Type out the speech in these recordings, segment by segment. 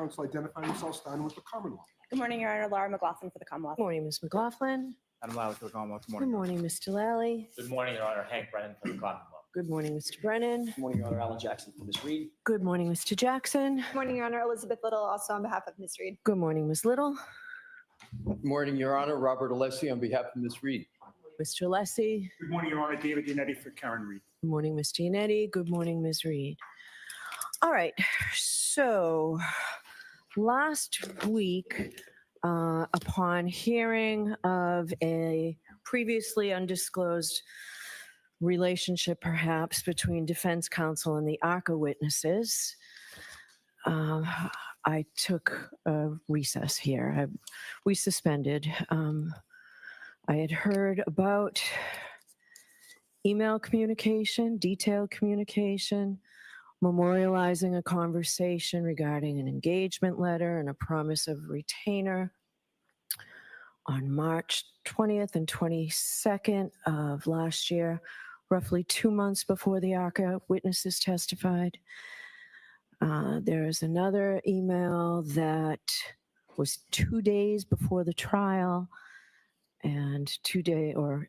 counsel identify themselves, starting with the Commonwealth. Good morning, Your Honor. Laura McLaughlin for the Commonwealth. Good morning, Ms. McLaughlin. Adam Lally for the Commonwealth. Good Good morning. morning, Mr. Lally. Good morning, Your Honor. Hank Brennan for the Commonwealth. Good morning, Mr. Brennan. Good morning, Your Honor. Alan Jackson for Ms. Reed. Good morning, Mr. Jackson. Good morning, Your Honor. Elizabeth Little, also on behalf of Ms. Reed. Good morning, Ms. Little. Good morning, Your Honor. Robert Alessi on behalf of Ms. Reed. Mr. Alessi. Good morning, Your Honor. David Yannetti for Karen Reed. Good morning, Ms. Giannetti. Good morning, Ms. Reed. All right, so last week, upon hearing of a previously undisclosed relationship perhaps between defense counsel and the ARCA witnesses, I took a recess here. We suspended. I had heard about email communication, detailed communication, memorializing a conversation regarding an engagement letter and a promise of retainer on March 20th and 22nd of last year, roughly 2 months before the ARCA witnesses testified. There is another email that was 2 days before the trial and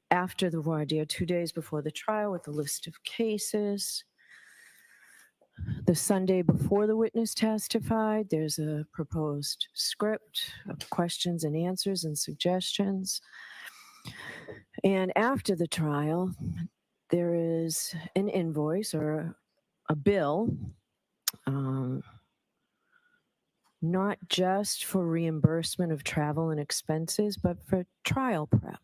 after the Voadier, 2 days before the trial with a list of cases. The Sunday before the witness testified, there's a proposed script of questions and answers and suggestions. And after the trial, there is an invoice or a bill, not just for reimbursement of travel and expenses, but for trial prep.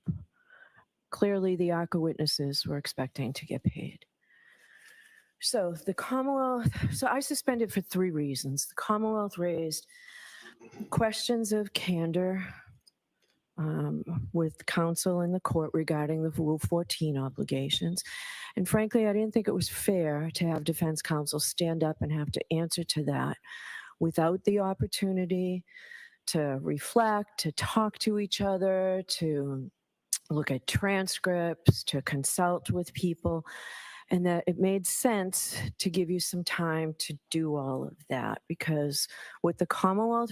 Clearly, the ARCA witnesses were expecting to get paid. So the Commonwealth, I suspended for 3 reasons. The Commonwealth raised questions of candor with counsel in the court regarding the Rule 14 obligations. And frankly, I didn't think it was fair to have defense counsel stand up and have to answer to that without the opportunity to reflect, to talk to each other, to look at transcripts, to consult with people. And that it made sense to give you some time to do all of that, because what the Commonwealth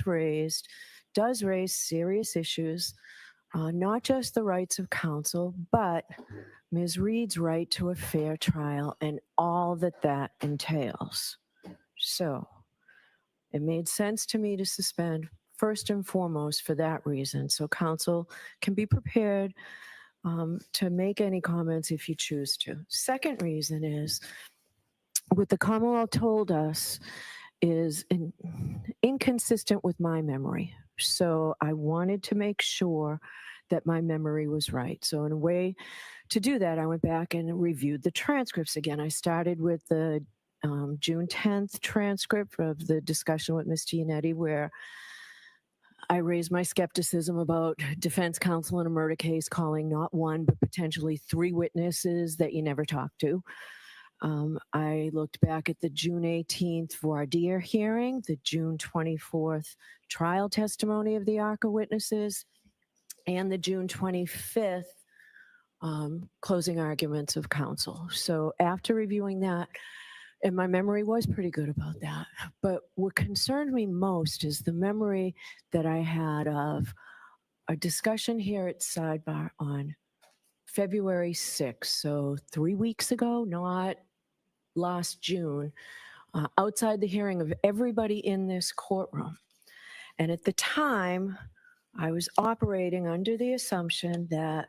does raise serious issues, not just the rights of counsel, but Ms. Reed's right to a fair trial and all that entails. So it made sense to me to suspend first and foremost for that reason, so counsel can be prepared to make any comments if you choose to. Second reason is what the Commonwealth told us is inconsistent with my memory. So I wanted to make sure that my memory was right. So in a way to do that, I went back and reviewed the transcripts again. I started with the June 10th transcript of the discussion with Ms. Giannetti, where I raised my skepticism about defense counsel in a murder case calling not 1, but potentially 3 witnesses that you never talked to. I looked back at the June 18th Voadier hearing, the June 24th trial testimony of the ARCA witnesses, and the June 25th closing arguments of counsel. So after reviewing that, and my memory was pretty good about that. But what concerned me most is the memory that I had of a discussion here at Sidebar on February 6th, so 3 weeks ago, not last June, outside the hearing of everybody in this courtroom. And at the time, I was operating under the assumption that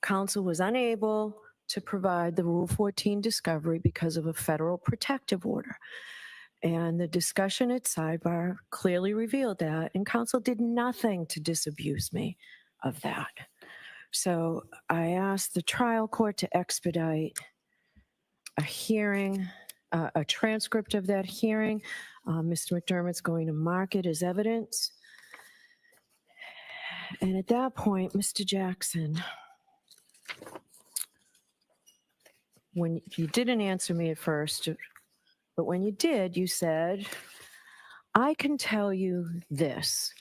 counsel was unable to provide the Rule 14 discovery because of a federal protective order. And the discussion at Sidebar clearly revealed that, and counsel did nothing to disabuse me of that. So I asked the trial court to expedite a hearing, a transcript of that hearing. Mr. McDermott's going to mark it as evidence. And at that point, Mr. Jackson, when you didn't answer me at first, but when you did, you said, I can tell you this.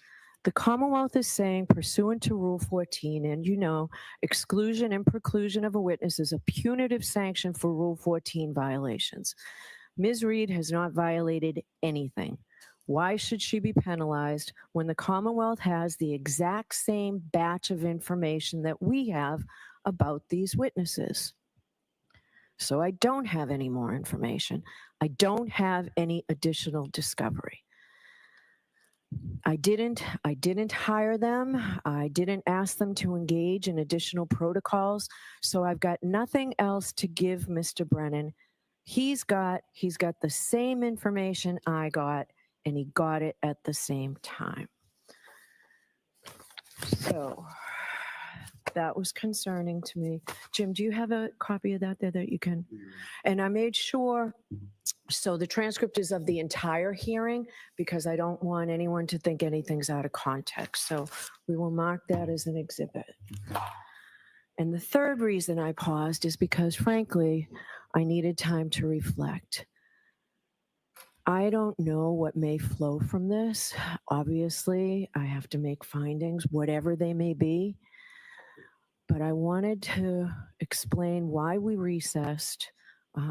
The Commonwealth is saying, pursuant to Rule 14, and you know, exclusion and preclusion of a witness is a punitive sanction for Rule 14 violations. Ms. Reed has not violated anything. Why should she be penalized when the Commonwealth has the exact same batch of information that we have about these witnesses? So I don't have any more information. I don't have any additional discovery. I didn't hire them. I didn't ask them to engage in additional protocols. So I've got nothing else to give Mr. Brennan. He's got the same information I got, and he got it at the same time. So that was concerning to me. Jim, do you have a copy of that there that you can? And I made sure, so the transcript is of the entire hearing because I don't want anyone to think anything's out of context. So we will mark that as an exhibit. And the third reason I paused is because, frankly, I needed time to reflect. I don't know what may flow from this. Obviously, I have to make findings, whatever they may be. But I wanted to explain why we recessed.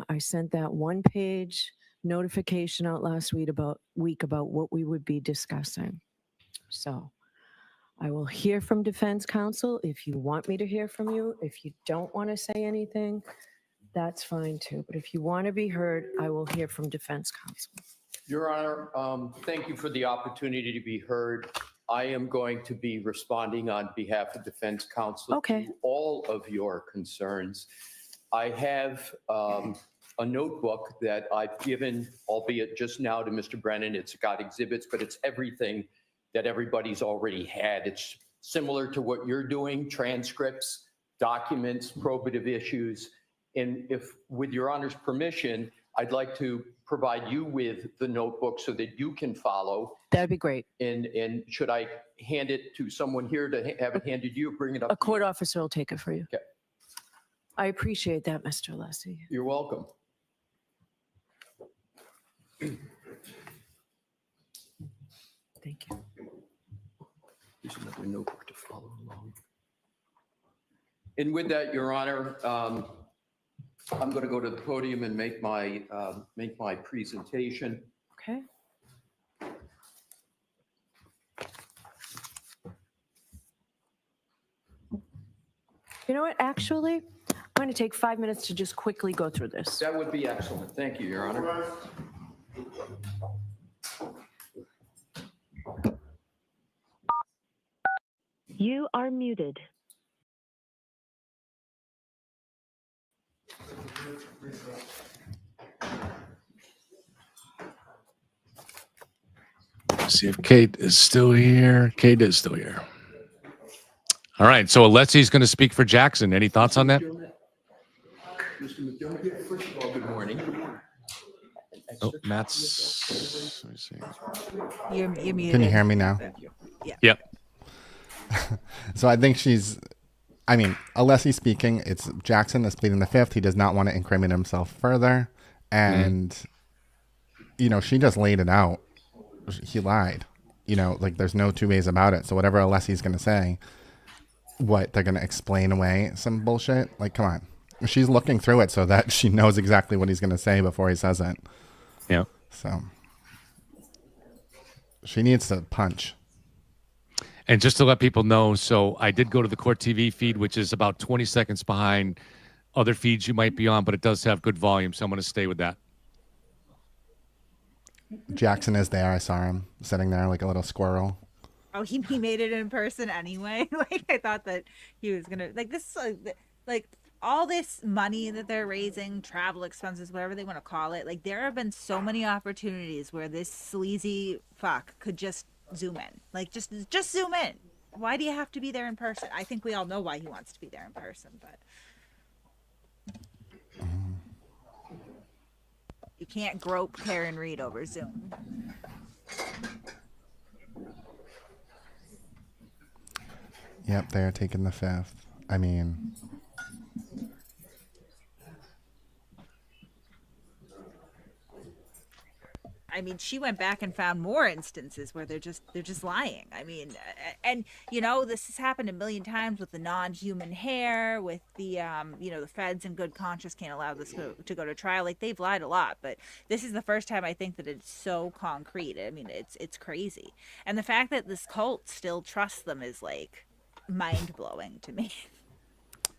I sent that one-page notification out last week about what we would be discussing. So I will hear from defense counsel if you want me to hear from you. If you don't want to say anything, that's fine too. But if you want to be heard, I will hear from defense counsel. Your Honor, thank you for the opportunity to be heard. I am going to be responding on behalf of defense counsel Okay. to all of your concerns. I have a notebook that I've given, albeit just now, to Mr. Brennan. It's got exhibits, but it's everything that everybody's already had. It's similar to what you're doing: transcripts, documents, probative issues. And if, with your Honor's permission, I'd like to provide you with the notebook so that you can follow. That'd be great. And should I hand it to someone here to have it handed to you, bring it up? A court officer will take it for you. Okay. I appreciate that, Mr. Alessi. You're welcome. Thank you. Here's another notebook to follow along. And with that, Your Honor, I'm going to go to the podium and make my presentation. Okay. You know what? Actually, I'm going to take 5 minutes to just quickly go through this. That would be excellent. Thank you, Your Honor. You are muted. See if Kate is still here. Kate is still here. All right. So Alexi's going to speak for Jackson. Any thoughts on that? Mr. McDermott, first of all, good morning. Oh, Matt's. Let me see. You're muted. Can you hear me now? Thank you. Yep. So I think Alessi speaking, it's Jackson that's pleading the fifth. He does not want to incriminate himself further. And, she just laid it out. He lied. There's no two ways about it. So whatever Alessi's going to say, they're going to explain away some bullshit? Like, come on. She's looking through it so that she knows exactly what he's going to say before he says it. Yeah. So she needs to punch. And just to let people know, so I did go to the court TV feed, which is about 20 seconds behind other feeds you might be on, but it does have good volume. So I'm going to stay with that. Jackson is there. I saw him sitting there like a little squirrel. Oh, he made it in person anyway. I thought that he was gonna all this money that they're raising, travel expenses, whatever they want to call it. There have been so many opportunities where this sleazy fuck could just zoom in. Just zoom in. Why do you have to be there in person? I think we all know why he wants to be there in person, but you can't grope Karen Reed over Zoom. Yep, they're taking the fifth. mean, she went back and found more instances where they're just lying. I mean, and you know, this has happened a million times with the non-human hair, with the you know, the feds in good conscience can't allow this to go to trial. Like, they've lied a lot, but this is the first time I think that it's so concrete. I mean, it's crazy. And the fact that this cult still trusts them is like mind-blowing to me.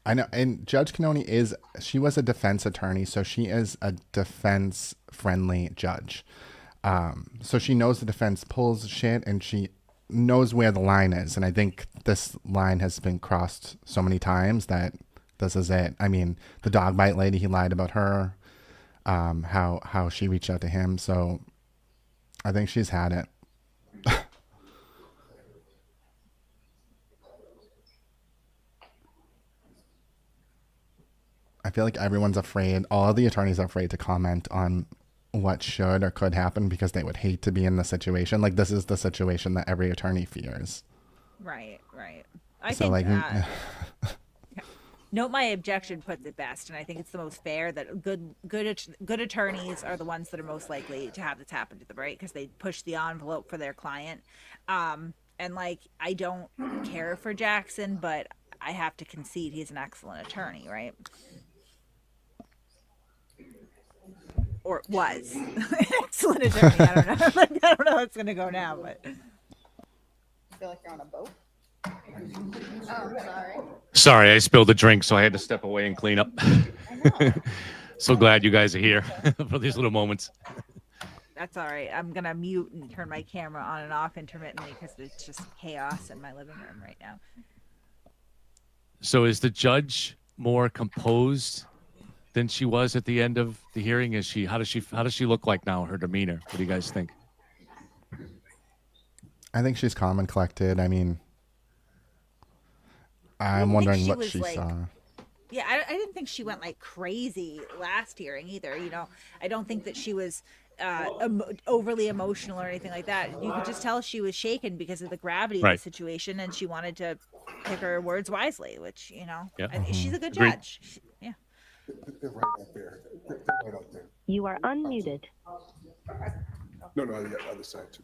I know, and Judge Cannoni she was a defense attorney, so she is a defense-friendly judge. So she knows the defense pulls shit, and she knows where the line is. And I think this line has been crossed so many times that this is it. I mean, the dog bite lady, he lied about her, how she reached out to him. So I think she's had it. I feel like everyone's afraid. All the attorneys are afraid to comment on what should or could happen because they would hate to be in the situation. Like, this is the situation that every attorney fears. Right. I think that. Note my objection puts it best, and I think it's the most fair that good attorneys are the ones that are most likely to have this happen to them, right? Because they push the envelope for their client. And like, I don't care for Jackson, but I have to concede he's an excellent attorney, right? Or was an excellent attorney. I don't know. I don't know how it's gonna go now, but I feel like you're on a boat. Oh, sorry. Sorry, I spilled a drink, so I had to step away and clean up. So glad you guys are here for these little moments. that's all right. I'm gonna mute and turn my camera on and off intermittently because it's just chaos in my living room right now. So is the judge more composed than she was at the end of the hearing? How does she look like now, her demeanor? What do you guys think? I think she's calm and collected. I mean, I'm wondering what she saw. Yeah, I didn't think she went like crazy last hearing either. You know, I don't think that she was overly emotional or anything like that. You could just tell she was shaken because of the gravity of the situation, and she wanted to pick her words wisely, which, you know, she's a good judge. Yeah. They're right out there. They're right out there. You are unmuted. No, the other side too.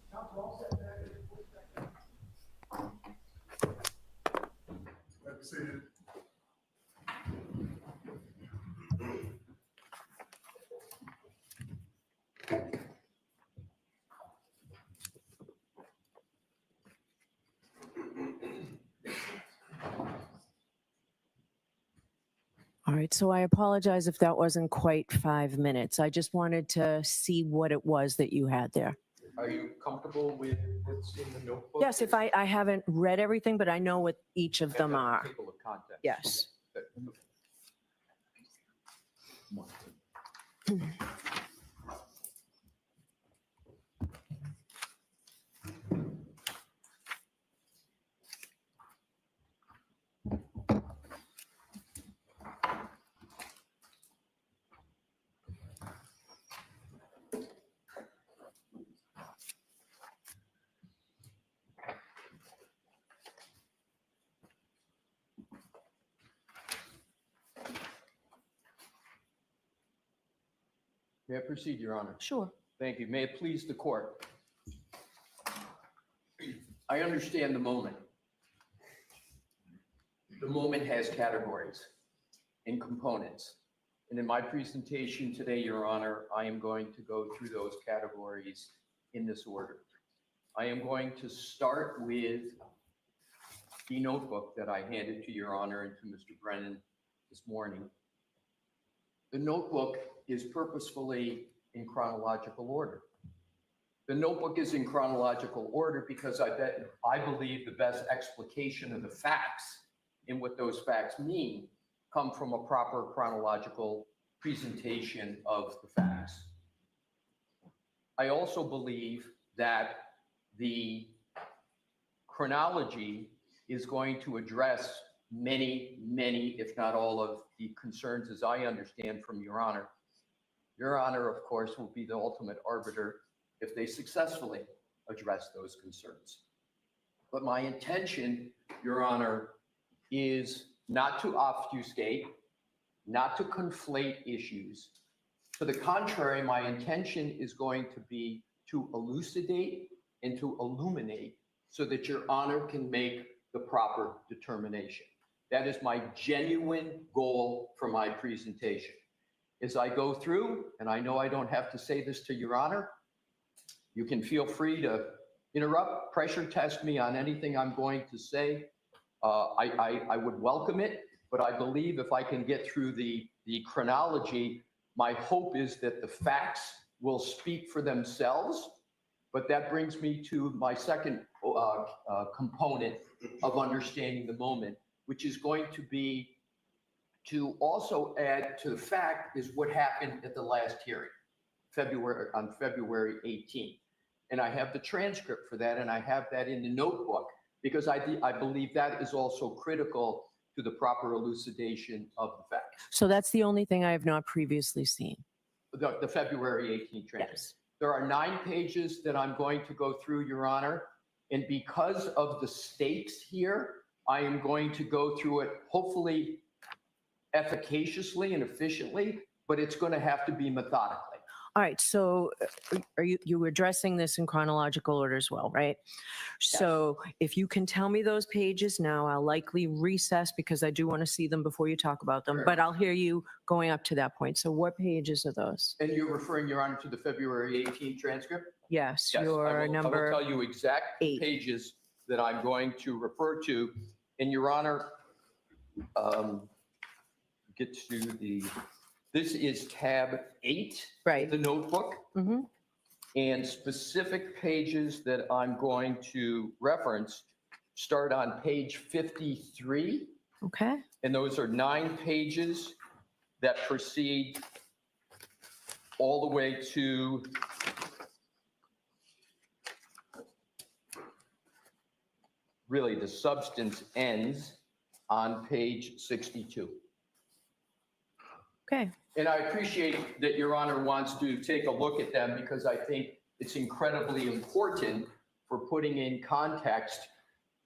All right, so I apologize if that wasn't quite 5 minutes. I just wanted to see what it was that you had there. Are you comfortable with what's in the notebook? Yes, if I haven't read everything, but I know what each of them are. Table of contents. Yes. May I proceed, Your Honor? Sure. Thank you. May it please the court. I understand the moment. The moment has categories and components. And in my presentation today, Your Honor, I am going to go through those categories in this order. I am going to start with the notebook that I handed to Your Honor and to Mr. Brennan this morning. The notebook is purposefully in chronological order. The notebook is in chronological order because I believe the best explication of the facts and what those facts mean come from a proper chronological presentation of the facts. I also believe that the chronology is going to address many, if not all, of the concerns as I understand from Your Honor. Your Honor, of course, will be the ultimate arbiter if they successfully address those concerns. But my intention, Your Honor, is not to obfuscate, not to conflate issues. To the contrary, my intention is going to be to elucidate and to illuminate so that Your Honor can make the proper determination. That is my genuine goal for my presentation. As I go through, and I know I don't have to say this to Your Honor, you can feel free to interrupt, pressure test me on anything I'm going to say. I would welcome it, but I believe if I can get through the chronology, my hope is that the facts will speak for themselves. But that brings me to my second component of understanding the moment, which is going to be to also add to the fact is what happened at the last hearing, on February 18th. And I have the transcript for that, and I have that in the notebook, because I believe that is also critical to the proper elucidation of the facts. So that's the only thing I have not previously seen. The February 18th transcript. Yes. There are 9 pages that I'm going to go through, Your Honor. And because of the stakes here, I am going to go through it hopefully efficaciously and efficiently, but it's going to have to be methodically. All right, so are you were addressing this in chronological order as well, right? So if you can tell me those pages now, I'll likely recess because I do want to see them before you talk about them, Sure. but I'll hear you going up to that point. So what pages are those? And you're referring, Your Honor, to the February 18th transcript? Yes, Yes, your number. I will tell you exact 8. pages that I'm going to refer to. And Your Honor, get to this is tab 8, Right. the notebook. Mm-hmm. And specific pages that I'm going to reference start on page 53. Okay. And those are 9 pages that proceed all the way to really the substance ends on page 62. Okay. And I appreciate that Your Honor wants to take a look at them because I think it's incredibly important for putting in context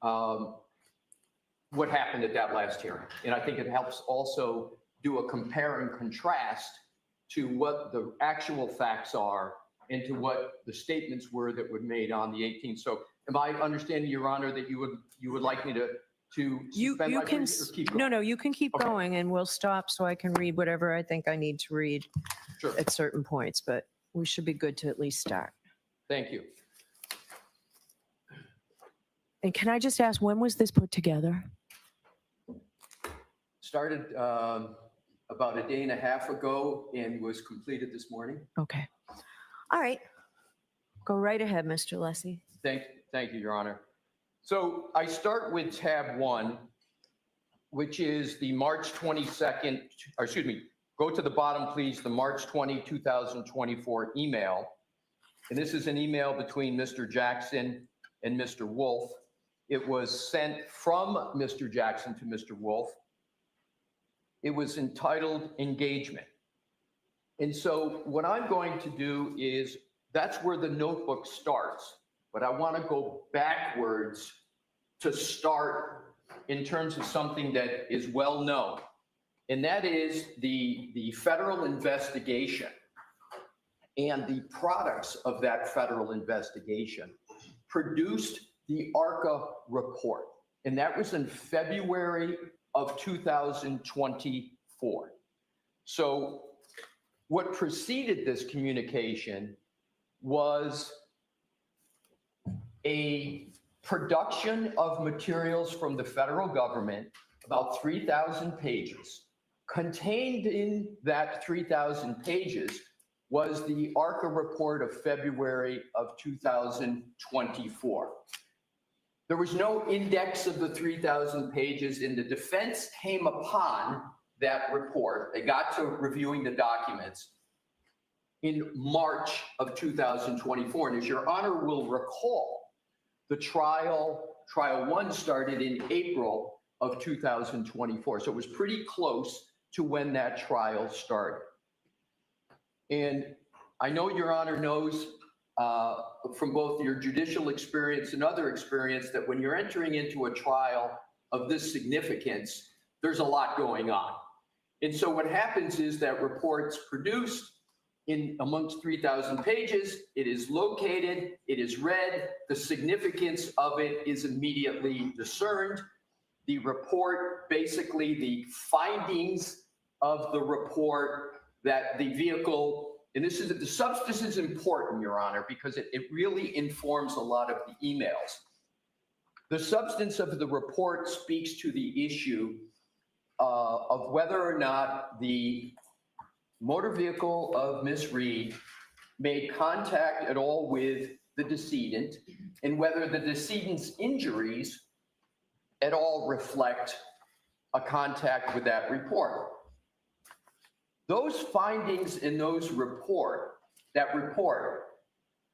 what happened at that last hearing. And I think it helps also do a compare and contrast to what the actual facts are and to what the statements were that were made on the 18th. So am I understanding, Your Honor, that you would like me to You suspend my can, brief or keep going? no, you can keep Okay. going and we'll stop so I can read whatever I think I need to read Sure. at certain points, but we should be good to at least start. Thank you. And can I just ask, when was this put together? Started about a day and a half ago and was completed this morning. Okay. All right. Go right ahead, Mr. Lessie. Thank you, Your Honor. So I start with tab 1, which is the March 22nd, or excuse me, go to the bottom, please, the March 20, 2024 email. And this is an email between Mr. Jackson and Mr. Wolf. It was sent from Mr. Jackson to Mr. Wolf. It was entitled Engagement. And so what I'm going to do is, that's where the notebook starts, but I want to go backwards to start in terms of something that is well known. And that is the federal investigation and the products of that federal investigation produced the ARCA report. And that was in February of 2024. So what preceded this communication was a production of materials from the federal government, about 3,000 pages. Contained in that 3,000 pages was the ARCA report of February of 2024. There was no index of the 3,000 pages, and the defense came upon that report. They got to reviewing the documents in March of 2024. And as Your Honor will recall, the trial 1 started in April of 2024. So it was pretty close to when that trial started. And I know Your Honor knows from both your judicial experience and other experience that when you're entering into a trial of this significance, there's a lot going on. And so what happens is that report's produced, in amongst 3,000 pages. It is located, it is read, the significance of it is immediately discerned. The report, basically the findings of the report that the vehicle, and the substance is important, Your Honor, because it really informs a lot of the emails. The substance of the report speaks to the issue of whether or not the motor vehicle of Ms. Reed made contact at all with the decedent, and whether the decedent's injuries at all reflect a contact with that report. Those findings in that report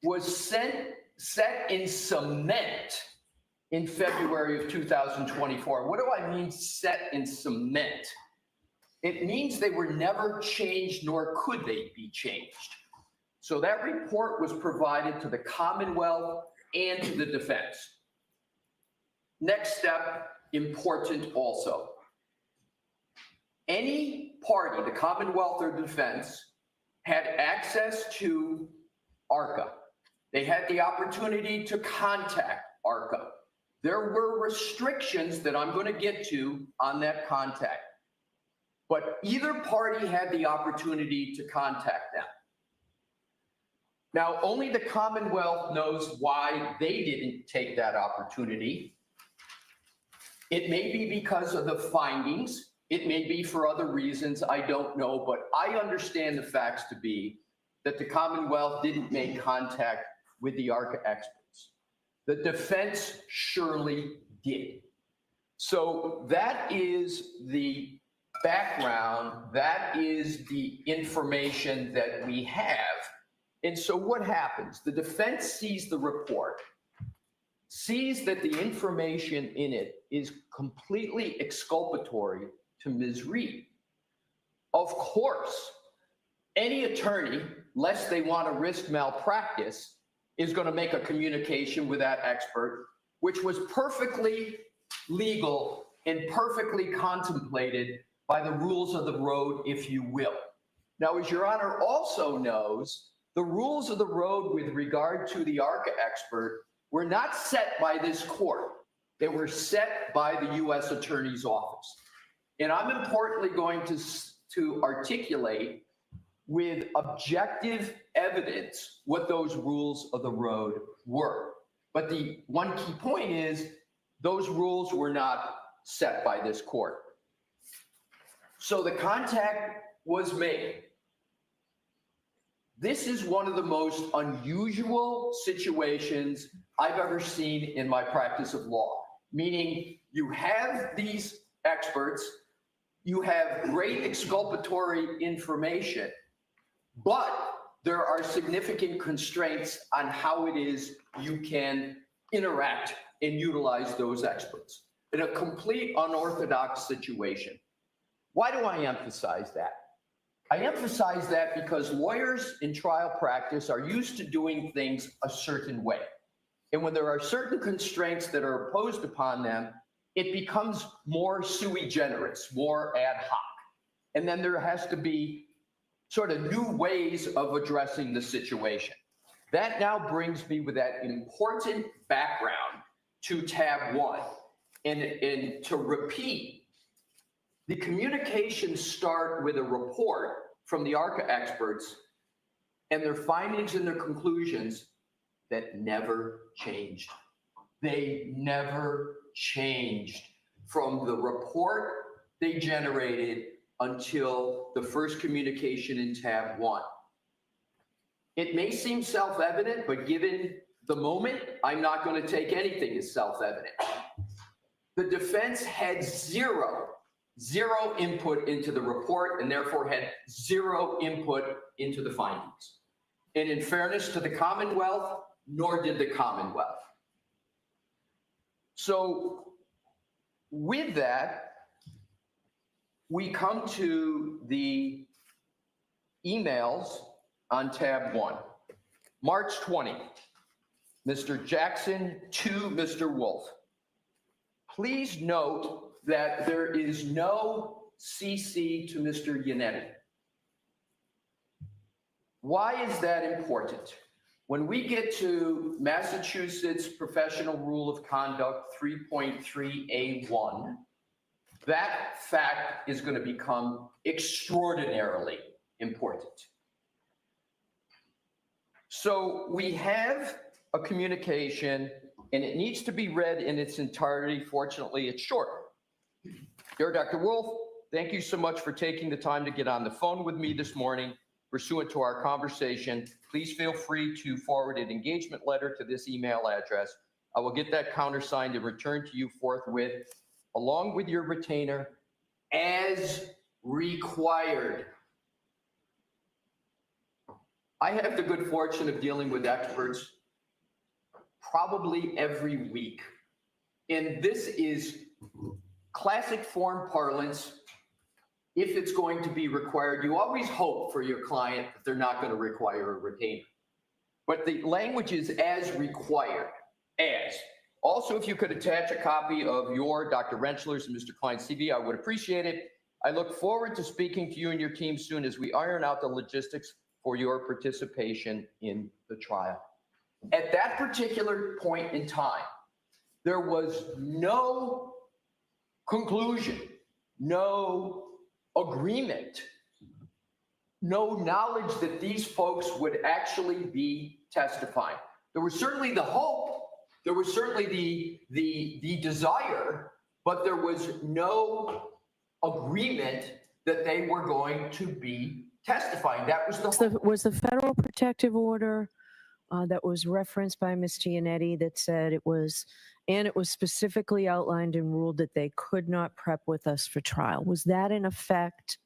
was set in cement in February of 2024. What do I mean set in cement? It means they were never changed, nor could they be changed. So that report was provided to the Commonwealth and to the defense. Next step, important also. Any party, the Commonwealth or defense, had access to ARCA. They had the opportunity to contact ARCA. There were restrictions that I'm going to get to on that contact. But either party had the opportunity to contact them. Now, only the Commonwealth knows why they didn't take that opportunity. It may be because of the findings. It may be for other reasons. I don't know, but I understand the facts to be that the Commonwealth didn't make contact with the ARCA experts. The defense surely did. So that is the background, that is the information that we have. And so what happens? The defense sees the report, sees that the information in it is completely exculpatory to Ms. Reed. Of course, any attorney, lest they want to risk malpractice, is going to make a communication with that expert, which was perfectly legal and perfectly contemplated by the rules of the road, if you will. Now, as Your Honor also knows, the rules of the road with regard to the ARCA expert were not set by this court. They were set by the U.S. Attorney's Office. And I'm importantly going to articulate with objective evidence what those rules of the road were. But the one key point is those rules were not set by this court. So the contact was made. This is one of the most unusual situations I've ever seen in my practice of law, meaning you have these experts, you have great exculpatory information, but there are significant constraints on how it is you can interact and utilize those experts in a complete unorthodox situation. Why do I emphasize that? I emphasize that because lawyers in trial practice are used to doing things a certain way. And when there are certain constraints that are imposed upon them, it becomes more sui generis, more ad hoc. And then there has to be sort of new ways of addressing the situation. That now brings me with that important background to tab 1. And to repeat, the communications start with a report from the ARCA experts and their findings and their conclusions that never changed. They never changed from the report they generated until the first communication in tab 1. It may seem self-evident, but given the moment, I'm not going to take anything as self-evident. The defense had zero input into the report and therefore had zero input into the findings. And in fairness to the Commonwealth, nor did the Commonwealth. So with that, we come to the emails on tab 1. March 20, Mr. Jackson to Mr. Wolf. Please note that there is no CC to Mr. Yannetti. Why is that important? When we get to Massachusetts Professional Rule of Conduct 3.3A1, that fact is going to become extraordinarily important. So we have a communication, and it needs to be read in its entirety. Fortunately, it's short. Dear Dr. Wolf, thank you so much for taking the time to get on the phone with me this morning. Pursuant to our conversation, please feel free to forward an engagement letter to this email address. I will get that countersigned and returned to you forthwith, along with your retainer, as required. I have the good fortune of dealing with experts probably every week. And this is classic form parlance. If it's going to be required, you always hope for your client that they're not going to require a retainer. But the language is as required, as. Also, if you could attach a copy of your Dr. Rentschler's and Mr. Klein's CV, I would appreciate it. I look forward to speaking to you and your team soon as we iron out the logistics for your participation in the trial. At that particular point in time, there was no conclusion, no agreement, no knowledge that these folks would actually be testifying. There was certainly the hope, there was certainly the desire, but there was no agreement that they were going to be testifying. That was the hope. Was the federal protective order that was referenced by Ms. Giannetti that said it was specifically outlined and ruled that they could not prep with us for trial. Was that in effect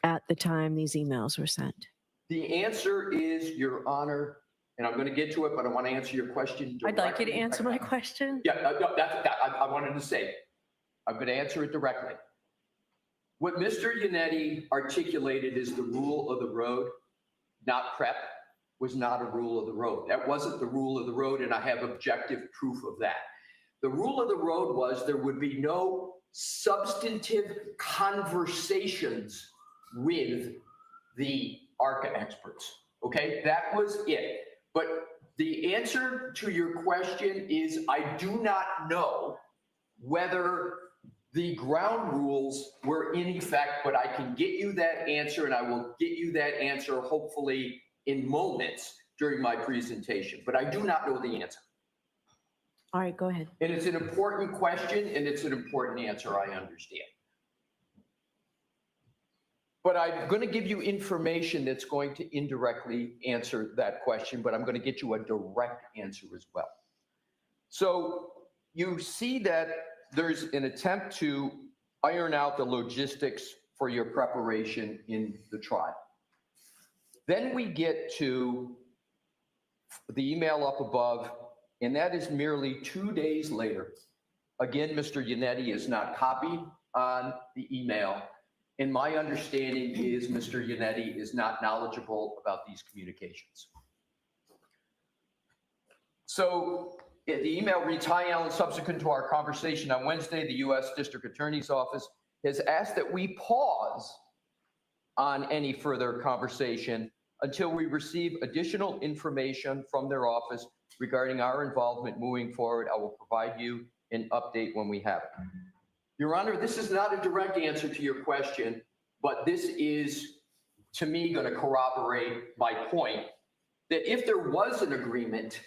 at the time these emails were sent? The answer is, Your Honor, and I'm going to get to it, but I want to answer your question directly. I'd like you to answer my question. Yeah, no, I wanted to say, I'm going to answer it directly. What Mr. Yannetti articulated is the rule of the road, not prep, was not a rule of the road. That wasn't the rule of the road, and I have objective proof of that. The rule of the road was there would be no substantive conversations with the ARCA experts. Okay, that was it. But the answer to your question is I do not know whether the ground rules were in effect, but I can get you that answer, and I will get you that answer hopefully in moments during my presentation. But I do not know the answer. All right, go ahead. And it's an important question, and it's an important answer, I understand. But I'm going to give you information that's going to indirectly answer that question, but I'm going to get you a direct answer as well. So you see that there's an attempt to iron out the logistics for your preparation in the trial. Then we get to the email up above, and that is merely 2 days later. Again, Mr. Yannetti is not copied on the email. And my understanding is Mr. Yannetti is not knowledgeable about these communications. So the email reads, "Hi, Alan, subsequent to our conversation on Wednesday, the U.S. District Attorney's Office has asked that we pause on any further conversation until we receive additional information from their office regarding our involvement moving forward. I will provide you an update when we have it." Your Honor, this is not a direct answer to your question, but this is, to me, going to corroborate my point that if there was an agreement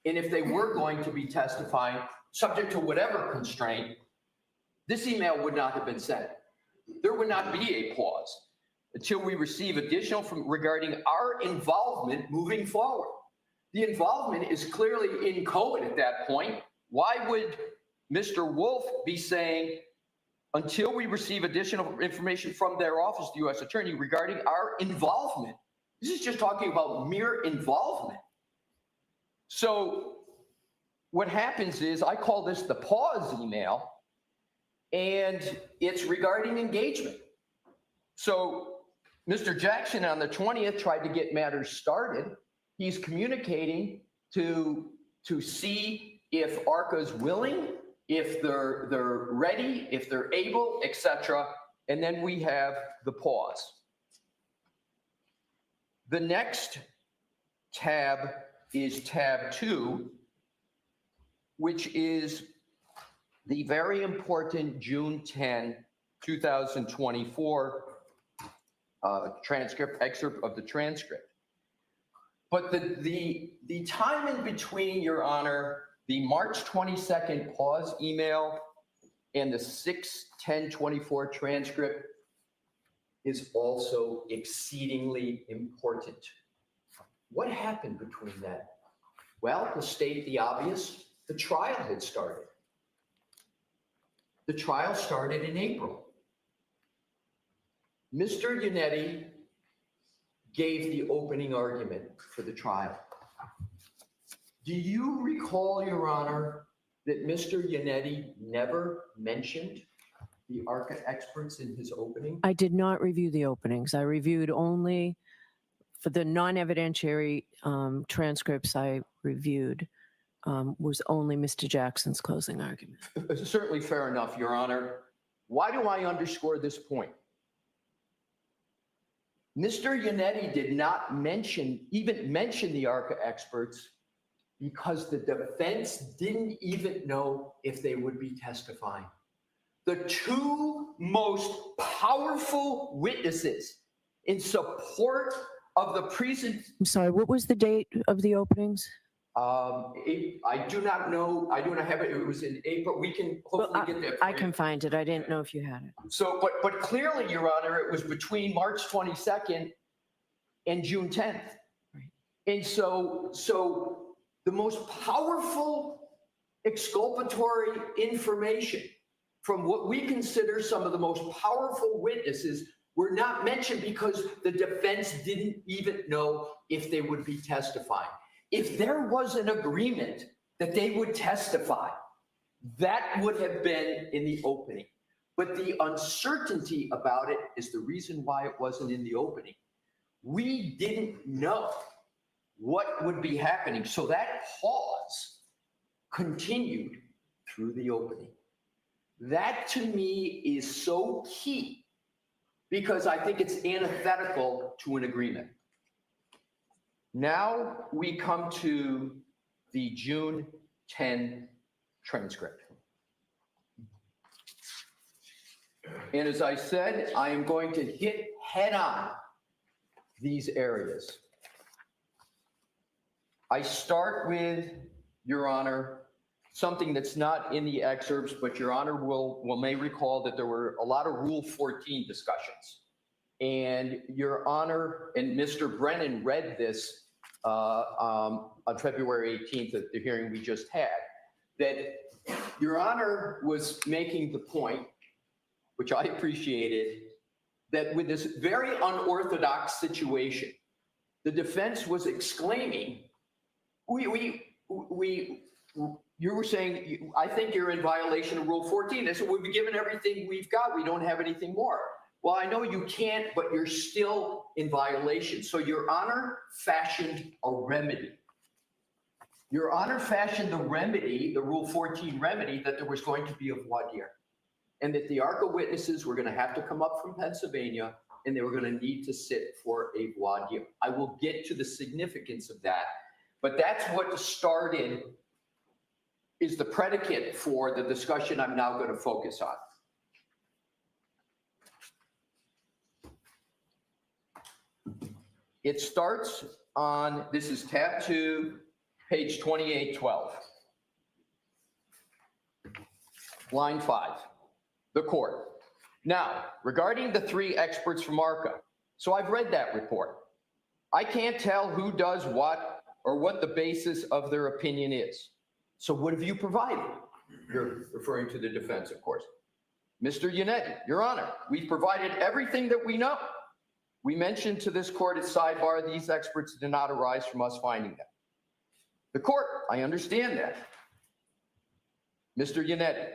and if they were going to be testifying, subject to whatever constraint, this email would not have been sent. There would not be a pause until we receive additional regarding our involvement moving forward. The involvement is clearly in code at that point. Why would Mr. Wolf be saying, until we receive additional information from their office, the U.S. Attorney, regarding our involvement? This is just talking about mere involvement. So what happens is I call this the pause email, and it's regarding engagement. So Mr. Jackson on the 20th tried to get matters started. He's communicating to see if ARCA's willing, if they're ready, if they're able, etc. And then we have the pause. The next tab is tab 2, which is the very important June 10, 2024 transcript, excerpt of the transcript. But the time in between, Your Honor, the March 22nd pause email and the 6/10/24 transcript is also exceedingly important. What happened between that? Well, to state the obvious, the trial had started. The trial started in April. Mr. Yannetti gave the opening argument for the trial. Do you recall, Your Honor, that Mr. Yannetti never mentioned the ARCA experts in his opening? I did not review the openings. I reviewed only for the non-evidentiary transcripts I reviewed was only Mr. Jackson's closing argument. Certainly fair enough, Your Honor. Why do I underscore this point? Mr. Yannetti did not even mention the ARCA experts because the defense didn't even know if they would be testifying. The two most powerful witnesses in support of the I'm sorry, what was the date of the openings? I do not know. I do not have it. It was in April. We can hopefully get that. I can find it. I didn't know if you had it. So, but clearly, Your Honor, it was between March 22nd and June 10th. Right. And so the most powerful exculpatory information from what we consider some of the most powerful witnesses were not mentioned because the defense didn't even know if they would be testifying. If there was an agreement that they would testify, that would have been in the opening. But the uncertainty about it is the reason why it wasn't in the opening. We didn't know what would be happening. So that pause continued through the opening. That to me is so key because I think it's antithetical to an agreement. Now we come to the June 10 transcript. And as I said, I am going to hit head on these areas. I start with, Your Honor, something that's not in the excerpts, but Your Honor may recall that there were a lot of Rule 14 discussions. And Your Honor and Mr. Brennan read this on February 18th at the hearing we just had, that Your Honor was making the point, which I appreciated, that with this very unorthodox situation, the defense was exclaiming, you were saying, I think you're in violation of Rule 14. They said, we've given everything we've got. We don't have anything more. Well, I know you can't, but you're still in violation. So Your Honor fashioned a remedy. Your Honor fashioned the remedy, the Rule 14 remedy, that there was going to be a Voadier, and that the ARCA witnesses were going to have to come up from Pennsylvania, and they were going to need to sit for a Voadier. I will get to the significance of that, but that's what started, is the predicate for the discussion I'm now going to focus on. It starts on, this is tab 2, page 2812. Line 5, the court. Now, regarding the 3 experts from ARCA, so I've read that report. I can't tell who does what or what the basis of their opinion is. So what have you provided? You're referring to the defense, of course. Mr. Yannetti, Your Honor, we've provided everything that we know. We mentioned to this court at sidebar, these experts did not arise from us finding them. The court, I understand that. Mr. Yannetti,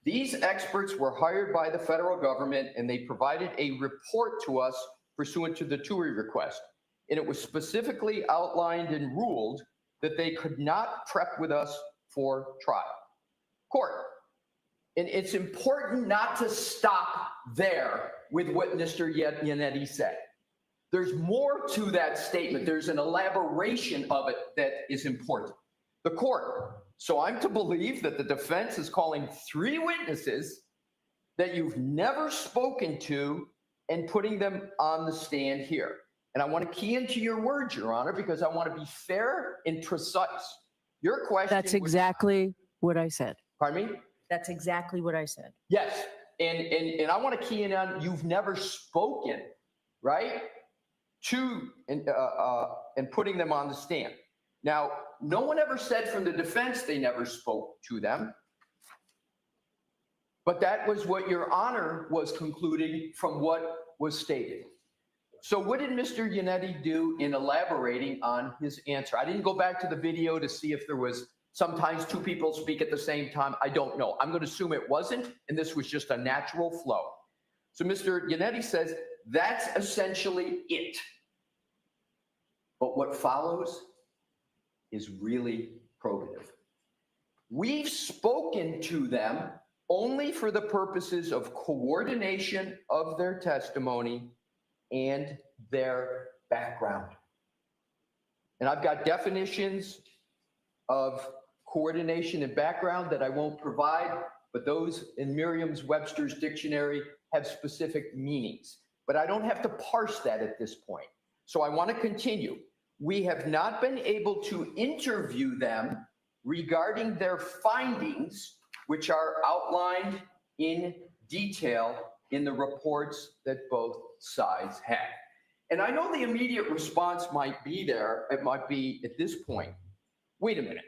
these experts were hired by the federal government and they provided a report to us pursuant to the TUI request. And it was specifically outlined and ruled that they could not prep with us for trial. Court, and it's important not to stop there with what Mr. Yannetti said. There's more to that statement. There's an elaboration of it that is important. The court. So I'm to believe that the defense is calling 3 witnesses that you've never spoken to and putting them on the stand here. And I want to key into your words, Your Honor, because I want to be fair and precise. Your question. That's exactly what I said. Pardon me? That's exactly what I said. Yes. And I want to key in on you've never spoken, right? To and putting them on the stand. Now, no one ever said from the defense they never spoke to them. But that was what Your Honor was concluding from what was stated. So what did Mr. Yannetti do in elaborating on his answer? I didn't go back to the video to see if there was sometimes 2 people speak at the same time. I don't know. I'm going to assume it wasn't, and this was just a natural flow. So Mr. Yannetti says, that's essentially it. But what follows is really probative. We've spoken to them only for the purposes of coordination of their testimony and their background. And I've got definitions of coordination and background that I won't provide, but those in Merriam-Webster's dictionary have specific meanings. But I don't have to parse that at this point. So I want to continue. We have not been able to interview them regarding their findings, which are outlined in detail in the reports that both sides have. And I know the immediate response might be there. It might be at this point, wait a minute.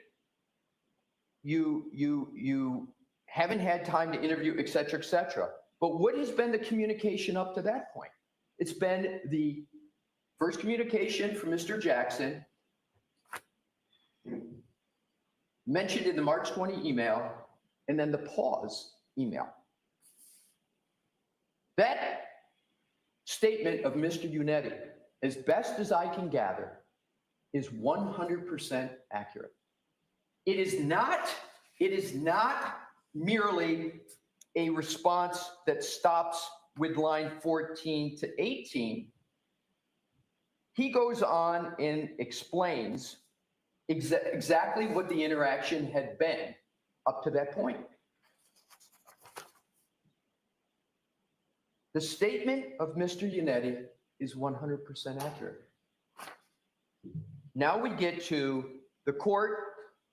You haven't had time to interview, et cetera, et cetera. But what has been the communication up to that point? It's been the first communication from Mr. Jackson, mentioned in the March 20 email, and then the pause email. That statement of Mr. Yannetti, as best as I can gather, is 100% accurate. It is not merely a response that stops with line 14 to 18. He goes on and explains exactly what the interaction had been up to that point. The statement of Mr. Yannetti is 100% accurate. Now we get to the court.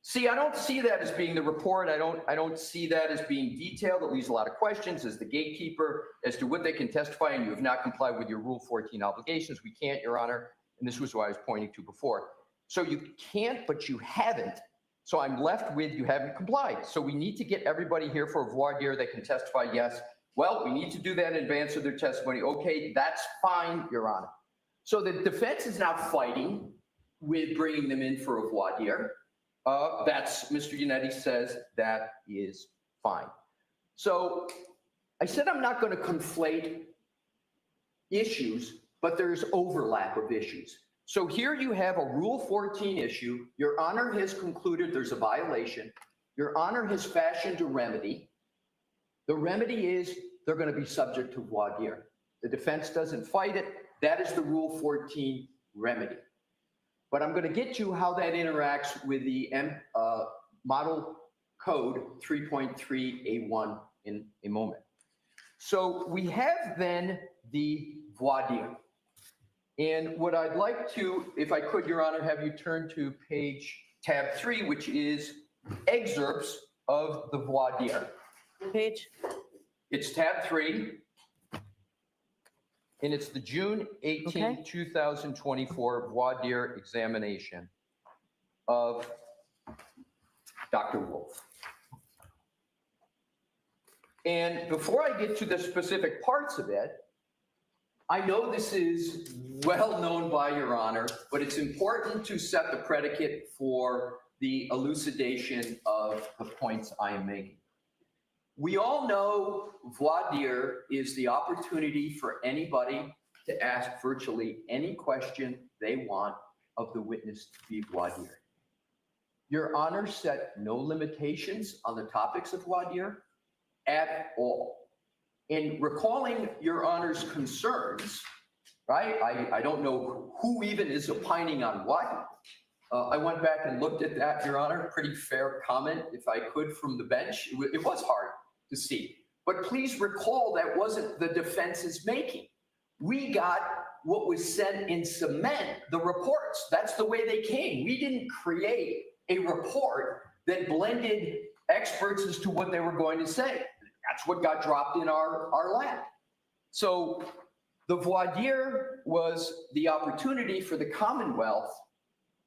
See, I don't see that as being the report. I don't see that as being detailed. It leaves a lot of questions as the gatekeeper as to what they can testify, and you have not complied with your Rule 14 obligations. We can't, Your Honor, and this was what I was pointing to before. So you can't, but you haven't. So I'm left with you haven't complied. So we need to get everybody here for a Voadier that can testify yes. Well, we need to do that in advance of their testimony. Okay, that's fine, Your Honor. So the defense is not fighting with bringing them in for a Voadier. That's, Mr. Yannetti says that is fine. So I said I'm not going to conflate issues, but there's overlap of issues. So here you have a Rule 14 issue. Your Honor has concluded there's a violation. Your Honor has fashioned a remedy. The remedy is they're going to be subject to Voadier. The defense doesn't fight it. That is the Rule 14 remedy. But I'm going to get to how that interacts with the Model Code 3.3A1 in a moment. So we have then the Voadier. And what I'd like to, if I could, Your Honor, have you turn to tab 3, which is excerpts of the Voadier. Page? It's tab 3. And it's the June 18, 2024 Voadier examination of Dr. Wolf. And before I get to the specific parts of it, I know this is well known by Your Honor, but it's important to set the predicate for the elucidation of the points I am making. We all know Voadier is the opportunity for anybody to ask virtually any question they want of the witness to be Voadier. Your Honor set no limitations on the topics of Voadier at all. In recalling Your Honor's concerns right? I don't know who even is opining on what. I went back and looked at that, Your Honor. Pretty fair comment, if I could, from the bench. It was hard to see. But please recall that wasn't the defense's making. We got what was sent in cement, the reports. That's the way they came. We didn't create a report that blended experts as to what they were going to say. That's what got dropped in our lap. So the Voadier was the opportunity for the Commonwealth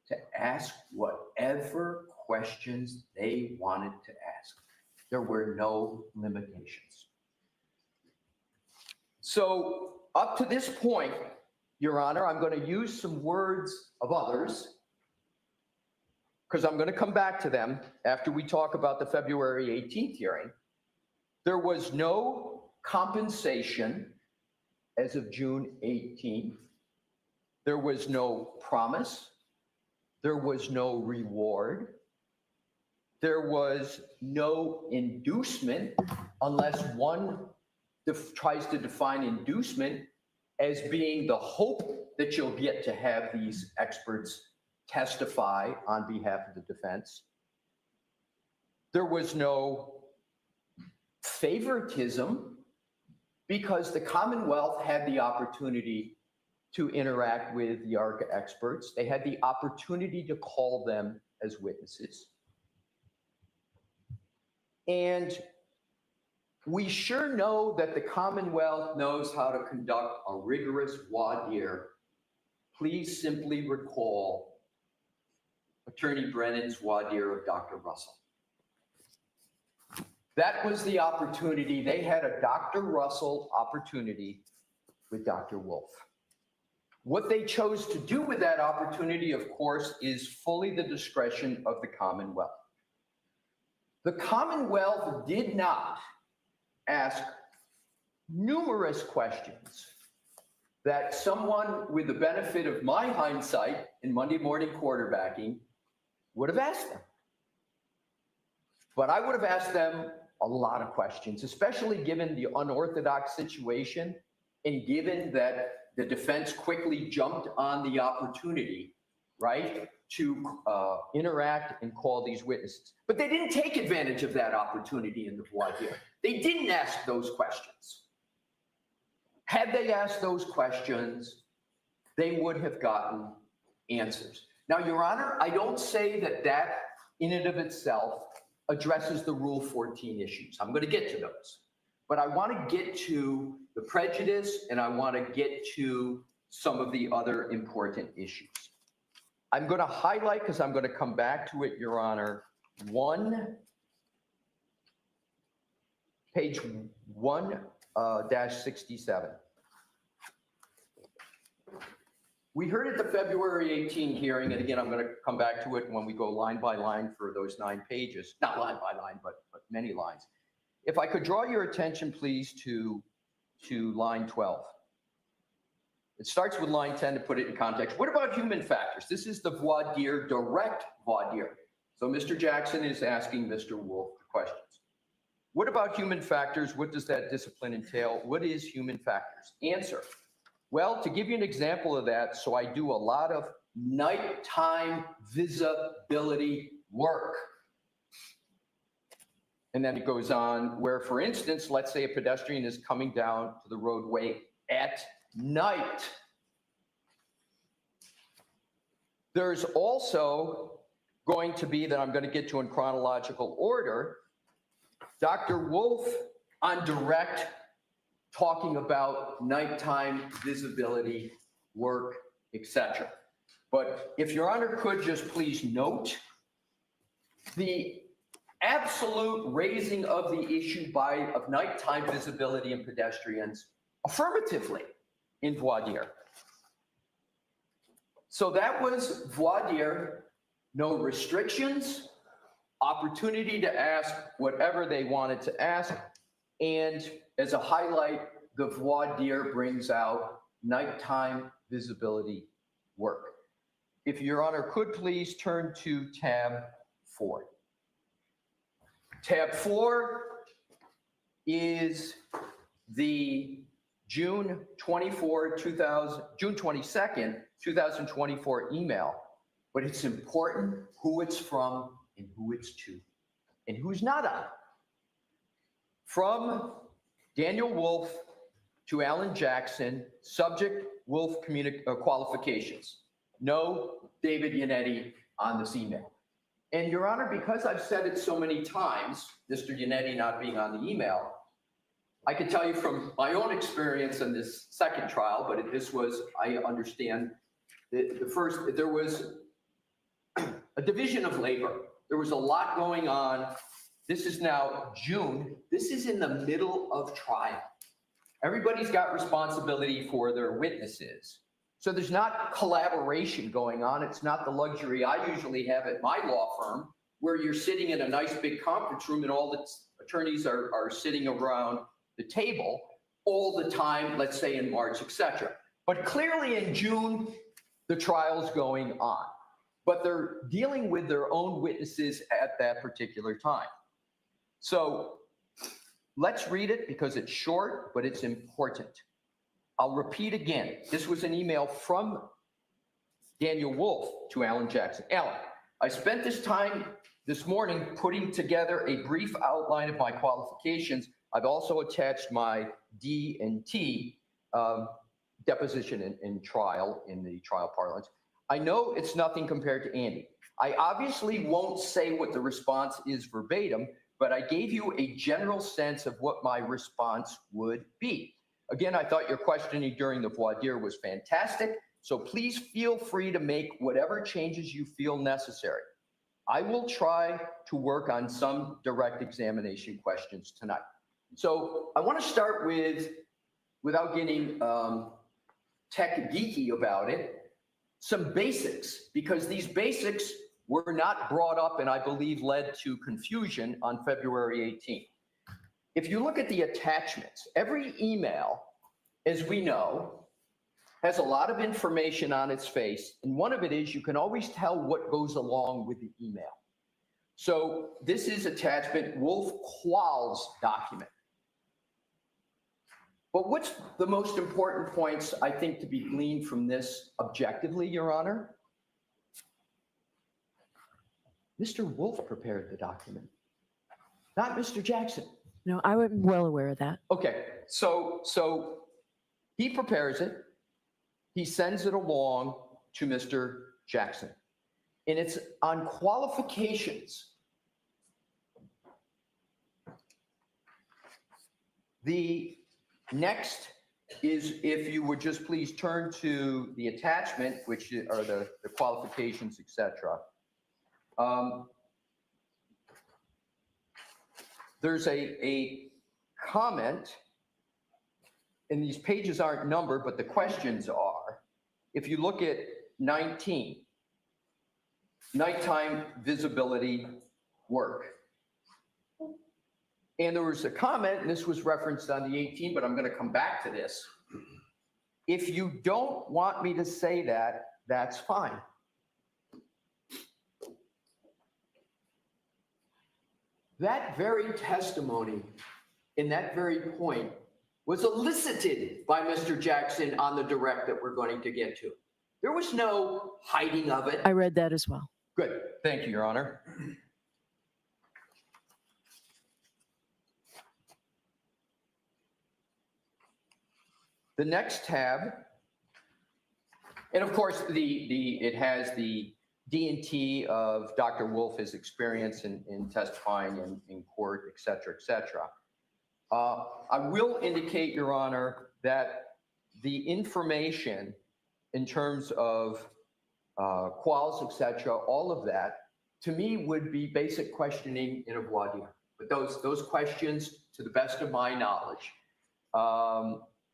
to ask whatever questions they wanted to ask. There were no limitations. So up to this point, Your Honor, I'm going to use some words of others because I'm going to come back to them after we talk about the February 18th hearing. There was no compensation as of June 18th. There was no promise. There was no reward. There was no inducement unless one tries to define inducement as being the hope that you'll get to have these experts testify on behalf of the defense. There was no favoritism because the Commonwealth had the opportunity to interact with the ARCA experts. They had the opportunity to call them as witnesses. And we sure know that the Commonwealth knows how to conduct a rigorous voir dire. Please simply recall Attorney Brennan's voir dire of Dr. Russell. That was the opportunity. They had a Dr. Russell opportunity with Dr. Wolf. What they chose to do with that opportunity, of course, is fully the discretion of the Commonwealth. The Commonwealth did not ask numerous questions that someone with the benefit of my hindsight in Monday morning quarterbacking would have asked them. But I would have asked them a lot of questions, especially given the unorthodox situation and given that the defense quickly jumped on the opportunity, right, to interact and call these witnesses. But they didn't take advantage of that opportunity in the voir dire. They didn't ask those questions. Had they asked those questions, they would have gotten answers. Now, Your Honor, I don't say that that in and of itself addresses the Rule 14 issues. I'm going to get to those. But I want to get to the prejudice and I want to get to some of the other important issues. I'm going to highlight, because I'm going to come back to it, Your Honor, page 1-67. We heard at the February 18 hearing, and again, I'm going to come back to it when we go line by line for those 9 pages. Not line by line, but many lines. If I could draw your attention, please, to line 12. It starts with line 10 to put it in context. What about human factors? This is the voir dire, direct voir dire. So Mr. Jackson is asking Mr. Wolf questions. What about human factors? What does that discipline entail? What is human factors? Answer. Well, to give you an example of that, so I do a lot of nighttime visibility work. And then it goes on where, for instance, let's say a pedestrian is coming down to the roadway at night. There's also going to be, that I'm going to get to in chronological order, Dr. Wolf on direct talking about nighttime visibility work, etc. But if Your Honor could just please note the absolute raising of the issue of nighttime visibility in pedestrians affirmatively in voir dire. So that was voir dire, no restrictions, opportunity to ask whatever they wanted to ask, and as a highlight, the voir dire brings out nighttime visibility work. If Your Honor could please turn to tab 4. Tab 4 is the June 22nd, 2024 email, but it's important who it's from and who it's to and who's not on it. From Daniel Wolf to Alan Jackson, subject Wolf qualifications. No David Yannetti on this email. And Your Honor, because I've said it so many times, Mr. Yannetti not being on the email, I can tell you from my own experience in this second trial, but this was, I understand, the first, there was a division of labor. There was a lot going on. This is now June. This is in the middle of trial. Everybody's got responsibility for their witnesses. So there's not collaboration going on. It's not the luxury I usually have at my law firm, where you're sitting in a nice big conference room and all the attorneys are sitting around the table all the time, let's say in March, etc. But clearly in June, the trial's going on. But they're dealing with their own witnesses at that particular time. So let's read it because it's short, but it's important. I'll repeat again. This was an email from Daniel Wolf to Alan Jackson. Alan, I spent this time this morning putting together a brief outline of my qualifications. I've also attached my D&T deposition in trial, in the trial parlance. I know it's nothing compared to Andy. I obviously won't say what the response is verbatim, but I gave you a general sense of what my response would be. Again, I thought your questioning during the Voadier was fantastic, so please feel free to make whatever changes you feel necessary. I will try to work on some direct examination questions tonight. So I want to start with, without getting tech geeky about it, some basics, because these basics were not brought up and I believe led to confusion on February 18th. If you look at the attachments, every email, as we know, has a lot of information on its face. And one of it is you can always tell what goes along with the email. So this is attachment Wolf Qual's document. But what's the most important points, I think, to be gleaned from this objectively, Your Honor? Mr. Wolf prepared the document, not Mr. Jackson. No, I was well aware of that. Okay, so he prepares it. He sends it along to Mr. Jackson. And it's on qualifications. The next is, if you would just please turn to the attachment, which are the qualifications, etc. There's a comment, and these pages aren't numbered, but the questions are. If you look at 19, nighttime visibility work. And there was a comment, and this was referenced on the 18, but I'm going to come back to this. If you don't want me to say that, that's fine. That very testimony in that very point was elicited by Mr. Jackson on the direct that we're going to get to. There was no hiding of it. I read that as well. Good. Thank you, Your Honor. The next tab, and of course, it has the D&T of Dr. Wolf's experience in testifying in court, et cetera, et cetera. I will indicate, Your Honor, that the information in terms of quals, et cetera, all of that, to me, would be basic questioning in a Voadier. But those questions, to the best of my knowledge,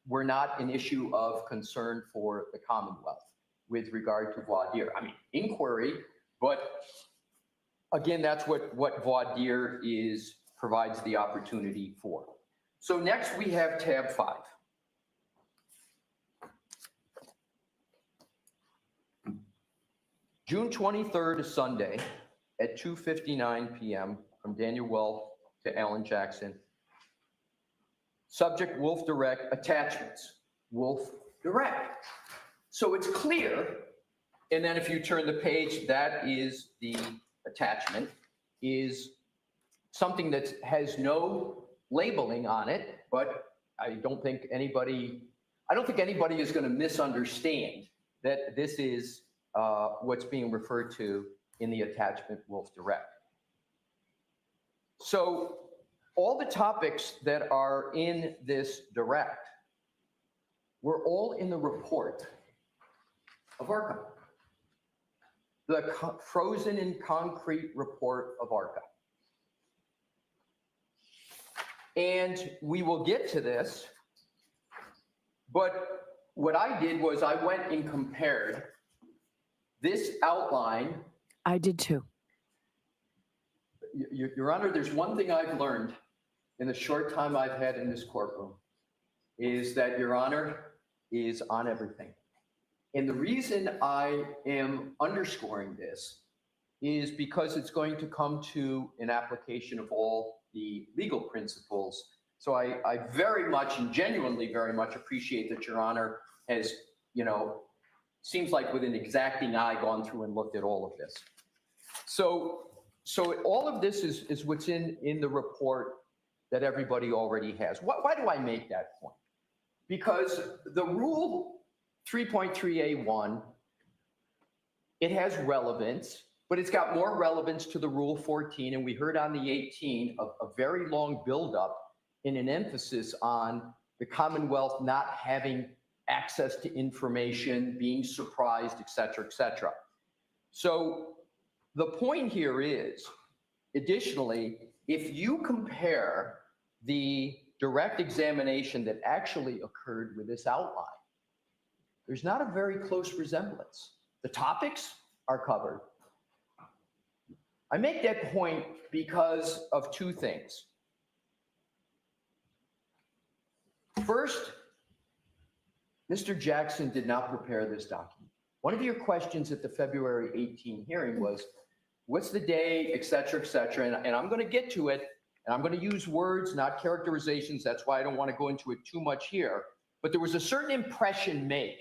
were not an issue of concern for the Commonwealth with regard to Voadier. I mean, inquiry, but again, that's what Voadier provides the opportunity for. So next we have tab 5. June 23rd is Sunday at 2:59 p.m. from Daniel Wolf to Alan Jackson. Subject Wolf Direct, attachments, Wolf Direct. So it's clear. And then if you turn the page, that is the attachment, is something that has no labeling on it, but I don't think anybody is going to misunderstand that this is what's being referred to in the attachment Wolf Direct. So all the topics that are in this direct were all in the report of ARCA, the frozen in concrete report of ARCA. And we will get to this, but what I did was I went and compared this outline. I did too. Your Honor, there's one thing I've learned in the short time I've had in this courtroom is that Your Honor is on everything. And the reason I am underscoring this is because it's going to come to an application of all the legal principles. So I very much and genuinely very much appreciate that Your Honor has, seems like with an exacting eye gone through and looked at all of this. So all of this is what's in the report that everybody already has. Why do I make that point? Because the rule 3.3A1, it has relevance, but it's got more relevance to the Rule 14, and we heard on the 18 a very long buildup in an emphasis on the Commonwealth not having access to information, being surprised, et cetera, et cetera. So the point here is, additionally, if you compare the direct examination that actually occurred with this outline, there's not a very close resemblance. The topics are covered. I make that point because of two things. First, Mr. Jackson did not prepare this document. One of your questions at the February 18 hearing was, what's the day, et cetera, and I'm going to get to it, and I'm going to use words, not characterizations. That's why I don't want to go into it too much here. But there was a certain impression made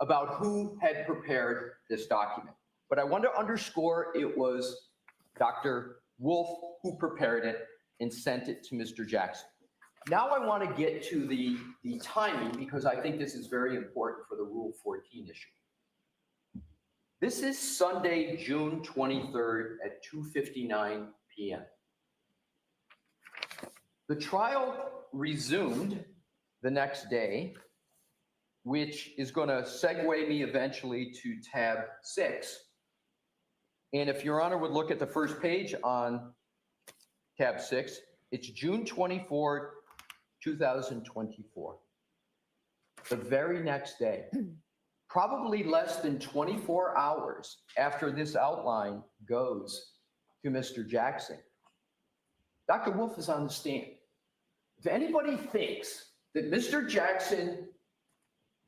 about who had prepared this document. But I want to underscore it was Dr. Wolf who prepared it and sent it to Mr. Jackson. Now I want to get to the timing, because I think this is very important for the Rule 14 issue. This is Sunday, June 23rd at 2:59 p.m. The trial resumed the next day, which is going to segue me eventually to tab 6. And if Your Honor would look at the first page on tab 6, it's June 24, 2024. The very next day, probably less than 24 hours after this outline goes to Mr. Jackson, Dr. Wolf is on the stand. If anybody thinks that Mr. Jackson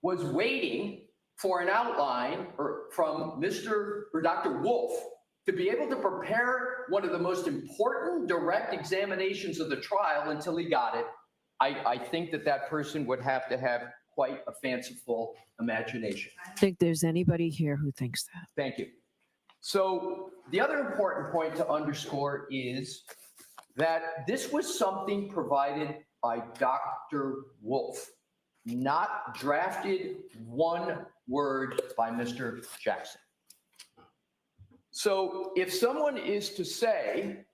was waiting for an outline from Dr. Wolf to be able to prepare one of the most important direct examinations of the trial until he got it, I think that person would have to have quite a fanciful imagination. I don't think there's anybody here who thinks that. Thank you. So the other important point to underscore is that this was something provided by Dr. Wolf, not drafted one word by Mr. Jackson. So if someone is to say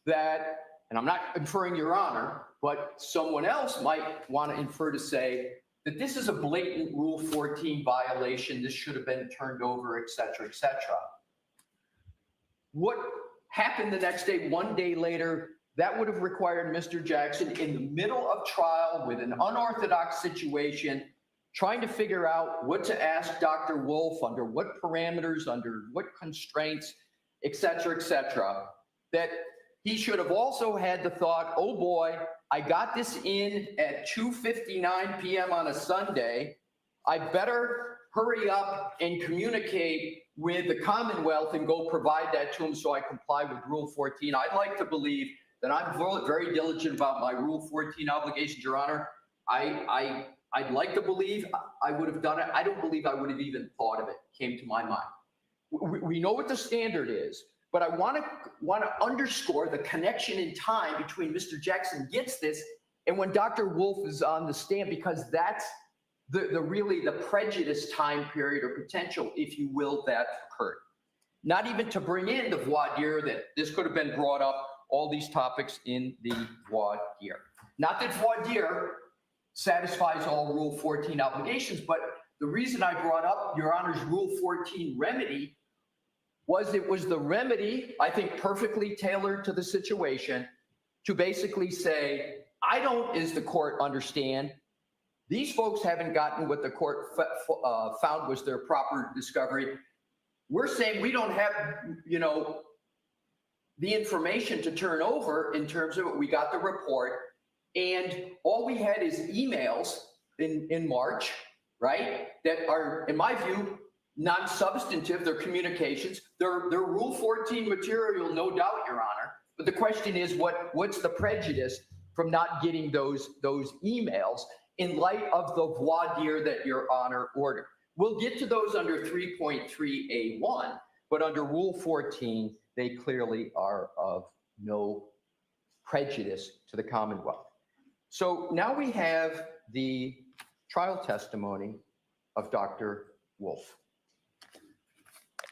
that, and I'm not inferring Your Honor, but someone else might want to infer to say that this is a blatant Rule 14 violation, this should have been turned over, et cetera, et cetera. What happened the next day, one day later, that would have required Mr. Jackson in the middle of trial with an unorthodox situation, trying to figure out what to ask Dr. Wolf, under what parameters, under what constraints, et cetera, that he should have also had the thought, oh boy, I got this in at 2:59 p.m. on a Sunday. I better hurry up and communicate with the Commonwealth and go provide that to him so I comply with Rule 14. I'd like to believe that I'm very diligent about my Rule 14 obligations, Your Honor. I'd like to believe I would have done it. I don't believe I would have even thought of it, came to my mind. We know what the standard is, but I want to underscore the connection in time between Mr. Jackson gets this and when Dr. Wolf is on the stand, because that's the prejudice time period or potential, if you will, that occurred. Not even to bring in the Voadier, that this could have been brought up, all these topics in the Voadier. Not that Voadier satisfies all Rule 14 obligations, but the reason I brought up Your Honor's Rule 14 remedy was it was the remedy, I think perfectly tailored to the situation, to basically say, I don't, as the court, understand, these folks haven't gotten what the court found was their proper discovery. We're saying we don't have, the information to turn over in terms of it. We got the report, and all we had is emails in March, right? That are, in my view, non-substantive. They're communications. They're Rule 14 material, no doubt, Your Honor. But the question is, what's the prejudice from not getting those emails in light of the Voadier that Your Honor ordered? We'll get to those under 3.3A1, but under Rule 14, they clearly are of no prejudice to the Commonwealth. So now we have the trial testimony of Dr. Wolf.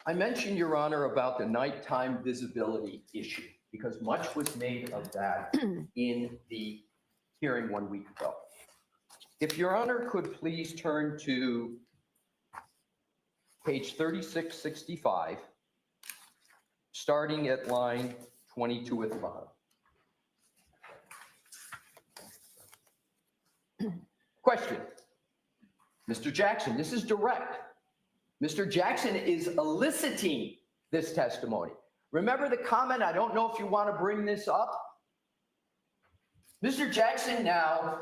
I mentioned, Your Honor, about the nighttime visibility issue because much was made of that in the hearing 1 week ago. If Your Honor could please turn to page 3665, starting at line 22 at the bottom. Question. Mr. Jackson, this is direct. Mr. Jackson is eliciting this testimony. Remember the comment, I don't know if you want to bring this up? Mr. Jackson now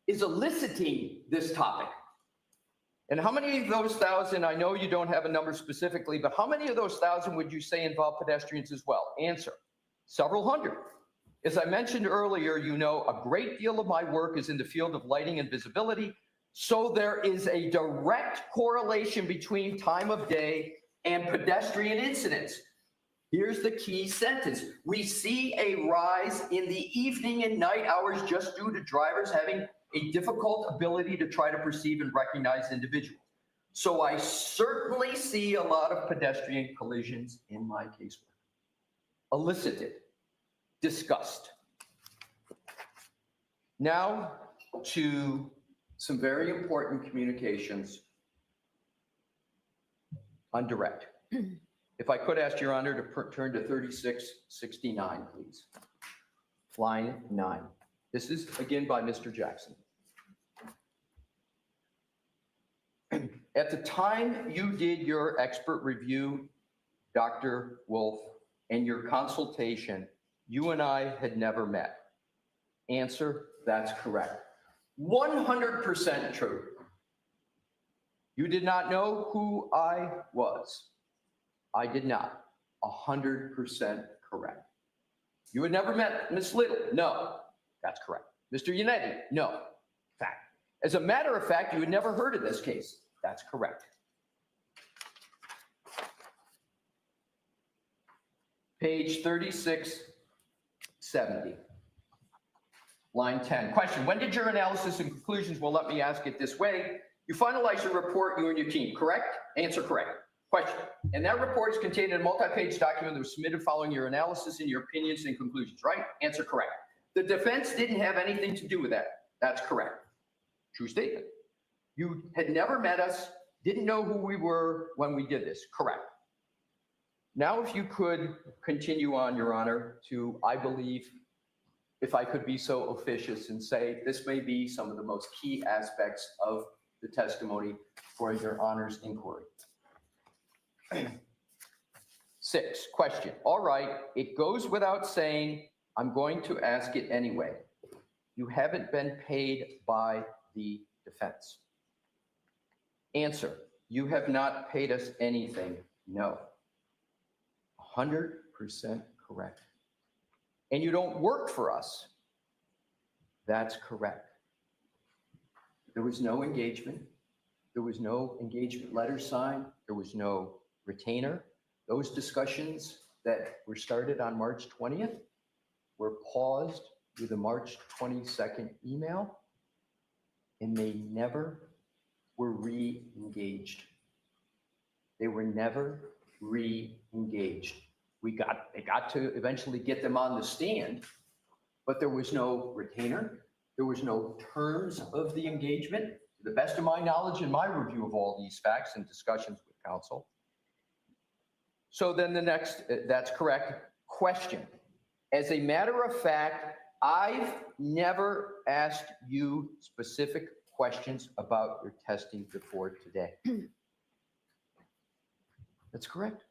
is eliciting this topic. And how many of those 1,000, I know you don't have a number specifically, but how many of those 1,000 would you say involve pedestrians as well? Answer, several hundred. As I mentioned earlier, a great deal of my work is in the field of lighting and visibility. So there is a direct correlation between time of day and pedestrian incidents. Here's the key sentence. We see a rise in the evening and night hours just due to drivers having a difficult ability to try to perceive and recognize individuals. So I certainly see a lot of pedestrian collisions in my casework. Elicited, discussed. Now to some very important communications on direct. If I could ask Your Honor to turn to 3669, please. Line 9. This is again by Mr. Jackson. At the time you did your expert review, Dr. Wolf, and your consultation, you and I had never met. Answer, that's correct. 100% true. You did not know who I was. I did not. 100% correct. You had never met Ms. Little? No. That's correct. Mr. Yannetti? No. Fact. As a matter of fact, you had never heard of this case. That's correct. Page 3670. Line 10. Question. When did your analysis and conclusions, well, let me ask it this way. You finalized your report, you and your team, correct? Answer correct. Question. And that report is contained in a multi-page document that was submitted following your analysis and your opinions and conclusions, right? Answer correct. The defense didn't have anything to do with that. That's correct. True statement. You had never met us, didn't know who we were when we did this. Correct. Now, if you could continue on, Your Honor, to, I believe, if I could be so officious and say, this may be some of the most key aspects of the testimony for Your Honor's inquiry. 6, question. All right, it goes without saying, I'm going to ask it anyway. You haven't been paid by the defense. Answer, you have not paid us anything. No. 100% correct. And you don't work for us. That's correct. There was no engagement. There was no engagement letter signed. There was no retainer. Those discussions that were started on March 20th were paused with a March 22nd email, and they never were re-engaged. They were never re-engaged. They got to eventually get them on the stand, but there was no retainer. There was no terms of the engagement, to the best of my knowledge and my review of all these facts and discussions with counsel. So then the next, that's correct, question. As a matter of fact, I've never asked you specific questions about your testing before today. That's correct.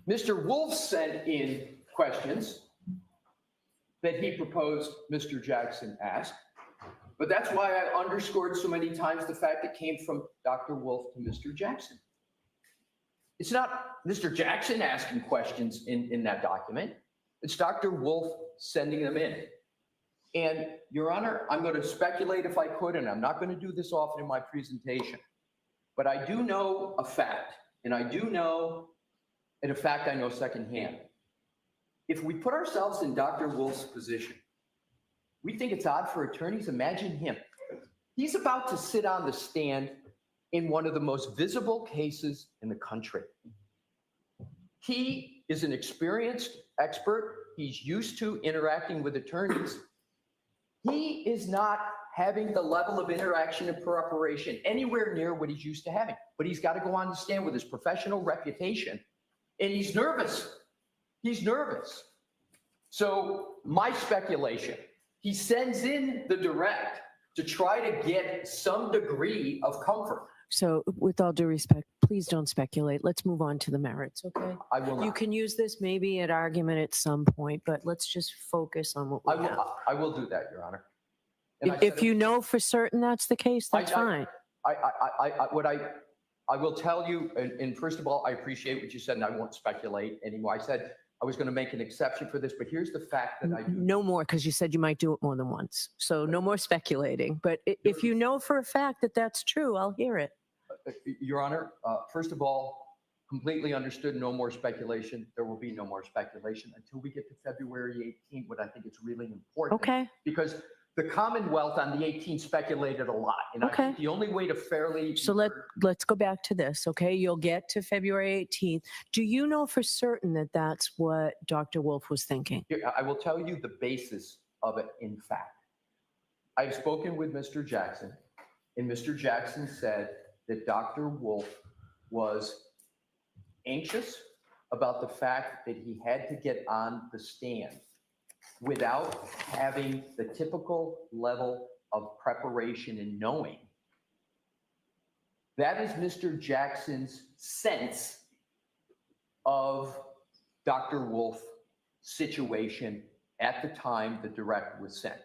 Mr. Wolf sent in questions that he proposed Mr. Jackson asked, but that's why I underscored so many times the fact it came from Dr. Wolf to Mr. Jackson. It's not Mr. Jackson asking questions in that document. It's Dr. Wolf sending them in. And Your Honor, I'm going to speculate if I could, and I'm not going to do this often in my presentation, but I do know a fact, and I do know, and a fact I know secondhand. If we put ourselves in Dr. Wolf's position, we think it's odd for attorneys. Imagine him. He's about to sit on the stand in one of the most visible cases in the country. He is an experienced expert. He's used to interacting with attorneys. He is not having the level of interaction and preparation anywhere near what he's used to having. But he's got to go on the stand with his professional reputation, and he's nervous. He's nervous. So my speculation, he sends in the direct to try to get some degree of comfort. So with all due respect, please don't speculate. Let's move on to the merits, okay? I will not. You can use this maybe at argument at some point, but let's just focus on what we have. I will do that, Your Honor. And If you know for certain that's the case, that's fine. I will tell you, and first of all, I appreciate what you said, and I won't speculate anymore. I said I was going to make an exception for this, but here's the fact that I do. No more, because you said you might do it more than once. So no more speculating. But if you know for a fact that that's true, I'll hear it. Your Honor, first of all, completely understood, no more speculation. There will be no more speculation until we get to February 18th, what I think is really important. Okay. Because the Commonwealth on the 18th speculated a lot. And I think the only way to fairly... So let's go back to this, okay? You'll get to February 18th. Do you know for certain that that's what Dr. Wolf was thinking? I will tell you the basis of it, in fact. I've spoken with Mr. Jackson, and Mr. Jackson said that Dr. Wolf was anxious about the fact that he had to get on the stand without having the typical level of preparation and knowing. That is Mr. Jackson's sense of Dr. Wolf's situation at the time the direct was sent.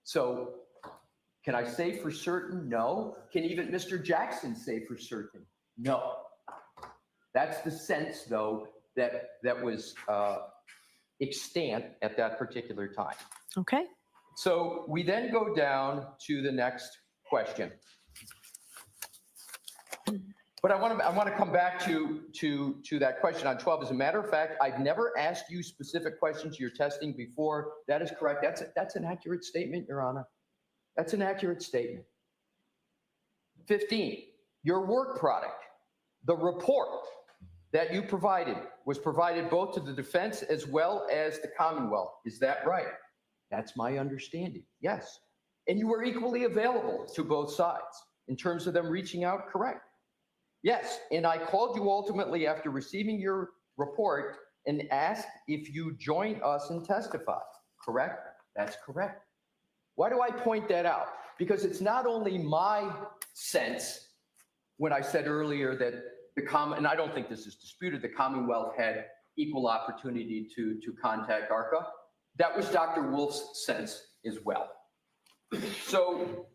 So can I say for certain? No. Can even Mr. Jackson say for certain? No. That's the sense, though, that was extant at that particular time. Okay. So we then go down to the next question. But I want to come back to that question on 12. As a matter of fact, I've never asked you specific questions you're testing before. That is correct. That's an accurate statement, Your Honor. That's an accurate statement. 15, your work product, the report that you provided was provided both to the defense as well as the Commonwealth. Is that right? That's my understanding. Yes. And you were equally available to both sides in terms of them reaching out, correct? Yes. And I called you ultimately after receiving your report and asked if you join us and testify, correct? That's correct. Why do I point that out? Because it's not only my sense when I said earlier that and I don't think this is disputed, the Commonwealth had equal opportunity to contact ARCA. That was Dr. Wolf's sense as well. So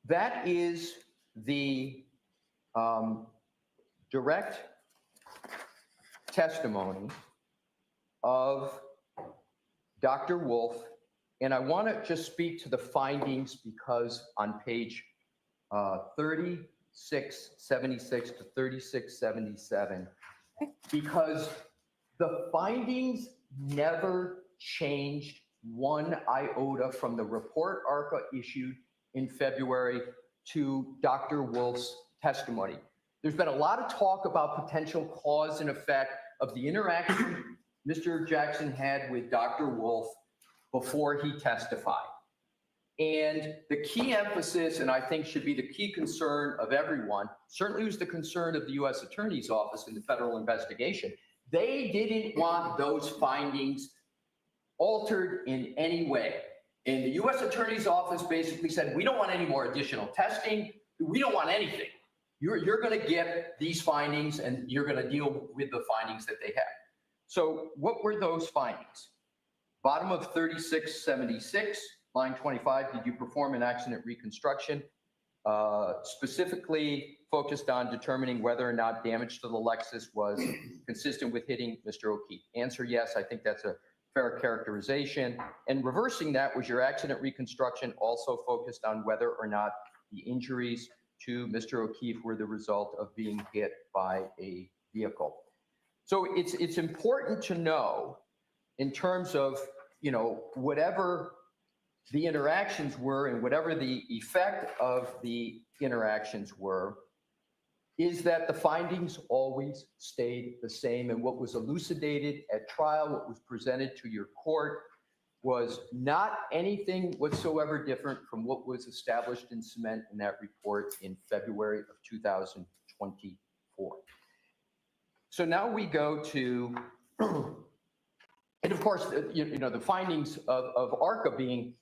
that is the direct testimony of Dr. Wolf And I want to just speak to the findings because on page 3676 to 3677, because the findings never changed one iota from the report ARCA issued in February to Dr. Wolf's testimony. There's been a lot of talk about potential cause and effect of the interaction Mr. Jackson had with Dr. Wolf before he testified. And the key emphasis, and I think should be the key concern of everyone, certainly was the concern of the U.S. Attorney's Office in the federal investigation. They didn't want those findings altered in any way. And the U.S. Attorney's Office basically said, we don't want any more additional testing. We don't want anything. You're going to get these findings and you're going to deal with the findings that they have. So what were those findings? Bottom of 3676, line 25, did you perform an accident reconstruction? Specifically focused on determining whether or not damage to the Lexus was consistent with hitting Mr. O'Keefe. Answer, yes, I think that's a fair characterization. And reversing that, was your accident reconstruction also focused on whether or not the injuries to Mr. O'Keefe were the result of being hit by a vehicle? So it's important to know, in terms of, you know, whatever the interactions were and whatever the effect of the interactions were, is that the findings always stayed the same. And what was elucidated at trial, what was presented to your court, was not anything whatsoever different from what was established in cement in that report in February of 2024. So now we go to, and of course, you know, the findings of ARCA being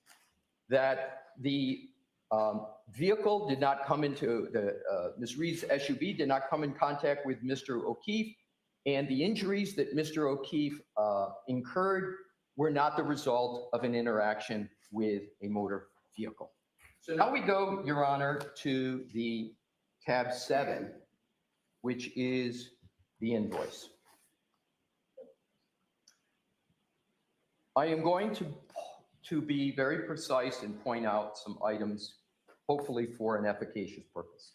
that the vehicle did not come into Ms. Reed's SUV did not come in contact with Mr. O'Keefe, and the injuries that Mr. O'Keefe incurred were not the result of an interaction with a motor vehicle. So now we go, Your Honor, to the tab 7, which is the invoice. I am going to be very precise and point out some items, hopefully for an efficacious purpose.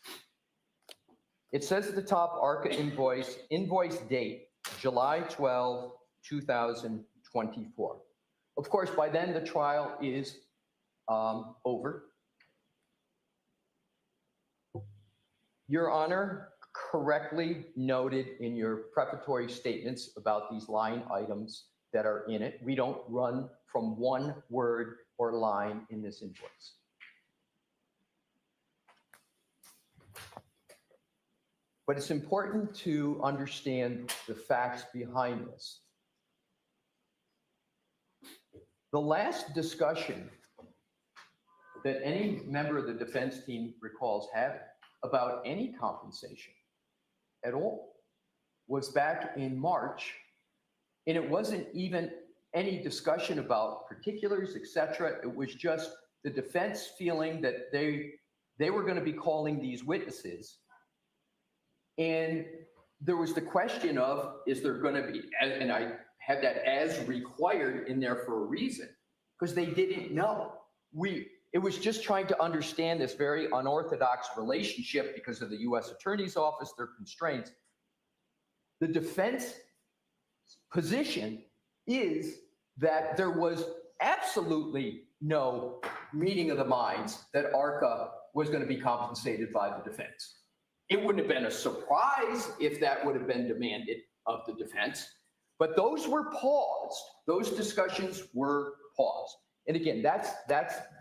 It says at the top, ARCA invoice date, July 12, 2024. Of course, by then the trial is over. Your Honor correctly noted in your preparatory statements about these line items that are in it. We don't run from one word or line in this invoice. But it's important to understand the facts behind this. The last discussion that any member of the defense team recalls having about any compensation at all was back in March, and it wasn't even any discussion about particulars, etc. It was just the defense feeling that they were going to be calling these witnesses. And there was the question of, is there going to be, and I had that as required in there for a reason, because they didn't know. It was just trying to understand this very unorthodox relationship because of the U.S. Attorney's Office, their constraints. The defense position is that there was absolutely no meeting of the minds that ARCA was going to be compensated by the defense. It wouldn't have been a surprise if that would have been demanded of the defense, but those were paused. Those discussions were paused. And again, that's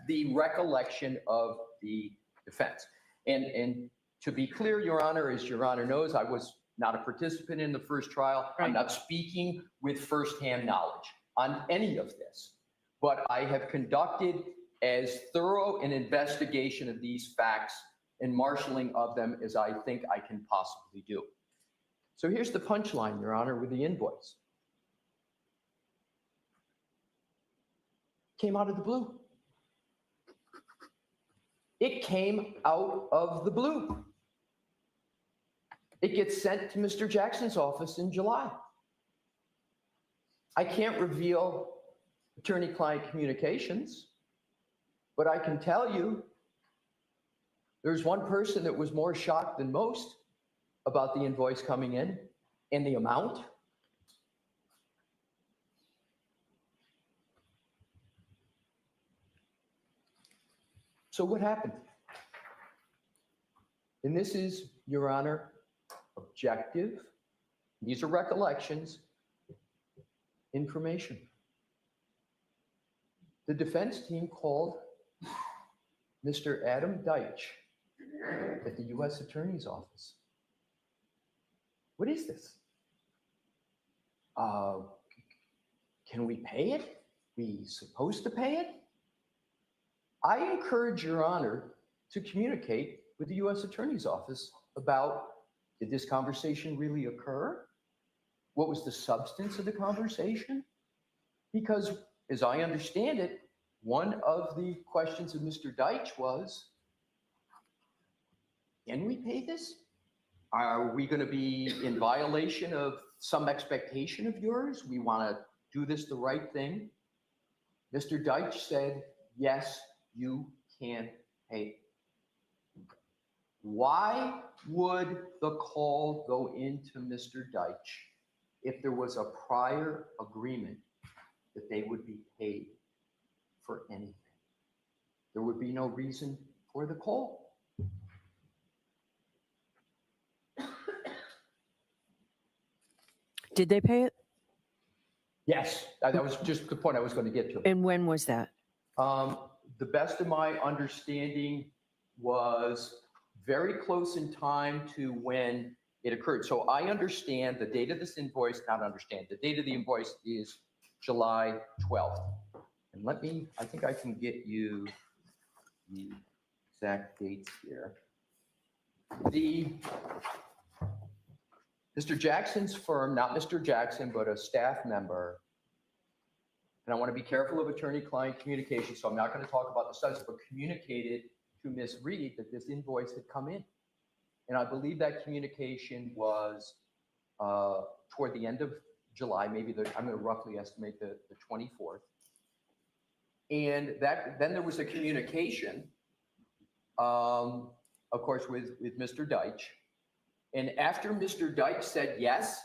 the recollection of the defense. And to be clear, Your Honor, as Your Honor knows, I was not a participant in the first trial. I'm not speaking with firsthand knowledge on any of this, but I have conducted as thorough an investigation of these facts and marshaling of them as I think I can possibly do. So here's the punchline, Your Honor, with the invoice. Came out of the blue. It came out of the blue. It gets sent to Mr. Jackson's office in July. I can't reveal attorney-client communications, but I can tell you there's one person that was more shocked than most about the invoice coming in and the amount. So what happened? And this is, Your Honor, objective. These are recollections, information. The defense team called Mr. Adam Deitch at the U.S. Attorney's Office. What is this? Can we pay it? We supposed to pay it? I encourage Your Honor to communicate with the U.S. Attorney's Office about, did this conversation really occur? What was the substance of the conversation? Because as I understand it, one of the questions of Mr. Deitch was, can we pay this? Are we going to be in violation of some expectation of yours? We want to do this the right thing. Mr. Deitch said, yes, you can pay. Why would the call go into Mr. Deitch if there was a prior agreement that they would be paid for anything? There would be no reason for the call. Did they pay it? Yes, that was just the point I was going to get to. And when was that? The best of my understanding was very close in time to when it occurred. So I understand the date of this invoice, the date of the invoice is July 12th. And I think I can get you the exact dates here. Mr. Jackson's firm, not Mr. Jackson, but a staff member, and I want to be careful of attorney-client communication, so I'm not going to talk about the substance, but communicated to Ms. Reed that this invoice had come in. And I believe that communication was toward the end of July, maybe I'm going to roughly estimate the 24th. And then there was a communication, of course, with Mr. Deitch. And after Mr. Deitch said, yes,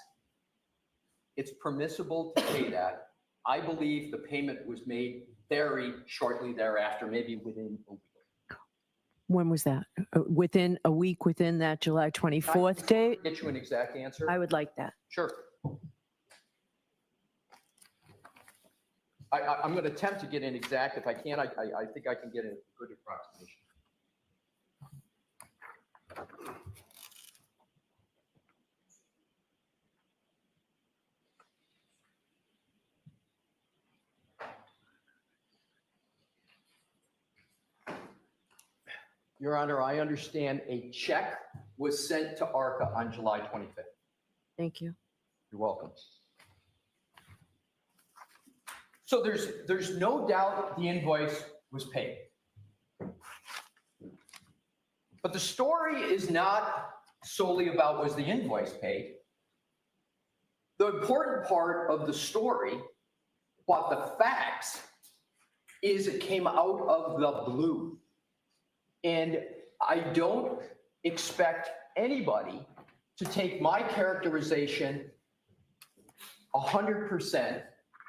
it's permissible to pay that, I believe the payment was made very shortly thereafter, maybe within a week. When was that? Within a week, within that July 24th date? Get you an exact answer? I would like that. Sure. I'm going to attempt to get an exact. If I can't, I think I can get a good approximation. Your Honor, I understand a check was sent to ARCA on July 25th. Thank you. You're welcome. So there's no doubt the invoice was paid. But the story is not solely about was the invoice paid. The important part of the story, about the facts, is it came out of the blue. And I don't expect anybody to take my characterization 100%,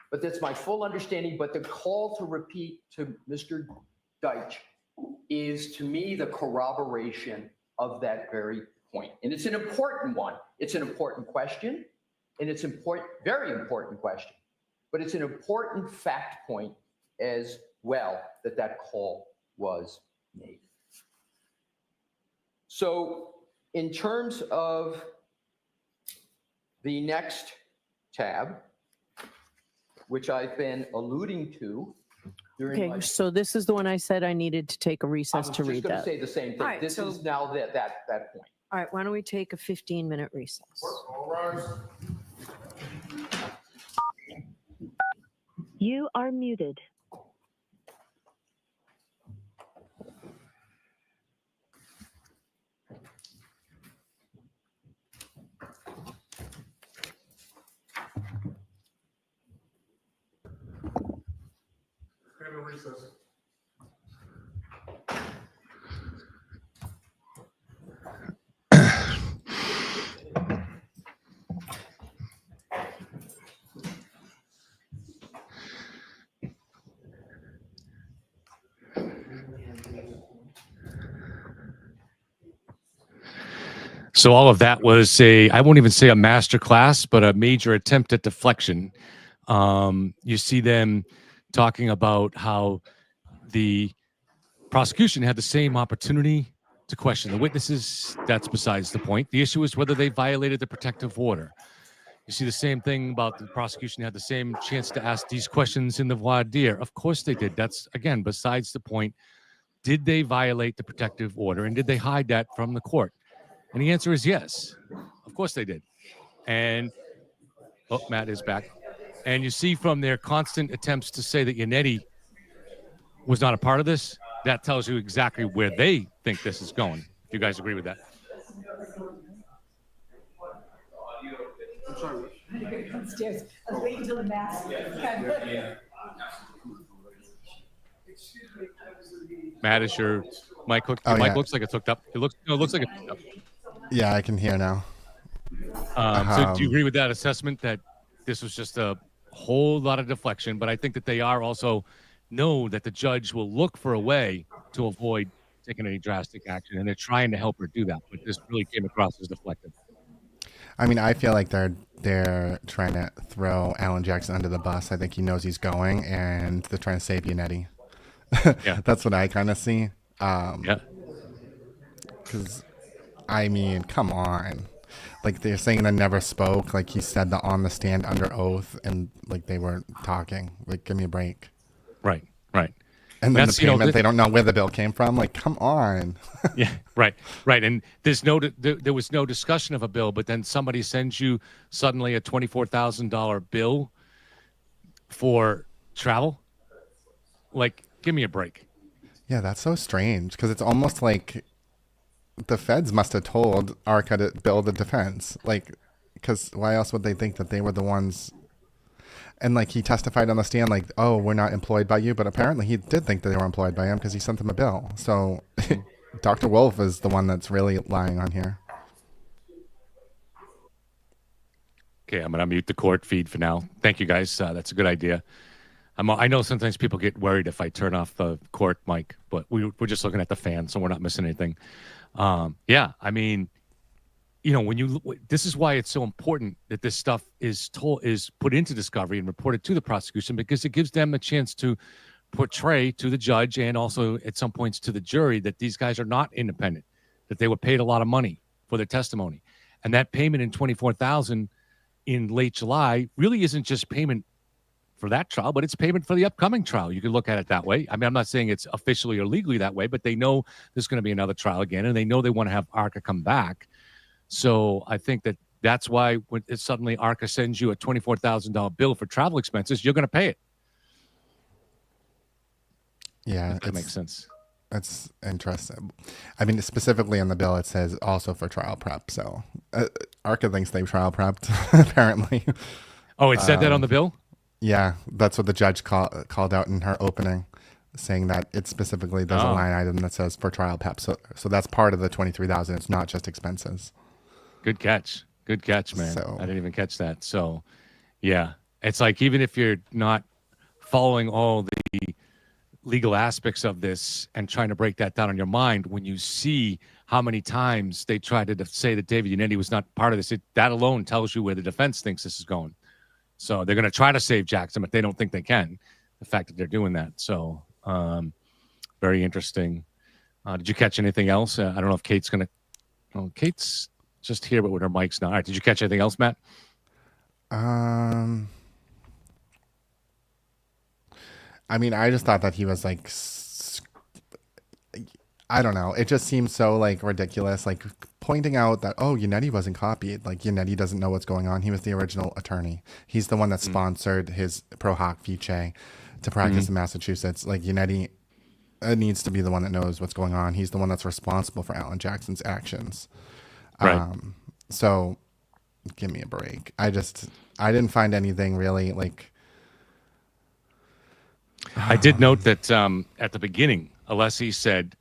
but that's my full understanding. But the call to repeat to Mr. Deitch is, to me, the corroboration of that very point. And it's an important one. It's an important question, and it's important, very important question. But it's an important fact point as well that call was made. So in terms of the next tab, which I've been alluding to during Okay, my... so this is the one I said I needed to take a recess to read I was just going that. to say the same thing. All right, This so- is now that point. All right, why don't we take a 15-minute recess? All rise. You are muted. So all of that was I won't even say a master class, but a major attempt at deflection. You see them talking about how the prosecution had the same opportunity to question the witnesses. That's besides the point. The issue is whether they violated the protective order. You see the same thing about the prosecution had the same chance to ask these questions in the Voadier. Of course they did. That's, again, besides the point. Did they violate the protective order, and did they hide that from the court? And the answer is yes. Of course they did. And, Matt is back. And you see from their constant attempts to say that Yannetti was not a part of this, that tells you exactly where they think this is going. If you guys agree with that. I'm sorry. Upstairs. I was waiting until the mask. Matt, is your mic hooked? Oh, Your mic yeah. looks like it's hooked up. It looks like it's hooked up. Yeah, I can hear now. So do you agree with that assessment that this was just a whole lot of deflection? But I think that they are also know that the judge will look for a way to avoid taking any drastic action, and they're trying to help her do that. But this really came across as deflective. I mean, I feel like they're trying to throw Alan Jackson under the bus. I think he knows he's going, and they're trying to save Yannetti. Yeah. That's what I kind of see. Yeah. Because, I mean, come on. Like, they're saying they never spoke. Like, he said that on the stand under oath, and, like, they weren't talking. Like, give me a break. Right. And then That's, the payment, they don't know where the bill came from. Like, come on. Yeah, right. And there was no discussion of a bill, but then somebody sends you suddenly a $24,000 bill for travel. Like, give me a break. Yeah, that's so strange. Because it's almost like the feds must have told Arca to bill the defense. Like, because why else would they think that they were the ones? And, like, he testified on the stand, like, oh, we're not employed by you. But apparently he did think that they were employed by him because he sent them a bill. So Dr. Wolf is the one that's really lying on here. Okay, I'm going to mute the court feed for now. Thank you, guys. That's a good idea. I know sometimes people get worried if I turn off the court mic, but we're just looking at the fan, so we're not missing anything. Yeah, I mean, you know, this is why it's so important that this stuff is put into discovery and reported to the prosecution, because it gives them a chance to portray to the judge and also at some points to the jury that these guys are not independent, that they were paid a lot of money for their testimony. And that payment in $24,000 in late July really isn't just payment for that trial, but it's payment for the upcoming trial. You can look at it that way. I mean, I'm not saying it's officially or legally that way, but they know there's going to be another trial again, and they know they want to have Arca come back. So I think that's why when suddenly Arca sends you a $24,000 bill for travel expenses, you're going to pay it. Yeah, that makes sense. That's interesting. I mean, specifically on the bill, it says also for trial prep. So Arca thinks they've trial prepped, apparently. Oh, it said that on the bill? Yeah, that's what the judge called out in her opening, saying that it specifically there's a line item that says for trial prep. So that's part of the $23,000. It's not just expenses. Good catch, man. So, I didn't even catch that. So, yeah, it's like even if you're not following all the legal aspects of this and trying to break that down in your mind, when you see how many times they tried to say that David Yannetti was not part of this, that alone tells you where the defense thinks this is going. So they're going to try to save Jackson, but they don't think they can. The fact that they're doing that. So very interesting. Did you catch anything else? I don't know if Kate's going to. Oh, Kate's just here, but with her mic's not. All right. Did you catch anything else, Matt? I mean, I just thought that he was like, I don't know. It just seems so like ridiculous. Like pointing out that, oh, Yannetti wasn't copied. Like Yannetti doesn't know what's going on. He was the original attorney. He's the one that sponsored his pro hoc fiche to practice in Massachusetts. Like Yannetti needs to be the one that knows what's going on. He's the one that's responsible for Alan Jackson's actions. Right. So give me a break. I didn't find anything really like. I did note that at the beginning, Alessi said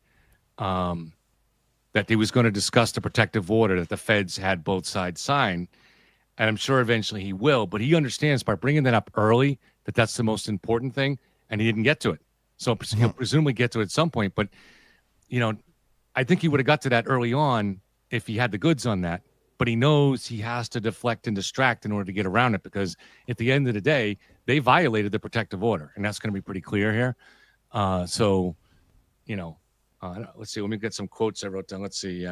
that he was going to discuss the protective order that the feds had both sides sign, and I'm sure eventually he will, but he understands by bringing that up early that that's the most important thing, and he didn't get to it. So he'll presumably get to it at some point, but, you know, I think he would have got to that early on if he had the goods on that, but he knows he has to deflect and distract in order to get around it, because at the end of the day, they violated the protective order, and that's going to be pretty clear here. So, you know, let's see. Let me get some quotes I wrote down. Let's see.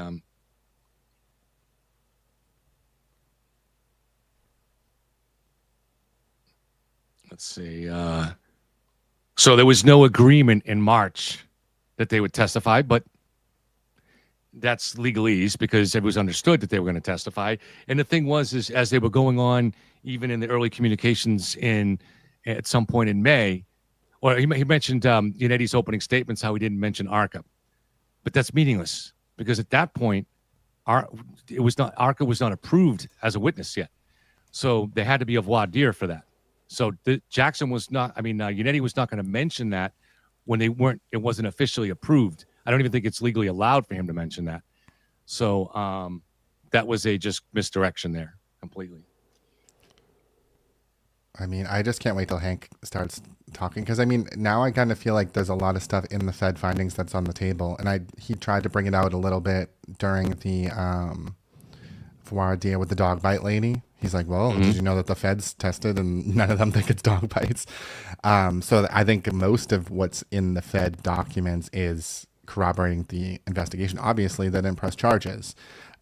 Let's see. So there was no agreement in March that they would testify, but that's legalese because it was understood that they were going to testify. And the thing was, is as they were going on, even in the early communications at some point in May, or he mentioned Uniti's opening statements, how he didn't mention ARCA, but that's meaningless because at that point, ARCA was not approved as a witness yet. So there had to be a Voadier for that. So Jackson was not, Uniti was not going to mention that when it wasn't officially approved. I don't even think it's legally allowed for him to mention that. So that was a just misdirection there completely. I mean, I just can't wait till Hank starts talking because, now I kind of feel like there's a lot of stuff in the Fed findings that's on the table. And he tried to bring it out a little bit during the Voadier with the dog bite lady. He's like, well, did you know that the Feds tested and none of them think it's dog bites? So I think most of what's in the Fed documents is corroborating the investigation. Obviously, they didn't press charges.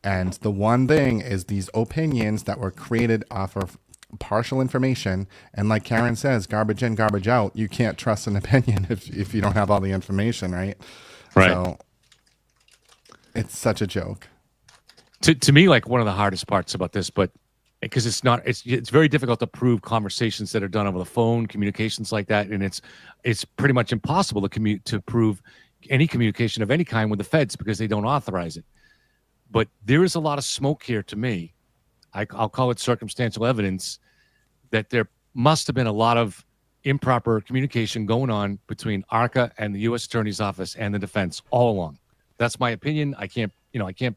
And the one thing is these opinions that were created off of partial information. And like Karen says, garbage in, garbage out. You can't trust an opinion if you don't have all the information, right? Right. So it's such a joke. To me, like one of the hardest parts about this, but because it's very difficult to prove conversations that are done over the phone, communications like that, and it's pretty much impossible to prove any communication of any kind with the feds because they don't authorize it. But there is a lot of smoke here to me. I'll call it circumstantial evidence that there must have been a lot of improper communication going on between ARCA and the U.S. Attorney's Office and the defense all along. That's my opinion. I can't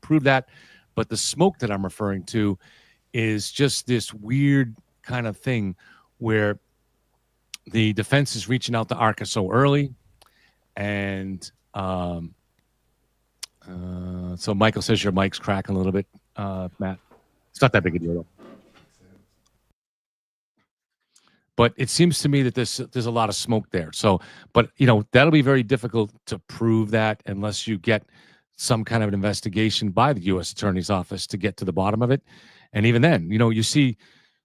prove that, but the smoke that I'm referring to is just this weird kind of thing where the defense is reaching out to ARCA so early, and so Michael says your mic's cracking a little bit, Matt. It's not that big a deal, though. But it seems to me that there's a lot of smoke there. So, but that'll be very difficult to prove that unless you get some kind of an investigation by the U.S. Attorney's Office to get to the bottom of it. And even then, you see,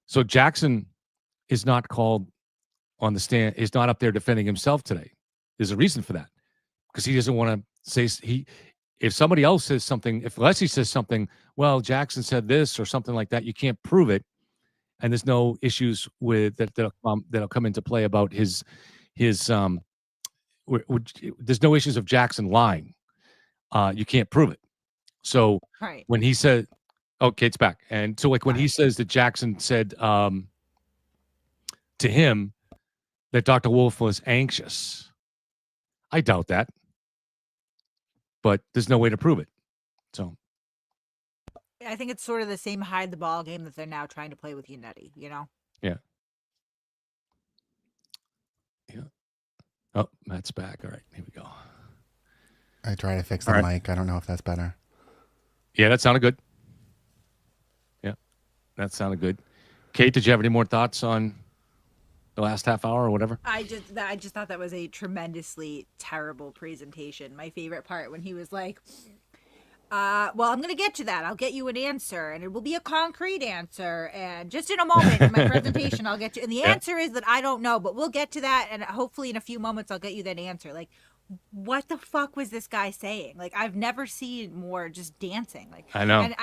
so Jackson is not called on the stand, is not up there defending himself today. There's a reason for that, because he doesn't want to say if somebody else says something, if Leslie says something, well, Jackson said this or something like that, you can't prove it. And there's no issues with that'll come into play about his there's no issues of Jackson lying. You can't prove it. So Right. When he said, oh, Kate's back. And so when he says that Jackson said to him that Dr. Wolf was anxious, I doubt that. But there's no way to prove it. So I think it's sort of the same hide the ball game that they're now trying to play with Uniti, Yeah. Oh, Matt's back. All right, here we go. I try to fix the mic. I don't know if that's better. Yeah, that sounded good. Yeah, that sounded good. Kate, did you have any more thoughts on the last half hour or whatever? I just thought that was a tremendously terrible presentation. My favorite part when he was like, well, I'm going to get to that. I'll get you an answer, and it will be a concrete answer. And just in a moment in my presentation, I'll get you. And the answer is that I don't know, but we'll get to that. And hopefully in a few moments, I'll get you that answer. Like, what the fuck was this guy saying? Like, I've never seen more just dancing. Like, I know. And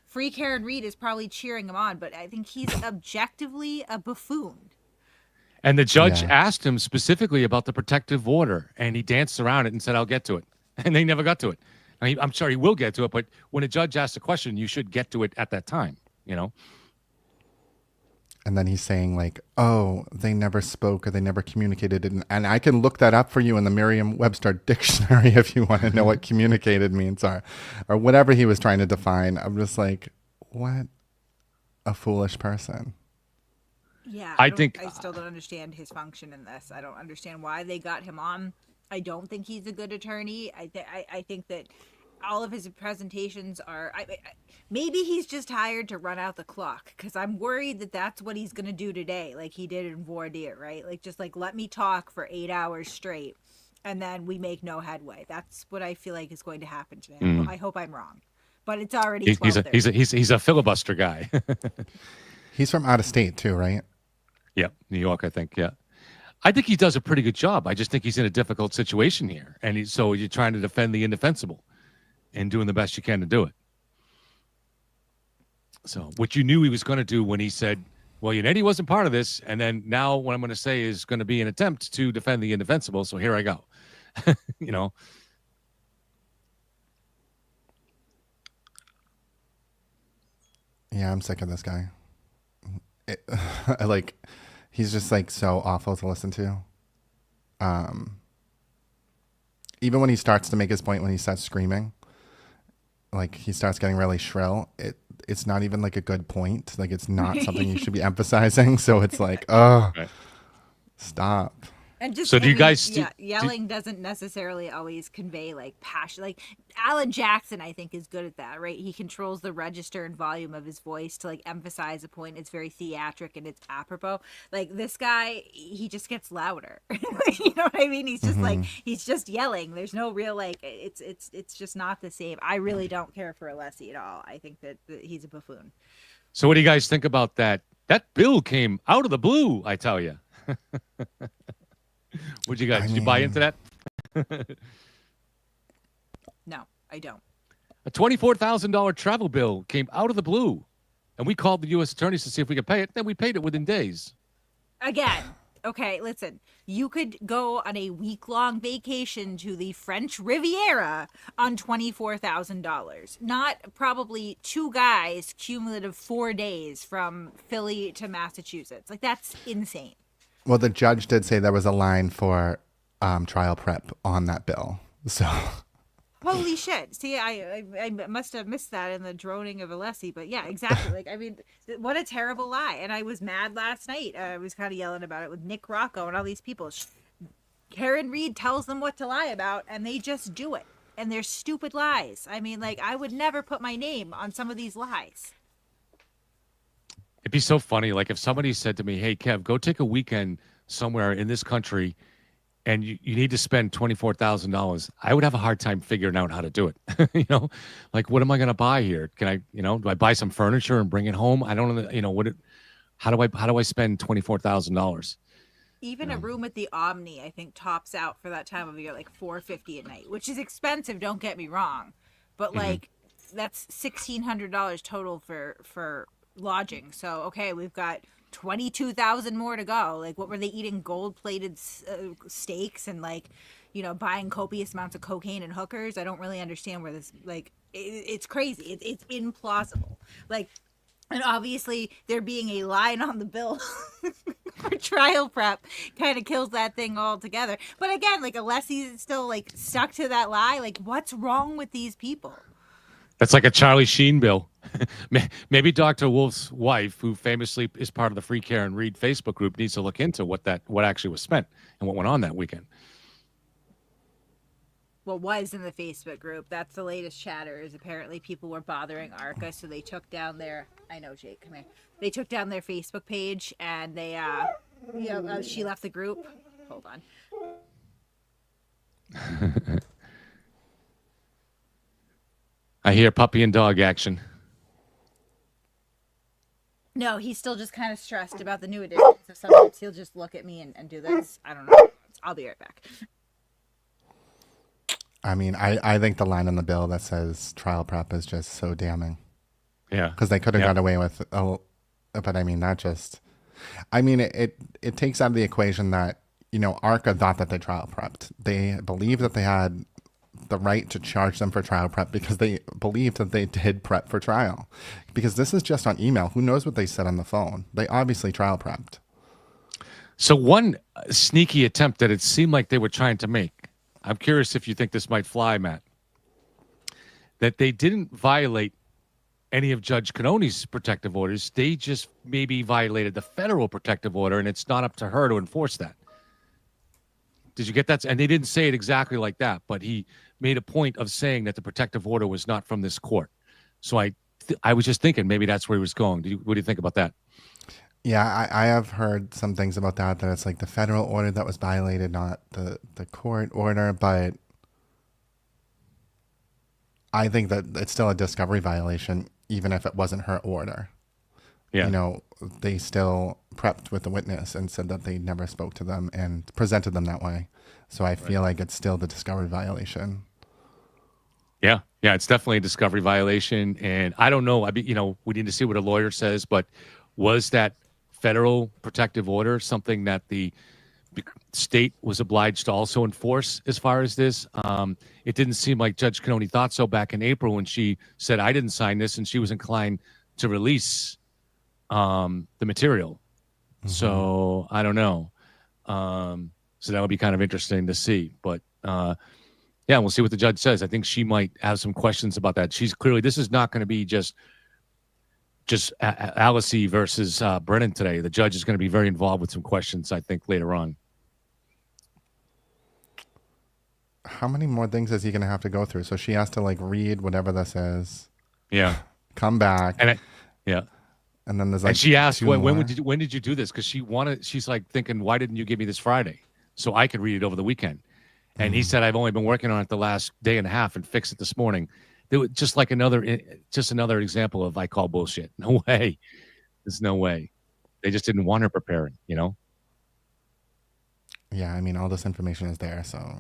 Free Karen Reed is probably cheering him on, but I think he's objectively a buffoon. And the judge asked him specifically about the protective order, and he danced around it and said, I'll get to it. And they never got to it. I'm sorry, he will get to it, but when a judge asks a question, you should get to it at that time, And then he's saying like, oh, they never spoke or they never communicated. And I can look that up for you in the Merriam-Webster dictionary if you want to know what communicated means or whatever he was trying to define. I'm just like, what a foolish person. Yeah, I think I still don't understand his function in this. I don't understand why they got him on. I don't think he's a good attorney. I think that all of his presentations are. Maybe he's just hired to run out the clock, because I'm worried that that's what he's gonna do today, like he did in Voadier, right? Like just like let me talk for 8 hours straight, and then we make no headway. That's what I feel like is going to happen today. I hope I'm wrong, but it's already. He's a filibuster guy. He's from out of state too, right? Yep, New York, I think. Yeah, I think he does a pretty good job. I just think he's in a difficult situation here, and so you're trying to defend the indefensible, and doing the best you can to do it. So, what you knew he was going to do when he said, "Well, Yannetti wasn't part of this," and then now what I'm going to say is going to be an attempt to defend the indefensible. So here I go. You know. Yeah, I'm sick of this guy. He's just like so awful to listen to. Even when he starts to make his point, when he starts screaming, like he starts getting really shrill, it's not even like a good point. Like it's not something you should be emphasizing. So it's like, oh, stop. And just so do you guys yelling doesn't necessarily always convey like passion. Like Alan Jackson, I think, is good at that, right? He controls the register and volume of his voice to like emphasize a point. It's very theatric and it's apropos. Like this guy, he just gets louder. You know what I mean? He's just like he's just yelling. There's no real like it's just not the same. I really don't care for Alessi at all. I think that he's a buffoon. So what do you guys think about that? That bill came out of the blue, I tell you. Would you guys? Did you buy into that? No, I don't. A $24,000 travel bill came out of the blue, and we called the U.S. attorneys to see if we could pay it. Then we paid it within days. Again, okay, listen. You could go on a week-long vacation to the French Riviera on $24,000. Not probably two guys cumulative 4 days from Philly to Massachusetts. Like that's insane. Well, the judge did say there was a line for trial prep on that bill. So, holy shit! See, I must have missed that in the droning of Alessi, but yeah, exactly. Like, I mean, what a terrible lie! And I was mad last night. I was kind of yelling about it with Nick Rocco and all these people. Karen Reed tells them what to lie about, and they just do it. And they're stupid lies. I mean, like, I would never put my name on some of these lies. It'd be so funny. Like if somebody said to me, hey, Kev, go take a weekend somewhere in this country and you need to spend $24,000. I would have a hard time figuring out how to do it. You know, like, what am I going to buy here? Can I, do I buy some furniture and bring it home? I don't know, how do I spend $24,000? Even a room at the Omni, I think, tops out for that time of year, like $450 at night, which is expensive. Don't get me wrong. But like, that's $1,600 total for lodging. So okay, we've got 22,000 more to go. Like, what were they eating? Gold-plated steaks and like, buying copious amounts of cocaine and hookers. I don't really understand where this it's crazy. It's implausible. Like, and obviously there being a line on the bill for trial prep kind of kills that thing altogether. But again, like Alessi's still like stuck to that lie. Like, what's wrong with these people? That's like a Charlie Sheen bill. Maybe Dr. Wolf's wife, who famously is part of the Free Karen Reed Facebook group, needs to look into what actually was spent and what went on that weekend. What was in the Facebook group? That's the latest chatter. Is apparently people were bothering Arca, so they took down their. I know, Jake, come here. They took down their Facebook page, and they, she left the group. Hold on. I hear puppy and dog action. No, he's still just kind of stressed about the new editions. So sometimes he'll just look at me and do this. I don't know. I'll be right back. I mean, I think the line on the bill that says trial prep is just so damning. Yeah. Because they could have got away with, but I mean, it takes out of the equation that, ARCA thought that they trial prepped. They believed that they had the right to charge them for trial prep because they believed that they did prep for trial. Because this is just on email. Who knows what they said on the phone? They obviously trial prepped. So one sneaky attempt that it seemed like they were trying to make, I'm curious if you think this might fly, Matt, that they didn't violate any of Judge Cannoni's protective orders. They just maybe violated the federal protective order, and it's not up to her to enforce that. Did you get that? And they didn't say it exactly like that, but he made a point of saying that the protective order was not from this court. So I was just thinking maybe that's where he was going. What do you think about that? Yeah, I have heard some things about that it's like the federal order that was violated, not the court order, but I think that it's still a discovery violation, even if it wasn't her order. Yeah. You know, they still prepped with the witness and said that they never spoke to them and presented them that way. So I feel like it's still the discovery violation. Yeah, it's definitely a discovery violation. And I don't know. We need to see what a lawyer says, but was that federal protective order something that the state was obliged to also enforce as far as this? It didn't seem like Judge Cannoni thought so back in April when she said, I didn't sign this, and she was inclined to release the material. Mm-hmm. So I don't know. So that would be kind of interesting to see. But yeah, we'll see what the judge says. I think she might have some questions about that. She's clearly, this is not going to be just Alice versus Brennan today. The judge is going to be very involved with some questions, I think, later on. How many more things is he going to have to go through? So she has to read whatever this is. Yeah. Come back. Yeah. And then there's and she asked, when did you do this? Because she's like thinking, why didn't you give me this Friday so I could read it over the weekend? And he said, I've only been working on it the last day and a half and fixed it this morning. There was just another example of I call bullshit. No way. There's no way. They just didn't want her preparing, Yeah, I mean, all this information is there, so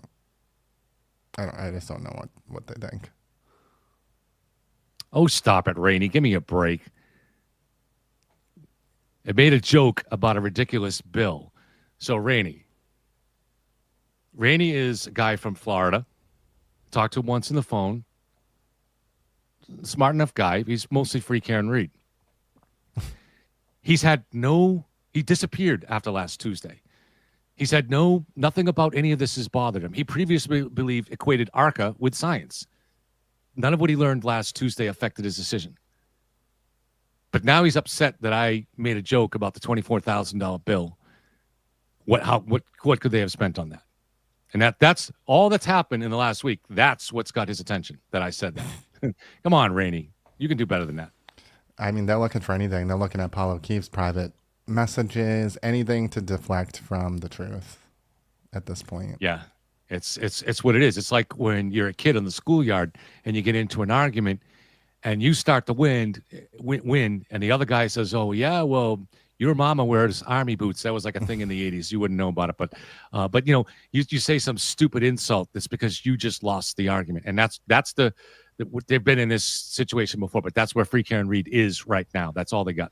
I just don't know what they think. Oh, stop it, Rainey. Give me a break. It made a joke about a ridiculous bill. So, Rainey is a guy from Florida. Talked to him once on the phone. Smart enough guy. He's mostly free Karen Reed. He disappeared after last Tuesday. He said nothing about any of this has bothered him. He previously equated ARCA with science. None of what he learned last Tuesday affected his decision. But now he's upset that I made a joke about the $24,000 bill. What could they have spent on that? And that's all that's happened in the last week. That's what's got his attention, that I said that. Come on, Rainey. You can do better than that. I mean, they're looking for anything. They're looking at Paul O'Keefe's private messages, anything to deflect from the truth at this point. Yeah, it's what it is. It's like when you're a kid in the schoolyard and you get into an argument and you start to win, and the other guy says, oh, yeah, well, your mama wears army boots. That was like a thing in the 80s. You wouldn't know about it. But you say some stupid insult. That's because you just lost the argument. And that's they've been in this situation before, but that's where free Karen Reed is right now. That's all they got.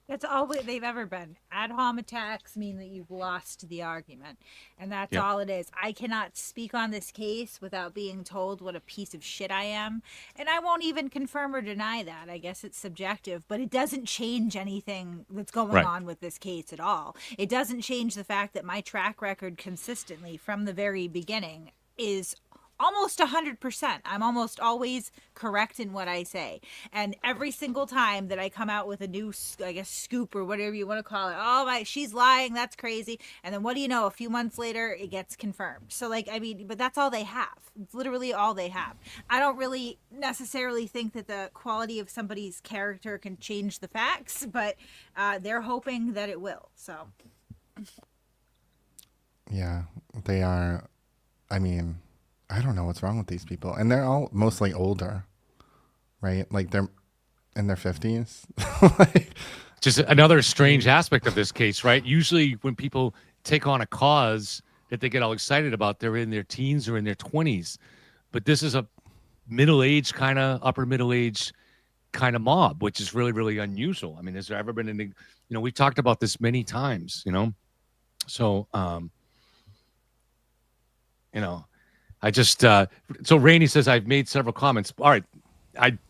That's all they've ever been. Ad hom attacks mean that you've lost the argument. And that's all it is. I cannot speak on this case without being told what a piece of shit I am. And I won't even confirm or deny that. I guess it's subjective, but it doesn't change anything that's going on with this case at all. It doesn't change the fact that my track record consistently from the very beginning is almost 100%. I'm almost always correct in what I say. And every single time that I come out with a new, I guess, scoop or whatever you want to call it, she's lying, that's crazy. And then what do you know? A few months later, it gets confirmed. So, but that's all they have. It's literally all they have. I don't really necessarily think that the quality of somebody's character can change the facts, but they're hoping that it will. So. Yeah, they are. I mean, I don't know what's wrong with these people. And they're all mostly older, right? Like they're in their 50s. Just another strange aspect of this case, right? Usually when people take on a cause that they get all excited about, they're in their teens or in their 20s. But this is a middle-aged kind of, upper middle-aged kind of mob, which is really, really unusual. I mean, has there ever been any, we've talked about this many times, So, I just so Rainey says I've made several comments. All right,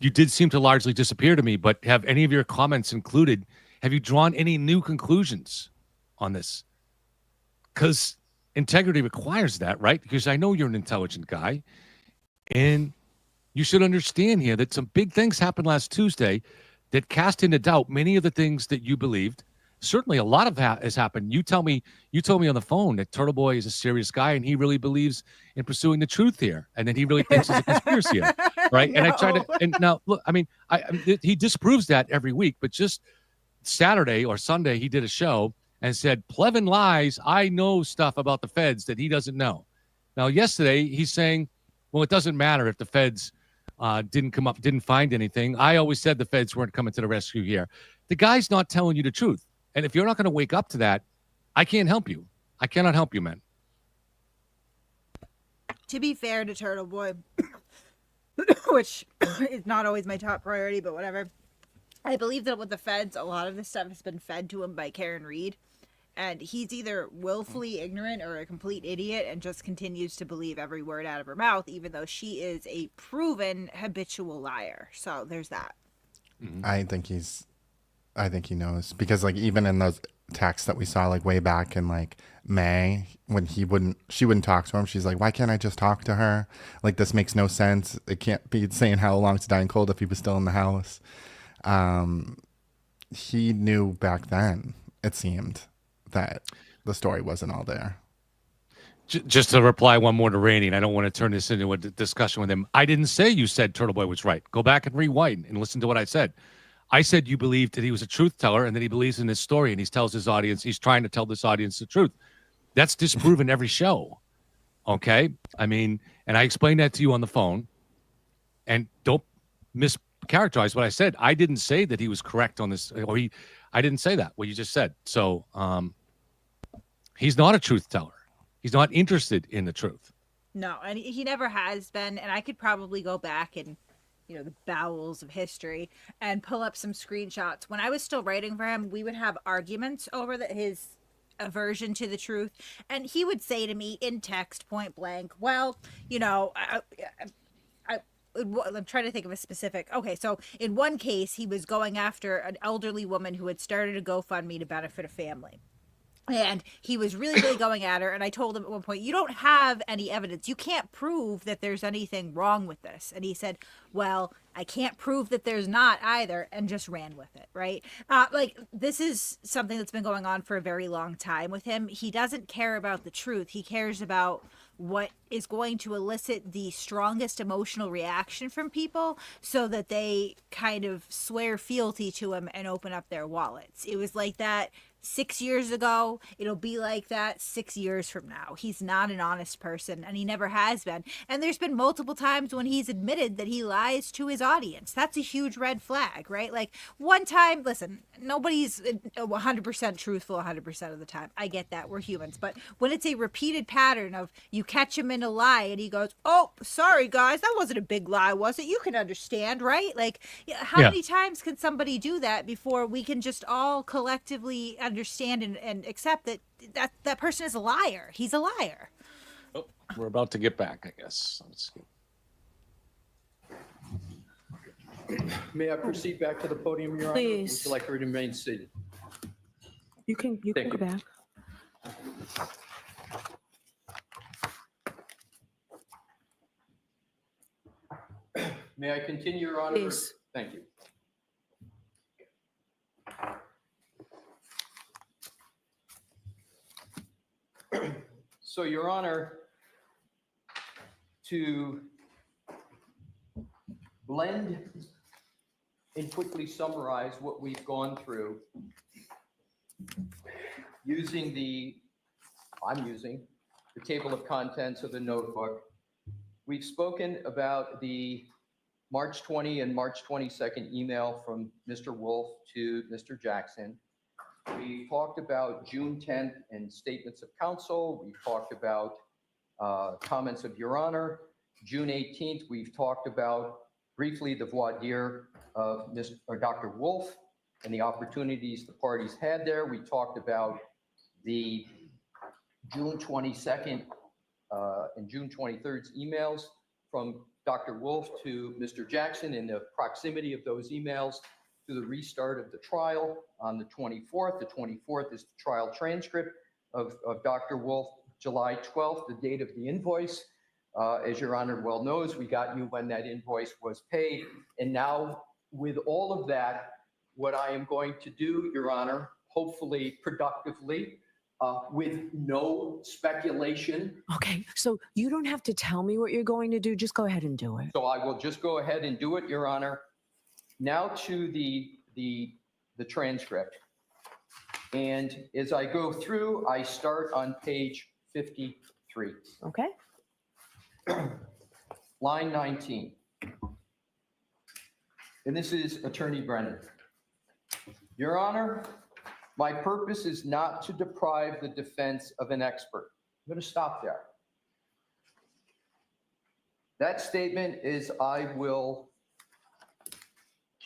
you did seem to largely disappear to me, but have any of your comments included? Have you drawn any new conclusions on this? Because integrity requires that, right? Because I know you're an intelligent guy, and you should understand here that some big things happened last Tuesday that cast into doubt many of the things that you believed. Certainly a lot of that has happened. You told me on the phone that Turtle Boy is a serious guy and he really believes in pursuing the truth here, and that he really thinks it's a conspiracy here, right? No. And I try to, and now look, I mean, he disproves that every week, but just Saturday or Sunday he did a show and said Plevin lies. I know stuff about the feds that he doesn't know. Now yesterday he's saying, well, it doesn't matter if the feds didn't find anything. I always said the feds weren't coming to the rescue here. The guy's not telling you the truth. And if you're not going to wake up to that, I can't help you. I cannot help you, man. To be fair to Turtle Boy, which is not always my top priority, but whatever. I believe that with the feds, a lot of this stuff has been fed to him by Karen Reed. And he's either willfully ignorant or a complete idiot and just continues to believe every word out of her mouth, even though she is a proven habitual liar. So there's that. Mm-hmm. I think he knows, because like even in those texts that we saw like way back in like May, when she wouldn't talk to him, she's like, why can't I just talk to her? Like, this makes no sense. It can't be saying how long to die in cold if he was still in the house. He knew back then, it seemed, that the story wasn't all there. Just to reply one more to Rainey, and I don't want to turn this into a discussion with him. I didn't say you said Turtle Boy was right. Go back and rewind and listen to what I said. I said you believed that he was a truth teller and that he believes in his story and he tells his audience, he's trying to tell this audience the truth. That's disproven every show. Okay? I mean, and I explained that to you on the phone, and don't mischaracterize what I said. I didn't say that he was correct on this, or I didn't say that, what you just said. So he's not a truth teller. He's not interested in the truth. No, and he never has been. And I could probably go back and, the bowels of history and pull up some screenshots. When I was still writing for him, we would have arguments over his aversion to the truth. And he would say to me in text, point blank, well, I'm trying to think of a specific. Okay, so in one case, he was going after an elderly woman who had started a GoFundMe to benefit a family. And he was really, really going at her. And I told him at one point, you don't have any evidence. You can't prove that there's anything wrong with this. And he said, well, I can't prove that there's not either, and just ran with it, right? This is something that's been going on for a very long time with him. He doesn't care about the truth. He cares about what is going to elicit the strongest emotional reaction from people so that they kind of swear fealty to him and open up their wallets. It was like that 6 years ago. It'll be like that 6 years from now. He's not an honest person, and he never has been. And there's been multiple times when he's admitted that he lies to his audience. That's a huge red flag, right? Like, one time, listen, nobody's 100% truthful 100% of the time. I get that. We're humans. But when it's a repeated pattern of you catch him in a lie and he goes, oh, sorry, guys, that wasn't a big lie, was it? You can understand, right? Like, how many times can somebody do that before we can just all collectively understand and accept that person is a liar? He's a liar. Oh, we're about to get back, I guess. Let's see. May I proceed back to the podium, Your Honor? Please. Would you like to remain seated? You can Thank go you. back. May I continue, Your Honor? Please. Thank you. So, Your Honor, to blend and quickly summarize what we've gone through, I'm using the table of contents of the notebook. We've spoken about the March 20 and March 22nd email from Mr. Wolf to Mr. Jackson. We talked about June 10th and statements of counsel. We talked about comments of Your Honor. June 18th, we've talked about briefly the Voadier of Dr. Wolf and the opportunities the parties had there. We talked about the June 22nd and June 23rd's emails from Dr. Wolf to Mr. Jackson, in the proximity of those emails to the restart of the trial on the 24th. The 24th is the trial transcript of Dr. Wolf. July 12th, the date of the invoice. As Your Honor well knows, we got you when that invoice was paid. And now with all of that, what I am going to do, Your Honor, hopefully productively, with no speculation. Okay, so you don't have to tell me what you're going to do. Just go ahead and do it. So I will just go ahead and do it, Your Honor. Now to the transcript. And as I go through, I start on page 53. Okay. Line 19. And this is Attorney Brennan. Your Honor, my purpose is not to deprive the defense of an expert. I'm going to stop there. That statement is I will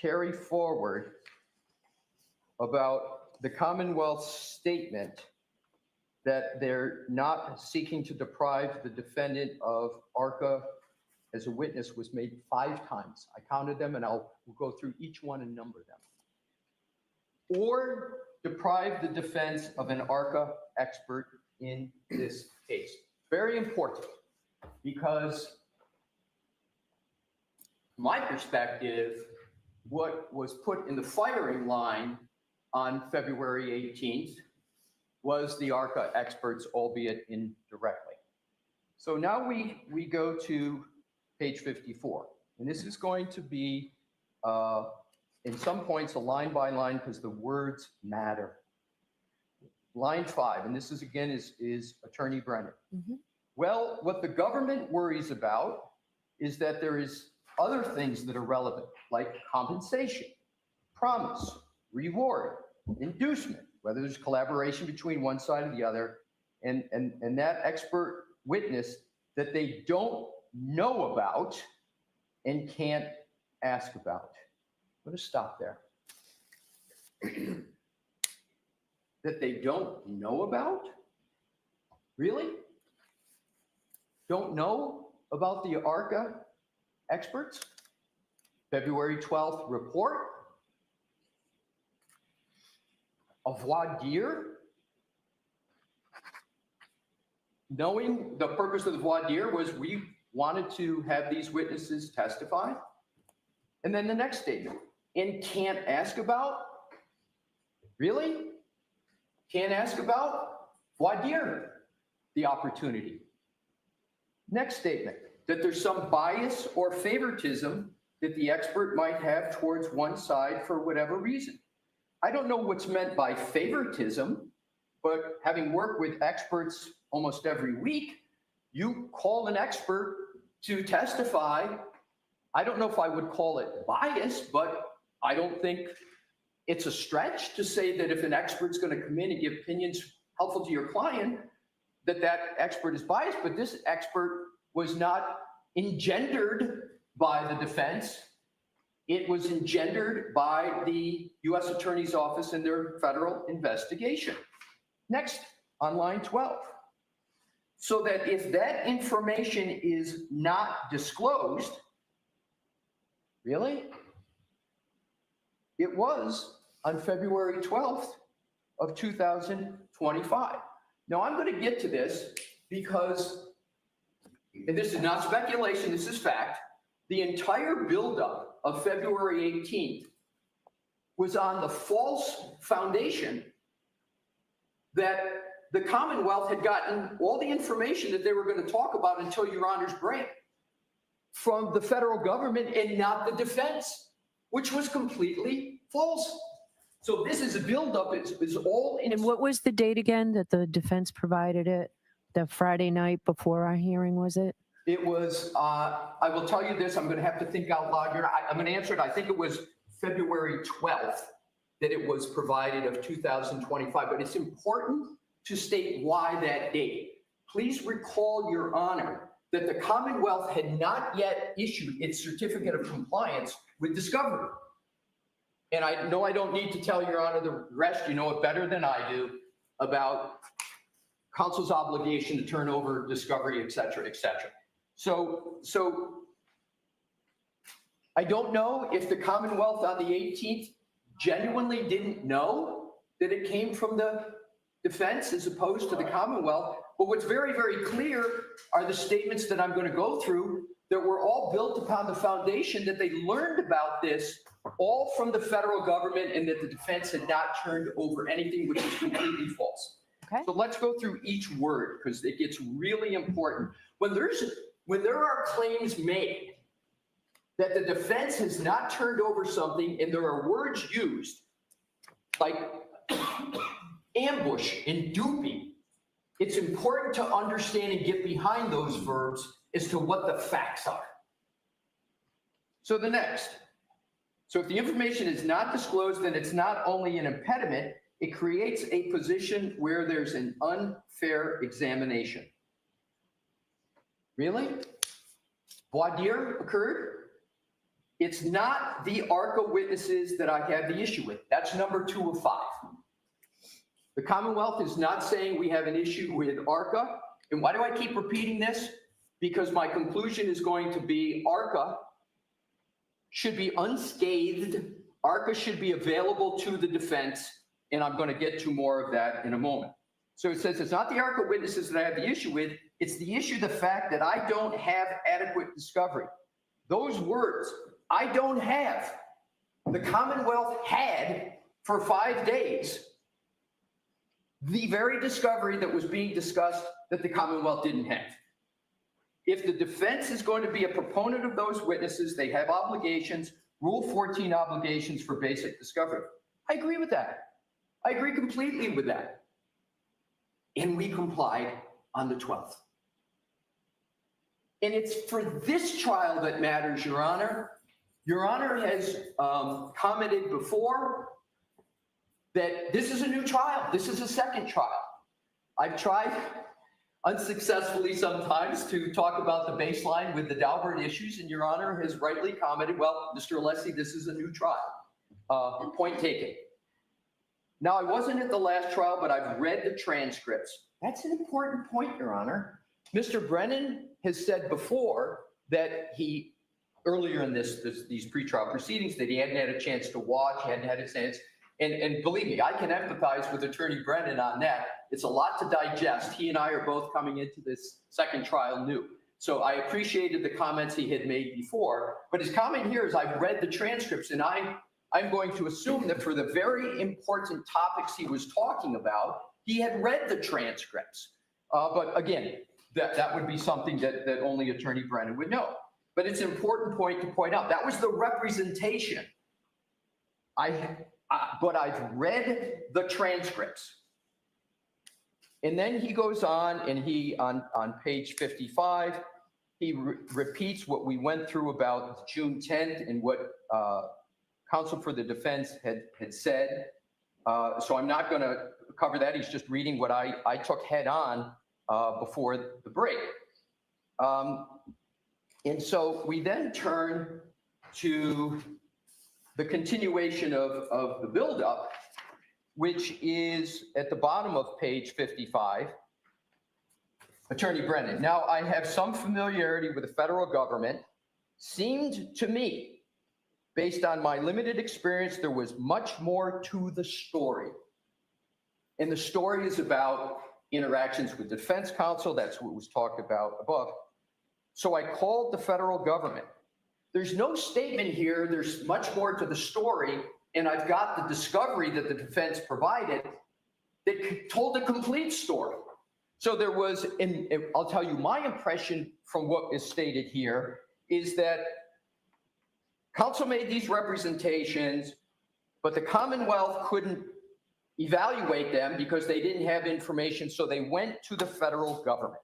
carry forward about the Commonwealth's statement that they're not seeking to deprive the defendant of ARCA as a witness was made 5 times. I counted them, and we'll go through each one and number them. Or deprive the defense of an ARCA expert in this case. Very important, because from my perspective, what was put in the firing line on February 18th was the ARCA experts, albeit indirectly. So now we go to page 54. And this is going to be, in some points, a line by line, because the words matter. Line 5, and this is again is Attorney Brennan. Mm-hmm. Well, what the government worries about is that there is other things that are relevant, like compensation, promise, reward, inducement, whether there's collaboration between one side and the other, and that expert witness that they don't know about and can't ask about. I'm going to stop there. That they don't know about? Really? Don't know about the ARCA experts? February 12th report? A Voadier? Knowing the purpose of the Voadier was we wanted to have these witnesses testify. And then the next statement, and can't ask about? Really? Can't ask about? Voadier, the opportunity. Next statement, that there's some bias or favoritism that the expert might have towards one side for whatever reason. I don't know what's meant by favoritism, but having worked with experts almost every week, you call an expert to testify. I don't know if I would call it bias, but I don't think it's a stretch to say that if an expert's going to come in and give opinions helpful to your client, that that expert is biased. But this expert was not engendered by the defense. It was engendered by the U.S. Attorney's Office and their federal investigation. Next, on line 12. So that if that information is not disclosed, really? It was on February 12th of 2025. Now I'm going to get to this because, and this is not speculation, this is fact, the entire buildup of February 18th was on the false foundation that the Commonwealth had gotten all the information that they were going to talk about until Your Honor's break from the federal government and not the defense, which was completely false. So this is a buildup. It's all in. And what was the date again that the defense provided it? The Friday night before our hearing, was it? It was, I will tell you this, I'm going to have to think out loud here. I'm going to answer it. I think it was February 12th that it was provided of 2025, but it's important to state why that date. Please recall, Your Honor, that the Commonwealth had not yet issued its certificate of compliance with discovery. And I know I don't need to tell Your Honor the rest, you know it better than I do, about counsel's obligation to turn over discovery, et cetera, et cetera. So I don't know if the Commonwealth on the 18th genuinely didn't know that it came from the defense as opposed to the Commonwealth. But what's very, very clear are the statements that I'm going to go through that were all built upon the foundation that they learned about this all from the federal government and that the defense had not turned over anything, which is completely false. Okay. So let's go through each word because it gets really important. When there are claims made that the defense has not turned over something and there are words used like ambush and duping, it's important to understand and get behind those verbs as to what the facts are. So the next. So if the information is not disclosed, then it's not only an impediment, it creates a position where there's an unfair examination. Really? Voadier occurred? It's not the ARCA witnesses that I have the issue with. That's number 2 of 5. The Commonwealth is not saying we have an issue with ARCA. And why do I keep repeating this? Because my conclusion is going to be ARCA should be unscathed. ARCA should be available to the defense. And I'm going to get to more of that in a moment. So it says it's not the ARCA witnesses that I have the issue with. It's the issue, the fact that I don't have adequate discovery. Those words, I don't have. The Commonwealth had for 5 days the very discovery that was being discussed that the Commonwealth didn't have. If the defense is going to be a proponent of those witnesses, they have obligations, Rule 14 obligations for basic discovery. I agree with that. I agree completely with that. And we complied on the 12th. And it's for this trial that matters, Your Honor. Your Honor has commented before that this is a new trial. This is a second trial. I've tried unsuccessfully sometimes to talk about the baseline with the Daubert issues, and Your Honor has rightly commented, well, Mr. Alessi, this is a new trial. Point taken. Now, I wasn't at the last trial, but I've read the transcripts. That's an important point, Your Honor. Mr. Brennan has said before that he, earlier in these pretrial proceedings, that he hadn't had a chance to watch, hadn't had a chance. And believe me, I can empathize with Attorney Brennan on that. It's a lot to digest. He and I are both coming into this second trial new. So I appreciated the comments he had made before. But his comment here is I've read the transcripts, and I'm going to assume that for the very important topics he was talking about, he had read the transcripts. But again, that would be something that only Attorney Brennan would know. But it's an important point to point out. That was the representation. But I've read the transcripts. And then he goes on, and he, on page 55, he repeats what we went through about June 10th and what counsel for the defense had said. So I'm not going to cover that. He's just reading what I took head on before the break. And so we then turn to the continuation of the buildup, which is at the bottom of page 55. Attorney Brennan. Now, I have some familiarity with the federal government. Seemed to me, based on my limited experience, there was much more to the story. And the story is about interactions with defense counsel. That's what was talked about above. So I called the federal government. There's no statement here. There's much more to the story. And I've got the discovery that the defense provided that told a complete story. So there was, and I'll tell you my impression from what is stated here is that counsel made these representations, but the Commonwealth couldn't evaluate them because they didn't have information. So they went to the federal government.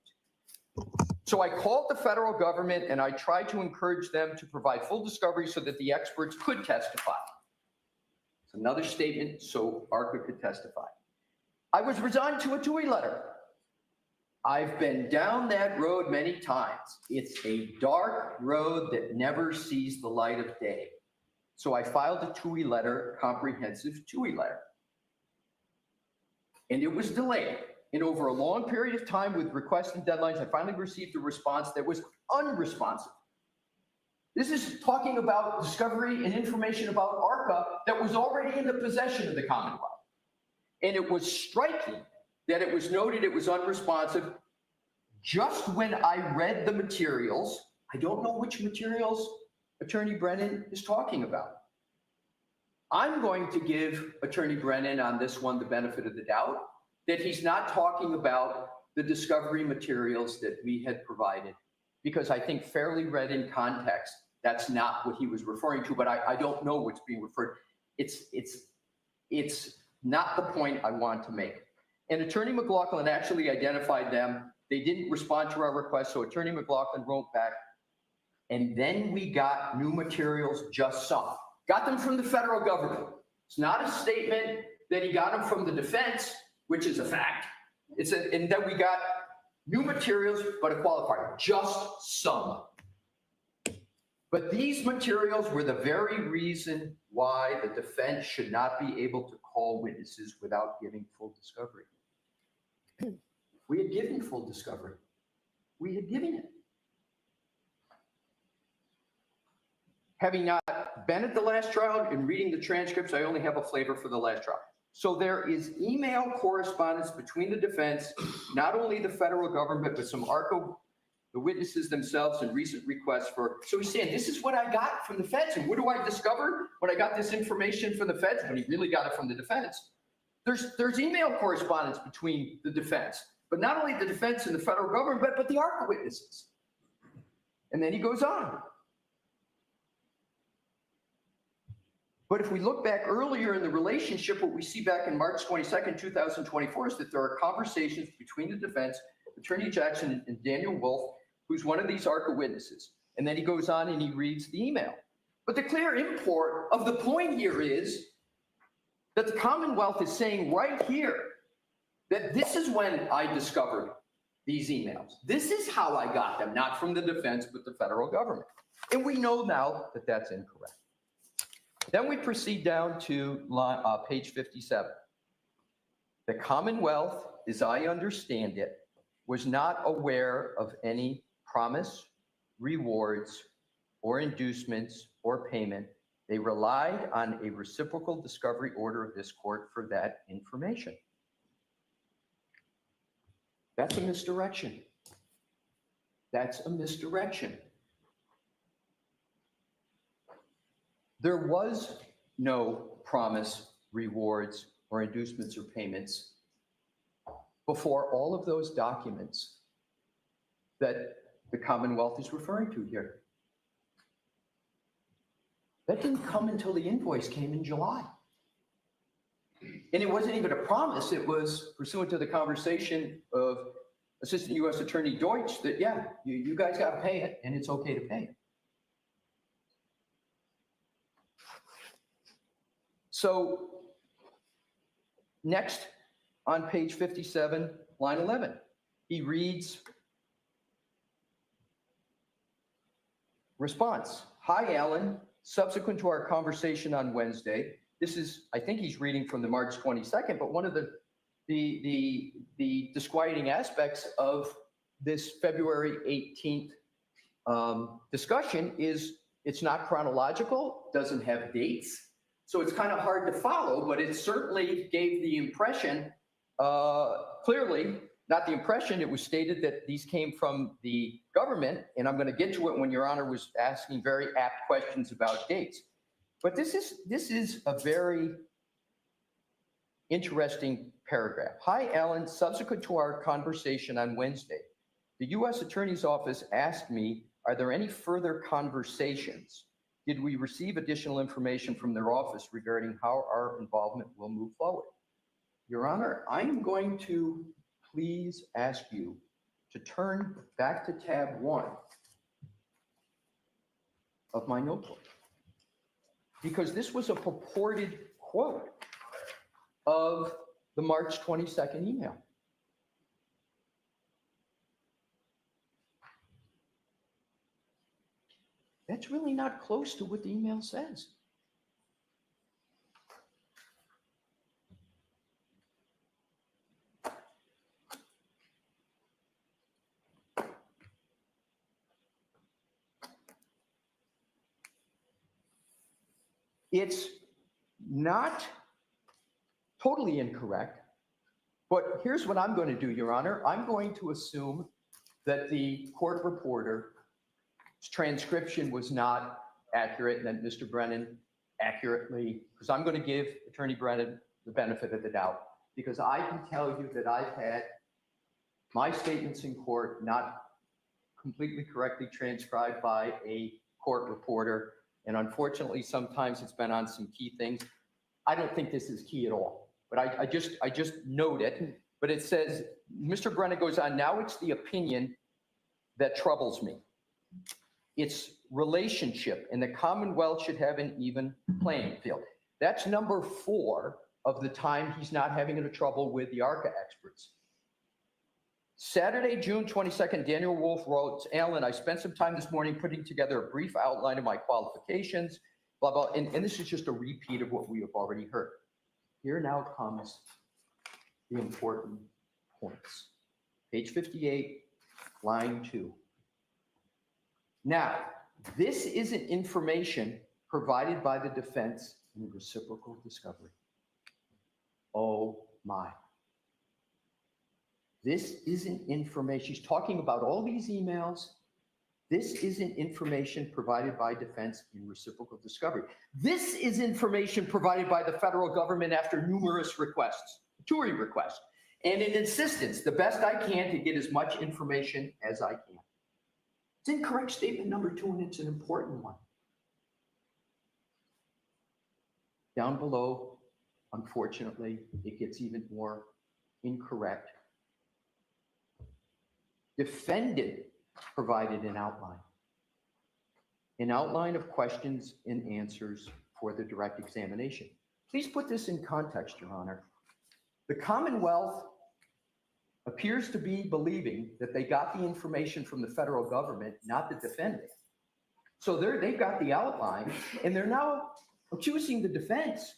So I called the federal government and I tried to encourage them to provide full discovery so that the experts could testify. It's another statement so ARCA could testify. I was resigned to a TUI letter. I've been down that road many times. It's a dark road that never sees the light of day. So I filed a TUI letter, comprehensive TUI letter. And it was delayed. in over a long period of time with requests and deadlines, I finally received a response that was unresponsive. This is talking about discovery and information about ARCA that was already in the possession of the Commonwealth. And it was striking that it was noted it was unresponsive just when I read the materials. I don't know which materials Attorney Brennan is talking about. I'm going to give Attorney Brennan on this one the benefit of the doubt that he's not talking about the discovery materials that we had provided, because I think fairly read in context, that's not what he was referring to, but I don't know what's being referred. It's not the point I want to make. And Attorney McLaughlin actually identified them. They didn't respond to our request, so Attorney McLaughlin wrote back, and then we got new materials, just some. Got them from the federal government. It's not a statement that he got them from the defense, which is a fact. And then we got new materials, but a qualifier, just some. But these materials were the very reason why the defense should not be able to call witnesses without giving full discovery. We had given full discovery. We had given it. Having not been at the last trial and reading the transcripts, I only have a flavor for the last trial. So there is email correspondence between the defense, not only the federal government, but some ARCA, the witnesses themselves, and recent requests for. So he's saying, this is what I got from the feds. And what do I discover when I got this information from the feds? When he really got it from the defense. There's email correspondence between the defense, but not only the defense and the federal government, but the ARCA witnesses. And then he goes on. But if we look back earlier in the relationship, what we see back in March 22nd, 2024 is that there are conversations between the defense, Attorney Jackson and Daniel Wolf, who's one of these ARCA witnesses. And then he goes on and he reads the email. But the clear import of the point here is that the Commonwealth is saying right here that this is when I discovered these emails. This is how I got them, not from the defense, but the federal government. And we know now that that's incorrect. Then we proceed down to page 57. The Commonwealth, as I understand it, was not aware of any promise, rewards, or inducements or payment. They relied on a reciprocal discovery order of this court for that information. That's a misdirection. That's a misdirection. There was no promise, rewards, or inducements or payments before all of those documents that the Commonwealth is referring to here. That didn't come until the invoice came in July. And it wasn't even a promise. It was pursuant to the conversation of Assistant U.S. Attorney Deutsch that, yeah, you guys got to pay it, and it's okay to pay it. So next on page 57, line 11, he reads, response, hi, Alan. Subsequent to our conversation on Wednesday, this is, I think he's reading from the March 22nd, but one of the disquieting aspects of this February 18th discussion is it's not chronological, doesn't have dates. So it's kind of hard to follow, but it certainly gave the impression, clearly, not the impression, it was stated that these came from the government, and I'm going to get to it when Your Honor was asking very apt questions about dates. But this is a very interesting paragraph. Hi, Alan. Subsequent to our conversation on Wednesday, the U.S. Attorney's Office asked me, are there any further conversations? Did we receive additional information from their office regarding how our involvement will move forward? Your Honor, I'm going to please ask you to turn back to tab 1 of my notebook, because this was a purported quote of the March 22nd email. That's really not close to what the email says. It's not totally incorrect, but here's what I'm going to do, Your Honor. I'm going to assume that the court reporter's transcription was not accurate and that Mr. Brennan accurately, because I'm going to give Attorney Brennan the benefit of the doubt, because I can tell you that I've had my statements in court not completely correctly transcribed by a court reporter. And unfortunately, sometimes it's been on some key things. I don't think this is key at all, but I just note it. But it says, Mr. Brennan goes on, now it's the opinion that troubles me. It's relationship, and the Commonwealth should have an even playing field. That's number 4 of the time he's not having any trouble with the ARCA experts. Saturday, June 22nd, Daniel Wolf wrote, Alan, I spent some time this morning putting together a brief outline of my qualifications, blah, blah. And this is just a repeat of what we have already heard. Here now comes the important points. Page 58, line 2. Now, this isn't information provided by the defense in reciprocal discovery. Oh my. This isn't information. She's talking about all these emails. This isn't information provided by defense in reciprocal discovery. This is information provided by the federal government after numerous requests, jury requests, and an insistence, the best I can to get as much information as I can. It's incorrect statement number 2, and it's an important one. Down below, unfortunately, it gets even more incorrect. Defendant provided an outline of questions and answers for the direct examination. Please put this in context, Your Honor. The Commonwealth appears to be believing that they got the information from the federal government, not the defendant. So they've got the outline, and they're now accusing the defense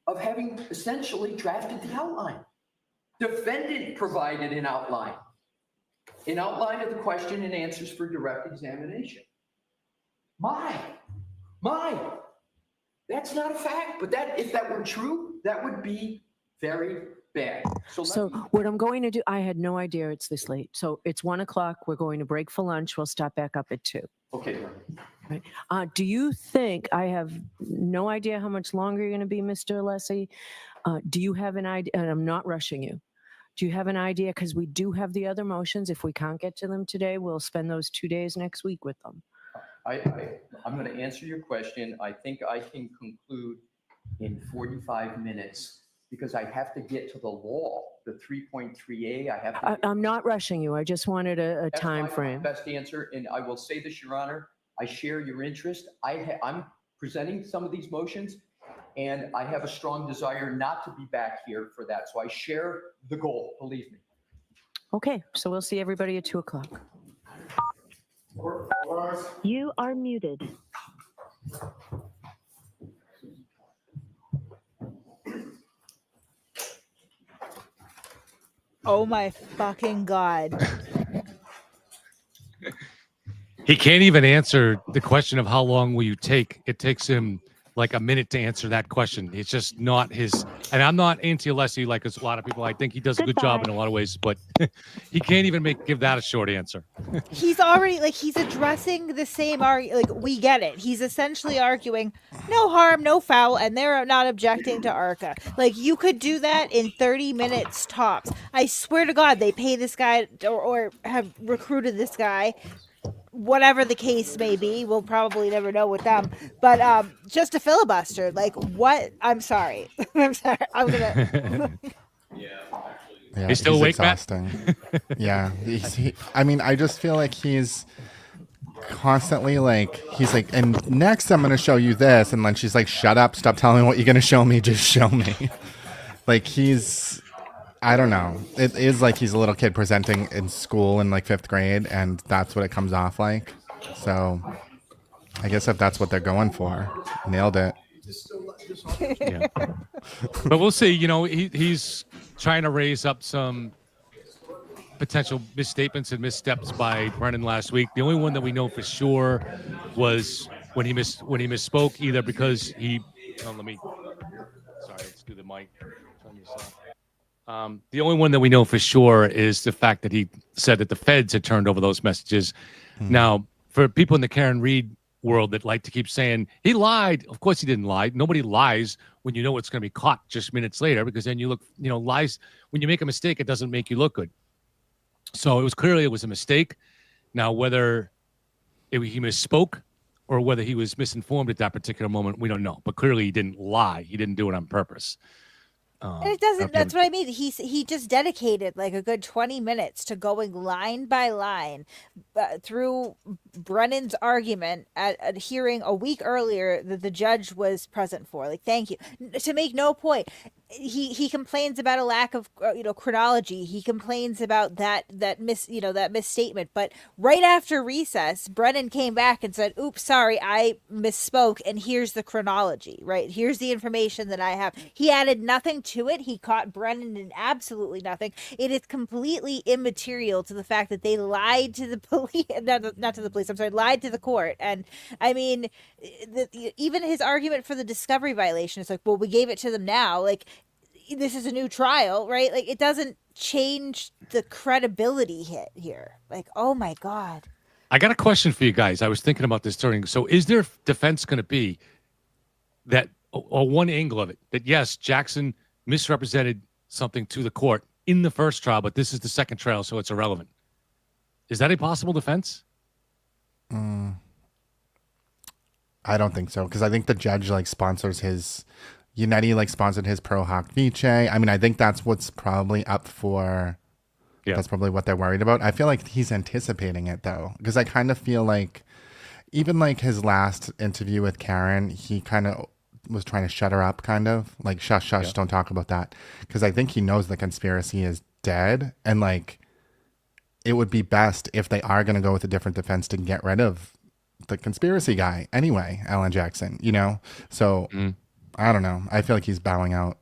of having essentially drafted the outline. Defendant provided an outline of the question and answers for direct examination. My, that's not a fact, but if that were true, that would be very bad. So what I'm going to do, I had no idea it's this late. So it's 1 o'clock. We're going to break for lunch. We'll start back up at 2. Okay. Right. Do you think, I have no idea how much longer you're going to be, Mr. Alessi. Do you have an idea? And I'm not rushing you. Do you have an idea? Because we do have the other motions. If we can't get to them today, we'll spend those 2 days next week with them. I'm going to answer your question. I think I can conclude in 45 minutes because I have to get to the law, the 3.3A. I have to. I'm not rushing you. I just wanted a time frame. Best answer, and I will say this, Your Honor. I share your interest. I'm presenting some of these motions, and I have a strong desire not to be back here for that. So I share the goal, believe me. Okay, so we'll see everybody at 2 o'clock. You are muted. Oh my fucking God. He can't even answer the question of how long will you take. It takes him like a minute to answer that question. It's just not his. And I'm not anti-Alessi like a lot of people. I think he does a good job in a lot of ways, but he can't even give that a short answer. He's already he's addressing the same we get it. He's essentially arguing no harm, no foul, and they're not objecting to ARCA. You could do that in 30 minutes tops. I swear to God, they pay this guy or have recruited this guy. Whatever the case may be, we'll probably never know with them. But just a filibuster, what? I'm sorry. I'm sorry. I'm gonna. Yeah, he's still awake, exhausting. Yeah, I just feel like he's constantly he's and next I'm gonna show you this, and then she's like, shut up, stop telling me what you're gonna show me, just show me. He's. I don't know. It is he's a little kid presenting in school in 5th grade, and that's what it comes off like. So I guess if that's what they're going for, nailed it. Yeah. But we'll see. He's trying to raise up some potential misstatements and missteps by Brennan last week. The only one that we know for sure was when he misspoke, either because he. Oh, let me. Sorry, let's do the mic. Turn this off. The only one that we know for sure is the fact that he said that the feds had turned over those messages. Now, for people in the Karen Reed world that like to keep saying he lied, of course he didn't lie. Nobody lies when you know it's going to be caught just minutes later, because then you look, lies. When you make a mistake, it doesn't make you look good. So it was a mistake. Now, whether he misspoke or whether he was misinformed at that particular moment, we don't know. But clearly he didn't lie. He didn't do it on purpose. And it doesn't. That's what I mean. He just dedicated like a good 20 minutes to going line by line through Brennan's argument at a hearing a week earlier that the judge was present for. Like, thank you. To make no point, he complains about a lack of chronology. He complains about that misstatement. But right after recess, Brennan came back and said, "Oops, sorry, I misspoke. And here's the chronology. Right, here's the information that I have." He added nothing to it. He caught Brennan in absolutely nothing. It is completely immaterial to the fact that they lied to the police, not to the police. I'm sorry, lied to the court. And I mean, even his argument for the discovery violation is like, well, we gave it to them now. Like, this is a new trial, right? Like, it doesn't change the credibility hit here. Like, oh my God. I got a question for you guys. I was thinking about this during. So is there defense going to be that, or one angle of it, that yes, Jackson misrepresented something to the court in the first trial, but this is the second trial, so it's irrelevant? Is that a possible defense? I don't think so, because I think the judge sponsors his Unetti sponsored his pro hoc vice. I mean, I think that's what's probably up for. Yeah. That's probably what they're worried about. I feel like he's anticipating it though, because I kind of feel like even his last interview with Karen, he kind of was trying to shut her up, kind of like shush, don't talk about that, because I think he knows the conspiracy is dead, and it would be best if they are going to go with a different defense to get rid of the conspiracy guy anyway, Alan Jackson. So. I don't know. I feel like he's bowing out.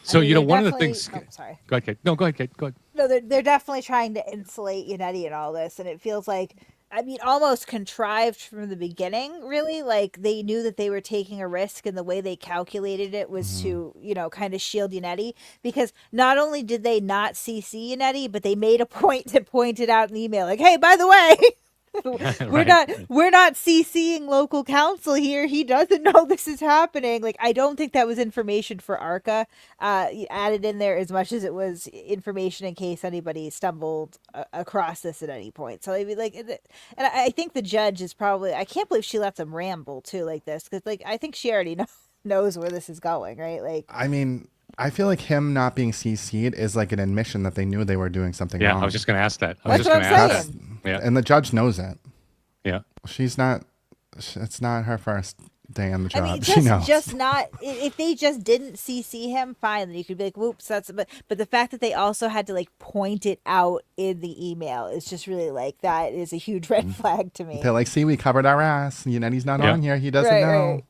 So, one of the things. Oh, sorry. Go ahead, Kate. No, go ahead, Kate. Go ahead. No, they're definitely trying to insulate Unetti and all this, and it feels like, I mean, almost contrived from the beginning, really. Like, they knew that they were taking a risk, and the way they calculated it was to, kind of shield Unetti, because not only did they not CC Unetti, but they made a point to point it out in the email, like, hey, by the way, we're not CCing local counsel here. He doesn't know this is happening. Like, I don't think that was information for ARCA added in there as much as it was information in case anybody stumbled across this at any point. So I mean, and I think the judge is probably, I can't believe she lets him ramble too like this, because I think she already knows where this is going, right? Like, I mean, I feel like him not being CC'd is like an admission that they knew they were doing something wrong. Yeah, I was just going to ask that. That's what I'm saying. Yeah. And the judge knows it. Yeah. It's not her first day on the job. I mean, she knows. Just not, if they just didn't CC him, fine, then you could be like, whoops, but the fact that they also had to point it out in the email is just really that is a huge red flag to me. They're like, see, we covered our ass. He's not on here. He doesn't know. Right.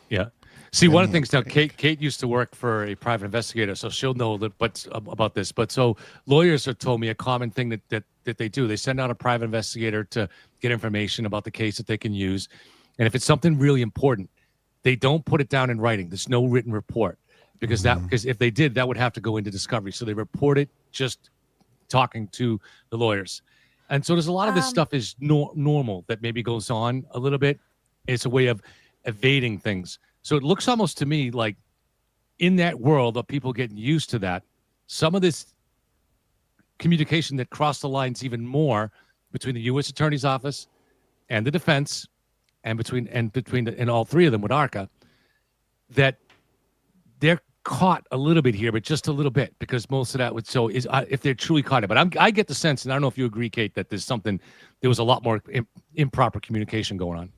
Yeah. See, one of the things now, Kate used to work for a private investigator, so she'll know about this. But so lawyers have told me a common thing that they do. They send out a private investigator to get information about the case that they can use. And if it's something really important, they don't put it down in writing. There's no written report, because if they did, that would have to go into discovery. So they report it just talking to the lawyers. And so there's a lot of this stuff is normal that maybe goes on a little bit. It's a way of evading things. So it looks almost to me like in that world of people getting used to that, some of this communication that crossed the lines even more between the U.S. Attorney's Office and the defense, and between all three of them with ARCA, that they're caught a little bit here, but just a little bit, because most of that is if they're truly caught it. But I get the sense, and I don't know if you agree, Kate, that there was a lot more improper communication going on.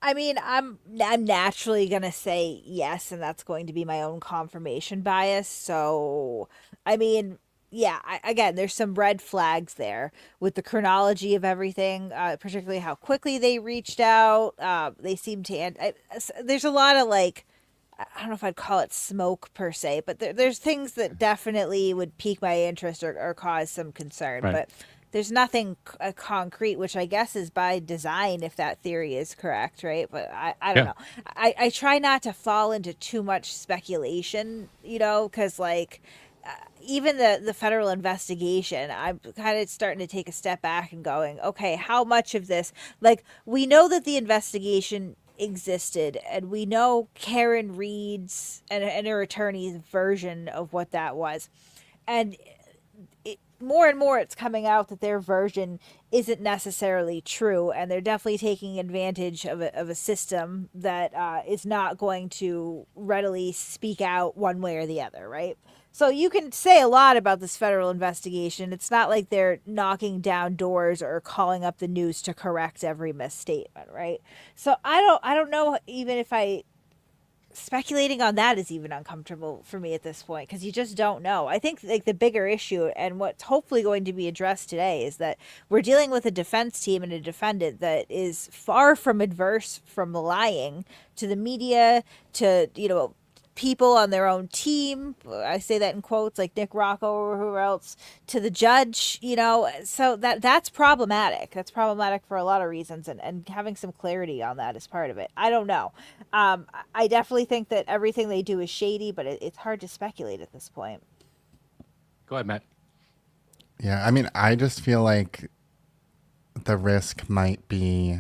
I mean, I'm naturally going to say yes, and that's going to be my own confirmation bias. So, I mean, yeah, again, there's some red flags there with the chronology of everything, particularly how quickly they reached out. They seem to, there's a lot of I don't know if I'd call it smoke per se, but there's things that definitely would pique my interest or cause some concern. Right. But there's nothing concrete, which I guess is by design if that theory is correct, right? But I don't know. I try not to fall into too much speculation, you know, because like even the federal investigation, I'm kind of starting to take a step back and going, okay, how much of this, like, we know that the investigation existed, and we know Karen Reed's and her attorney's version of what that was, and more and more it's coming out that their version isn't necessarily true, and they're definitely taking advantage of a system that is not going to readily speak out one way or the other, right? So you can say a lot about this federal investigation. It's not like they're knocking down doors or calling up the news to correct every misstatement, right? So I don't know even if speculating on that is even uncomfortable for me at this point, because you just don't know. I think like the bigger issue and what's hopefully going to be addressed today is that we're dealing with a defense team and a defendant that is far from adverse from lying to the media, to, you know, people on their own team. I say that in quotes, like Nick Rocco or whoever else, to the judge, you know. So that's problematic. That's problematic for a lot of reasons, and having some clarity on that is part of it. I don't know. I definitely think that everything they do is shady, but it's hard to speculate at this point. Go ahead, Matt. Yeah, I mean, I just feel like the risk might be,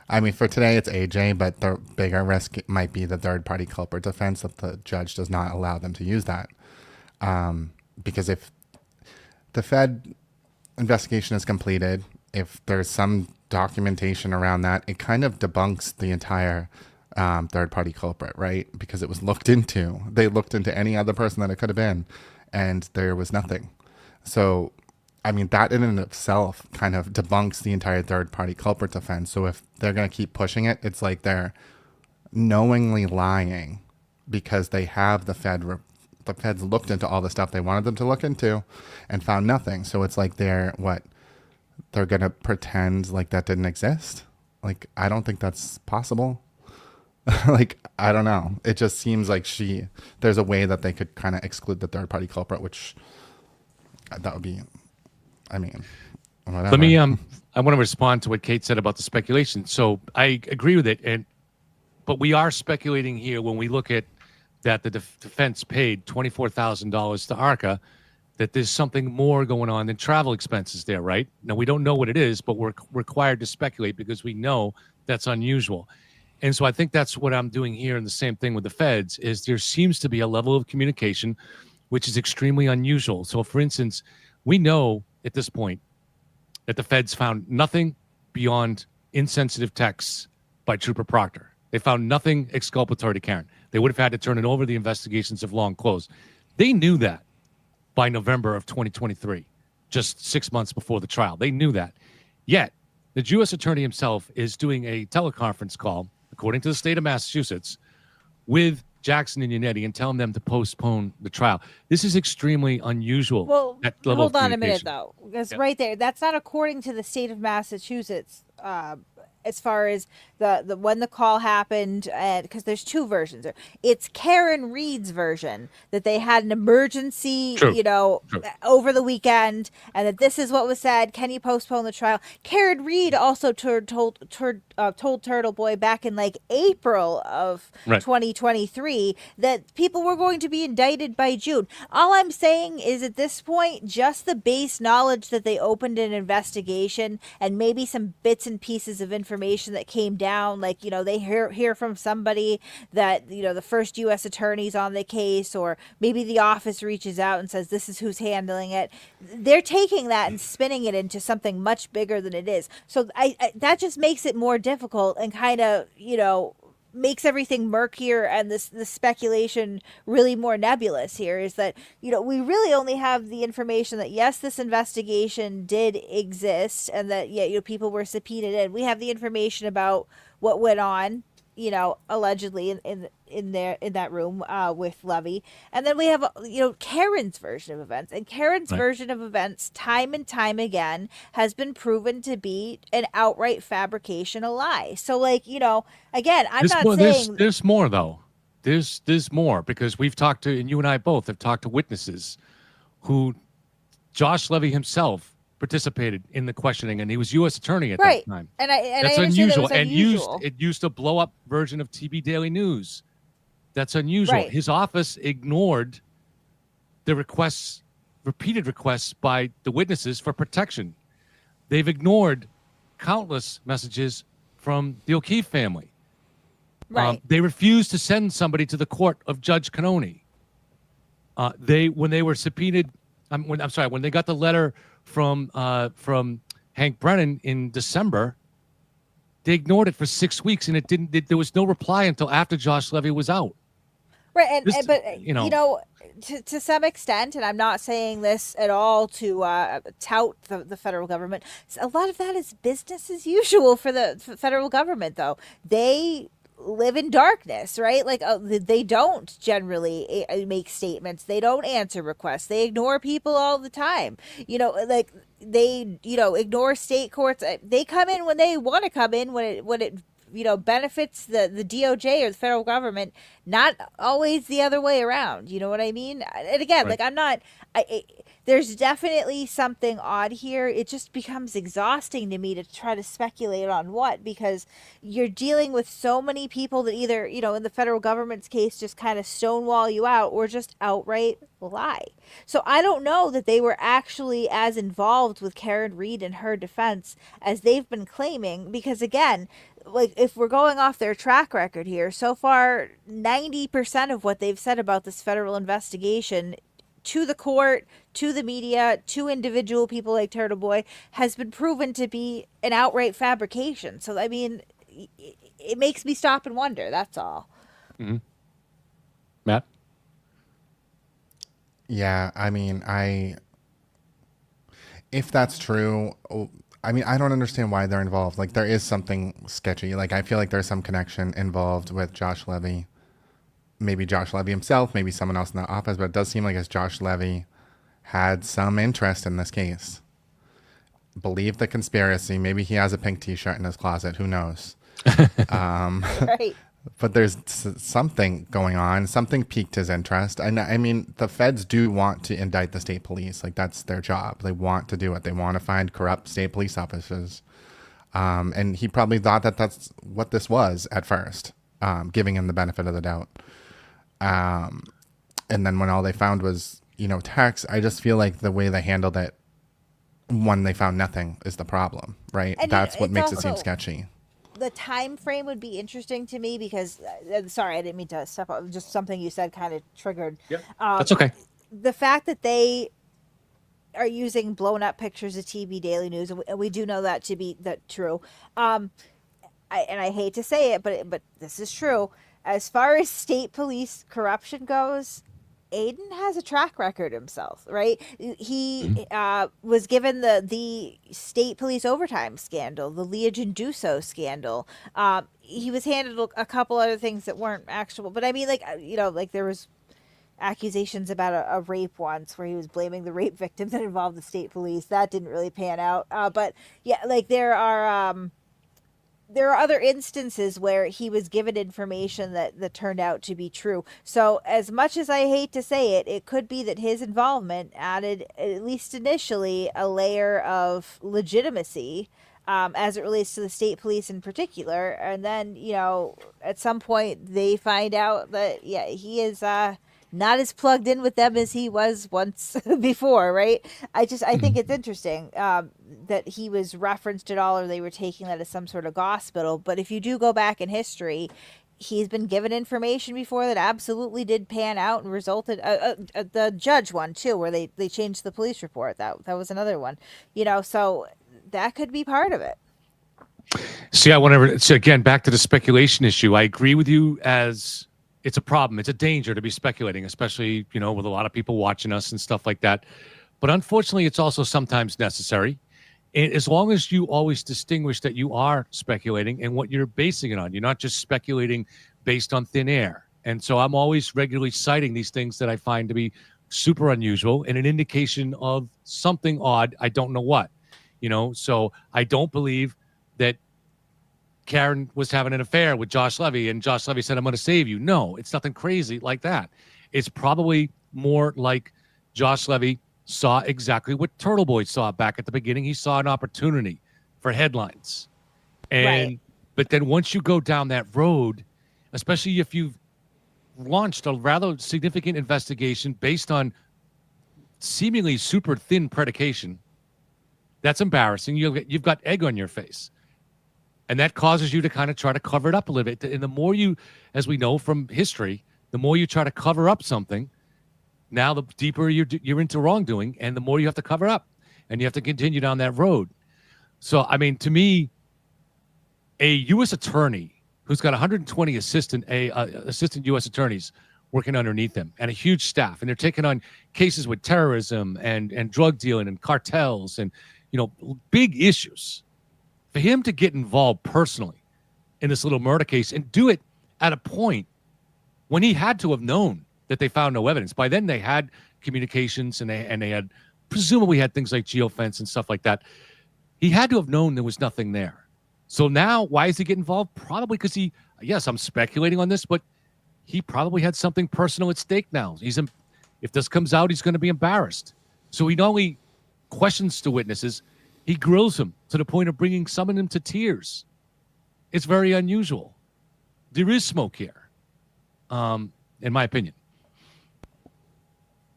I mean, for today it's AJ, but the bigger risk might be the third-party culprit defense, that the judge does not allow them to use that. Because if the Fed investigation is completed, if there's some documentation around that, it kind of debunks the entire third-party culprit, right? Because it was looked into. They looked into any other person that it could have been, and there was nothing. So, I mean, that in and of itself kind of debunks the entire third-party culprit defense. So if they're going to keep pushing it, it's like they're knowingly lying because they have the Feds looked into all the stuff they wanted them to look into and found nothing. So it's like they're going to pretend like that didn't exist. Like, I don't think that's possible. Like, I don't know. It just seems like there's a way that they could kind of exclude the third-party culprit, which that would be, I mean, whatever. Let me, I want to respond to what Kate said about the speculation. So I agree with it. But we are speculating here when we look at that the defense paid $24,000 to ARCA, that there's something more going on than travel expenses there, right? Now, we don't know what it is, but we're required to speculate because we know that's unusual. And so I think that's what I'm doing here. And the same thing with the Feds is there seems to be a level of communication which is extremely unusual. So, for instance, we know at this point that the Feds found nothing beyond insensitive texts by Trooper Proctor. They found nothing exculpatory to Karen. They would have had to turn it over. The investigations have long closed. They knew that by November of 2023, just 6 months before the trial. They knew that. Yet, the U.S. Attorney himself is doing a teleconference call, according to the state of Massachusetts, with Jackson and Yannetti and telling them to postpone the trial. This is extremely unusual. Well, level hold on a minute, though, because right there, that's not according to the state of Massachusetts. As far as the when the call happened, and because there's two versions there. It's Karen Reed's version that they had an emergency, True. over the weekend, and that this is what was said. Can you postpone the trial? Karen Reed also told Turtle Boy back in like April of 2023 that people were going to be indicted by June. All I'm saying is at this point, just the base knowledge that they opened an investigation and maybe some bits and pieces of information that came down, like, they hear from somebody that, the first U.S. attorney's on the case, or maybe the office reaches out and says, this is who's handling it. They're taking that and spinning it into something much bigger than it is. So I that just makes it more difficult and kind of, makes everything murkier, and the speculation really more nebulous here is that, we really only have the information that, yes, this investigation did exist and that, people were subpoenaed in. We have the information about what went on, allegedly in that room with Levy. And then we have, Karen's version of events. And Karen's version of events, time and time again, has been proven to be an outright fabrication, a lie. So, again, I'm not saying... There's more, though. There's more, because we've talked to, and you and I both have talked to witnesses who Josh Levy himself participated in the questioning, and he was U.S. attorney at Right. that time. And I That's understand that unusual, was and unusual. used a blow up version of TB Daily News. That's unusual. Right. His office ignored the requests, repeated requests by the witnesses for protection. They've ignored countless messages from the O'Keefe family. Right. They refused to send somebody to the court of Judge Cannoni. When they were subpoenaed, when they got the letter from Hank Brennan in December, they ignored it for 6 weeks, and there was no reply until after Josh Levy was out. Right, but you know, to some extent, and I'm not saying this at all to tout the federal government. A lot of that is business as usual for the federal government, though. They live in darkness, right? Like they don't generally make statements. They don't answer requests. They ignore people all the time. Like they ignore state courts. They come in when they want to come in, when it benefits the DOJ or the federal government, not always the other way around. You know what I mean? And again, right. like there's definitely something odd here. It just becomes exhausting to me to try to speculate on what, because you're dealing with so many people that either, in the federal government's case, just kind of stonewall you out or just outright lie. So I don't know that they were actually as involved with Karen Reed and her defense as they've been claiming, because again, like if we're going off their track record here, so far 90% of what they've said about this federal investigation to the court, to the media, to individual people like Turtle Boy has been proven to be an outright fabrication. So I mean, it makes me stop and wonder. That's all. Mm-hmm. Matt? Yeah, I mean, if that's true, I mean, I don't understand why they're involved. Like, there is something sketchy. Like, I feel like there's some connection involved with Josh Levy. Maybe Josh Levy himself, maybe someone else in the office, but it does seem like as Josh Levy had some interest in this case. Believe the conspiracy. Maybe he has a pink t-shirt in his closet. Who knows? Right. But there's something going on. Something piqued his interest. And I mean, the feds do want to indict the state police. Like, that's their job. They want to do it. They want to find corrupt state police officers. And he probably thought that that's what this was at first, giving him the benefit of the doubt. And then when all they found was, text, I just feel like the way they handled it, when they found nothing, is the problem, right? And that's what makes it seem also, sketchy. The time frame would be interesting to me because, sorry, I didn't mean to step up. Just something you said kind of triggered. Yep. That's okay. The fact that they are using blown up pictures of TB Daily News, and we do know that to be true. I hate to say it, but this is true. As far as state police corruption goes, Aiden has a track record himself, right? He was given the state police overtime scandal, the Legion Duso scandal. He was handled a couple other things that weren't actual, but I mean, like there was accusations about a rape once where he was blaming the rape victim that involved the state police. That didn't really pan out. But yeah, like there are other instances where he was given information that turned out to be true. So as much as I hate to say it, it could be that his involvement added, at least initially, a layer of legitimacy as it relates to the state police in particular. And then, at some point they find out that, yeah, he is not as plugged in with them as he was once before, right? I think it's interesting that he was referenced at all, or they were taking that as some sort of gospel. But if you do go back in history, he's been given information before that absolutely did pan out and resulted. The judge one too, where they changed the police report. That was another one. So that could be part of it. See, again, back to the speculation issue. I agree with you as it's a problem. It's a danger to be speculating, especially, with a lot of people watching us and stuff like that. But unfortunately, it's also sometimes necessary. And as long as you always distinguish that you are speculating and what you're basing it on, you're not just speculating based on thin air. And so I'm always regularly citing these things that I find to be super unusual and an indication of something odd. I don't know what, so I don't believe that Karen was having an affair with Josh Levy and Josh Levy said, I'm going to save you. No, it's nothing crazy like that. It's probably more like Josh Levy saw exactly what Turtle Boy saw back at the beginning. He saw an opportunity for headlines. And but then once you go down that road, especially if you've launched a rather significant investigation based on seemingly super thin predication, that's embarrassing. You've got egg on your face. And that causes you to kind of try to cover it up a little bit. And the more you, as we know from history, the more you try to cover up something, now the deeper you're into wrongdoing, and the more you have to cover up, and you have to continue down that road. So, I mean, to me, a U.S. attorney who's got 120 assistant U.S. attorneys working underneath him and a huge staff, and they're taking on cases with terrorism and drug dealing and cartels and, you know, big issues. For him to get involved personally in this little murder case and do it at a point when he had to have known that they found no evidence. By then they had communications and they had presumably had things like geofence and stuff like that. He had to have known there was nothing there. So now why is he getting involved? Probably because yes, I'm speculating on this, but he probably had something personal at stake now. If this comes out, he's going to be embarrassed. So he not only questions the witnesses, he grills him to the point of summoning him to tears. It's very unusual. There is smoke here, in my opinion.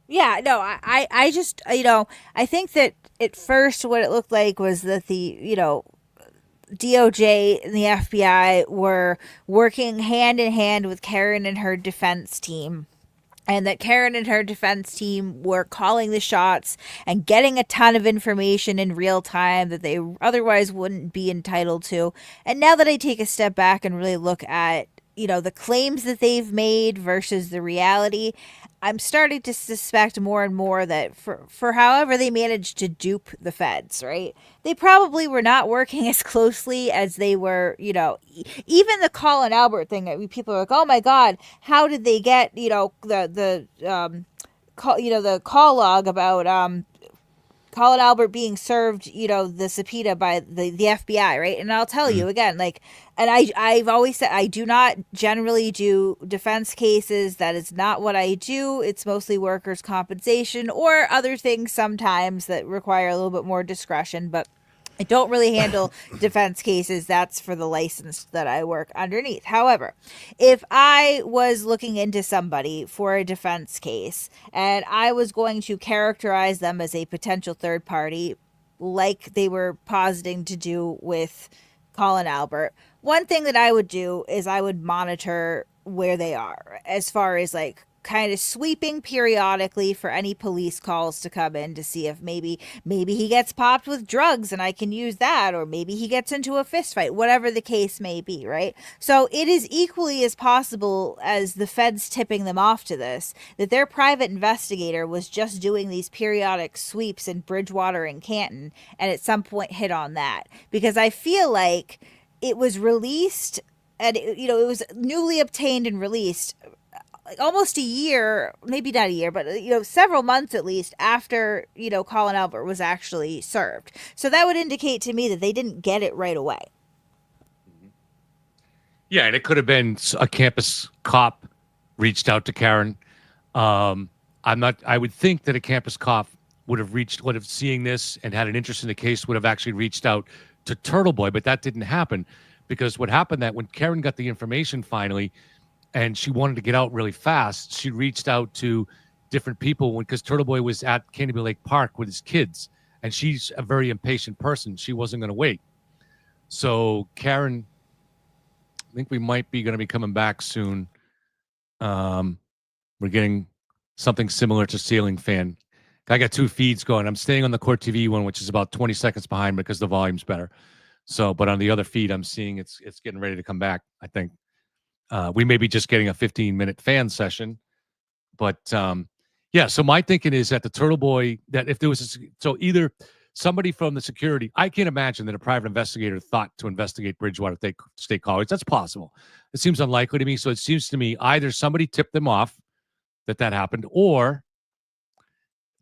Yeah, no, I just, you know, I think that at first what it looked like was that the, you know, DOJ and the FBI were working hand in hand with Karen and her defense team. And that Karen and her defense team were calling the shots and getting a ton of information in real time that they otherwise wouldn't be entitled to. And now that I take a step back and really look at, you know, the claims that they've made versus the reality, I'm starting to suspect more and more that for however they managed to dupe the feds, right? They probably were not working as closely as they were, you know, even the Colin Albert thing. I mean, people are like, oh my God, how did they get, you know, the call log about, Colin Albert being served, you know, the subpoena by the FBI, right? And I'll tell you again, like, and I've always said I do not generally do defense cases. That is not what I do. It's mostly workers' compensation or other things sometimes that require a little bit more discretion, but I don't really handle defense cases. That's for the license that I work underneath. However, if I was looking into somebody for a defense case and I was going to characterize them as a potential third party, like they were positing to do with Colin Albert, one thing that I would do is I would monitor where they are as far as like kind of sweeping periodically for any police calls to come in to see if maybe he gets popped with drugs and I can use that, or maybe he gets into a fist fight, whatever the case may be, right? So it is equally as possible as the feds tipping them off to this, that their private investigator was just doing these periodic sweeps in Bridgewater and Canton and at some point hit on that, because I feel like it was released and, you know, it was newly obtained and released almost a year, maybe not a year, but, you know, several months at least after, you know, Colin Albert was actually served. So that would indicate to me that they didn't get it right away. Yeah, and it could have been a campus cop reached out to Karen. I would think that a campus cop would have seeing this and had an interest in the case would have actually reached out to Turtle Boy, but that didn't happen, because what happened that when Karen got the information finally, and she wanted to get out really fast, she reached out to different people because Turtle Boy was at Canterbury Lake Park with his kids, and she's a very impatient person. She wasn't going to wait. So Karen, I think we might be going to be coming back soon. We're getting something similar to Ceiling Fan. I got two feeds going. I'm staying on the Court TV one, which is about 20 seconds behind because the volume's better. So, but on the other feed, I'm seeing it's getting ready to come back, I think. We may be just getting a 15-minute fan session, but yeah. So my thinking is that the Turtle Boy, that if there was so either somebody from the security, I can't imagine that a private investigator thought to investigate Bridgewater State College. That's possible. It seems unlikely to me. So it seems to me either somebody tipped them off that happened, or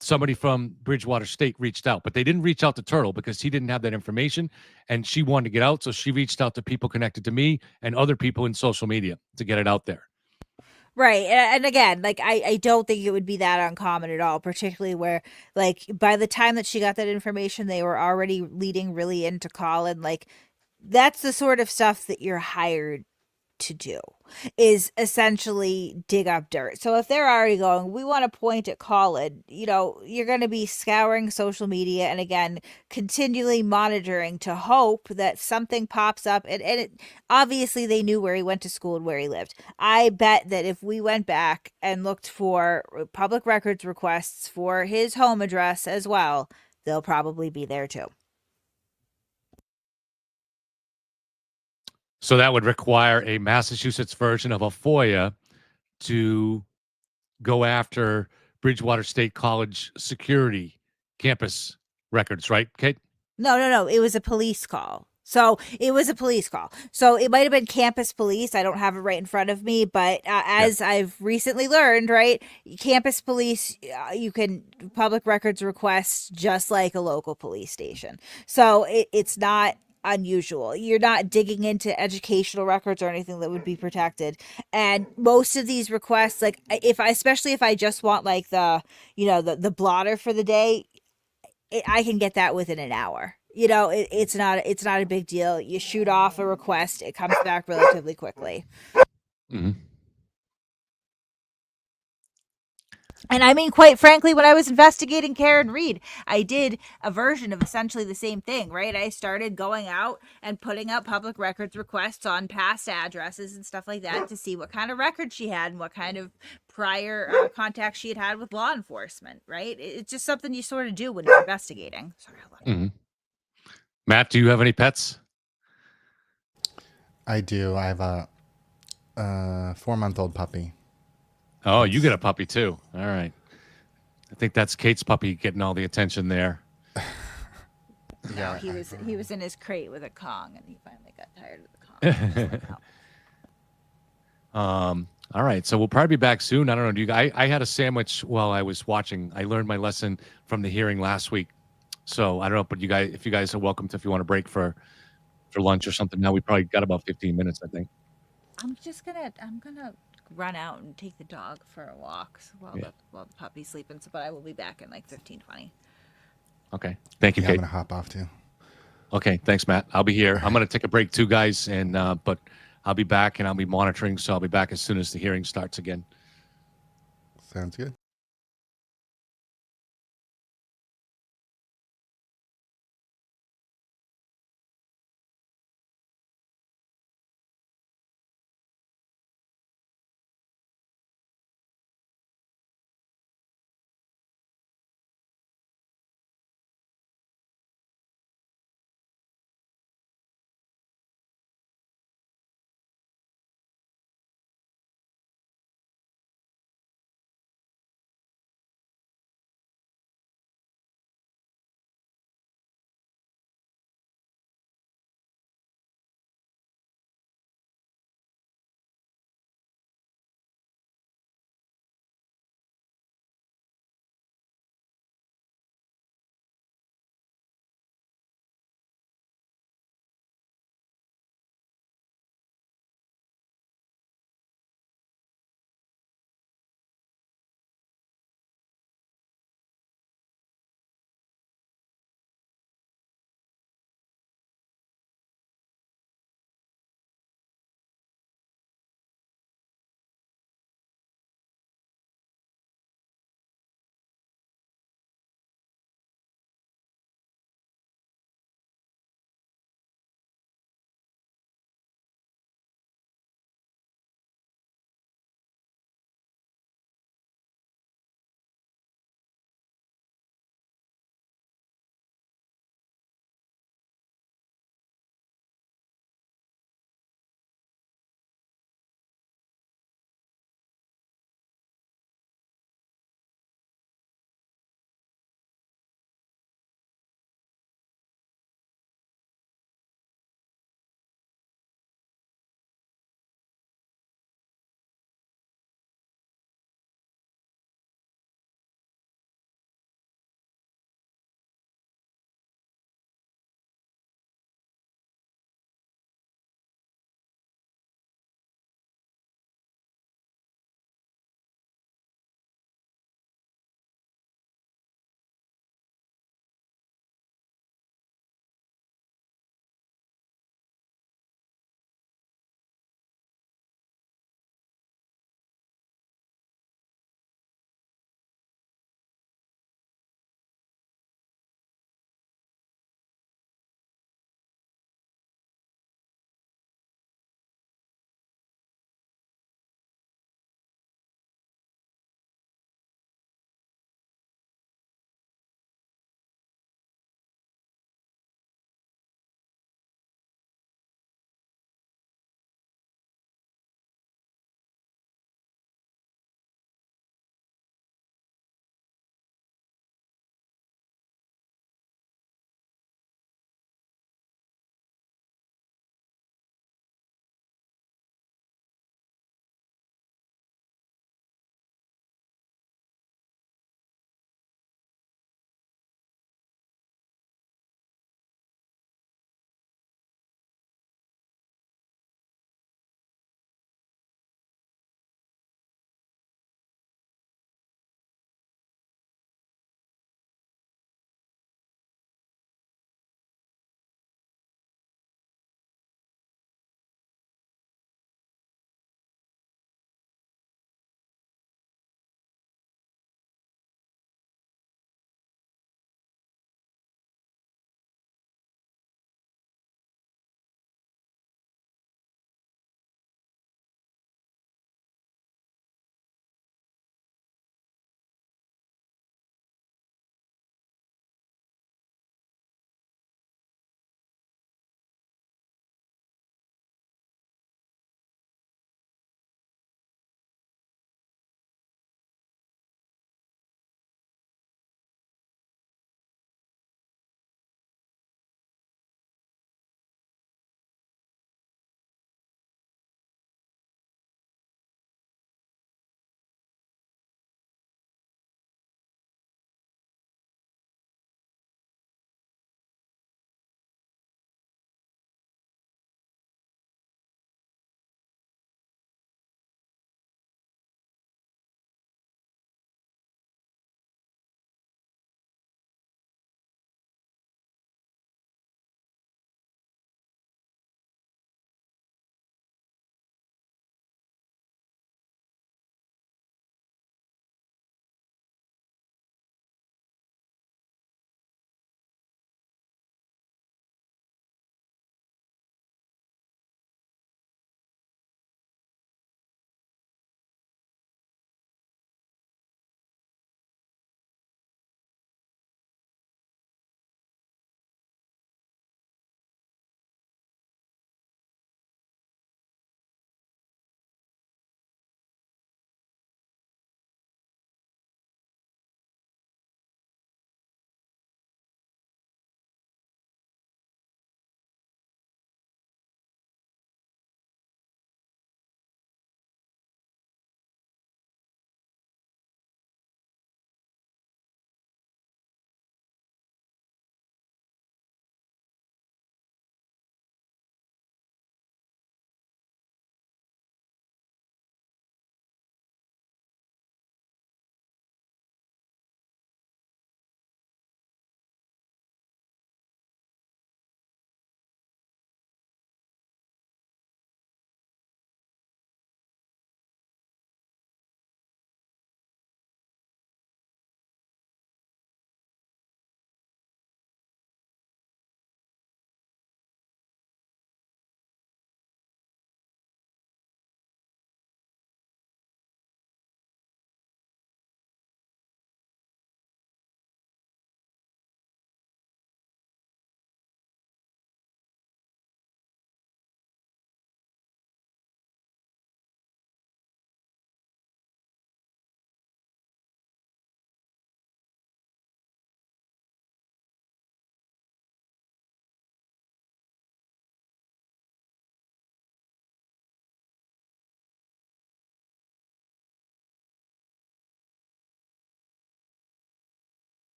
somebody from Bridgewater State reached out, but they didn't reach out to Turtle because he didn't have that information and she wanted to get out. So she reached out to people connected to me and other people in social media to get it out there. Right. And again, like I don't think it would be that uncommon at all, particularly where like by the time that she got that information, they were already leading really into Colin. Like that's the sort of stuff that you're hired to do, is essentially dig up dirt. So if they're already going, we want to point at Colin, you're going to be scouring social media and again, continually monitoring to hope that something pops up. And obviously they knew where he went to school and where he lived. I bet that if we went back and looked for public records requests for his home address as well, they'll probably be there too. So that would require a Massachusetts version of a FOIA to go after Bridgewater State College security campus records, right, Kate? No. It was a police call. So it was a police call. So it might have been campus police. I don't have it right in front of me, but as I've recently learned, right, campus police, you can public records request just like a local police station. So it's not unusual. You're not digging into educational records or anything that would be protected. And most of these requests, like especially if I just want like the blotter for the day, I can get that within an hour. It's not a big deal. You shoot off a request, it comes back relatively quickly. Mm-hmm. And I mean, quite frankly, when I was investigating Karen Reed, I did a version of essentially the same thing, right? I started going out and putting out public records requests on past addresses and stuff like that to see what kind of record she had and what kind of prior contacts she had with law enforcement, right? It's just something you sort of do when you're investigating. Sorry, hold on. Mm-hmm. Matt, do you have any pets? I do. I have a 4-month-old puppy. Oh, you get a puppy too. All right. I think that's Kate's puppy getting all the attention there. No, he was in his crate with a Kong, and he finally got tired of the Kong. All right, so we'll probably be back soon. I don't know. Do you? I had a sandwich while I was watching. I learned my lesson from the hearing last week, so I don't know. But if you guys are welcome to, if you want to break for lunch or something. Now we probably got about 15 minutes, I think. I'm gonna run out and take the dog for a walk while the puppy's sleeping. But I will be back in like 15-20. Okay. Thank you, Yeah, Kate. I'm gonna hop off too. Okay. Thanks, Matt. I'll be here. I'm gonna take a break too, guys, and but I'll be back and I'll be monitoring. So I'll be back as soon as the hearing starts again. Sounds good.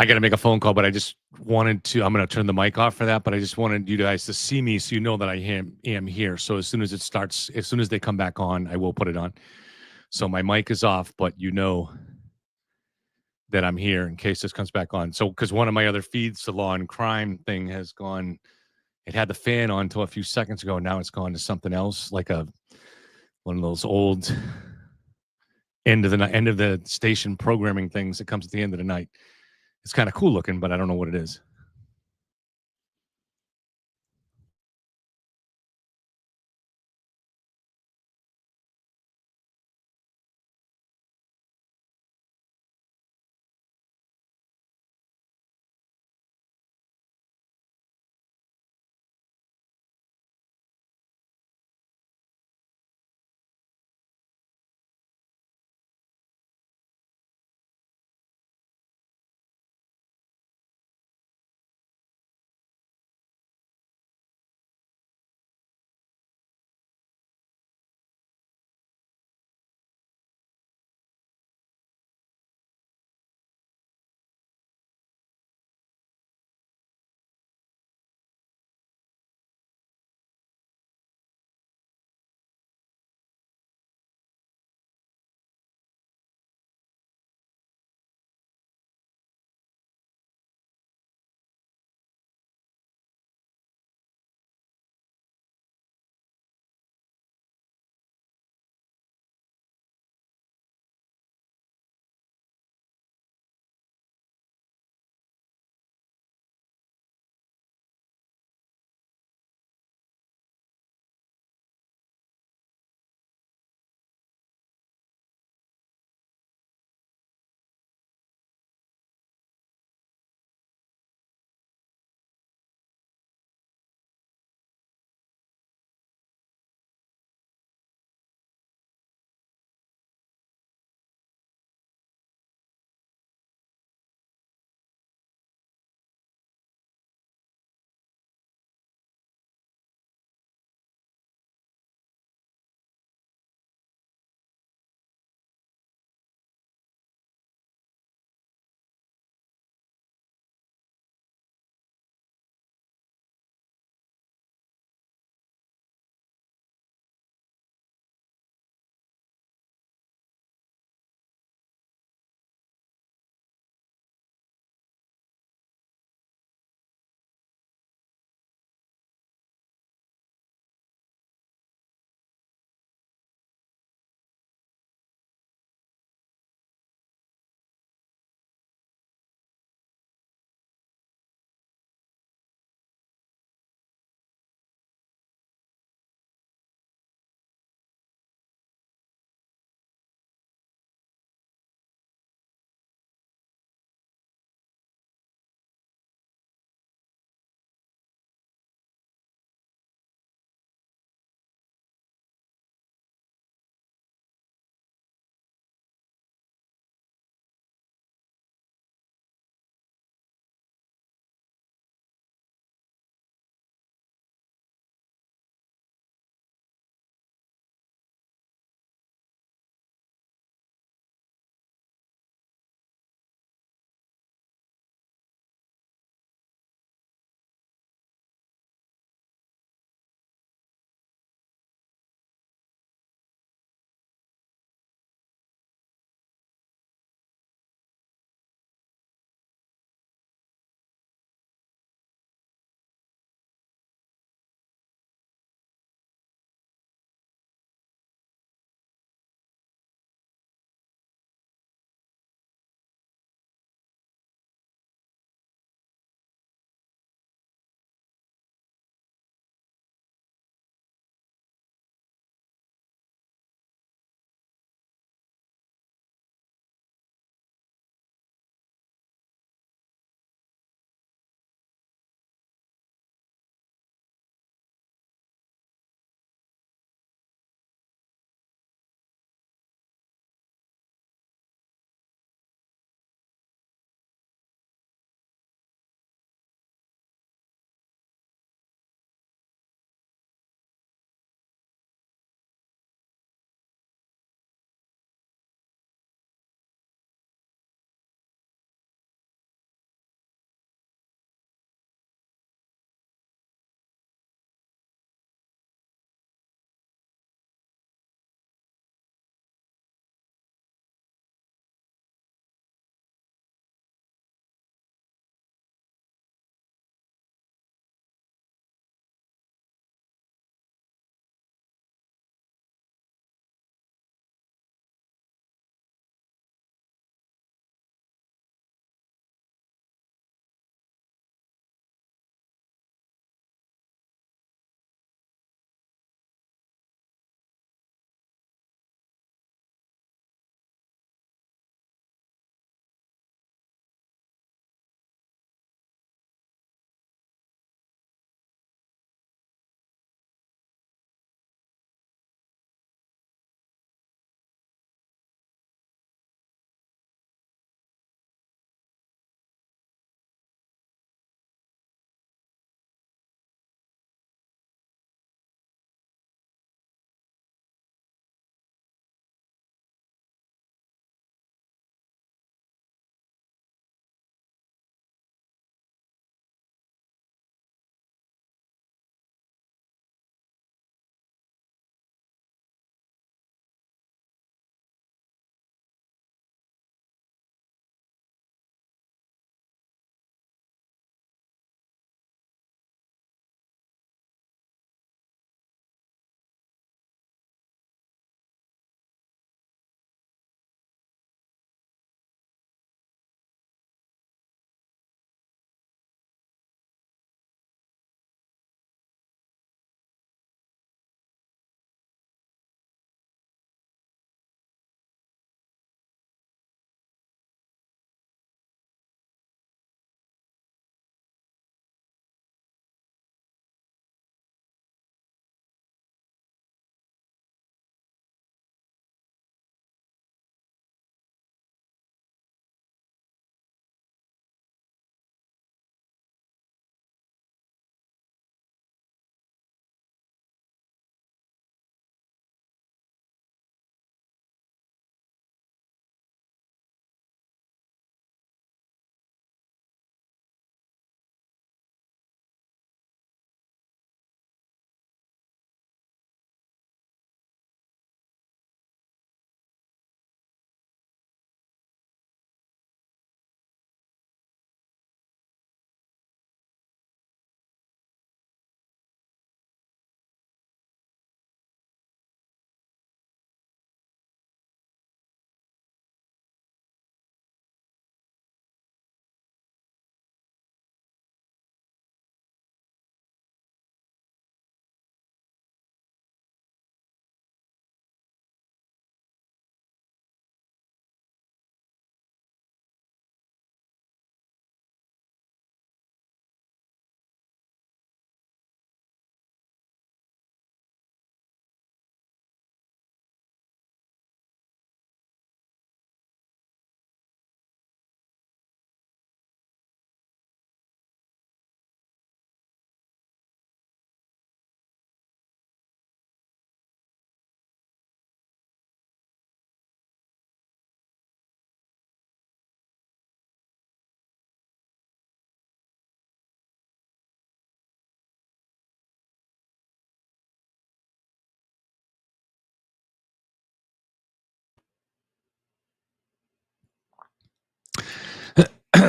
I got to make a phone call, but I just wanted to. I'm going to turn the mic off for that, but I just wanted you guys to see me so you know that I am here. So as soon as it starts, as soon as they come back on, I will put it on. So my mic is off, but you know that I'm here in case this comes back on. So because one of my other feeds, the law and crime thing, has gone. It had the fan on until a few seconds ago. Now it's gone to something else, like one of those old end of the station programming things that comes at the end of the night. It's kind of cool looking, but I don't know what it is.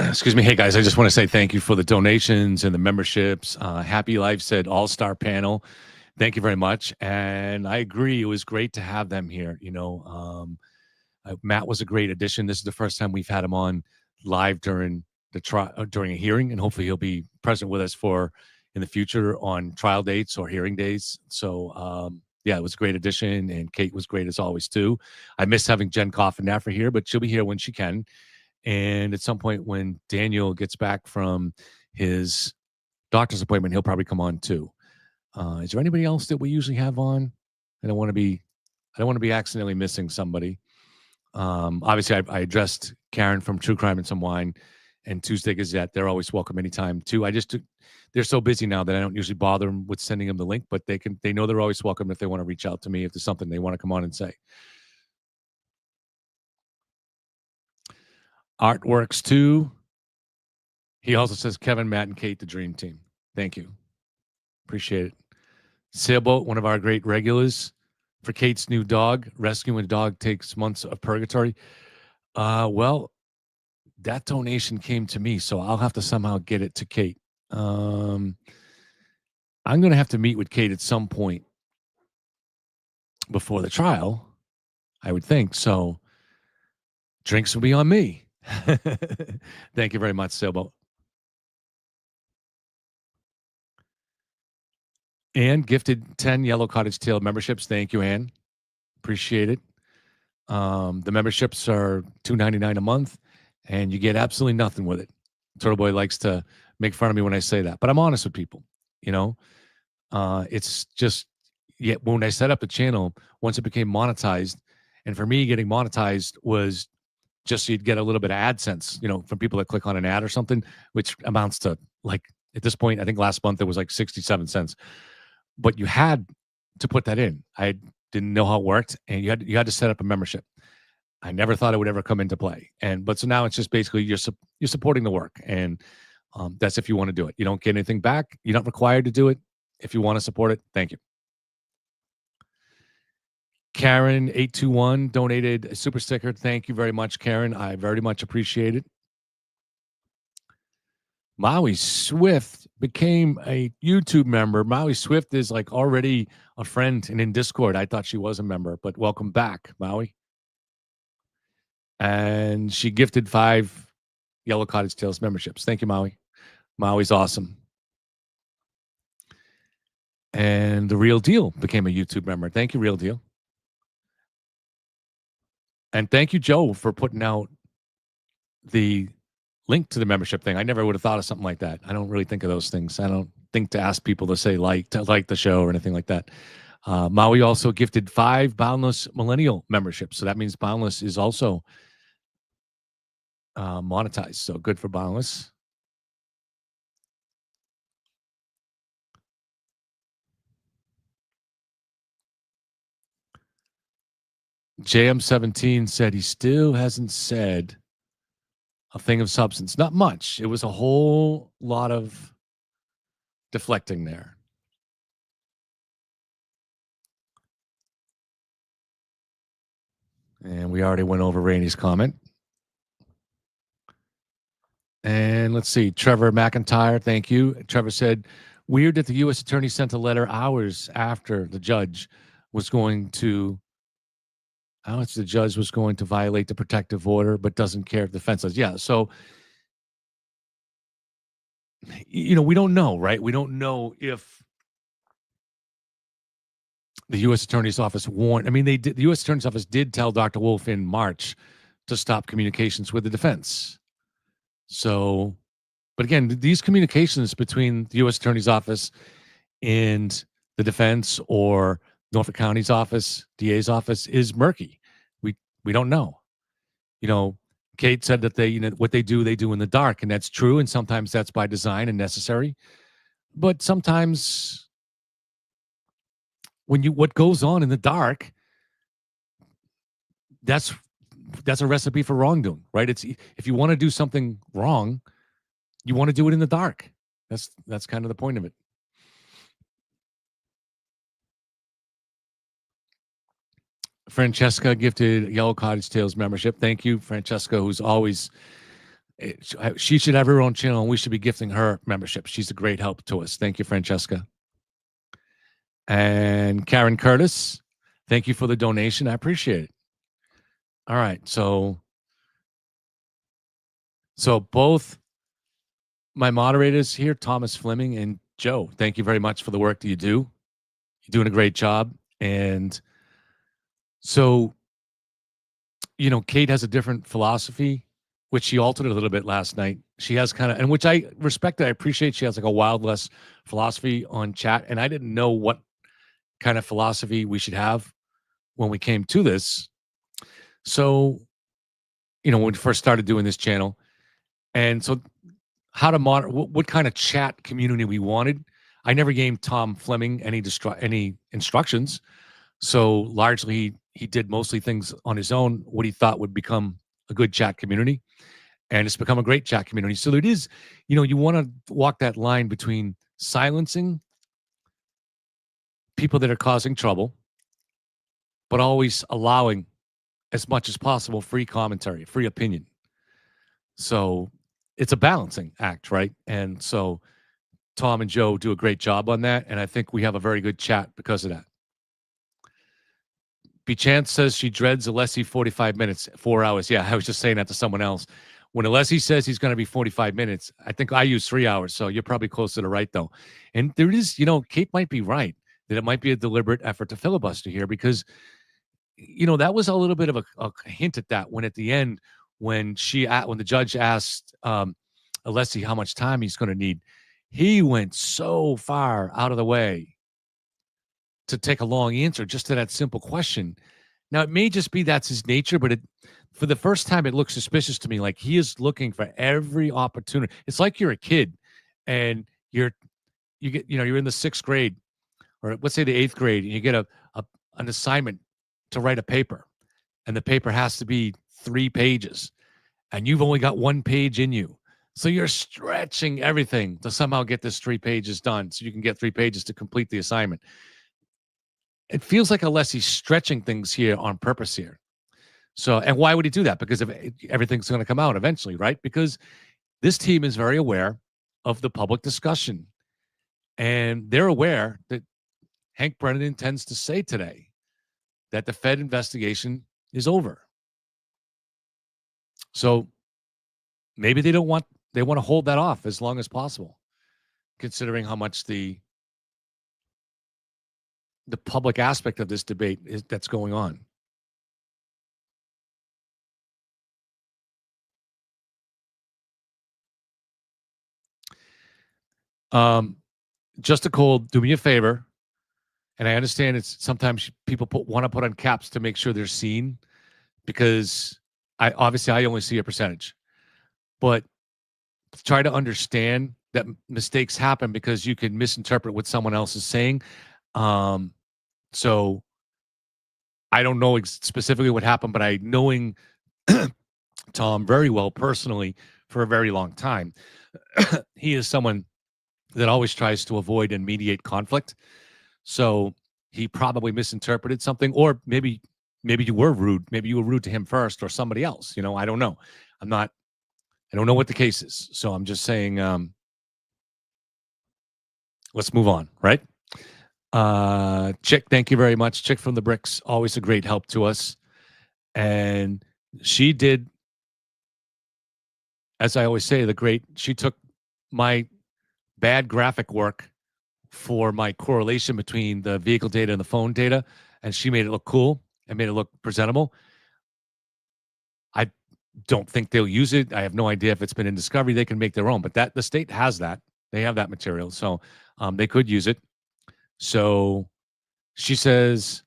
Excuse me. Hey, guys, I just want to say thank you for the donations and the memberships. Happy Life said all-star panel. Thank you very much. And I agree. It was great to have them here. Matt was a great addition. This is the first time we've had him on live during during a hearing, and hopefully he'll be present with us in the future on trial dates or hearing days. So, yeah, it was a great addition, and Kate was great as always, too. I miss having Jen Coffin-Naffer here, but she'll be here when she can. And at some point when Daniel gets back from his doctor's appointment, he'll probably come on, too. Is there anybody else that we usually have on? I don't want to be accidentally missing somebody. Obviously, I addressed Karen from True Crime and Some Wine and Tuesday Gazette. They're always welcome anytime, too. They're so busy now that I don't usually bother them with sending them the link, but they know they're always welcome if they want to reach out to me if there's something they want to come on and say. Artworks, too. He also says Kevin, Matt, and Kate, the dream team. Thank you. Appreciate it. Sailboat, one of our great regulars. For Kate's new dog, rescuing a dog takes months of purgatory. Well, that donation came to me, so I'll have to somehow get it to Kate. I'm going to have to meet with Kate at some point before the trial, I would think. So drinks will be on me. Thank you very much, Sailboat. Ann gifted 10 Yellow Cottage Tail memberships. Thank you, Ann. Appreciate it. The memberships are $2.99 a month, and you get absolutely nothing with it. Turtle Boy likes to make fun of me when I say that, but I'm honest with people. It's just, when I set up the channel, once it became monetized, and for me, getting monetized was just so you'd get a little bit of AdSense, from people that click on an ad or something, which amounts to, like, at this point, I think last month it was like 67 cents. But you had to put that in. I didn't know how it worked, and you had to set up a membership. I never thought it would ever come into play. So now it's just basically you're supporting the work, and that's if you want to do it. You don't get anything back. You're not required to do it. If you want to support it, thank you. Karen 821 donated a super sticker. Thank you very much, Karen. I very much appreciate it. Maui Swift became a YouTube member. Maui Swift is like already a friend and in Discord. I thought she was a member, but welcome back, Maui. And she gifted 5 Yellow Cottage Tales memberships. Thank you, Maui. Maui's awesome. And The Real Deal became a YouTube member. Thank you, Real Deal. And thank you, Joe, for putting out the link to the membership thing. I never would have thought of something like that. I don't really think of those things. I don't think to ask people to say like the show or anything like that. Maui also gifted 5 Boundless Millennial memberships. So that means Boundless is also monetized. So good for Boundless. JM17 said he still hasn't said a thing of substance. Not much. It was a whole lot of deflecting there. And we already went over Rainey's comment. And let's see. Trevor McIntyre, thank you. Trevor said, weird that the U.S. attorney sent a letter hours after the judge was going to violate the protective order, but doesn't care if the defense does. Yeah, so, we don't know, right? We don't know if the U.S. Attorney's Office warned. I mean, the U.S. Attorney's Office did tell Dr. Wolf in March to stop communications with the defense. So, but again, these communications between the U.S. Attorney's Office and the defense or Norfolk County's office, DA's office, is murky. We don't know. Kate said that they what they do in the dark, and that's true, and sometimes that's by design and necessary. But sometimes what goes on in the dark, that's a recipe for wrongdoing, right? It's if you want to do something wrong, you want to do it in the dark. That's kind of the point of it. Francesca gifted Yellow Cottage Tales membership. Thank you, Francesca, who's always She should have her own channel, and we should be gifting her membership. She's a great help to us. Thank you, Francesca. And Karen Curtis, thank you for the donation. I appreciate it. All right, so both my moderators here, Thomas Fleming and Joe, thank you very much for the work that you do. You're doing a great job. And so, Kate has a different philosophy, which she altered a little bit last night. She has kind of, and which I respect, I appreciate. She has like a Wild West philosophy on chat. And I didn't know what kind of philosophy we should have when we came to this. So, when we first started doing this channel. And so how to monitor what kind of chat community we wanted. I never gave Tom Fleming any instructions. So largely he did mostly things on his own, what he thought would become a good chat community. And it's become a great chat community. So it is, you want to walk that line between silencing people that are causing trouble, but always allowing as much as possible free commentary, free opinion. So it's a balancing act, right? And so Tom and Joe do a great job on that, and I think we have a very good chat because of that. Chance says she dreads Alessi 45 minutes, 4 hours. Yeah, I was just saying that to someone else. When Alessi says he's going to be 45 minutes, I think I use 3 hours, so you're probably closer to right, though. And there is, Kate might be right, that it might be a deliberate effort to filibuster here because, that was a little bit of a hint at that when at the end, when the judge asked Alessi how much time he's going to need, he went so far out of the way to take a long answer just to that simple question. Now, it may just be that's his nature, but for the first time, it looks suspicious to me. Like he is looking for every opportunity. It's like you're a kid and you're in the 6th grade, or let's say the 8th grade, and you get an assignment to write a paper, and the paper has to be 3 pages, and you've only got 1 page in you. So you're stretching everything to somehow get this 3 pages done so you can get 3 pages to complete the assignment. It feels like Alessi's stretching things here on purpose here. So, and why would he do that? Because everything's going to come out eventually, right? Because this team is very aware of the public discussion. And they're aware that Hank Brennan intends to say today that the Fed investigation is over. So maybe they want to hold that off as long as possible, considering how much the public aspect of this debate that's going on. Just a cold, do me a favor. And I understand it's sometimes people want to put on caps to make sure they're seen, because I only see a percentage, but try to understand that mistakes happen because you can misinterpret what someone else is saying. So I don't know specifically what happened, but knowing Tom very well personally for a very long time, he is someone that always tries to avoid and mediate conflict. So he probably misinterpreted something, or maybe you were rude. Maybe you were rude to him first or somebody else. I don't know. I don't know what the case is. So I'm just saying, let's move on, right? Chick, thank you very much. Chick from the Bricks, always a great help to us. And she did, as I always say, she took my bad graphic work for my correlation between the vehicle data and the phone data, and she made it look cool and made it look presentable. I don't think they'll use it. I have no idea if it's been in discovery. They can make their own, but the state has that. They have that material, so they could use it. So she says,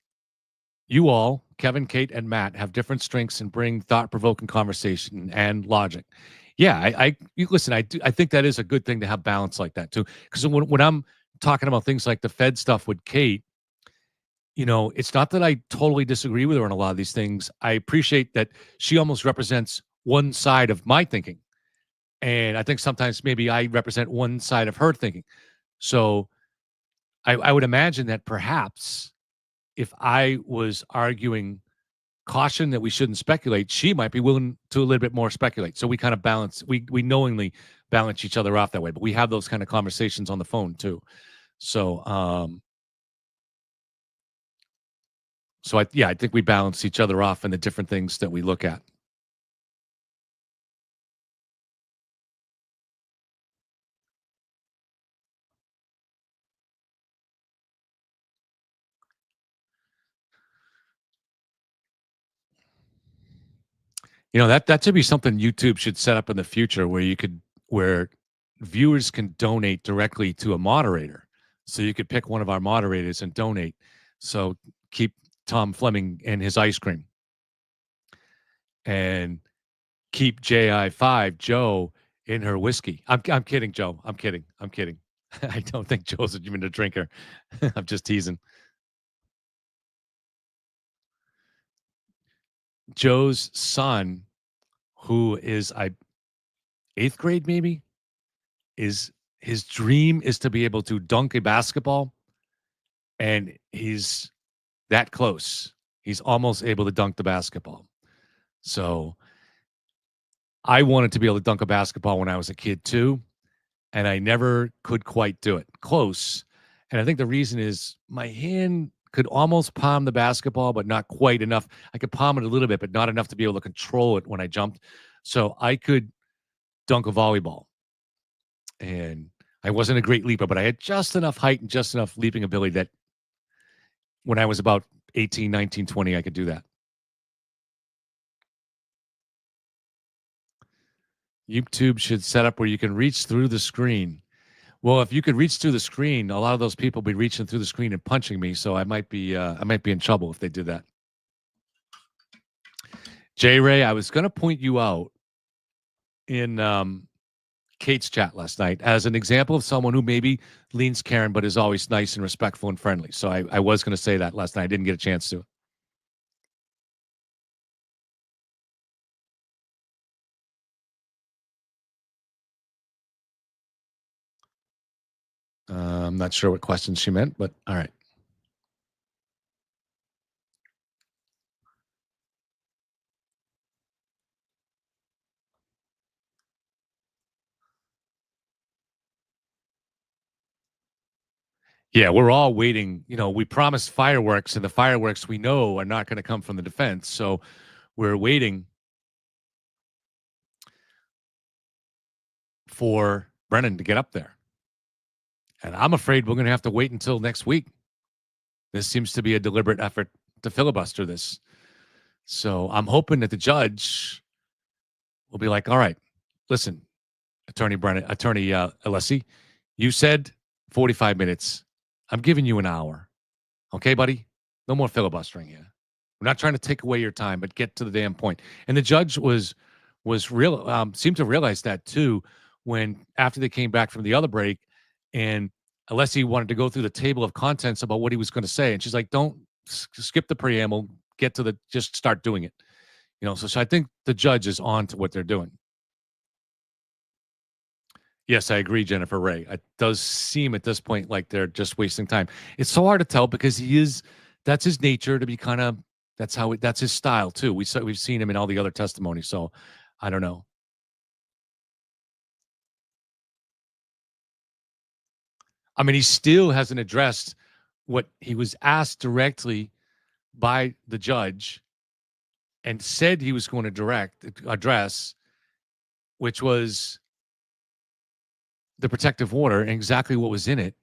you all, Kevin, Kate, and Matt, have different strengths and bring thought-provoking conversation and logic. Yeah, listen, I think that is a good thing to have balance like that too. Because when I'm talking about things like the Fed stuff with Kate, it's not that I totally disagree with her on a lot of these things. I appreciate that she almost represents one side of my thinking. And I think sometimes maybe I represent one side of her thinking. So I would imagine that perhaps if I was arguing caution that we shouldn't speculate, she might be willing to a little bit more speculate. So we kind of balance, we knowingly balance each other off that way, but we have those kind of conversations on the phone too. So, I think we balance each other off in the different things that we look at. That should be something YouTube should set up in the future, where viewers can donate directly to a moderator. So you could pick one of our moderators and donate. So keep Tom Fleming and his ice cream, and keep JI5 Joe in her whiskey. I'm kidding, Joe. I'm kidding. I don't think Joe's even a drinker. I'm just teasing. Joe's son, who is 8th grade maybe, is his dream is to be able to dunk a basketball, and he's that close. He's almost able to dunk the basketball. So I wanted to be able to dunk a basketball when I was a kid too, and I never could quite do it. Close. And I think the reason is my hand could almost palm the basketball, but not quite enough. I could palm it a little bit, but not enough to be able to control it when I jumped. So I could dunk a volleyball. And I wasn't a great leaper, but I had just enough height and just enough leaping ability that when I was about 18, 19, 20, I could do that. YouTube should set up where you can reach through the screen. Well, if you could reach through the screen, a lot of those people would be reaching through the screen and punching me, so I might be in trouble if they did that. J. Ray, I was going to point you out in Kate's chat last night as an example of someone who maybe leans Karen, but is always nice and respectful and friendly. So I was going to say that last night. I didn't get a chance to. I'm not sure what questions she meant, but all right. Yeah, we're all waiting. We promised fireworks, and the fireworks we know are not going to come from the defense. So we're waiting for Brennan to get up there. And I'm afraid we're going to have to wait until next week. This seems to be a deliberate effort to filibuster this. So I'm hoping that the judge will be like, all right, listen, Attorney Alessi, you said 45 minutes. I'm giving you an hour. Okay, buddy? No more filibustering here. I'm not trying to take away your time, but get to the damn point. And the judge seemed to realize that too, when after they came back from the other break, and Alessi wanted to go through the table of contents about what he was going to say, and she's like, "Don't skip the preamble. Just start doing it." So I think the judge is on to what they're doing. Yes, I agree, Jennifer Ray. It does seem at this point like they're just wasting time. It's so hard to tell because that's his nature to be kind of, that's his style too. We've seen him in all the other testimonies. So I don't know. I mean, he still hasn't addressed what he was asked directly by the judge and said he was going to address, which was the protective order and exactly what was in it.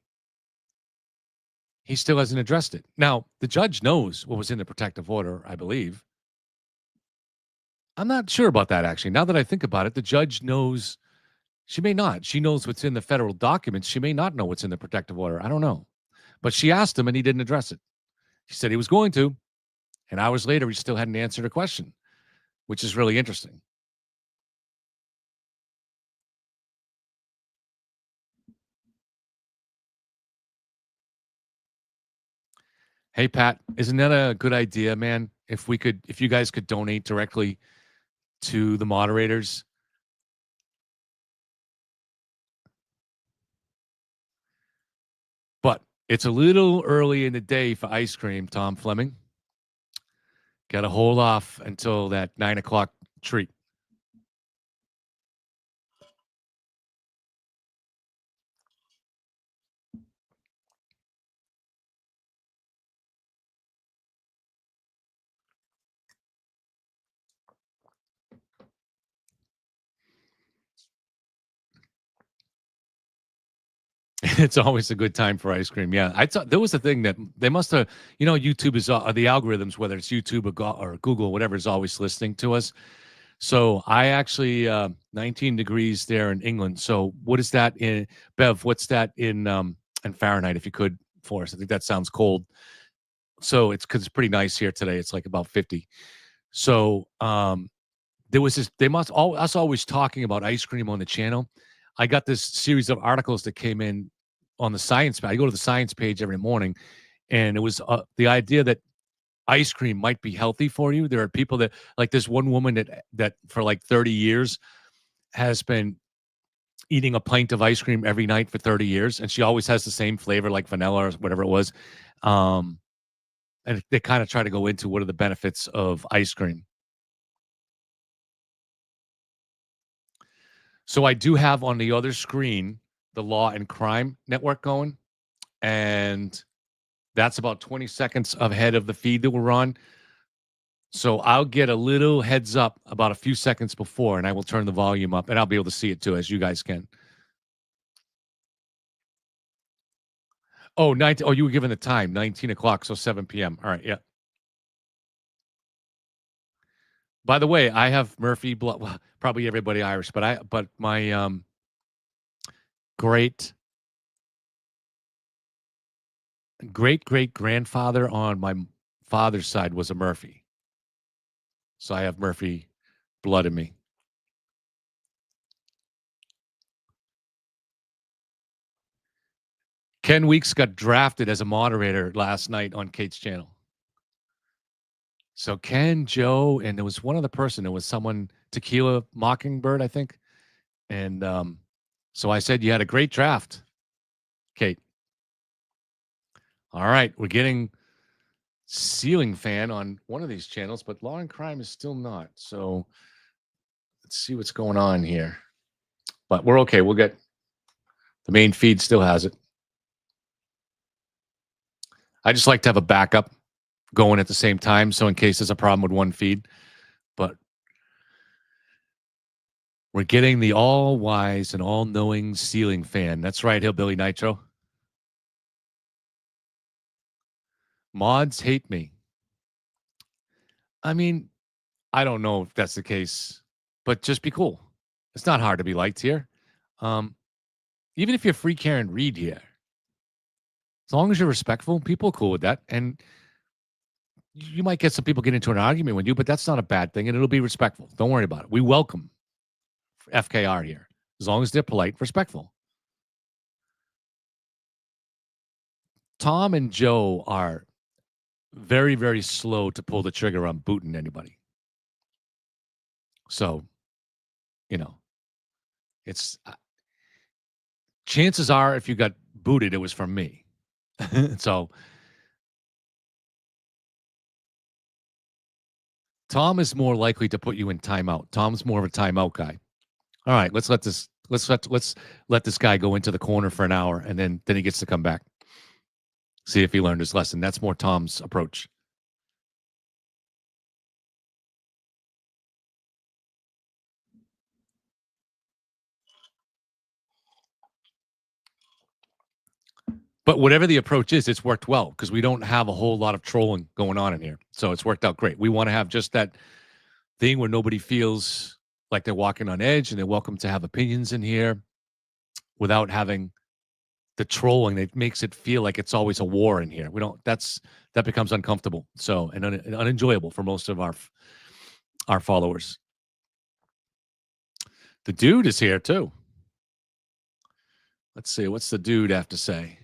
He still hasn't addressed it. Now, the judge knows what was in the protective order, I believe. I'm not sure about that, actually. Now that I think about it, the judge knows. She may not. She knows what's in the federal documents. She may not know what's in the protective order. I don't know. But she asked him, and he didn't address it. He said he was going to. And hours later, he still hadn't answered a question, which is really interesting. Hey, Pat, isn't that a good idea, man? If you guys could donate directly to the moderators. But it's a little early in the day for ice cream, Tom Fleming. Got to hold off until that 9 o'clock treat. It's always a good time for ice cream. Yeah, I thought there was a thing that they must have. YouTube is the algorithms, whether it's YouTube or Google, whatever, is always listening to us. So I actually 19 degrees there in England. So what is that in Bev? What's that in Fahrenheit? If you could for us, I think that sounds cold. So it's because it's pretty nice here today. It's like about 50. So there was this. They must us always talking about ice cream on the channel. I got this series of articles that came in on the science page. I go to the science page every morning, and it was the idea that ice cream might be healthy for you. There are people that, like this one woman that for like 30 years has been eating a pint of ice cream every night for 30 years, and she always has the same flavor, like vanilla or whatever it was. And they kind of try to go into what are the benefits of ice cream. So I do have on the other screen the Law and Crime Network going, and that's about 20 seconds ahead of the feed that we're on. So I'll get a little heads up about a few seconds before, and I will turn the volume up, and I'll be able to see it too, as you guys can. Oh, you were given the time, 19 o'clock, so 7 p.m. All right, yeah. By the way, I have Murphy blood. Well, probably everybody Irish, but my great grandfather on my father's side was a Murphy, so I have Murphy blood in me. Ken Weeks got drafted as a moderator last night on Kate's channel. So Ken, Joe, and there was one other person. There was someone, Tequila Mockingbird, I think. And so I said, you had a great draft, Kate. All right, we're getting Ceiling Fan on one of these channels, but Law and Crime is still not. So let's see what's going on here. But we're okay. We'll get the main feed still has it. I just like to have a backup going at the same time, so in case there's a problem with one feed. But we're getting the all-wise and all-knowing Ceiling Fan. That's right, Hillbilly Nitro. Mods hate me. I mean, I don't know if that's the case, but just be cool. It's not hard to be liked here. Even if you're free Karen Reed here, as long as you're respectful, people are cool with that. And you might get some people get into an argument with you, but that's not a bad thing, and it'll be respectful. Don't worry about it. We welcome FKR here, as long as they're polite, respectful. Tom and Joe are very, very slow to pull the trigger on booting anybody. So, it's chances are if you got booted, it was from me. So Tom is more likely to put you in timeout. Tom's more of a timeout guy. All right, let's let this guy go into the corner for an hour, and then he gets to come back. See if he learned his lesson. That's more Tom's approach. But whatever the approach is, it's worked well because we don't have a whole lot of trolling going on in here. So it's worked out great. We want to have just that thing where nobody feels like they're walking on edge, and they're welcome to have opinions in here without having the trolling that makes it feel like it's always a war in here. That becomes uncomfortable. So, and unenjoyable for most of our followers. The dude is here too. Let's see. What's the dude have to say?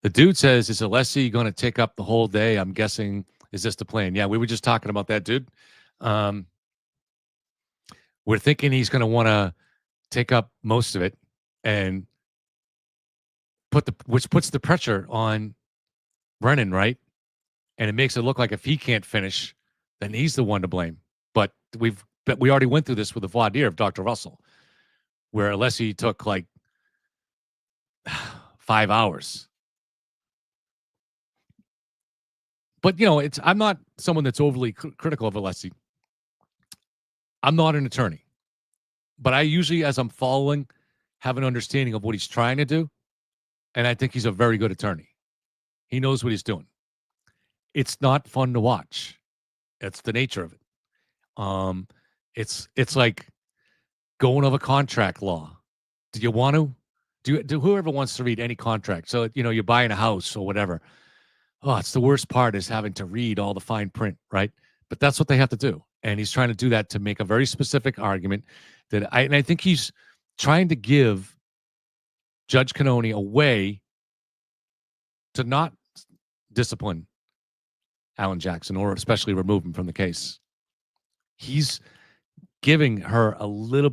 The dude says, is Alessi going to take up the whole day? I'm guessing, is this the plan? Yeah, we were just talking about that, dude. We're thinking he's going to want to take up most of it, and which puts the pressure on Brennan, right? And it makes it look like if he can't finish, then he's the one to blame. But we already went through this with the Voadier of Dr. Russell, where Alessi took like 5 hours. But, I'm not someone that's overly critical of Alessi. I'm not an attorney. But I usually, as I'm following, have an understanding of what he's trying to do. And I think he's a very good attorney. He knows what he's doing. It's not fun to watch. It's the nature of it. It's like going over contract law. Do you want to? Do whoever wants to read any contract? So, you're buying a house or whatever. Oh, it's the worst part is having to read all the fine print, right? But that's what they have to do. And he's trying to do that to make a very specific argument that I think he's trying to give Judge Cannoni a way to not discipline Alan Jackson or especially remove him from the case. He's giving her a little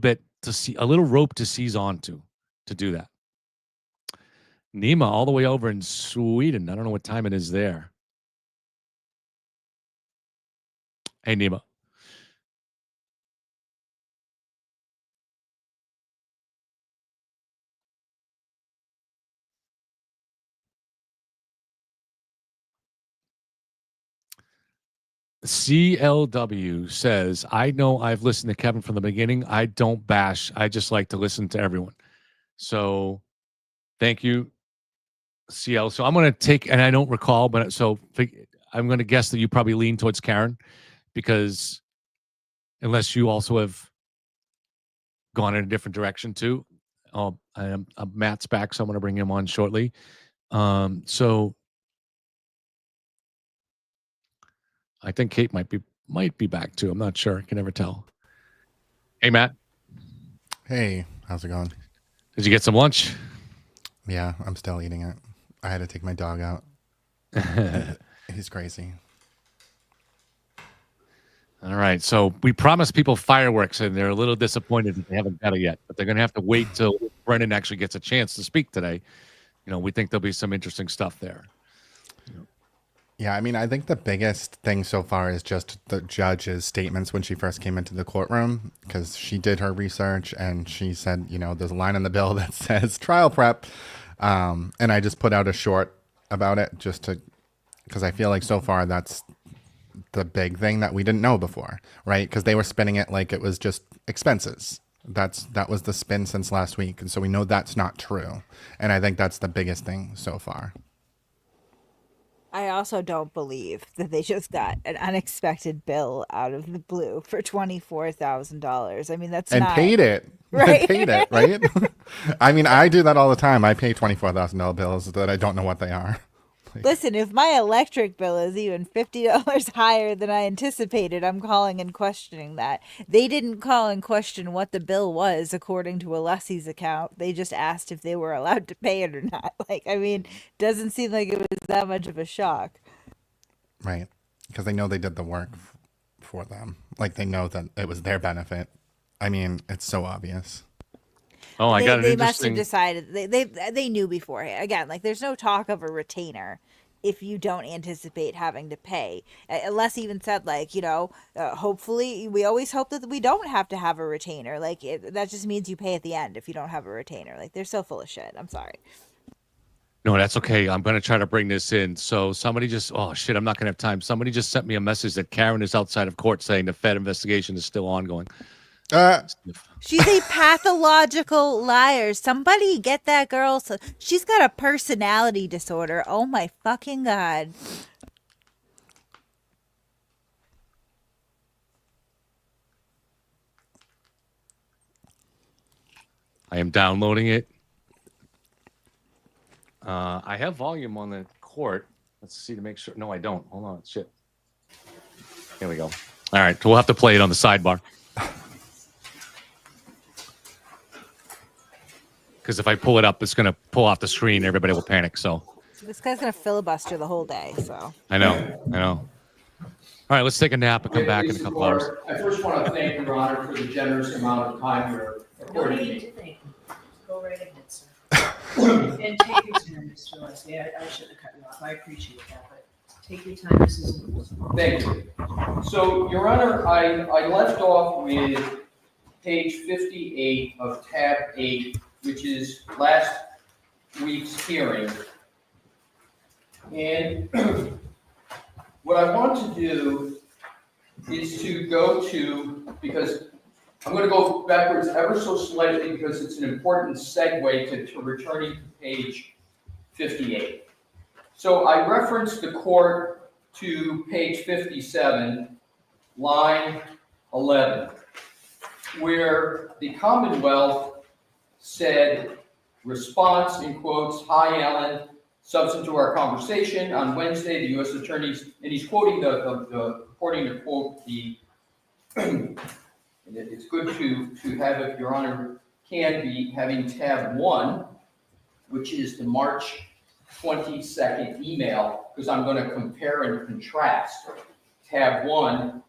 rope to seize onto to do that. Nima, all the way over in Sweden. I don't know what time it is there. Hey, Nima. CLW says, I know I've listened to Kevin from the beginning. I don't bash. I just like to listen to everyone. So thank you, CL. So I'm going to take, and I don't recall, but so I'm going to guess that you probably lean towards Karen because unless you also have gone in a different direction too. Matt's back, so I'm going to bring him on shortly. So I think Kate might be back too. I'm not sure. I can never tell. Hey, Matt. Hey, how's it going? Did you get some lunch? Yeah, I'm still eating it. I had to take my dog out. He's crazy. All right. So we promised people fireworks, and they're a little disappointed that they haven't got it yet. But they're going to have to wait till Brendan actually gets a chance to speak today. We think there'll be some interesting stuff there. Yeah, I mean, I think the biggest thing so far is just the judge's statements when she first came into the courtroom, because she did her research and she said, there's a line in the bill that says trial prep. And I just put out a short about it because I feel like so far that's the big thing that we didn't know before, right? Because they were spinning it like it was just expenses. That was the spin since last week. And so we know that's not true. And I think that's the biggest thing so far. I also don't believe that they just got an unexpected bill out of the blue for $24,000. I mean, that's not... paid it. Right. Paid it, right? I mean, I do that all the time. I pay $24,000 bills that I don't know what they are. Listen, if my electric bill is even $50 higher than I anticipated, I'm calling and questioning that. They didn't call and question what the bill was according to Alessi's account. They just asked if they were allowed to pay it or not. Doesn't seem like it was that much of a shock. Right. Because they know they did the work for them. They know that it was their benefit. I mean, it's so obvious. Oh, I got an They interesting... must have decided they knew beforehand. Again, there's no talk of a retainer if you don't anticipate having to pay. Unless even said hopefully we always hope that we don't have to have a retainer. That just means you pay at the end if you don't have a retainer. They're so full of shit. I'm sorry. No, that's okay. I'm going to try to bring this in. So somebody oh shit, I'm not going to have time. Somebody just sent me a message that Karen is outside of court saying the Fed investigation is still ongoing. She's a pathological liar. Somebody get that girl. She's got a personality disorder. Oh my fucking God. I am downloading it. I have volume on the court. Let's see to make sure. No, I don't. Hold on. Shit. Here we go. All right. So we'll have to play it on the sidebar. Because if I pull it up, it's going to pull off the screen. Everybody will panic. So this guy's going to filibuster the whole day. So I know. All right, let's take a nap and come back in a couple hours. I first want to thank Your Honor for the generous amount of time you're according to me. Thank you. Go right ahead, sir. And take your turn, Mr. Leslie. I shouldn't have cut you off. I appreciate that, but Take your time, this is. Thank you. So, Your Honor, I left off with page 58 of tab 8, which is last week's hearing. And what I want to do is to go to, because I'm going to go backwards ever so slightly because it's an important segue to returning to page 58. So I referenced the court to page 57, line 11, where the Commonwealth said, response in quotes, "Hi, Alan, subsequent to our conversation on Wednesday, the U.S. attorneys," and he's quoting according to quote the, and it's good to have it, Your Honor, can be having tab 1, which is the March 22nd email, because I'm going to compare and contrast tab 1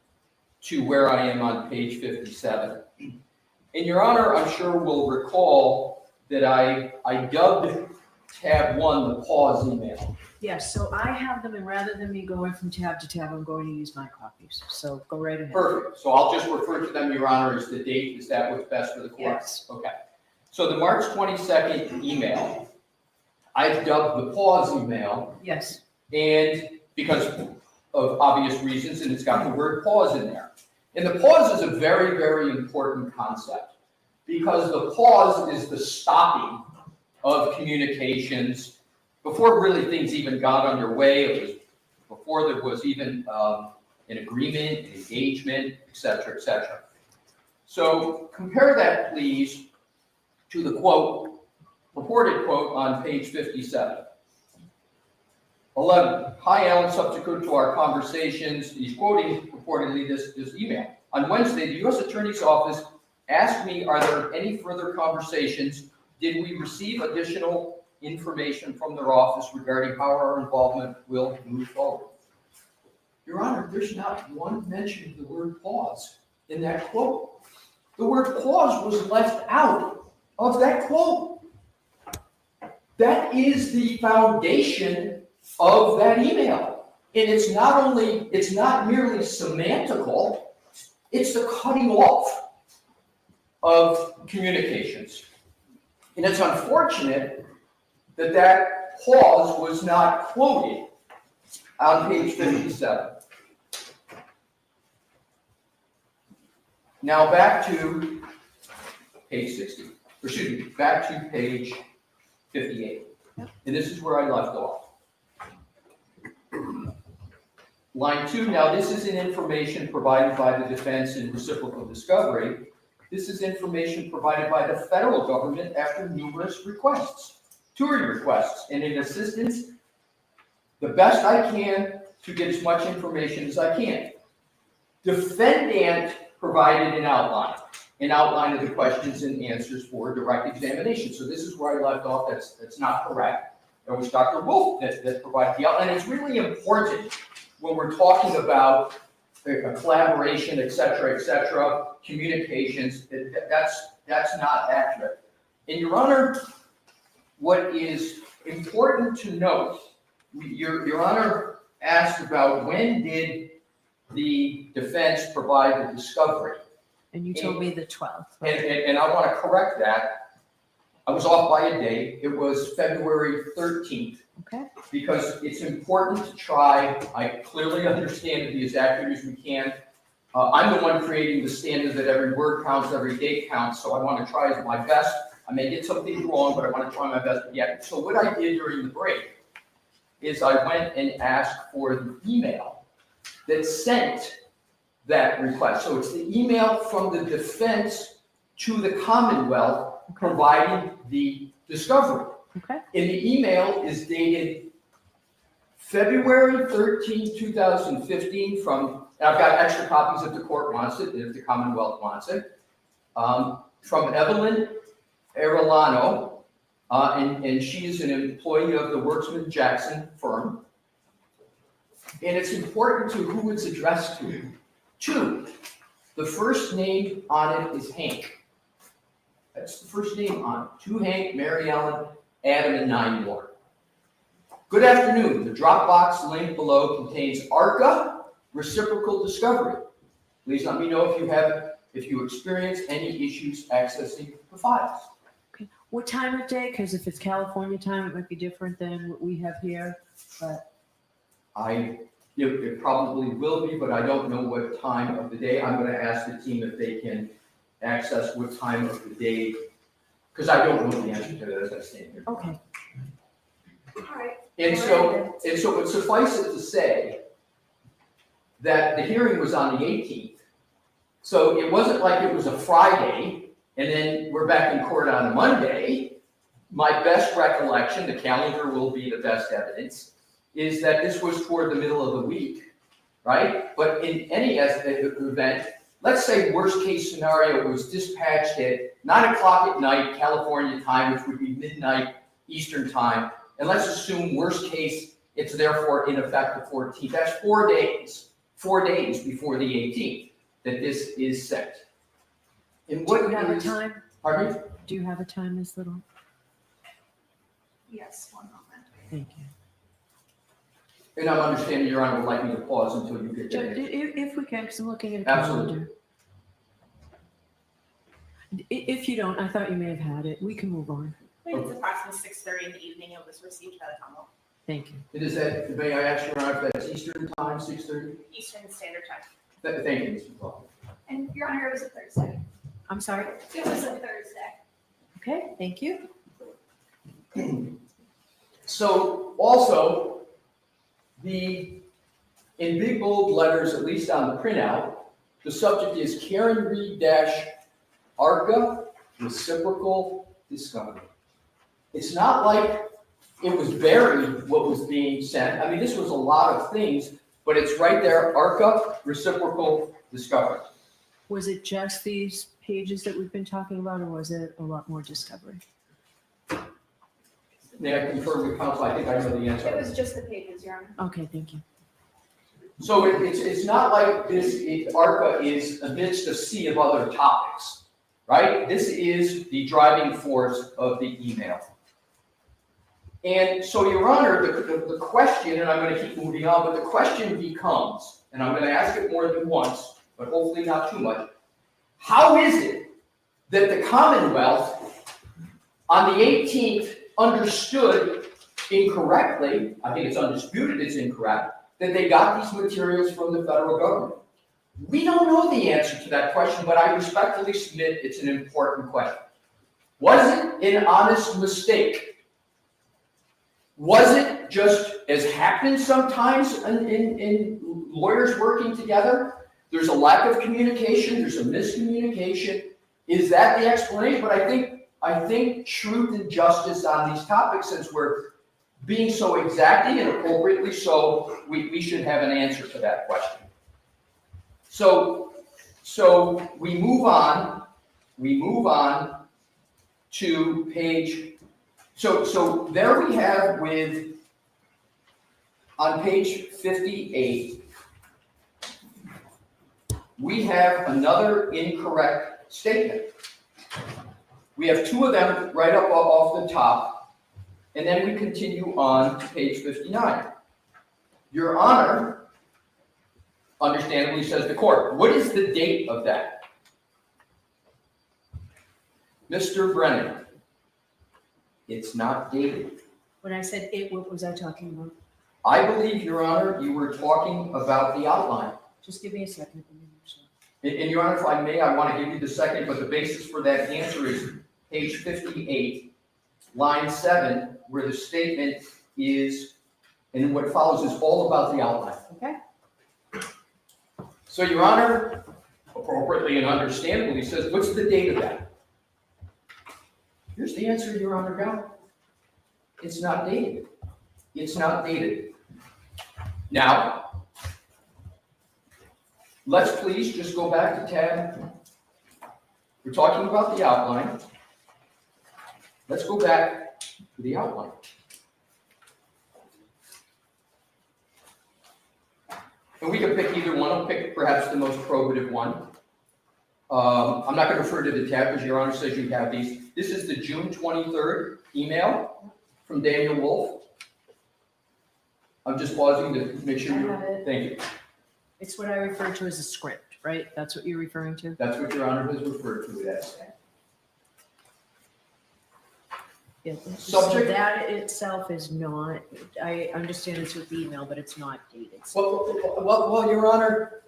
to where I am on page 57. And Your Honor, I'm sure will recall that I dubbed tab 1 the pause email. Yes, so I have them, and rather than me going from tab to tab, I'm going to use my copies. So go right ahead. Perfect. So I'll just refer to them, Your Honor, as the date. Is that what's best for the court? Yes. Okay. So the March 22nd email, I've dubbed the pause email, Yes. and because of obvious reasons, and it's got the word pause in there. And the pause is a very, very important concept, because the pause is the stopping of communications before really things even got underway. It was before there was even an agreement, an engagement, et cetera, et cetera. So compare that, please, to the quote, purported quote on page 57. 11, "Hi, Alan, subsequent to our conversations," he's quoting purportedly this email. "On Wednesday, the U.S. Attorney's Office asked me, are there any further conversations? Did we receive additional information from their office regarding how our involvement will move forward?" Your Honor, there's not one mention of the word pause in that quote. The word pause was left out of that quote. That is the foundation of that email. And it's not merely semantical, it's the cutting off of communications. And it's unfortunate that that pause was not quoted on page 57. Now back to page 60, or excuse me, back to page 58. And this is where I left off. Line 2, now this is an information provided by the defense in reciprocal discovery. This is information provided by the federal government after numerous requests, touring requests, and in assistance, the best I can to get as much information as I can. Defendant provided an outline of the questions and answers for direct examination. So this is where I left off. That's not correct. It was Dr. Wolf that provided the outline. It's really important when we're talking about a collaboration, et cetera, communications, that's not accurate. And Your Honor, what is important to note, Your Honor asked about when did the defense provide the discovery? And you told me the 12th. And I want to correct that. I was off by a day. It was February 13th. Okay. Because it's important to try, I clearly understand to be as accurate as we can. I'm the one creating the standard that every word counts, every date counts, so I want to try as my best. I may get some things wrong, but I want to try my best. Yeah. So what I did during the break is I went and asked for the email that sent that request. So it's the email from the defense to the Commonwealth providing the discovery. Okay. And the email is dated February 13, 2015 from, and I've got extra copies if the court wants it, if the Commonwealth wants it, from Evelyn Arellano, and she is an employee of the Worksman Jackson firm. And it's important to who it's addressed to. 2, the first name on it is Hank. That's the first name on it. To Hank, Mary Ellen, Adam, and 9 more. Good afternoon. The Dropbox link below contains ARCA reciprocal discovery. Please let me know if you experience any issues accessing the files. Okay. What time of day? Because if it's California time, it might be different than what we have here. But It probably will be, but I don't know what time of the day. I'm going to ask the team if they can access what time of the day, because I don't know the answer to that as I stand here. okay. All right. And so it suffice it to say that the hearing was on the 18th. So it wasn't like it was a Friday and then we're back in court on a Monday. My best recollection, the calendar will be the best evidence, is that this was toward the middle of the week, right? But in any event, let's say worst case scenario was dispatched at 9 o'clock at night, California time, which would be midnight Eastern time. And let's assume worst case, it's therefore in effect the 14th. That's 4 days before the 18th that this is sent. And what Do you have a is- time? Pardon me? Do you have a time, Ms. Little? Yes, one moment. Thank you. And I'm understanding Your Honor would like me to pause until you get that. If we can, because I'm looking at a Absolutely. calendar. If you don't, I thought you may have had it. We can move on. I think it's approximately 6:30 in the evening. It was received by the Commonwealth. Thank you. It is that, may I ask Your Honor if that's Eastern time, 6:30? Eastern Standard Time. Thank you, Mr. Paul. And Your Honor, it was a Thursday. I'm sorry. It was a Thursday. Okay, thank you. So also, in big bold letters, at least on the printout, the subject is Karen Reed - ARCA reciprocal discovery. It's not like it was buried what was being sent. I mean, this was a lot of things, but it's right there, ARCA reciprocal discovery. Was it just these pages that we've been talking about, or was it a lot more discovery? May I confirm with counsel? I think I know the answer. It was just the pages, Your Honor. Okay, thank you. So it's not like ARCA is amidst a sea of other topics, right? This is the driving force of the email. And so, Your Honor, the question, and I'm going to keep moving on, but the question becomes, and I'm going to ask it more than once, but hopefully not too much, how is it that the Commonwealth on the 18th understood incorrectly, I think it's undisputed it's incorrect, that they got these materials from the federal government? We don't know the answer to that question, but I respectfully submit it's an important question. Was it an honest mistake? Was it just, as happens sometimes in lawyers working together, there's a lack of communication, there's a miscommunication? Is that the explanation? But I think truth and justice on these topics, since we're being so exacting and appropriately so, we should have an answer to that question. So we move on to page, so there we have on page 58, we have another incorrect statement. We have two of them right up off the top, and then we continue on to page 59. Your Honor, understandably, says the court. What is the date of that? Mr. Brennan, it's not dated. When I said it, what was I talking about? I believe, Your Honor, you were talking about the outline. Just give me a second. Let me make sure. And Your Honor, if I may, I want to give you the second, but the basis for that answer is page 58, line 7, where the statement is, and what follows is all about the outline. Okay. So Your Honor, appropriately and understandably, says, what's the date of that? Here's the answer, Your Honor, got. It's not dated. It's not dated. Now, let's please just go back to tab. We're talking about the outline. Let's go back to the outline. And we can pick either one. I'll pick perhaps the most probative one. I'm not going to refer to the tab because Your Honor says you have these. This is the June 23rd email from Daniel Wolf. I'm just pausing to make sure I you, have it. thank you. It's what I refer to as a script, right? That's what you're referring to? That's what Your Honor has referred to it as. Yeah. So Subject- that itself is not, I understand it's with email, but it's not dated. Well, Your Honor,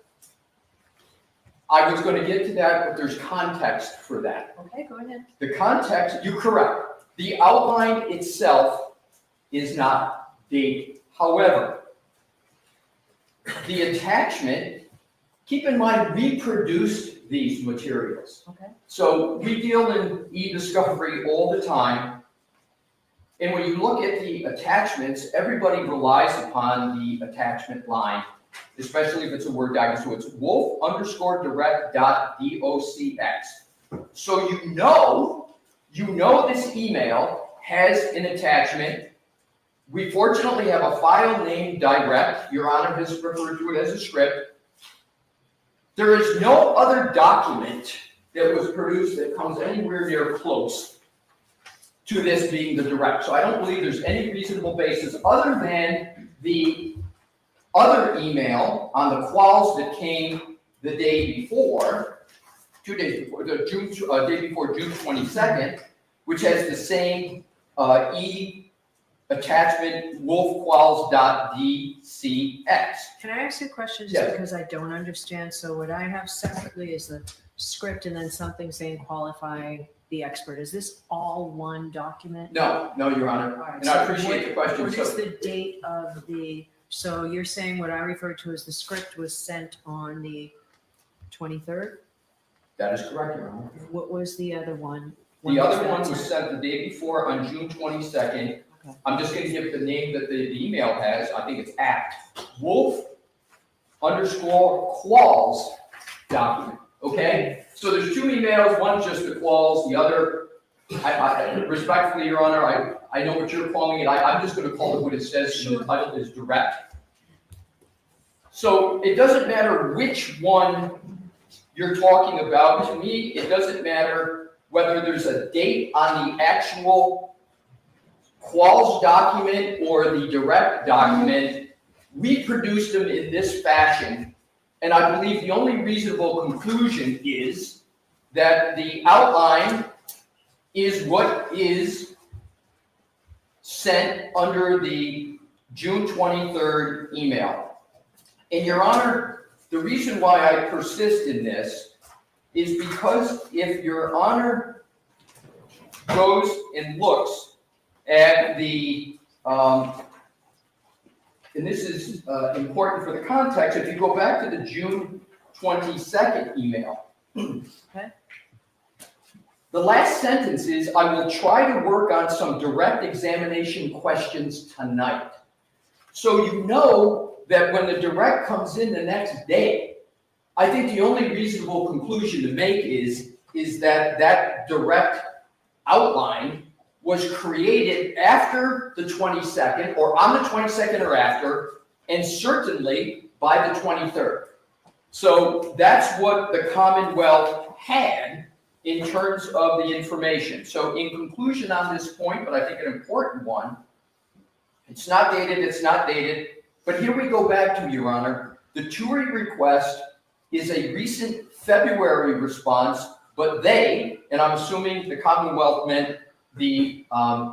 I was gonna get to that, but there's context for that. Okay, go ahead. The context, you're correct. The outline itself is not dated. However, the attachment, keep in mind, we produced these materials. Okay. So we deal in e-discovery all the time. And when you look at the attachments, everybody relies upon the attachment line, especially if it's a Word document. So it's wolf_direct.docx. So you know this email has an attachment. We fortunately have a file named direct. Your Honor has referred to it as a script. There is no other document that was produced that comes anywhere near close to this being the direct. So I don't believe there's any reasonable basis other than the other email on the quals that came the day before, 2 days before, the day before June 22nd, which has the same attachment wolfquals.dcx. Can I ask you a question just Yes. because I don't understand? So what I have separately is the script and then something saying qualify the expert. Is this all one document? No, Your Honor, All right, and so I appreciate the question. What is So the date of so you're saying what I refer to as the script was sent on the 23rd? that is correct, Your Honor. What was the other one? The When other that one was sent? sent the day before on June 22nd. Okay. I'm just gonna give the name that the email has. I think it's wolf_quals document, okay? So there's 2 emails, one's just the quals, the other, I respectfully, Your Honor, I know what you're calling it. I'm just gonna call it what it says in the title is direct. So it doesn't matter which one you're talking about. To me, it doesn't matter whether there's a date on the actual quals document or the direct document. We produced them in this fashion, and I believe the only reasonable conclusion is that the outline is what is sent under the June 23rd email. And Your Honor, the reason why I persist in this is because if Your Honor goes and looks at the, and this is important for the context, if you go back to the June 22nd email, Okay. the last sentence is, I will try to work on some direct examination questions tonight. So you know that when the direct comes in the next day, I think the only reasonable conclusion to make is that that direct outline was created after the 22nd, or on the 22nd or after, and certainly by the 23rd. So that's what the Commonwealth had in terms of the information. So in conclusion on this point, but I think an important one, it's not dated, but here we go back to, Your Honor, the TURI request is a recent February response, but they, and I'm assuming the Commonwealth meant the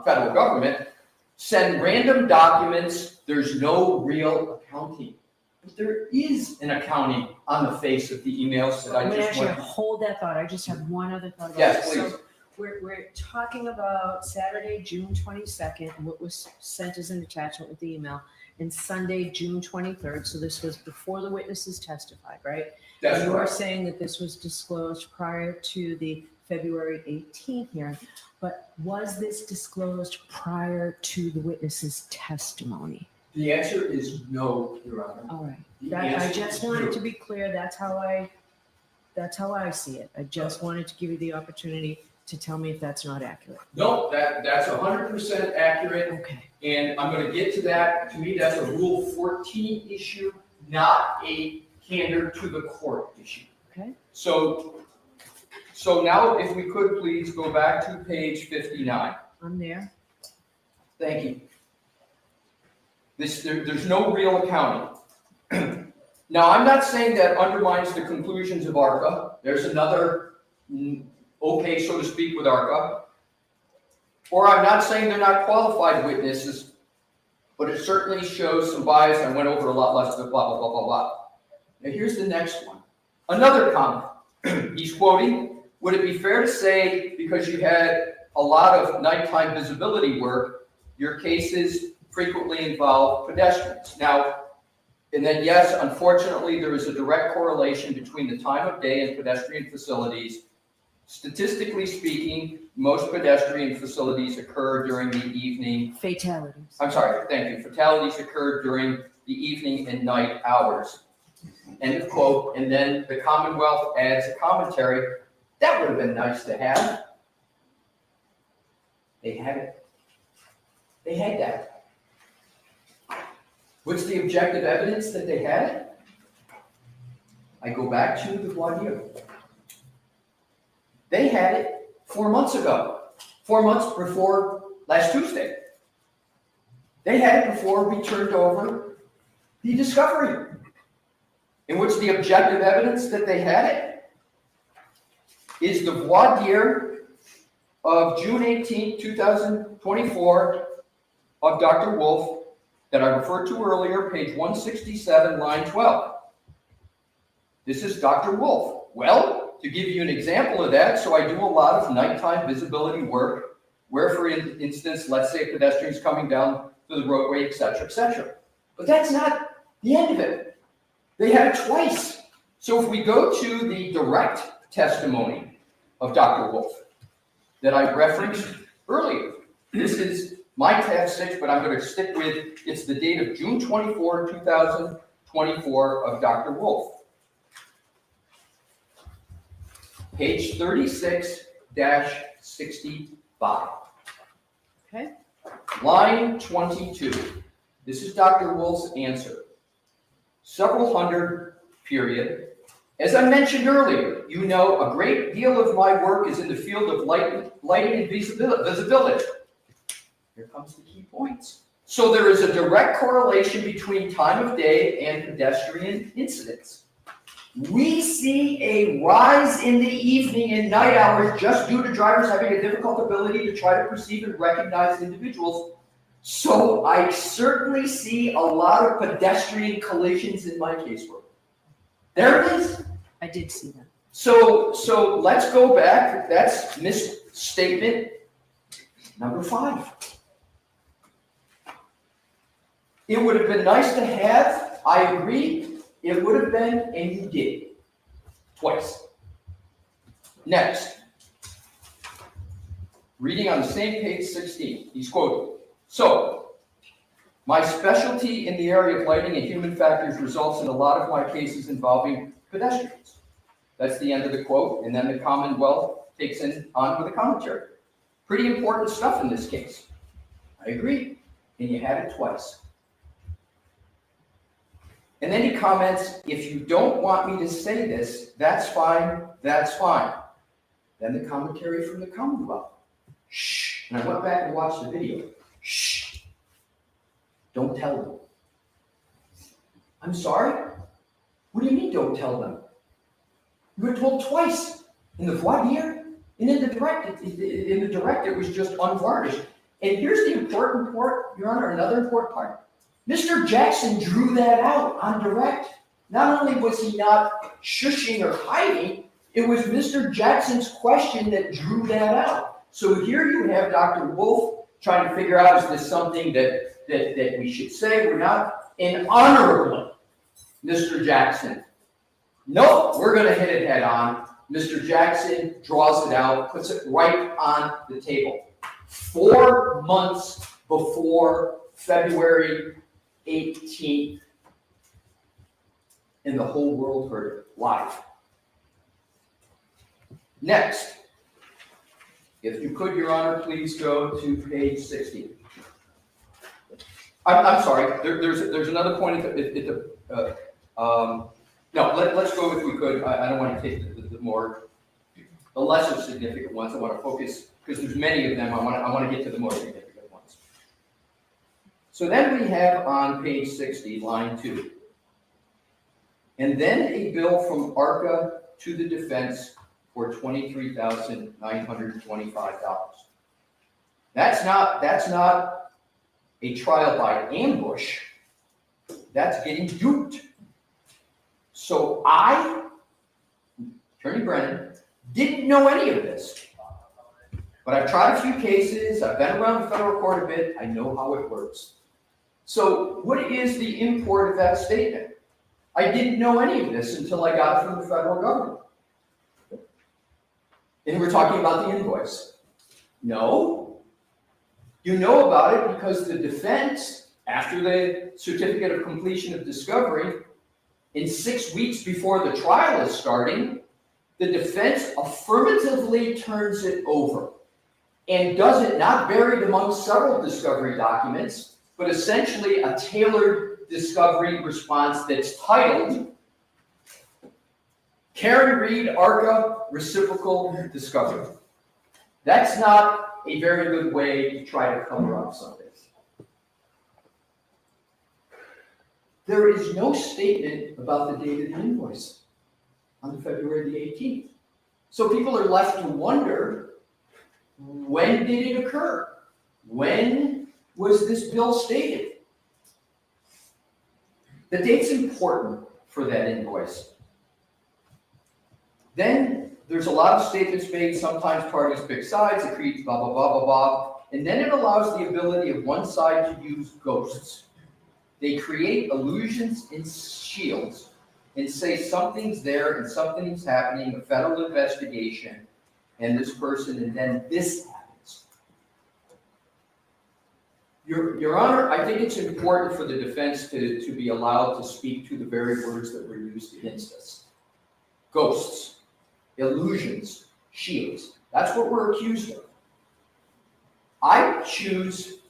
federal government, send random documents. There's no real accounting. But there is an accounting on the face of the emails that I I'm gonna just actually went. hold that thought. I just have one other thought about Yes, this. please. So we're talking about Saturday, June 22nd, what was sent as an attachment with the email, and Sunday, June 23rd. So this was before the witnesses testified, right? That's You are correct. saying that this was disclosed prior to the February 18th hearing, but was this disclosed prior to the witness's testimony? The answer is no, Your Honor. All right. The That, I answer just is wanted no. to be clear. That's how I see it. I just wanted to give you the opportunity to tell me if that's not accurate. No, that's 100% accurate, Okay. and I'm gonna get to that. To me, that's a Rule 14 issue, not a candor to the court issue. Okay. So now if we could please go back to page 59. I'm there. Thank you. There's no real accounting. Now, I'm not saying that undermines the conclusions of ARCA. There's another okay, so to speak, with ARCA. Or I'm not saying they're not qualified witnesses, but it certainly shows some bias. I went over a lot less than blah, blah, blah, blah, blah. Now, here's the next one. Another comment. He's quoting, would it be fair to say, because you had a lot of nighttime visibility work, your cases frequently involve pedestrians? Now, and then yes, unfortunately, there is a direct correlation between the time of day and pedestrian facilities. Statistically speaking, most pedestrian facilities occur during the evening. Fatalities. I'm sorry, thank you. Fatalities occur during the evening and night hours. End of quote. And then the Commonwealth adds a commentary. That would have been nice to have. They had it. They had that. What's the objective evidence that they had? I go back to the Voadier. They had it 4 months ago, 4 months before last Tuesday. They had it before we turned over the discovery. And what's the objective evidence that they had it? Is the Voadier of June 18, 2024 of Dr. Wolf that I referred to earlier, page 167, line 12. This is Dr. Wolf. Well, to give you an example of that, so I do a lot of nighttime visibility work where, for instance, let's say a pedestrian's coming down to the roadway, et cetera, but that's not the end of it. They had it twice. So if we go to the direct testimony of Dr. Wolf that I referenced earlier, this is my tab 6, but I'm going to stick with, it's the date of June 24, 2024 of Dr. Wolf. Page 36-65. Okay. Line 22. This is Dr. Wolf's answer. Several hundred, period. As I mentioned earlier, you know a great deal of my work is in the field of lighting and visibility. Here comes the key points. So there is a direct correlation between time of day and pedestrian incidents. We see a rise in the evening and night hours just due to drivers having a difficult ability to try to perceive and recognize individuals. So I certainly see a lot of pedestrian collisions in my casework. There it is. I did see that. So let's go back. That's misstatement number 5. It would have been nice to have, I agree, it would have been, and you did. Twice. Next. Reading on the same page 16, he's quoted. So, my specialty in the area of lighting and human factors results in a lot of my cases involving pedestrians. That's the end of the quote, and then the Commonwealth takes on with a commentary. Pretty important stuff in this case. I agree, and you had it twice. And then he comments, if you don't want me to say this, that's fine, that's fine. Then the commentary from the Commonwealth. Shh. And I went back and watched the video. Shh. Don't tell them. I'm sorry? What do you mean don't tell them? You were told twice. In the Voadier and in the direct. In the direct, it was just unvarnished. And here's the important part, Your Honor, another important part. Mr. Jackson drew that out on direct. Not only was he not shushing or hiding, it was Mr. Jackson's question that drew that out. So here you have Dr. Wolf trying to figure out, is this something that we should say, we're not? And honorably, Mr. Jackson, no, we're going to hit it head on. Mr. Jackson draws it out, puts it right on the table. 4 months before February 18th, and the whole world heard it live. Next, if you could, Your Honor, please go to page 60. I'm sorry. There's another point at the no. Let's go if we could. I don't want to take the lesser significant ones. I want to focus because there's many of them. I want to get to the more significant ones. So then we have on page 60, line 2. And then a bill from ARCA to the defense for $23,925. That's not a trial by ambush. That's getting duped. So I, Attorney Brennan, didn't know any of this. But I've tried a few cases, I've been around the federal court a bit, I know how it works. So what is the import of that statement? I didn't know any of this until I got it from the federal government. And we're talking about the invoice. No. You know about it because the defense, after the certificate of completion of discovery, in 6 weeks before the trial is starting, the defense affirmatively turns it over and does it not buried among several discovery documents, but essentially a tailored discovery response that's titled Karen Reed ARCA Reciprocal Discovery. That's not a very good way to try to cover up something. There is no statement about the date of the invoice on February the 18th. So people are left to wonder, when did it occur? When was this bill stated? The date's important for that invoice. Then there's a lot of statements made, sometimes parties pick sides, it creates blah, blah, blah, blah, blah. And then it allows the ability of one side to use ghosts. They create illusions and shields and say something's there and something's happening, a federal investigation, and this person, and then this happens. Your Honor, I think it's important for the defense to be allowed to speak to the very words that were used against us. Ghosts, illusions, shields. That's what we're accused of. I choose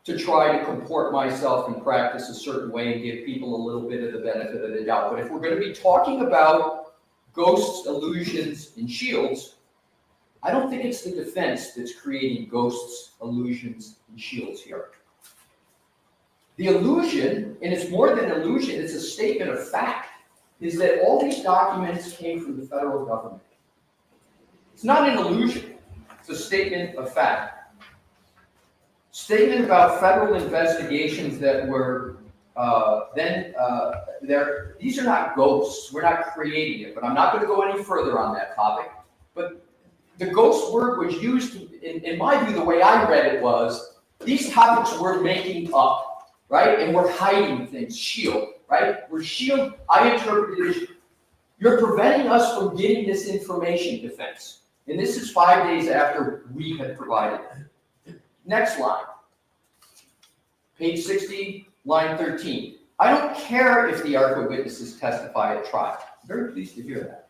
to try to comport myself and practice a certain way and give people a little bit of the benefit of the doubt. But if we're going to be talking about ghosts, illusions, and shields, I don't think it's the defense that's creating ghosts, illusions, and shields here. The illusion, and it's more than an illusion, it's a statement of fact, is that all these documents came from the federal government. It's not an illusion, it's a statement of fact. Statement about federal investigations that were these are not ghosts, we're not creating it, but I'm not going to go any further on that topic. But the ghost word was used, in my view, the way I read it was, these topics we're making up, right? And we're hiding things, shield, right? We're shield, I interpreted it as, you're preventing us from getting this information, defense. And this is 5 days after we had provided it. Next line. Page 60, line 13. I don't care if the ARCA witnesses testify at trial. I'm very pleased to hear that.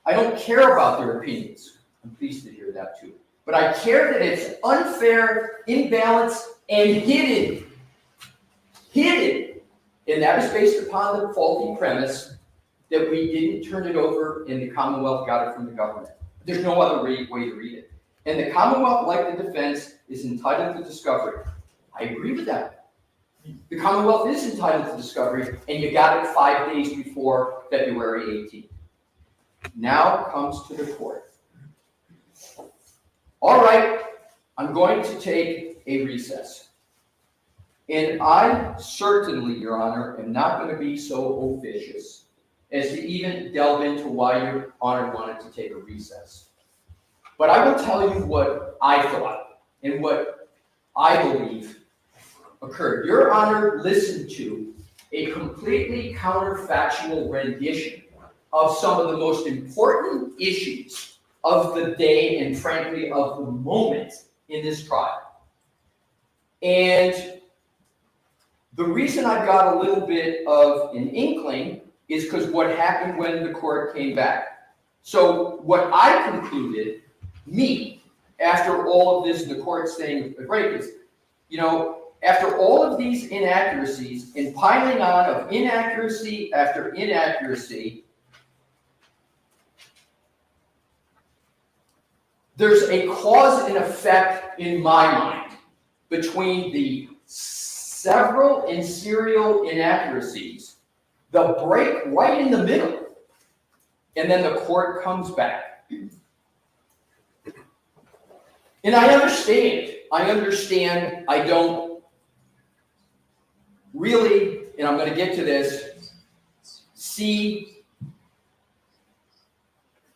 I don't care about their opinions. I'm pleased to hear that too. But I care that it's unfair, imbalanced, and hidden. Hidden. And that is based upon the faulty premise that we didn't turn it over and the Commonwealth got it from the government. There's no other way to read it. And the Commonwealth, like the defense, is entitled to discovery. I agree with that. The Commonwealth is entitled to discovery, and you got it 5 days before February 18th. Now comes to the court. All right, I'm going to take a recess. And I certainly, Your Honor, am not going to be so officious as to even delve into why Your Honor wanted to take a recess. But I will tell you what I thought and what I believe occurred. Your Honor listened to a completely counterfactual rendition of some of the most important issues of the day and frankly of the moment in this trial. And the reason I've got a little bit of an inkling is because what happened when the court came back. So what I concluded, after all of this, the court saying the break is, after all of these inaccuracies and piling on of inaccuracy after inaccuracy, there's a cause and effect in my mind between the several and serial inaccuracies, the break right in the middle, and then the court comes back. And I understand, I don't really, and I'm going to get to this, see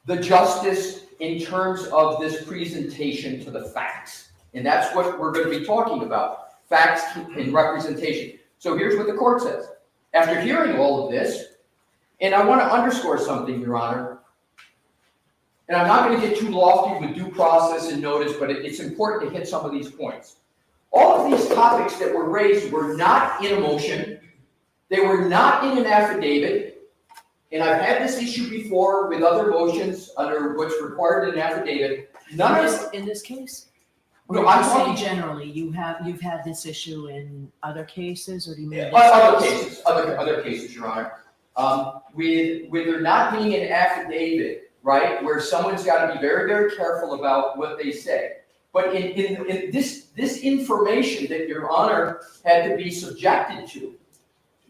the justice in terms of this presentation to the facts. And that's what we're going to be talking about, facts and representation. So here's what the court says. After hearing all of this, and I want to underscore something, Your Honor, and I'm not going to get too lofty with due process and notice, but it's important to hit some of these points. All of these topics that were raised were not in a motion. They were not in an affidavit. And I've had this issue before with other motions under what's required in an affidavit. In this case? No, Or I'm you saying talking generally, you've had this issue in other cases, or do you mean? other cases, Your Honor. With there not being an affidavit, right, where someone's got to be very, very careful about what they say. But in this information that Your Honor had to be subjected to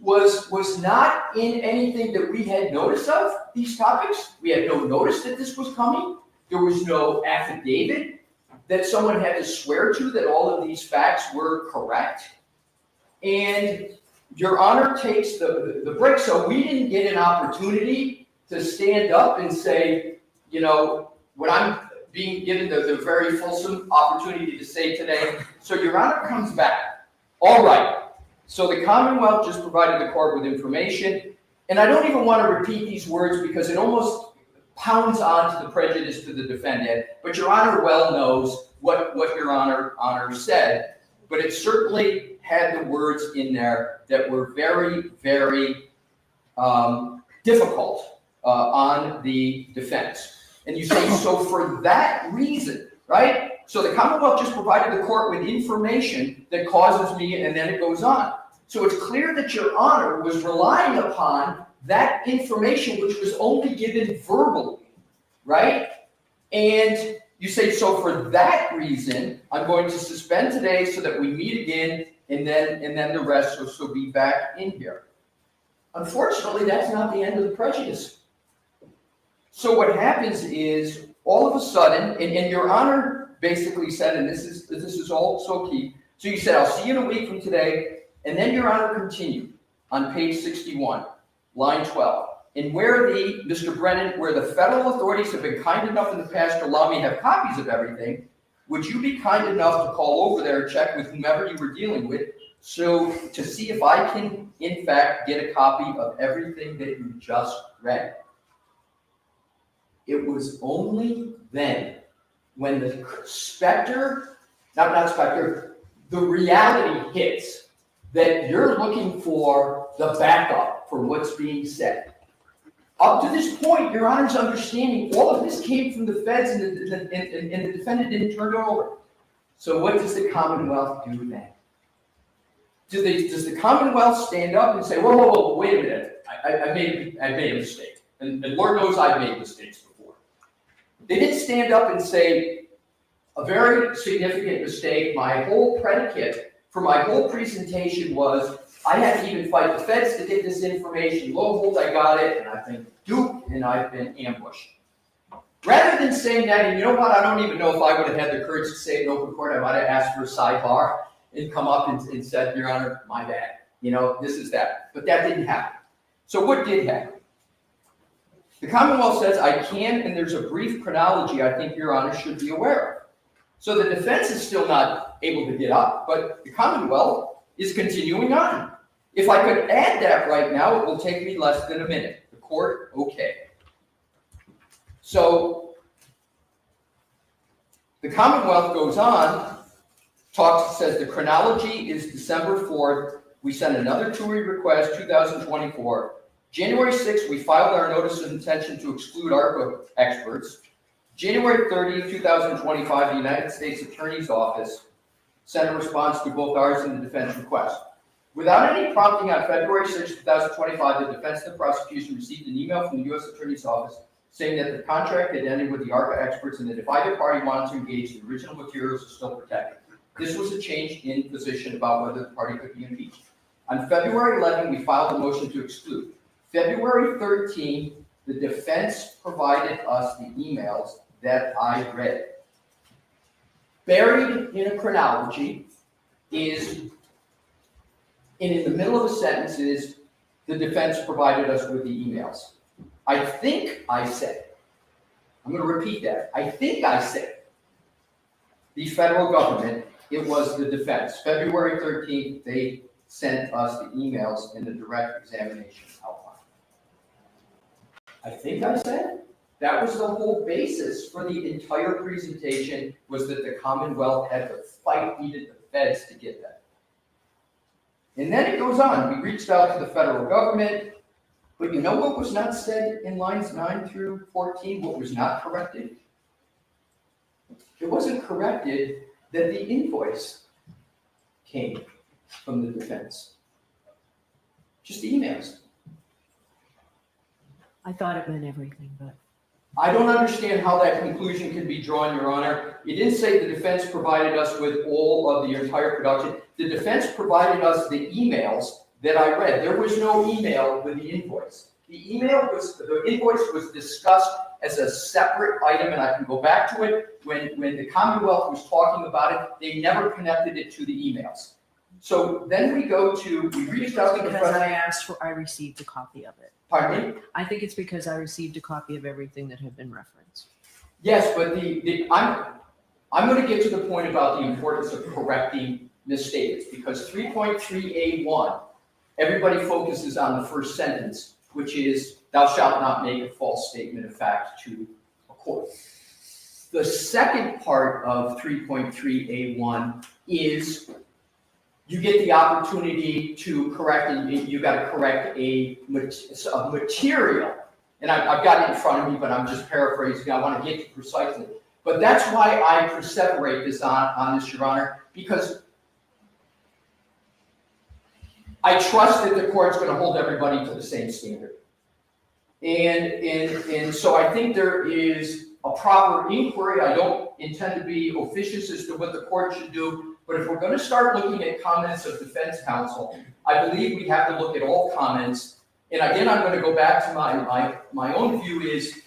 was not in anything that we had notice of, these topics. We had no notice that this was coming. There was no affidavit that someone had to swear to that all of these facts were correct. And Your Honor takes the break. So we didn't get an opportunity to stand up and say, you know, what I'm being given the very fulsome opportunity to say today. So Your Honor comes back. All right. So the Commonwealth just provided the court with information. And I don't even want to repeat these words because it almost pounds on to the prejudice to the defendant. But Your Honor well knows what Your Honor said. But it certainly had the words in there that were very, very difficult on the defense. And you say, so for that reason, right? So the Commonwealth just provided the court with information that causes me, and then it goes on. So it's clear that Your Honor was relying upon that information, which was only given verbally, right? And you say, so for that reason, I'm going to suspend today so that we meet again, and then the rest will be back in here. Unfortunately, that's not the end of the prejudice. So what happens is, all of a sudden, and Your Honor basically said, and this is all so key. So you said, I'll see you in a week from today, and then Your Honor continued on page 61, line 12. And where Mr. Brennan, where the federal authorities have been kind enough in the past to allow me to have copies of everything, would you be kind enough to call over there and check with whomever you were dealing with, so to see if I can, in fact, get a copy of everything that you just read? It was only then, when the the reality hits, that you're looking for the backup for what's being said. Up to this point, Your Honor's understanding, all of this came from the feds, and the defendant didn't turn it over. So what does the Commonwealth do then? Does the Commonwealth stand up and say, whoa, wait a minute, I made a mistake. And Lord knows I've made mistakes before. They didn't stand up and say, a very significant mistake, my whole predicate for my whole presentation was, I had to even fight the feds to get this information. Lo and behold, I got it, and I've been duped, and I've been ambushed. Rather than saying that, and you know what, I don't even know if I would have had the courage to say it in open court. I might have asked for a sidebar and come up and said, Your Honor, my bad. You know, this is that. But that didn't happen. So what did happen? The Commonwealth says I can, and there's a brief chronology I think Your Honor should be aware of. So the defense is still not able to get up, but the Commonwealth is continuing on. If I could add that right now, it will take me less than a minute. The court, okay. So the Commonwealth goes on, says the chronology is December 4th. We sent another TUI request, 2024. January 6th, we filed our notice of intention to exclude ARPA experts. January 30th, 2025, the United States Attorney's Office sent a response to both ours and the defense request. Without any prompting, on February 6, 2025, the defense and the prosecution received an email from the U.S. Attorney's Office saying that the contract had ended with the ARPA experts, and that if either party wanted to engage, the original materials are still protected. This was a change in position about whether the party could be impeached. On February 11, we filed a motion to exclude. February 13, the defense provided us the emails that I read. Buried in a chronology is, in the middle of a sentence is, the defense provided us with the emails. I think I said, I'm going to repeat that. I think I said, the federal government, it was the defense. February 13th, they sent us the emails in the direct examination outline. I think I said that was the whole basis for the entire presentation, was that the Commonwealth had to fight, needed the feds to get that. And then it goes on. We reached out to the federal government, but you know what was not said in lines 9 through 14? What was not corrected? It wasn't corrected that the invoice came from the defense. Just emails. I thought it meant everything, but. I don't understand how that conclusion can be drawn, Your Honor. It didn't say the defense provided us with all of the entire production. The defense provided us the emails that I read. There was no email with the invoice. The invoice was discussed as a separate item, and I can go back to it. When the Commonwealth was talking about it, they never connected it to the emails. So then we reached out to the Because I received a copy of it. Pardon me? I think it's because I received a copy of everything that had been referenced. Yes, but I'm going to get to the point about the importance of correcting misstatements, because 3.3A1, everybody focuses on the first sentence, which is, thou shalt not make a false statement of fact to a court. The second part of 3.3A1 is you get the opportunity to correct, and you got to correct a material. And I've got it in front of me, but I'm just paraphrasing. I want to get to precisely. But that's why I perseverate this on this, Your Honor, because I trust that the court's going to hold everybody to the same standard. And so I think there is a proper inquiry. I don't intend to be officious as to what the court should do, but if we're going to start looking at comments of defense counsel, I believe we have to look at all comments. And again, I'm going to go back to my own view is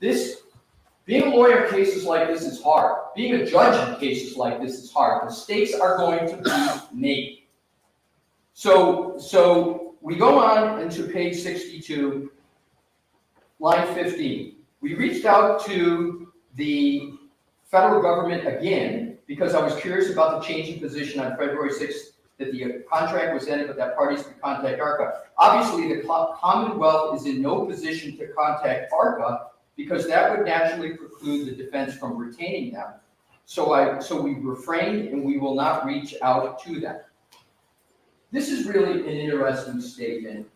this, being a lawyer in cases like this is hard. Being a judge in cases like this is hard. Mistakes are going to be made. So we go on into page 62, line 15. We reached out to the federal government again because I was curious about the change in position on February 6th that the contract was ended, but that parties could contact ARCA. Obviously, the Commonwealth is in no position to contact ARCA because that would naturally preclude the defense from retaining them. So we refrained and we will not reach out to them. This is really an interesting statement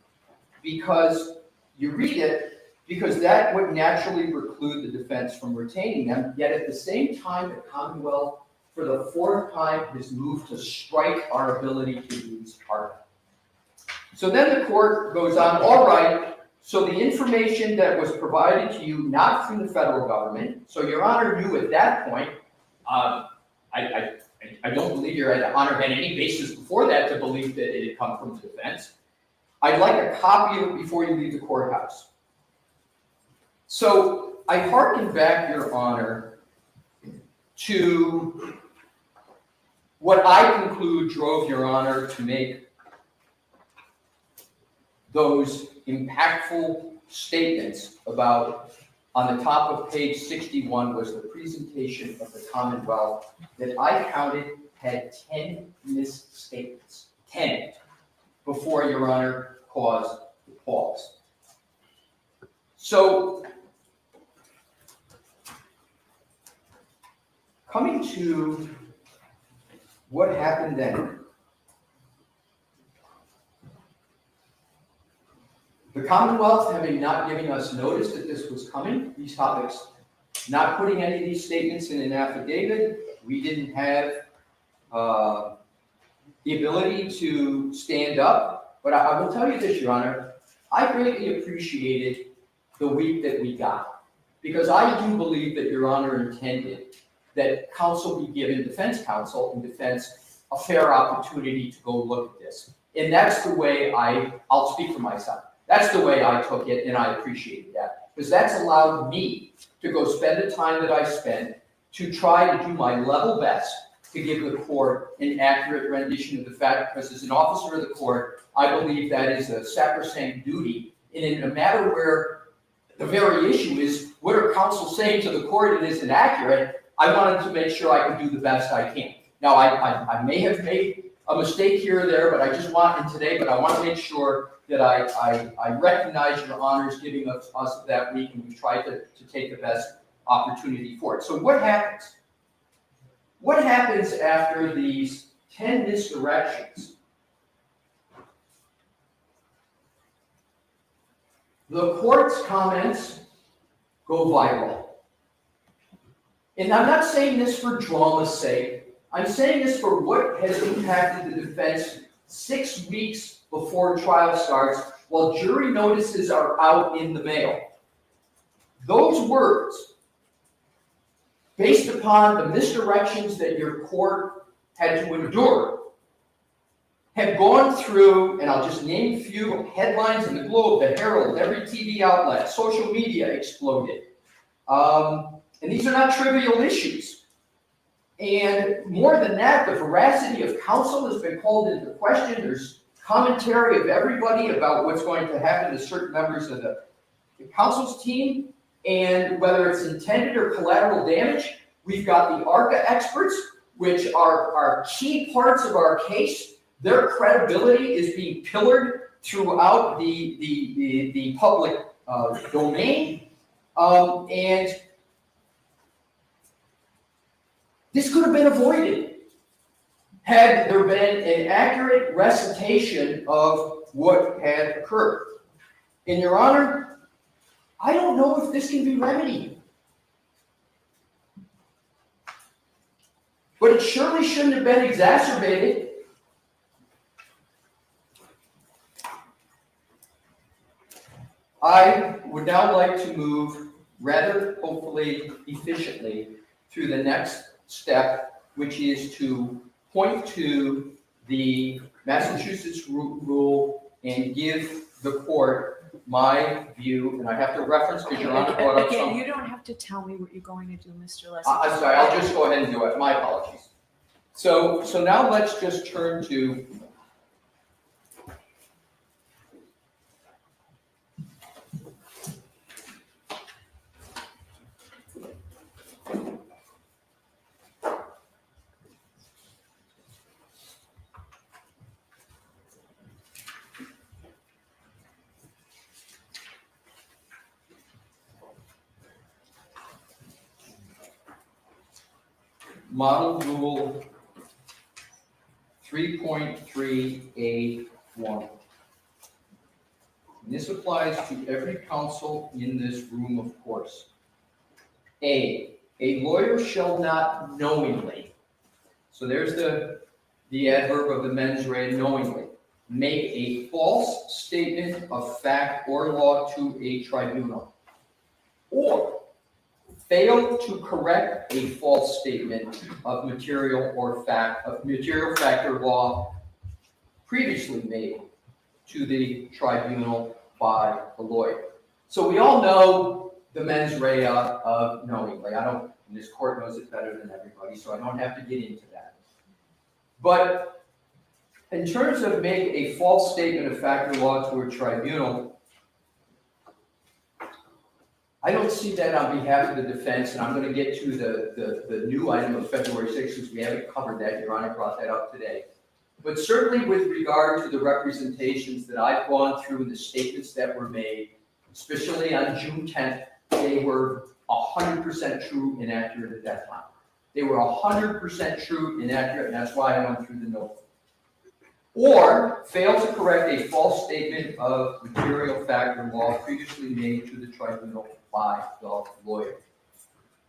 because you read it, because that would naturally preclude the defense from retaining them, yet at the same time, the Commonwealth, for the fourth time, has moved to strike our ability to use ARCA. So then the court goes on, all right, so the information that was provided to you, not from the federal government, so Your Honor knew at that point, I don't believe Your Honor had any basis before that to believe that it had come from the defense. I'd like a copy of it before you leave the courthouse. So I hearken back, Your Honor, to what I conclude drove Your Honor to make those impactful statements about, on the top of page 61 was the presentation of the Commonwealth that I counted had 10 misstatements, 10, before Your Honor caused the pause. So, coming to what happened then. The Commonwealth, having not given us notice that this was coming, these topics, not putting any of these statements in an affidavit, we didn't have the ability to stand up. But I will tell you this, Your Honor, I greatly appreciated the week that we got, because I do believe that Your Honor intended that counsel be given, defense counsel and defense, a fair opportunity to go look at this. And that's the way I'll speak for myself. That's the way I took it, and I appreciated that. Because that's allowed me to go spend the time that I spent to try to do my level best to give the court an accurate rendition of the fact, because as an officer of the court, I believe that is a sacrosanct duty. And in a matter where the very issue is, what are counsel saying to the court and is inaccurate, I wanted to make sure I could do the best I can. Now, I may have made a mistake here or there, but I just want, and today, but I want to make sure that I recognize your honors giving us that week, and we try to take the best opportunity for it. So what happens? What happens after these 10 misdirections? The court's comments go viral. And I'm not saying this for drama's sake. I'm saying this for what has impacted the defense 6 weeks before trial starts, while jury notices are out in the mail. Those words, based upon the misdirections that your court had to endure, have gone through, and I'll just name a few headlines in the Globe, the Herald, every TV outlet, social media exploded. And these are not trivial issues. And more than that, the veracity of counsel has been called into question. There's commentary of everybody about what's going to happen to certain members of the counsel's team, and whether it's intended or collateral damage. We've got the ARCA experts, which are key parts of our case. Their credibility is being pillared throughout the public domain. And this could have been avoided had there been an accurate recitation of what had occurred. And Your Honor, I don't know if this can be remedied. But it surely shouldn't have been exacerbated. I would now like to move rather hopefully efficiently through the next step, which is to point to the Massachusetts rule and give the court my view, and I have to reference because Your Honor brought up Again, some. you don't have to tell me what you're going to do, Mr. Leslie. I'm sorry, I'll just go ahead and do it. My apologies. So now let's just turn to Model Rule 3.3A1. And this applies to every counsel in this room, of course. A lawyer shall not knowingly, so there's the adverb of the mens rea, knowingly, make a false statement of fact or law to a tribunal, or fail to correct a false statement of material fact or law previously made to the tribunal by the lawyer. So we all know the mens rea of knowingly. And this court knows it better than everybody, so I don't have to get into that. But in terms of make a false statement of fact or law to a tribunal, I don't see that on behalf of the defense, and I'm going to get to the new item of February 6th, because we haven't covered that. Your Honor brought that up today. But certainly with regard to the representations that I've gone through and the statements that were made, especially on June 10th, they were 100% true and accurate at that time. They were 100% true and accurate, and that's why I went through the note. Or fail to correct a false statement of material fact or law previously made to the tribunal by the lawyer.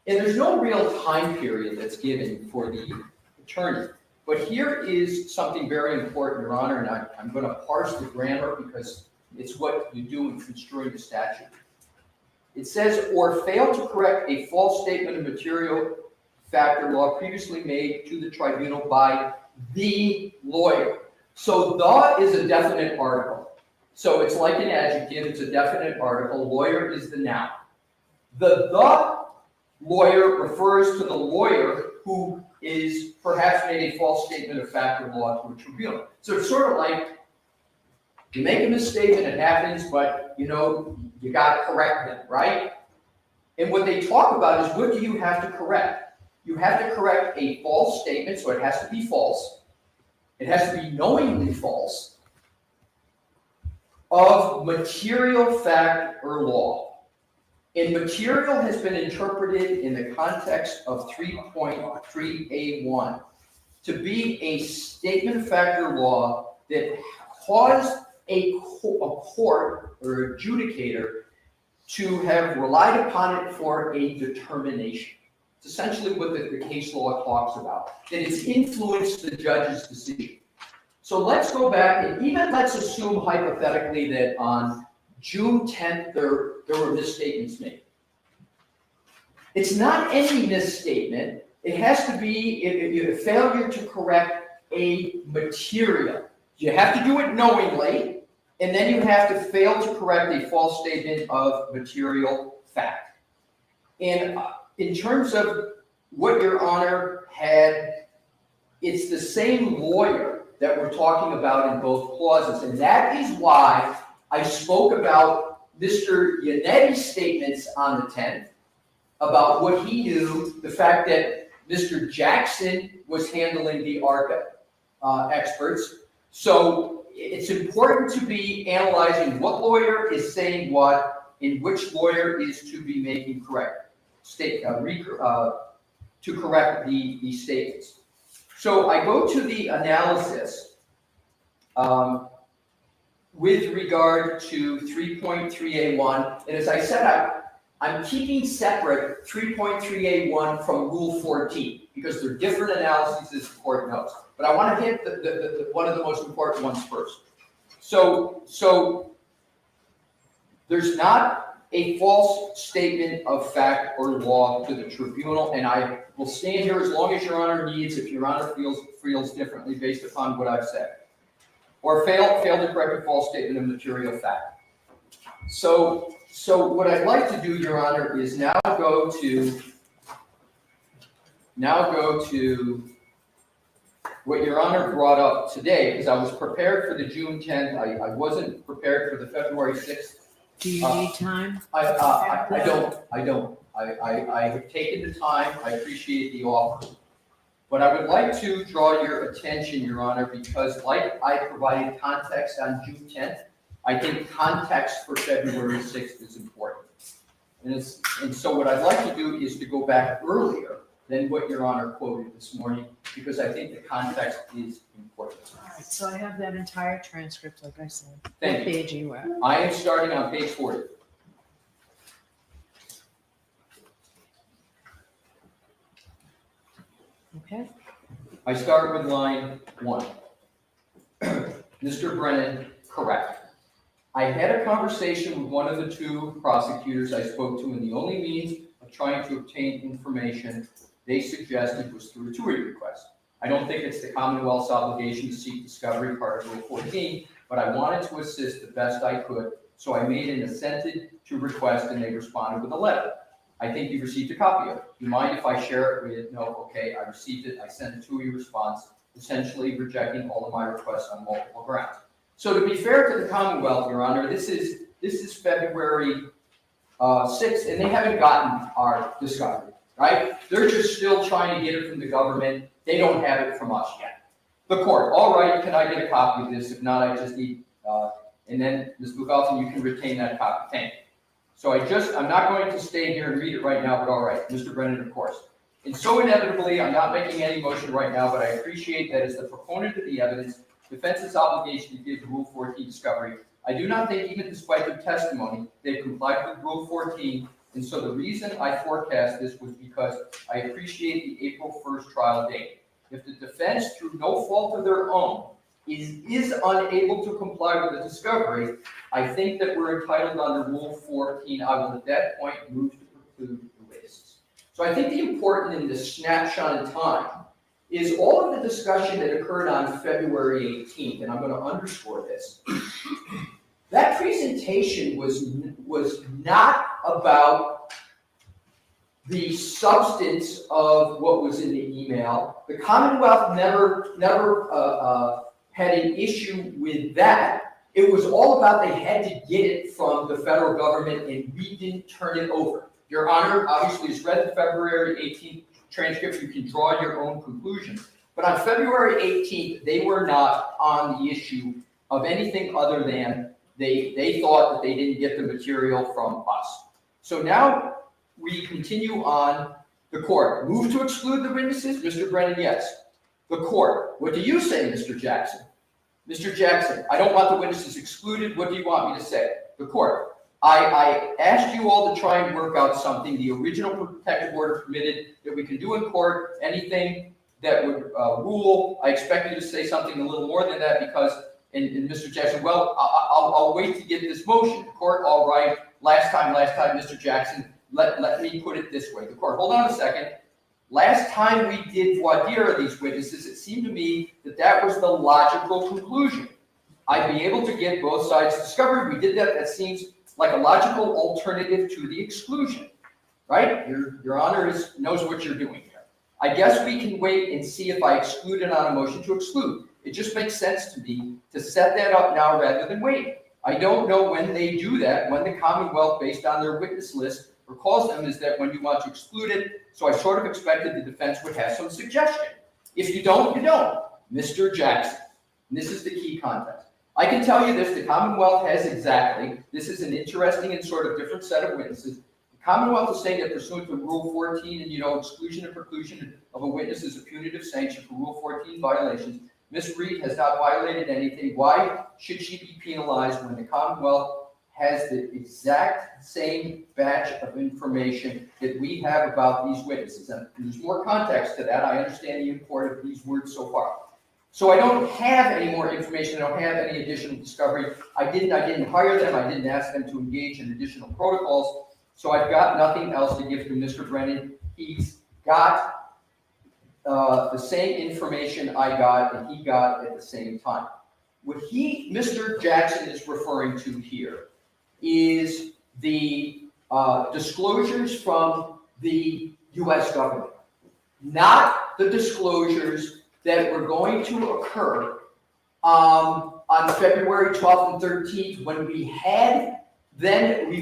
And there's no real time period that's given for the attorney. But here is something very important, Your Honor, and I'm going to parse the grammar because it's what you do in construing the statute. It says, or fail to correct a false statement of material factor law previously made to the tribunal by the lawyer. So the is a definite article. So it's like an adjective, it's a definite article. Lawyer is the noun. The lawyer refers to the lawyer who is perhaps made a false statement of fact or law to a tribunal. So it's sort of like you make a misstatement, it happens, but you got to correct them, right? And what they talk about is what do you have to correct? You have to correct a false statement, so it has to be false. It has to be knowingly false of material fact or law. And material has been interpreted in the context of 3.3A1 to be a statement of fact or law that caused a court or adjudicator to have relied upon it for a determination. It's essentially what the case law talks about, that it's influenced the judge's decision. So let's go back and even let's assume hypothetically that on June 10th, there were misstatements made. It's not any misstatement. It has to be a failure to correct a material. You have to do it knowingly, and then you have to fail to correct a false statement of material fact. And in terms of what Your Honor had, it's the same lawyer that we're talking about in both clauses, and that is why I spoke about Mr. Yanetti's statements on the 10th, about what he knew, the fact that Mr. Jackson was handling the ARCA experts. So it's important to be analyzing what lawyer is saying what and which lawyer is to be making correct to correct the statements. So I go to the analysis with regard to 3.3A1, and as I said, I'm keeping separate 3.3A1 from Rule 14 because they're different analyses, as the court knows. But I want to hit the one of the most important ones first. So there's not a false statement of fact or law to the tribunal, and I will stand here as long as Your Honor needs, if Your Honor feels differently based upon what I've said, or fail to correct a false statement of material fact. So what I'd like to do, Your Honor, is now go to what Your Honor brought up today, because I was prepared for the June 10th. I wasn't prepared for the February 6th. Do you need time? I don't. I have taken the time. I appreciate the offer. But I would like to draw your attention, Your Honor, because like I provided context on June 10th, I think context for February 6th is important. And so what I'd like to do is to go back earlier than what Your Honor quoted this morning, because I think the context is important. All right, so I have that entire transcript, like I said. Thank What you. page you at? I am starting on page 40. Okay. I start with line 1. Mr. Brennan, correct. I had a conversation with one of the two prosecutors I spoke to, and the only means of trying to obtain information they suggested was through a TUI request. I don't think it's the Commonwealth's obligation to seek discovery, part of Rule 14, but I wanted to assist the best I could, so I made an assented to request, and they responded with a letter. I think you received a copy of it. Do you mind if I share it with? No, okay, I received it. I sent a TUI response, essentially rejecting all of my requests on multiple grounds. So to be fair to the Commonwealth, Your Honor, this is February 6th, and they haven't gotten our discovery, right? They're just still trying to get it from the government. They don't have it from us yet. The court, all right, can I get a copy of this? If not, I just need, and then Ms. Bugalton, you can retain that copy. Thank you. So I'm not going to stay here and read it right now, but all right, Mr. Brennan, of course. And so inevitably, I'm not making any motion right now, but I appreciate that as the proponent of the evidence, defense's obligation to give Rule 14 discovery. I do not think, even despite their testimony, they've complied with Rule 14. And so the reason I forecast this was because I appreciate the April 1st trial date. If the defense, through no fault of their own, is unable to comply with the discovery, I think that we're entitled under Rule 14. I will at that point move to preclude the risks. So I think the important in this snapshot in time is all of the discussion that occurred on February 18th, and I'm going to underscore this. That presentation was not about the substance of what was in the email. The Commonwealth never had an issue with that. It was all about they had to get it from the federal government, and we didn't turn it over. Your Honor obviously has read the February 18th transcript. You can draw your own conclusions. But on February 18th, they were not on the issue of anything other than they thought that they didn't get the material from us. So now we continue on. The court. Move to exclude the witnesses? Mr. Brennan, yes. The court. What do you say, Mr. Jackson? Mr. Jackson, I don't want the witnesses excluded. What do you want me to say? The court. I asked you all to try and work out something. The original protective order permitted that we can do in court anything that would rule. I expect you to say something a little more than that because, and Mr. Jackson, well, I'll wait to get this motion. The court, all right. Last time, Mr. Jackson, let me put it this way. The court, hold on a second. Last time we did Voadier these witnesses, it seemed to me that that was the logical conclusion. I'd be able to get both sides discovered. We did that. That seems like a logical alternative to the exclusion, right? Your Honor knows what you're doing here. I guess we can wait and see if I exclude it on a motion to exclude. It just makes sense to me to set that up now rather than wait. I don't know when they do that, when the Commonwealth, based on their witness list, recalls them, is that when you want to exclude it. So I sort of expected the defense would have some suggestion. If you don't, you don't. Mr. Jackson, and this is the key context. I can tell you this, the Commonwealth has exactly, this is an interesting and sort of different set of witnesses. The Commonwealth is saying that pursuant to Rule 14 and, exclusion and preclusion of a witness is a punitive sanction for Rule 14 violations. Ms. Reed has not violated anything. Why should she be penalized when the Commonwealth has the exact same batch of information that we have about these witnesses? And there's more context to that. I understand the import of these words so far. So I don't have any more information. I don't have any additional discovery. I didn't hire them. I didn't ask them to engage in additional protocols. So I've got nothing else to give to Mr. Brennan. He's got the same information I got and he got at the same time. What Mr. Jackson is referring to here is the disclosures from the U.S. government, not the disclosures that were going to occur on February 12th and 13th when we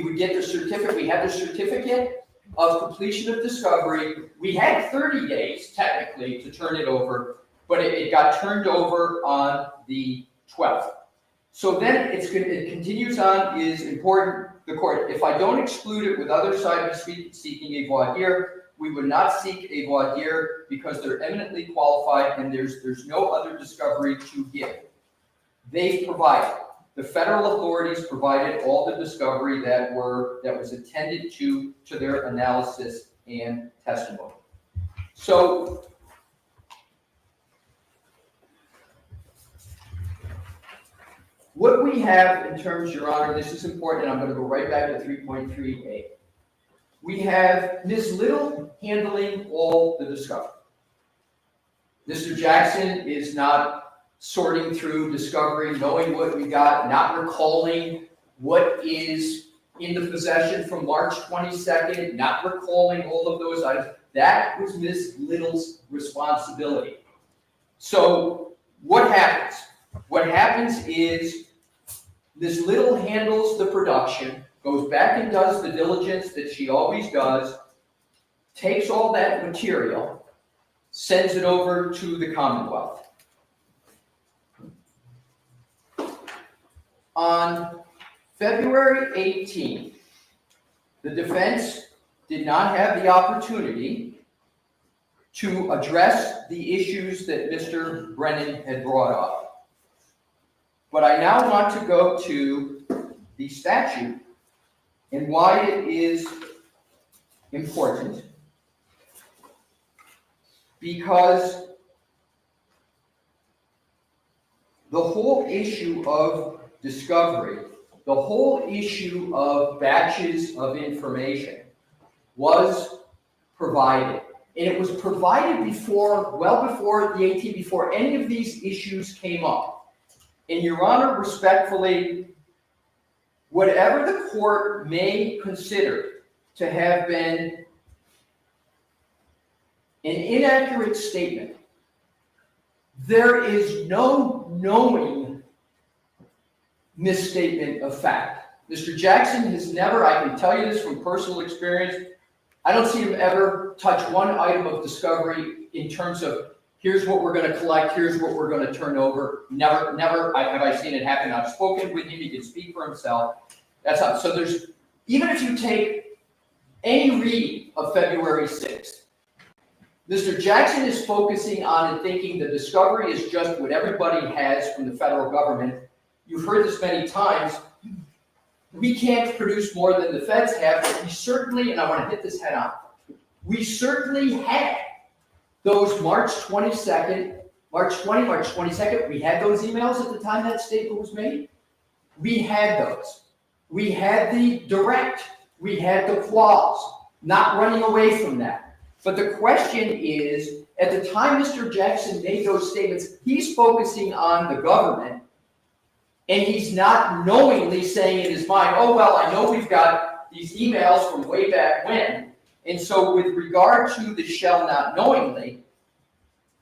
would get the certificate. We had the certificate of completion of discovery. We had 30 days technically to turn it over, but it got turned over on the 12th. So then it continues on, is important, the court, if I don't exclude it with other sides seeking a Voadier, we would not seek a Voadier because they're eminently qualified and there's no other discovery to give. They've provided, the federal authorities provided all the discovery that was attended to their analysis and testimony. So what we have in terms, Your Honor, this is important, I'm going to go right back to 3.3a. We have Ms. Little handling all the discovery. Mr. Jackson is not sorting through discovery, knowing what we got, not recalling what is in the possession from March 22nd, not recalling all of those items. That was Ms. Little's responsibility. So what happens? What happens is Ms. Little handles the production, goes back and does the diligence that she always does, takes all that material, sends it over to the Commonwealth. On February 18th, the defense did not have the opportunity to address the issues that Mr. Brennan had brought up. But I now want to go to the statute and why it is important. Because the whole issue of discovery, the whole issue of batches of information was provided. And it was provided before, well before the 18, before any of these issues came up. And Your Honor, respectfully, whatever the court may consider to have been an inaccurate statement, there is no knowing misstatement of fact. Mr. Jackson has never, I can tell you this from personal experience, I don't see him ever touch one item of discovery in terms of here's what we're going to collect, here's what we're going to turn over. Never have I seen it happen. I've spoken with him, he can speak for himself. That's not, so there's, even if you take any read of February 6th, Mr. Jackson is focusing on and thinking the discovery is just what everybody has from the federal government. You've heard this many times. We can't produce more than the feds have, but we certainly, and I want to hit this head on, we certainly had those March 22nd, March 22nd, we had those emails at the time that statement was made. We had those. We had the direct. We had the clause, not running away from that. But the question is, at the time Mr. Jackson made those statements, he's focusing on the government, and he's not knowingly saying in his mind, oh, well, I know we've got these emails from way back when. And so with regard to the shall not knowingly,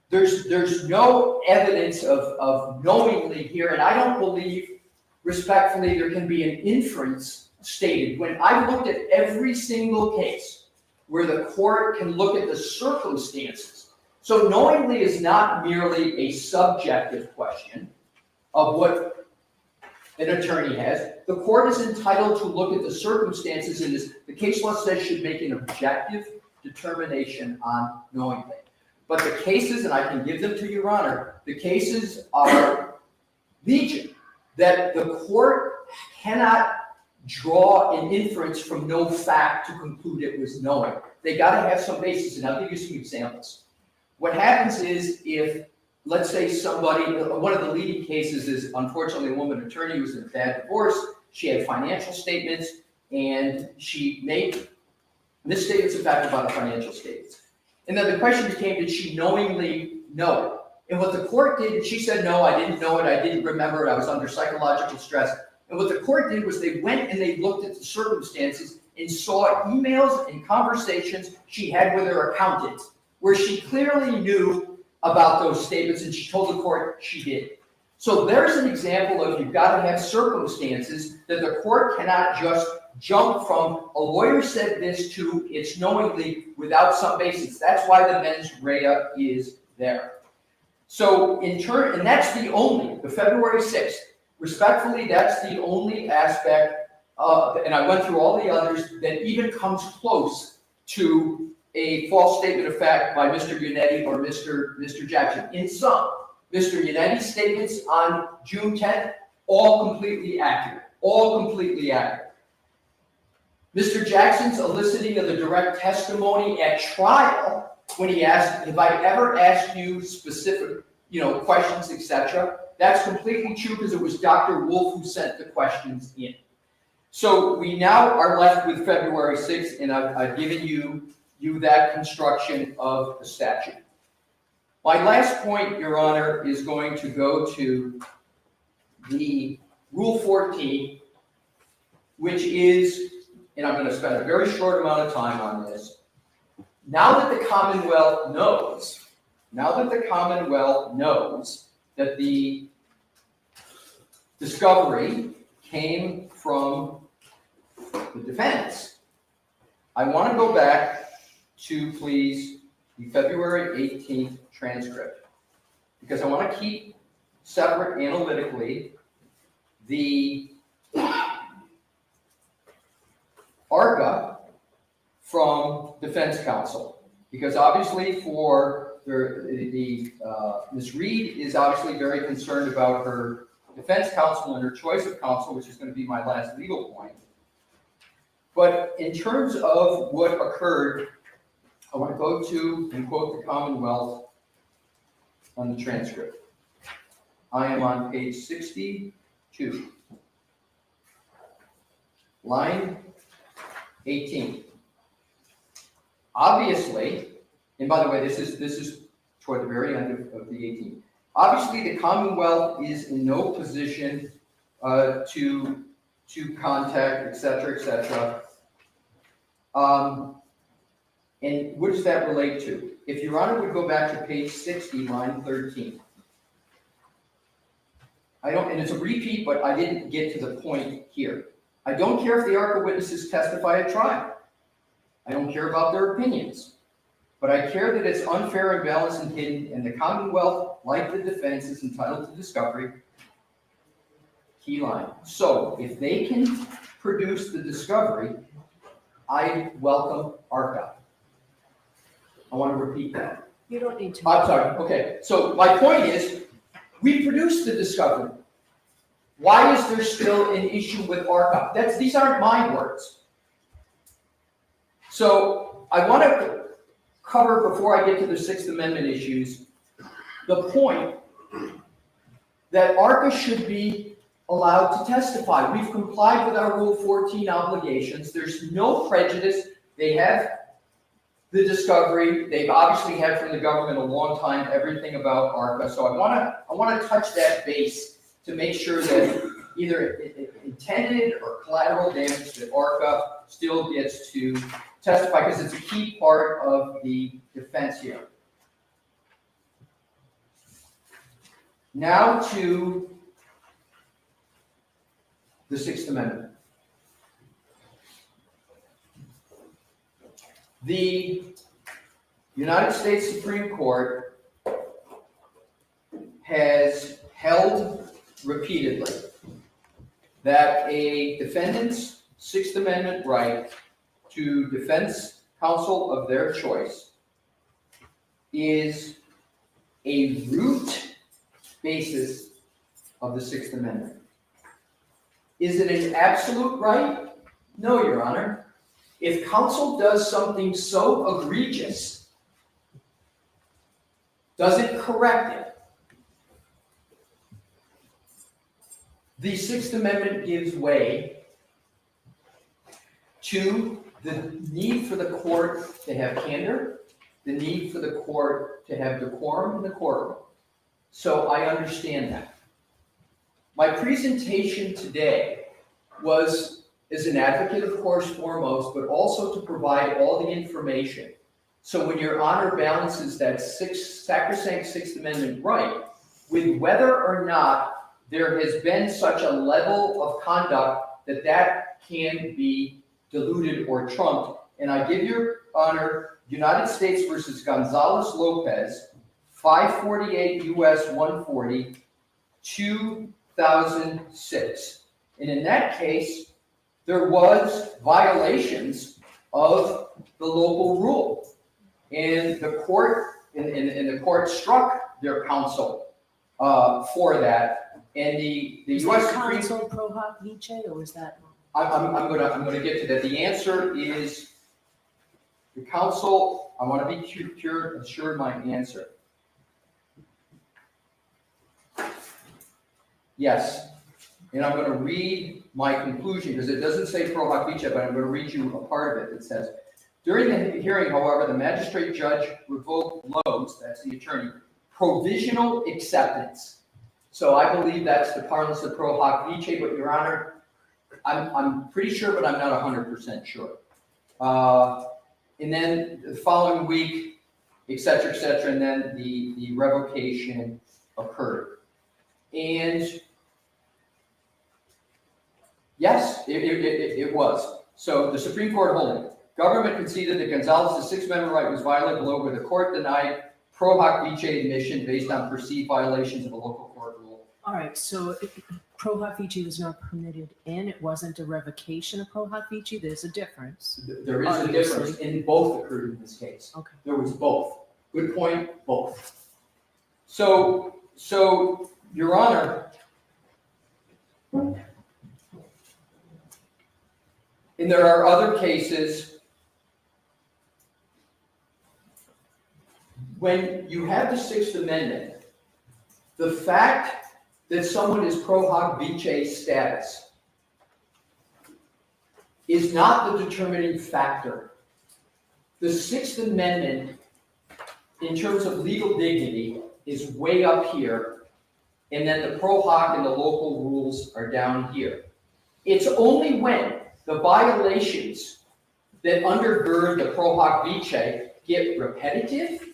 there's no evidence of knowingly here, and I don't believe, respectfully, there can be an inference stated. When I've looked at every single case where the court can look at the circumstances, so knowingly is not merely a subjective question of what an attorney has. The court is entitled to look at the circumstances, and the case law says should make an objective determination on knowingly. But the cases, and I can give them to Your Honor, the cases are legion, that the court cannot draw an inference from no fact to conclude it was knowing. They got to have some basis, and I'll give you some examples. What happens is if, let's say somebody, one of the leading cases is unfortunately a woman attorney who was in a bad divorce. She had financial statements, and she made misstatements in fact about the financial statements. And then the question became, did she knowingly know it? And what the court did, she said, no, I didn't know it, I didn't remember it, I was under psychological stress. And what the court did was they went and they looked at the circumstances and saw emails and conversations she had with her accountant, where she clearly knew about those statements, and she told the court she did. So there's an example of you've got to have circumstances that the court cannot just jump from a lawyer said this to it's knowingly without some basis. That's why the mens rea is there. So in turn, and that's the February 6th, respectfully, that's the only aspect of, and I went through all the others, that even comes close to a false statement of fact by Mr. Yannetti or Mr. Jackson. In sum, Mr. Yannetti's statements on June 10th, all completely accurate, Mr. Jackson's eliciting of the direct testimony at trial when he asked, have I ever asked you specific, questions, etc. That's completely true because it was Dr. Wolf who sent the questions in. So we now are left with February 6th, and I've given you that construction of the statute. My last point, Your Honor, is going to go to the Rule 14, which is, and I'm going to spend a very short amount of time on this. Now that the Commonwealth knows that the discovery came from the defense, I want to go back to, please, the February 18th transcript, because I want to keep separate analytically the ARCA from defense counsel, because obviously for Ms. Reed is obviously very concerned about her defense counsel and her choice of counsel, which is going to be my last legal point. But in terms of what occurred, I want to go to and quote the Commonwealth on the transcript. I am on page 62, line 18. Obviously, and by the way, this is toward the very end of the 18th. Obviously, the Commonwealth is in no position to contact, et cetera, and what does that relate to? If Your Honor would go back to page 60, line 13. And it's a repeat, but I didn't get to the point here. I don't care if the ARCA witnesses testify at trial. I don't care about their opinions. But I care that it's unfair, imbalanced, and hidden, and the Commonwealth, like the defense, is entitled to discovery. Key line. So if they can produce the discovery, I welcome ARCA. I want to repeat that. You don't need to. I'm sorry. Okay. So my point is, we produced the discovery. Why is there still an issue with ARCA? These aren't my words. So I want to cover, before I get to the Sixth Amendment issues, the point that ARCA should be allowed to testify. We've complied with our Rule 14 obligations. There's no prejudice. They have the discovery. They've obviously had from the government a long time everything about ARCA. So I want to touch that base to make sure that either intended or collateral damage, that ARCA still gets to testify, because it's a key part of the defense here. Now to the Sixth Amendment. The United States Supreme Court has held repeatedly that a defendant's Sixth Amendment right to defense counsel of their choice is a root basis of the Sixth Amendment. Is it an absolute right? No, Your Honor. If counsel does something so egregious, does it correct it? The Sixth Amendment gives way to the need for the court to have candor, the need for the court to have decorum in the courtroom. So I understand that. My presentation today was as an advocate, of course, foremost, but also to provide all the information. So when Your Honor balances that sacrosanct Sixth Amendment right with whether or not there has been such a level of conduct that can be diluted or trumped. And I give Your Honor United States versus Gonzalez-Lopez, 548 U.S. 140, 2006. And in that case, there was violations of the local rule. And the court, and the court struck their counsel for that. And the U.S. Supreme Counsel pro hoc vice, or was that? I'm gonna get to that. The answer is the counsel. I want to be sure my answer. Yes, and I'm going to read my conclusion because it doesn't say pro hoc vice, but I'm going to read you a part of it. It says, during the hearing, however, the magistrate judge revoked Lowe's, that's the attorney, provisional acceptance. So I believe that's the parlance of pro hoc vice, but Your Honor, I'm pretty sure, but I'm not 100% sure. And then the following week, et cetera, and then the revocation occurred. And yes, it was. So the Supreme Court holding, government conceded that Gonzalez's Sixth Amendment right was violated below, where the court denied pro hoc vice admission based on perceived violations of a local court rule. All right, so pro hoc vice was not permitted in, it wasn't a revocation of pro hoc vice, there's a difference. There is a difference, and both occurred in this case. Okay. There was both. Good point, both. So Your Honor, and there are other cases when you have the Sixth Amendment, the fact that someone is pro hoc vice status is not the determining factor the Sixth Amendment, in terms of legal dignity, is way up here, and then the pro hoc and the local rules are down here. It's only when the violations that undergird the pro hoc vice get repetitive,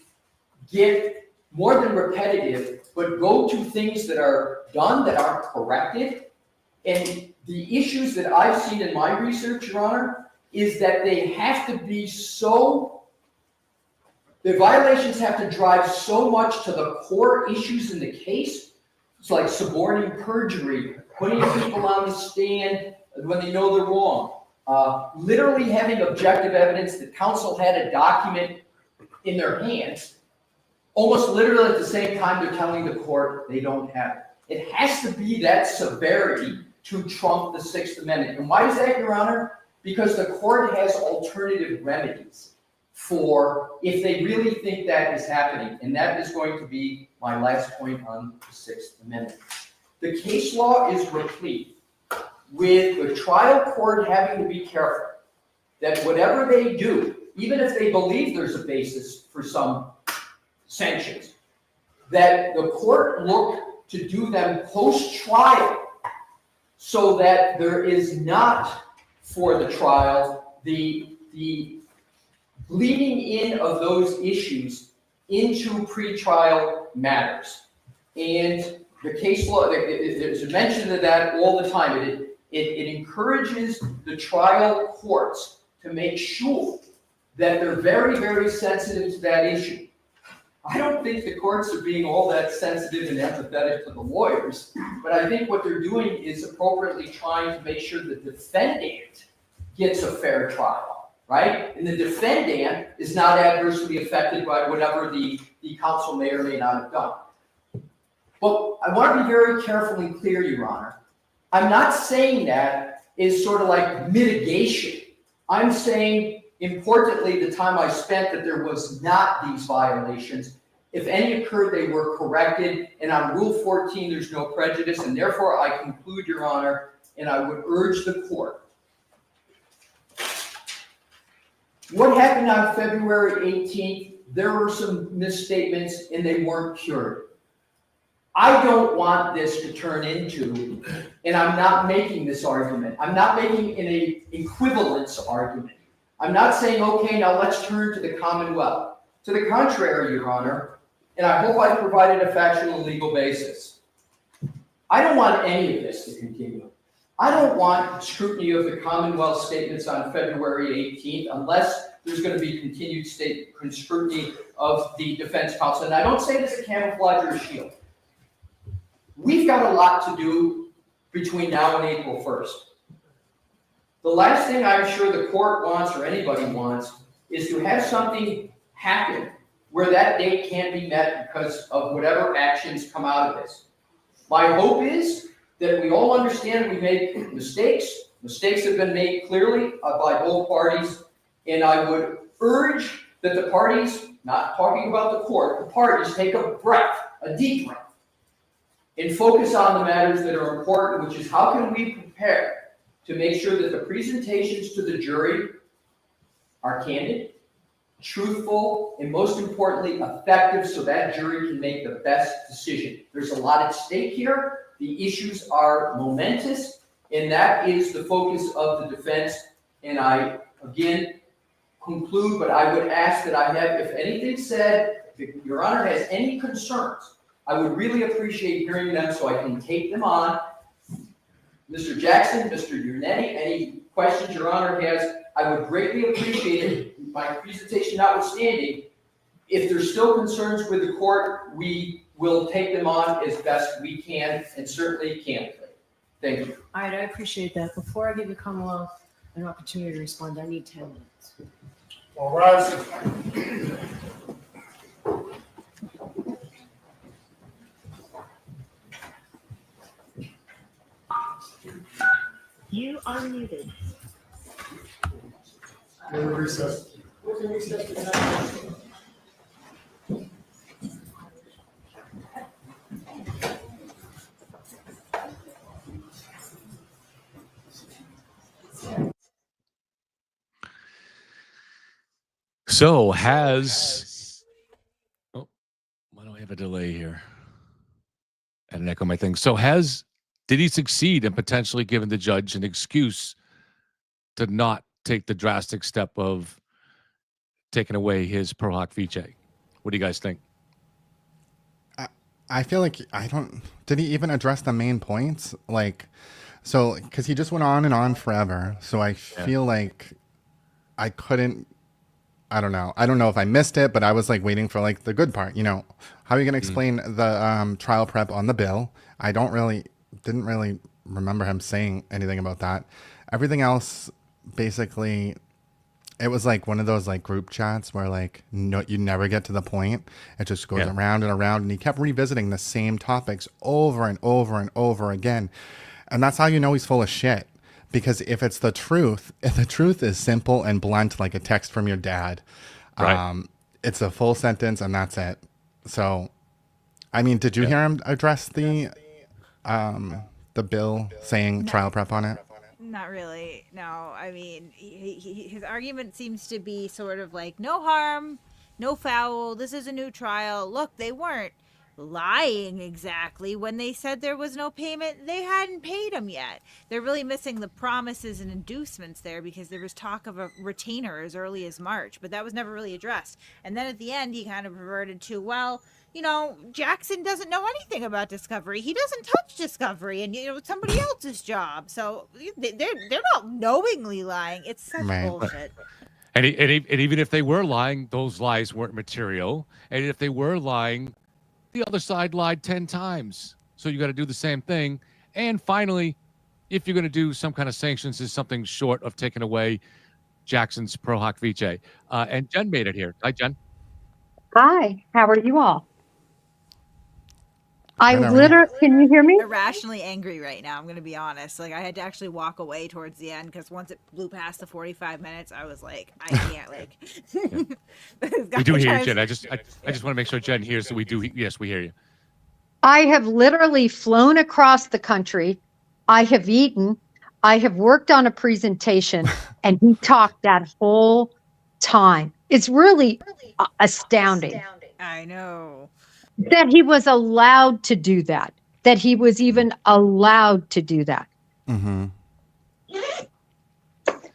get more than repetitive, but go to things that are done that aren't corrected. And the issues that I've seen in my research, Your Honor, is that they have to be so, the violations have to drive so much to the core issues in the case. It's like suborning perjury, putting people on the stand when they know they're wrong. Literally having objective evidence that counsel had a document in their hands, almost literally at the same time they're telling the court they don't have it. It has to be that severity to trump the Sixth Amendment. And why is that, Your Honor? Because the court has alternative remedies for if they really think that is happening. And that is going to be my last point on the Sixth Amendment. The case law is replete with the trial court having to be careful that whatever they do, even if they believe there's a basis for some sanctions, that the court look to do them post-trial so that there is not for the trial the bleeding in of those issues into pretrial matters. And the case law, there's a mention of that all the time. It encourages the trial courts to make sure that they're very, very sensitive to that issue. I don't think the courts are being all that sensitive and empathetic to the lawyers, but I think what they're doing is appropriately trying to make sure the defendant gets a fair trial, right? And the defendant is not adversely affected by whatever the counsel may or may not have done. But I want to be very careful and clear, Your Honor. I'm not saying that is sort of like mitigation. I'm saying, importantly, the time I spent that there was not these violations. If any occurred, they were corrected. And on Rule 14, there's no prejudice. And therefore, I conclude, Your Honor, and I would urge the court. What happened on February 18th? There were some misstatements and they weren't cured. I don't want this to turn into, and I'm not making this argument. I'm not making an equivalence argument. I'm not saying, okay, now let's turn to the Commonwealth. To the contrary, Your Honor, and I hope I provided a factual and legal basis. I don't want any of this to continue. I don't want scrutiny of the Commonwealth statements on February 18th unless there's going to be continued scrutiny of the defense counsel. And I don't say this as a camouflage or a shield. We've got a lot to do between now and April 1st. The last thing I'm sure the court wants or anybody wants is to have something happen where that date can't be met because of whatever actions come out of this. My hope is that we all understand we made mistakes. Mistakes have been made clearly by both parties. And I would urge that the parties, not talking about the court, the parties take a breath, a deep breath, and focus on the matters that are important, which is how can we prepare to make sure that the presentations to the jury are candid, truthful, and most importantly, effective so that jury can make the best decision. There's a lot at stake here. The issues are momentous, and that is the focus of the defense. And I, again, conclude, but I would ask that I have, if anything said, if Your Honor has any concerns, I would really appreciate hearing them so I can take them on. Mr. Jackson, Mr. Yernetti, any questions Your Honor has, I would greatly appreciate it. My presentation notwithstanding, if there's still concerns with the court, we will take them on as best we can and certainly candidly. Thank you. All right, I appreciate that. Before I give the Commonwealth an opportunity to respond, I need 10 minutes. All rise. You are muted. We're recessed. So has, oh, why do I have a delay here? And an echo my thing. So did he succeed in potentially giving the judge an excuse to not take the drastic step of taking away his pro hoc vice? What do you guys think? I feel like did he even address the main points? Like, so, because he just went on and on forever. So I feel like I couldn't, I don't know. I don't know if I missed it, but I was like waiting for like the good part. How are you going to explain the trial prep on the bill? I didn't really remember him saying anything about that. Everything else, basically, it was like one of those like group chats where like you never get to the point. It just goes around and around, and he kept revisiting the same topics over and over and over again. And that's how you know he's full of shit. Because if the truth is simple and blunt like a text from your dad, right. It's a full sentence and that's it. So, I mean, did you hear him address the bill saying trial prep on it? Not really. No, I mean, his argument seems to be sort of like, no harm, no foul. This is a new trial. Look, they weren't lying exactly when they said there was no payment. They hadn't paid them yet. They're really missing the promises and inducements there, because there was talk of a retainer as early as March, but that was never really addressed. And then at the end, he kind of reverted to, well, Jackson doesn't know anything about discovery. He doesn't touch discovery, and it's somebody else's job. So they're not knowingly lying. It's such bullshit. And even if they were lying, those lies weren't material. And if they were lying, the other side lied 10 times. So you got to do the same thing. And finally, if you're going to do some kind of sanctions, is something short of taking away Jackson's pro hoc vice. And Jen made it here. Hi, Jen. Hi, how are you all? Can you hear me? Irrationally angry right now. I'm going to be honest. Like, I had to actually walk away towards the end, because once it blew past the 45 minutes, I was like, I can't, like. We do hear you, Jen. I just want to make sure Jen hears that we do. Yes, we hear you. I have literally flown across the country. I have eaten. I have worked on a presentation, and he talked that whole time. It's really astounding. I know. That he was allowed to do that. That he was even allowed to do that. Mm-hmm.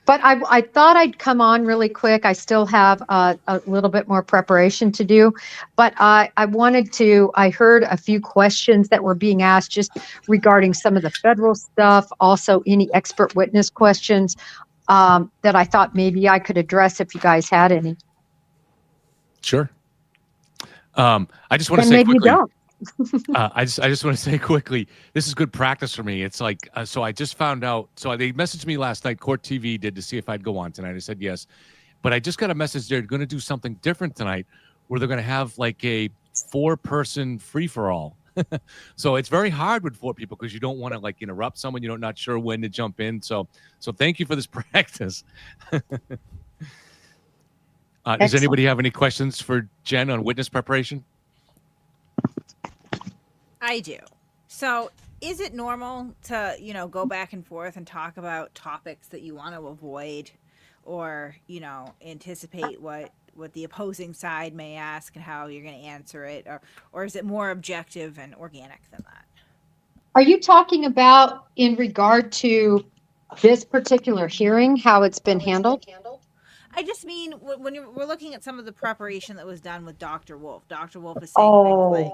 But I thought I'd come on really quick. I still have a little bit more preparation to do. But I heard a few questions that were being asked just regarding some of the federal stuff. Also, any expert witness questions that I thought maybe I could address if you guys had any. Sure. I just want to say maybe quickly. You don't. I just want to say quickly, this is good practice for me. It's like, so I just found out. So they messaged me last night. Court TV did, to see if I'd go on tonight. I said yes, but I just got a message. They're going to do something different tonight, where they're going to have like a 4-person free for all. So it's very hard with 4 people, because you don't want to like interrupt someone. You're not sure when to jump in. So thank you for this practice. Does anybody have any questions for Jen on witness preparation? I do. So is it normal to, go back and forth and talk about topics that you want to avoid, or, anticipate what the opposing side may ask and how you're going to answer it? Or is it more objective and organic than that? Are you talking about in regard to this particular hearing, how it's been handled? I just mean when we're looking at some of the preparation that was done with Dr. Wolf. Dr. Wolf is saying things like,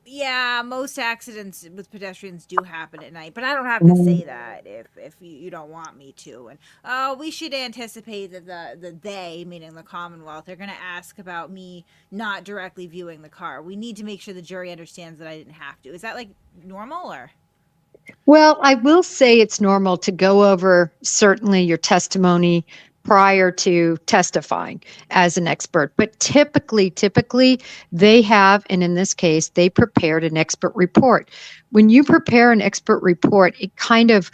yeah, most accidents with pedestrians do happen at night, but I don't have to say that if you don't want me to. And we should anticipate that the they, meaning the Commonwealth, are going to ask about me not directly viewing the car. We need to make sure the jury understands that I didn't have to. Is that like normal, or? Well, I will say it's normal to go over certainly your testimony prior to testifying as an expert. But typically they have, and in this case, they prepared an expert report. When you prepare an expert report, it kind of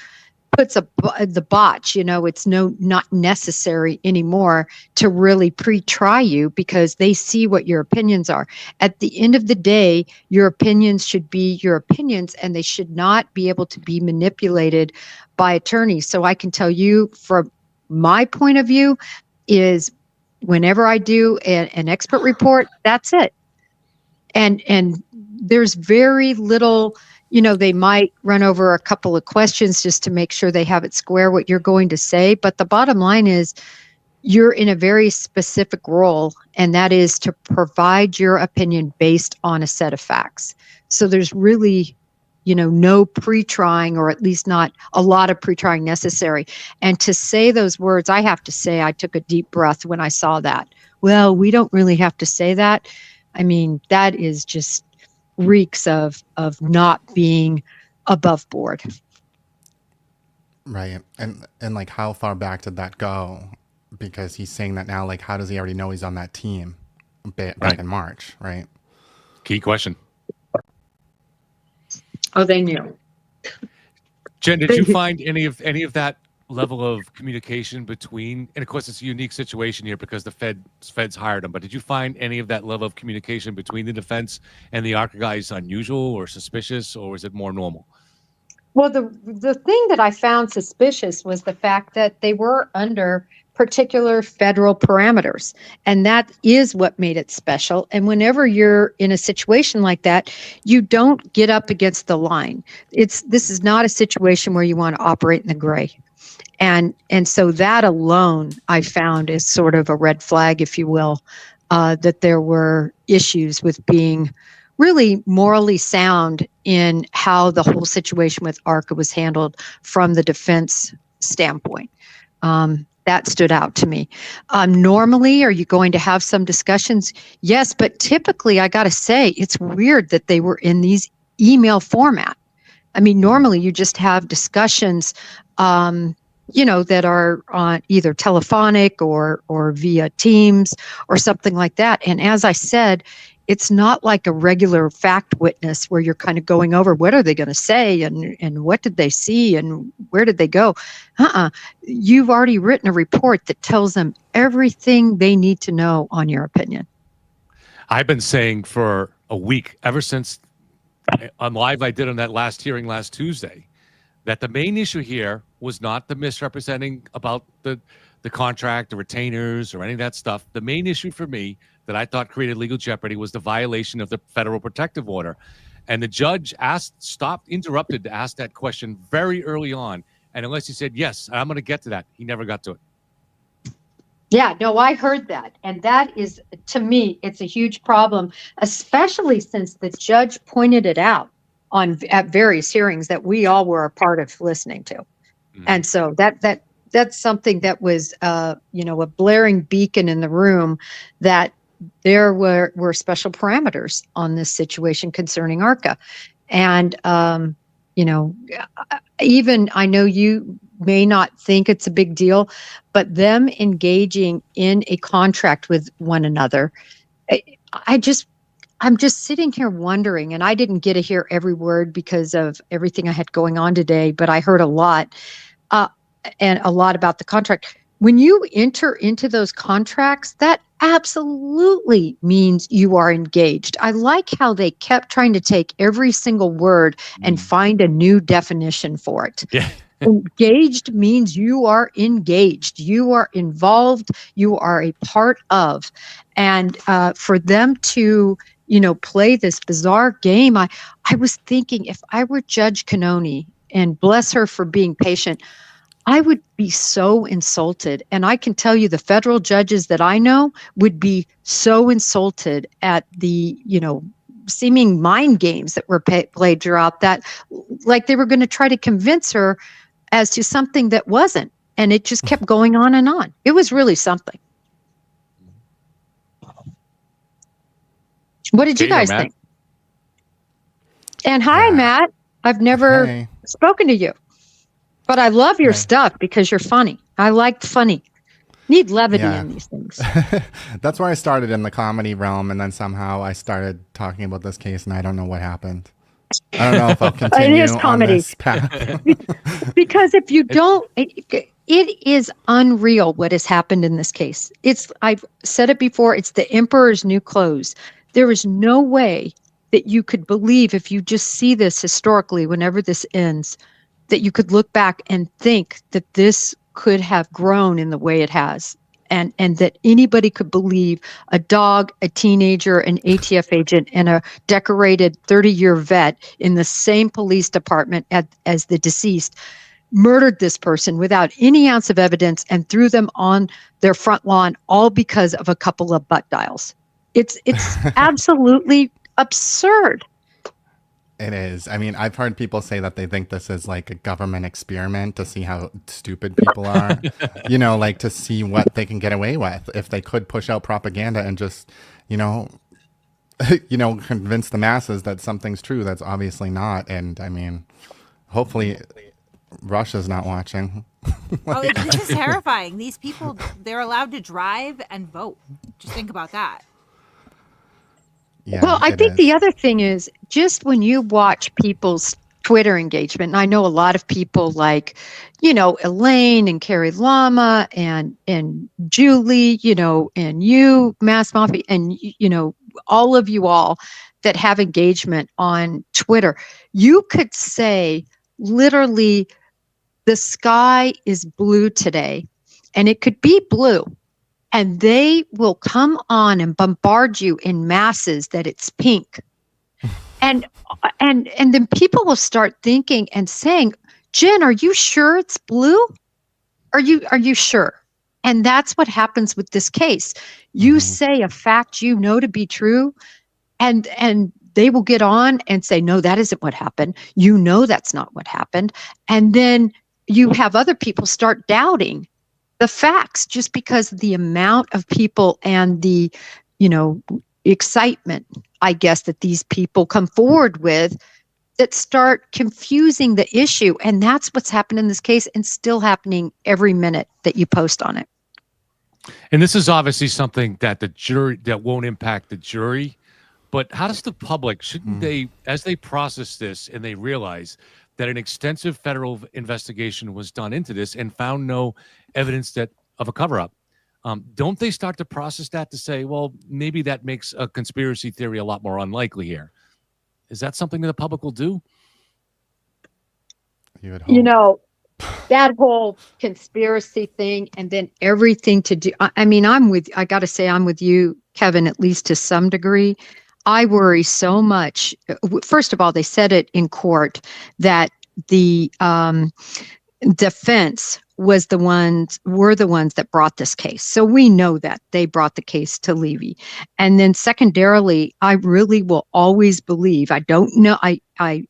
puts the botch, it's not necessary anymore to really pre-try you, because they see what your opinions are. At the end of the day, your opinions should be your opinions, and they should not be able to be manipulated by attorneys. So I can tell you, from my point of view, is whenever I do an expert report, that's it. And there's very little, they might run over a couple of questions just to make sure they have it square what you're going to say. But the bottom line is you're in a very specific role, and that is to provide your opinion based on a set of facts. So there's really, no pre-trying, or at least not a lot of pre-trying necessary. And to say those words, I have to say I took a deep breath when I saw that. Well, we don't really have to say that. I mean, that is just reeks of not being above board. Right. And like, how far back did that go? Because he's saying that now, like, how does he already know he's on that team back in March, right? Key question. Oh, they knew. Jen, did you find any of that level of communication between, and of course it's a unique situation here because the feds hired him, but did you find any of that level of communication between the defense and the ARCA guys unusual or suspicious, or was it more normal? Well, the thing that I found suspicious was the fact that they were under particular federal parameters, and that is what made it special. And whenever you're in a situation like that, you don't get up against the line. This is not a situation where you want to operate in the gray. And so that alone I found is sort of a red flag, if you will, that there were issues with being really morally sound in how the whole situation with ARCA was handled from the defense standpoint. That stood out to me. Normally, are you going to have some discussions? Yes, but typically, I got to say, it's weird that they were in these email format. I mean, normally you just have discussions, that are on either telephonic or via Teams or something like that. And as I said, it's not like a regular fact witness where you're kind of going over what are they going to say and what did they see and where did they go. You've already written a report that tells them everything they need to know on your opinion. I've been saying for a week, ever since on live I did on that last hearing last Tuesday, that the main issue here was not the misrepresenting about the contract, the retainers, or any of that stuff. The main issue for me that I thought created legal jeopardy was the violation of the federal protective order. And the judge interrupted to ask that question very early on. And unless he said, yes, I'm going to get to that, he never got to it. Yeah, no, I heard that. And that is, to me, it's a huge problem, especially since the judge pointed it out at various hearings that we all were a part of listening to. Mm-hmm. And so that's something that was, a blaring beacon in the room that there were special parameters on this situation concerning ARCA. And, even I know you may not think it's a big deal, but them engaging in a contract with one another, I'm just sitting here wondering, and I didn't get to hear every word because of everything I had going on today, but I heard a lot, and a lot about the contract. When you enter into those contracts, that absolutely means you are engaged. I like how they kept trying to take every single word and find a new definition for it. Yeah. Engaged means you are engaged. You are involved. You are a part of. And for them to, play this bizarre game, I was thinking if I were Judge Cannoni, and bless her for being patient, I would be so insulted. And I can tell you the federal judges that I know would be so insulted at the, seeming mind games that were played throughout that, like they were going to try to convince her as to something that wasn't. And it just kept going on and on. It was really something. What did you guys think? And hi, Matt. I've never spoken to you. But I love your stuff because you're funny. I like funny. Need levity in these things. That's where I started in the comedy realm, and then somehow I started talking about this case, and I don't know what happened. I don't know if I'll continue it is comedy. on this path. Because if you don't, it is unreal what has happened in this case. I've said it before, it's the emperor's new clothes. There is no way that you could believe, if you just see this historically, whenever this ends, that you could look back and think that this could have grown in the way it has. and that anybody could believe a dog, a teenager, an ATF agent, and a decorated 30-year vet in the same police department as the deceased murdered this person without any ounce of evidence and threw them on their front lawn, all because of a couple of butt dials. It's absolutely absurd. It is. I mean, I've heard people say that they think this is like a government experiment to see how stupid people are, you know, like to see what they can get away with if they could push out propaganda and just, you know, convince the masses that something's true that's obviously not. And I mean, hopefully Russia's not watching. This is terrifying. These people, they're allowed to drive and vote. Just think about that. Yeah, well, I think the other thing is just when you watch people's Twitter engagement, and I know a lot of people like, Elaine and Carrie Lama and Julie, and you, Mass Mafia, and, all of you all that have engagement on Twitter, you could say literally the sky is blue today, and it could be blue. And they will come on and bombard you in masses that it's pink. And then people will start thinking and saying, Jen, are you sure it's blue? Are you sure? And that's what happens with this case. You say a fact you know to be true, and they will get on and say, no, that isn't what happened. You know that's not what happened. And then you have other people start doubting the facts just because of the amount of people and the, excitement, I guess, that these people come forward with that start confusing the issue. And that's what's happened in this case and still happening every minute that you post on it. And this is obviously something that the jury, that won't impact the jury, but how does the public, shouldn't they, as they process this and they realize that an extensive federal investigation was done into this and found no evidence of a cover-up, don't they start to process that to say, well, maybe that makes a conspiracy theory a lot more unlikely here? Is that something that the public will do? You would hope. That whole conspiracy thing and then everything to do. I mean, I got to say, I'm with you, Kevin, at least to some degree. I worry so much. First of all, they said it in court that the defense were the ones that brought this case. So we know that they brought the case to Levy. And then secondarily, I really will always believe, I don't know, I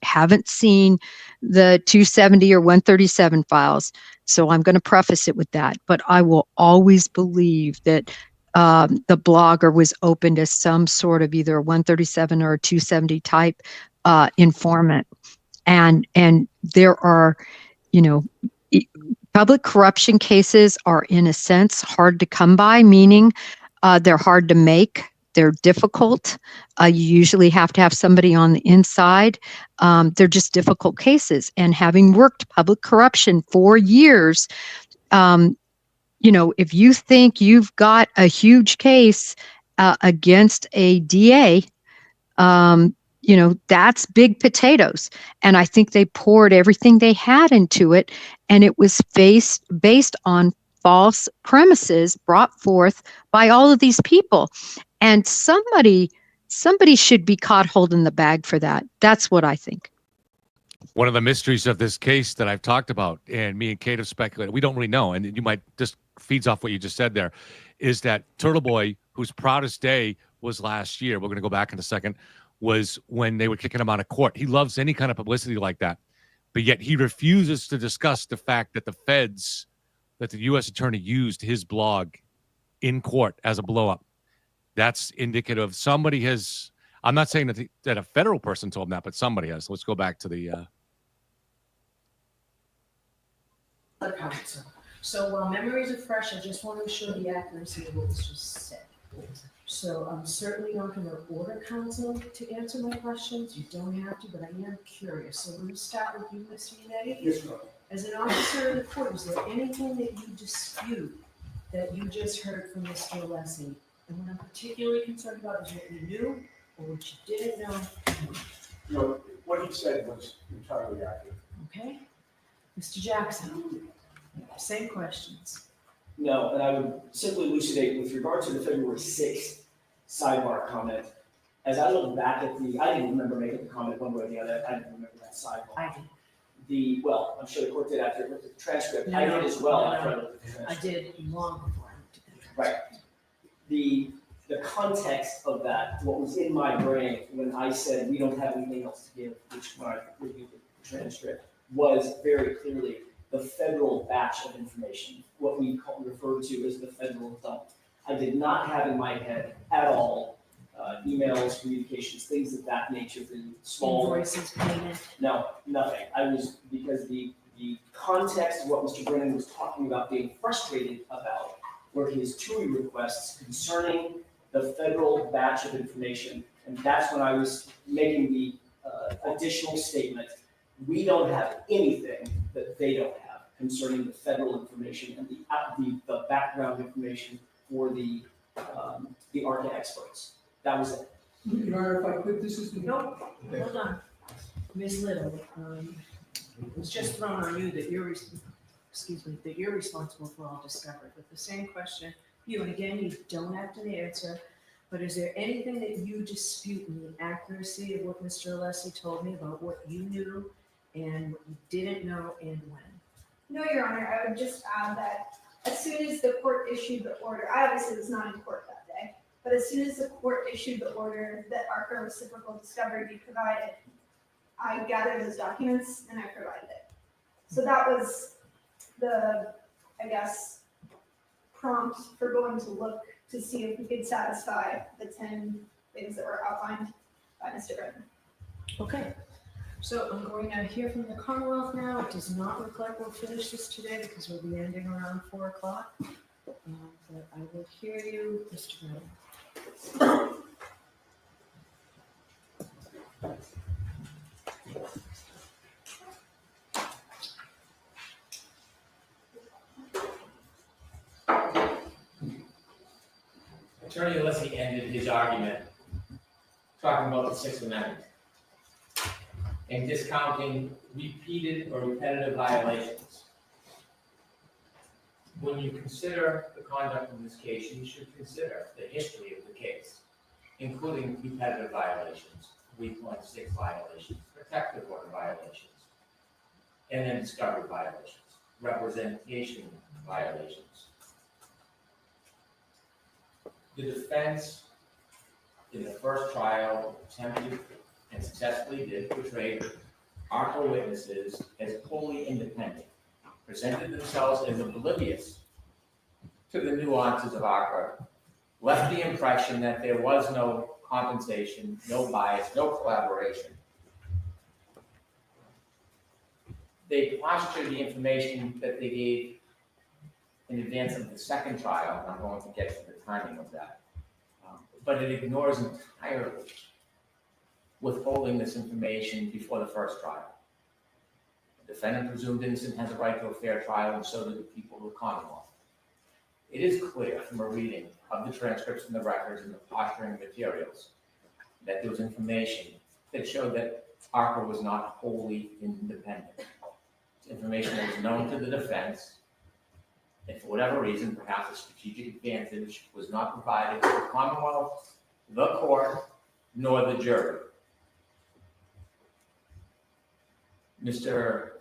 haven't seen the 270 or 137 files, so I'm going to preface it with that, but I will always believe that the blogger was opened as some sort of either a 137 or a 270 type informant. And there are, public corruption cases are in a sense hard to come by, meaning they're hard to make. They're difficult. You usually have to have somebody on the inside. They're just difficult cases. And having worked public corruption for years, if you think you've got a huge case against a DA, that's big potatoes. And I think they poured everything they had into it, and it was based on false premises brought forth by all of these people. And somebody should be caught holding the bag for that. That's what I think. One of the mysteries of this case that I've talked about, and me and Kate have speculated, we don't really know, and you might just feeds off what you just said there, is that Turtle Boy, whose proudest day was last year, we're going to go back in a second, was when they were kicking him out of court. He loves any kind of publicity like that, but yet he refuses to discuss the fact that that the U.S. attorney used his blog in court as a blow-up. That's indicative. Somebody has, I'm not saying that a federal person told him that, but somebody has. Let's go back to the... Counsel. So while memories are fresh, I just want to ensure the accuracy of what was just said. So I'm certainly not going to order counsel to answer my questions. You don't have to, but I am curious. So we're going to start with you, Mr. Unetti. Yes, ma'am. As an officer of the court, is there anything that you dispute that you just heard from Mr. Alessi? And what I'm particularly concerned about is what you knew or what you didn't know. What he said was entirely accurate. Okay? Mr. Jackson, same questions. No, and I would simply elucidate with regard to the February 6th sidebar comment. As I look back at I didn't remember making the comment one way or the other. I didn't remember that sidebar. I did. Well, I'm sure the court did after it looked at the transcript. No, I no, did as well no, after I no. looked at the I transcript. did long before I looked at that. Right. The context of that, what was in my brain when I said we don't have anything else to give, which when I reviewed the transcript, was very clearly the federal batch of information, what we refer to as the federal dump. I did not have in my head at all emails, communications, things of that nature, the small. Invoices, payment. No, nothing. Because the context of what Mr. Brennan was talking about, being frustrated about, were his TUI requests concerning the federal batch of information. And that's when I was making the additional statement. We don't have anything that they don't have concerning the federal information and the background information for the ARCA experts. That was it. Your Honor, if I could, this is. Nope, hold on. Ms. Little, it was just thrown on you that that you're responsible for all discovery, but the same question, you, and again, you don't have to answer, but is there anything that you dispute in the accuracy of what Mr. Alessi told me about what you knew and what you didn't know and when? No, Your Honor, I would just add that as soon as the court issued the order, I obviously was not in court that day, but as soon as the court issued the order that ARCA reciprocal discovery be provided, I gathered those documents and I provided it. So that was the, I guess, prompt for going to look to see if we could satisfy the 10 things that were outlined by Mr. Brennan. Okay, so I'm going to hear from the Commonwealth now. It does not look like we'll finish this today because we'll be ending around 4 o'clock. But I will hear you, Mr. Brennan. Attorney Alessi ended his argument talking about the Sixth Amendment and discounting repeated or repetitive violations. When you consider the conduct of this case, you should consider the history of the case, including repetitive violations, 3.6 violations, protective order violations, and then discovery violations, representation violations. The defense in the first trial attempted and successfully did portray ARCA witnesses as wholly independent, presented themselves as oblivious to the nuances of ARCA, left the impression that there was no compensation, no bias, no collaboration. They postured the information that they gave in advance of the second trial, and I'm going to get to the timing of that. But it ignores entirely withholding this information before the first trial. The defendant presumed innocent has a right to a fair trial, and so do the people of the Commonwealth. It is clear from a reading of the transcripts and the records and the posturing materials that there was information that showed that ARCA was not wholly independent. It's information that was known to the defense, and for whatever reason, perhaps a strategic advantage was not provided to the Commonwealth, the court, nor the jury. Mr.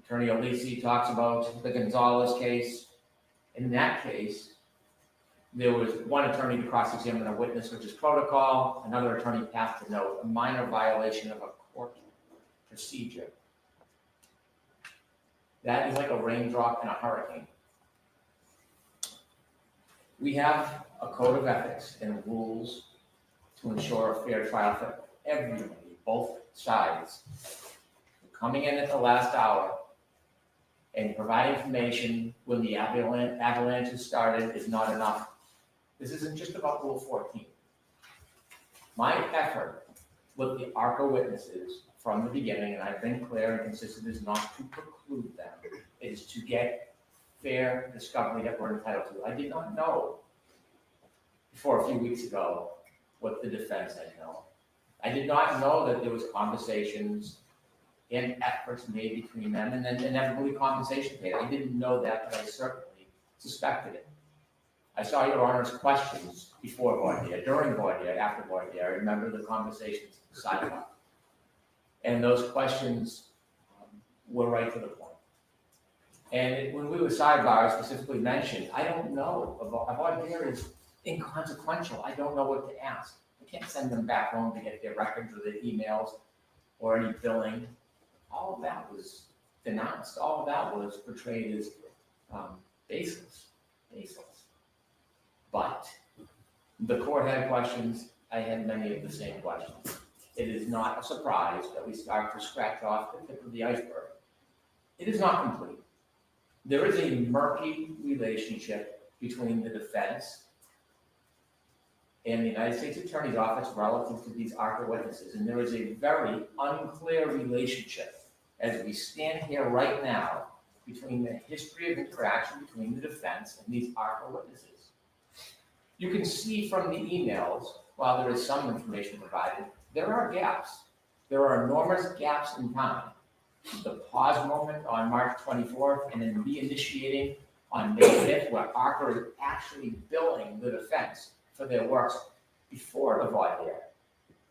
Attorney Alessi talks about the Gonzalez case. In that case, there was one attorney to cross-examine a witness, which is protocol, another attorney passed a note, a minor violation of a court procedure. That is like a raindrop in a hurricane. We have a code of ethics and rules to ensure a fair trial for everybody, both sides. Coming in at the last hour and provide information when the avalanche has started is not enough. This isn't just about Rule 14. My effort with the ARCA witnesses from the beginning, and I've been clear and consistent, is not to preclude them, it is to get fair discovery that we're entitled to. I did not know before a few weeks ago what the defense had known. I did not know that there was conversations and efforts made between them and then inevitably compensation paid. I didn't know that, but I certainly suspected it. I saw your Honor's questions before Voadier, during Voadier, after Voadier. I remember the conversations sidebar. And those questions were right to the point. And when we were sidebar, I specifically mentioned, I don't know, Voadier is inconsequential. I don't know what to ask. I can't send them back home to get their records or their emails or any billing. All of that was denounced. All of that was portrayed as baseless. But the court had questions. I had many of the same questions. It is not a surprise that we start to scratch off the tip of the iceberg. It is not complete. There is a murky relationship between the defense and the United States Attorney's Office relative to these ARCA witnesses. And there is a very unclear relationship as we stand here right now between the history of interaction between the defense and these ARCA witnesses. You can see from the emails, while there is some information provided, there are gaps. There are enormous gaps in time. The pause moment on March 24th and then reinitiating on May 5th, where ARCA is actually billing the defense for their works before the Voadier.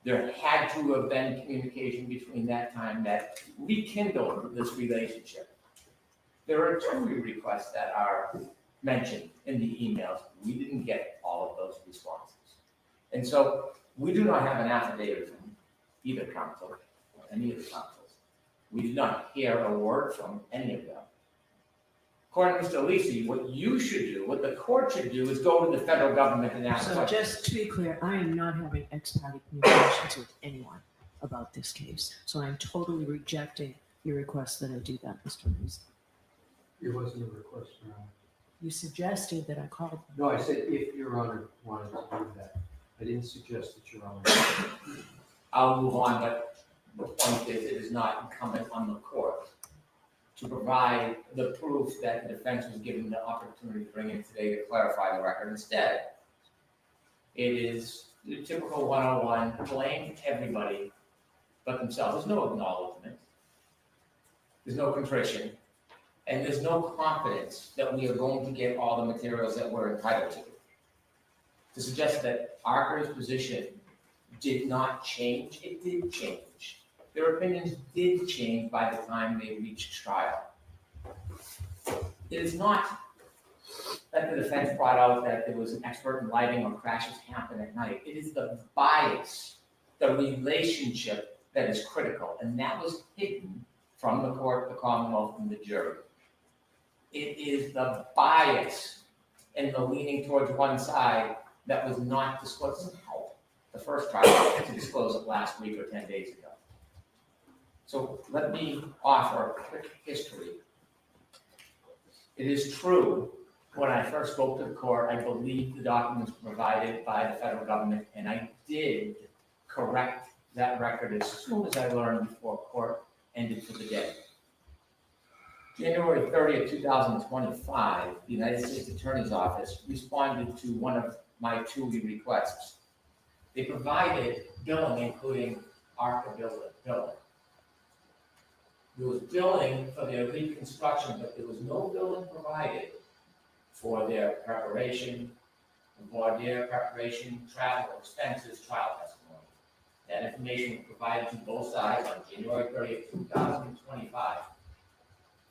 There had to have been communication between that time that rekindled this relationship. There are two requests that are mentioned in the emails. We didn't get all of those responses. And so we do not have an affidavit from either counsel or any of the counsels. We did not hear a word from any of them. According to Mr. Lisi, what you should do, what the court should do, is go to the federal government and ask So questions. just to be clear, I am not having ex parte communications with anyone about this case. So I'm totally rejecting your request that I do that, Mr. Reese. It wasn't a request, Your Honor. You suggested that I called them. No, I said if Your Honor wanted to do that. I didn't suggest that Your Honor. I'll move on, but the point is, it is not incumbent on the court to provide the proof that the defense was given the opportunity to bring in today to clarify the record. Instead, it is the typical 101, blame everybody but themselves. There's no acknowledgement. There's no contrition. And there's no confidence that we are going to get all the materials that we're entitled to. To suggest that ARCA's position did not change, it did change. Their opinions did change by the time they reached trial. It is not that the defense brought out that there was an expert in lighting or crashes happen at night. It is the bias, the relationship that is critical, and that was hidden from the court, the Commonwealth, and the jury. It is the bias and the leaning towards one side that was not disclosed. It doesn't help the first trial to disclose it last week or 10 days ago. So let me offer a quick history. It is true, when I first spoke to the court, I believed the documents provided by the federal government, and I did correct that record as soon as I learned before court ended for the day. January 30th, 2025, the United States Attorney's Office responded to one of my two requests. They provided billing, including ARCA billing. There was billing for their reconstruction, but there was no billing provided for their preparation, Voadier preparation, travel expenses, trial testimony. That information was provided to both sides on January 30th, 2025.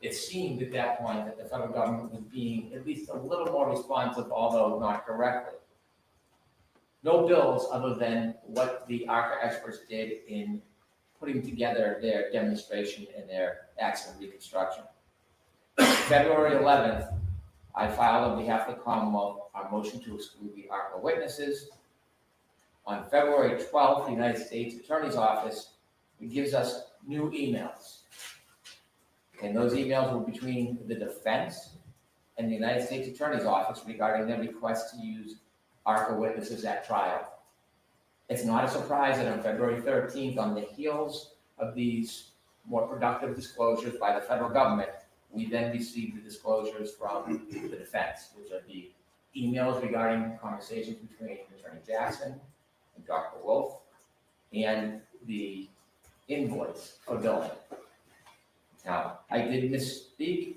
It seemed at that point that the federal government was being at least a little more responsive, although not correctly. No bills other than what the ARCA experts did in putting together their demonstration and their accident reconstruction. February 11th, I filed on behalf of the Commonwealth our motion to exclude the ARCA witnesses. On February 12th, the United States Attorney's Office gives us new emails. And those emails were between the defense and the United States Attorney's Office regarding their request to use ARCA witnesses at trial. It's not a surprise that on February 13th, on the heels of these more productive disclosures by the federal government, we then received the disclosures from the defense, which are the emails regarding conversations between Attorney Jackson and Dr. Wolf, and the invoice for billing. Now, I did misspeak,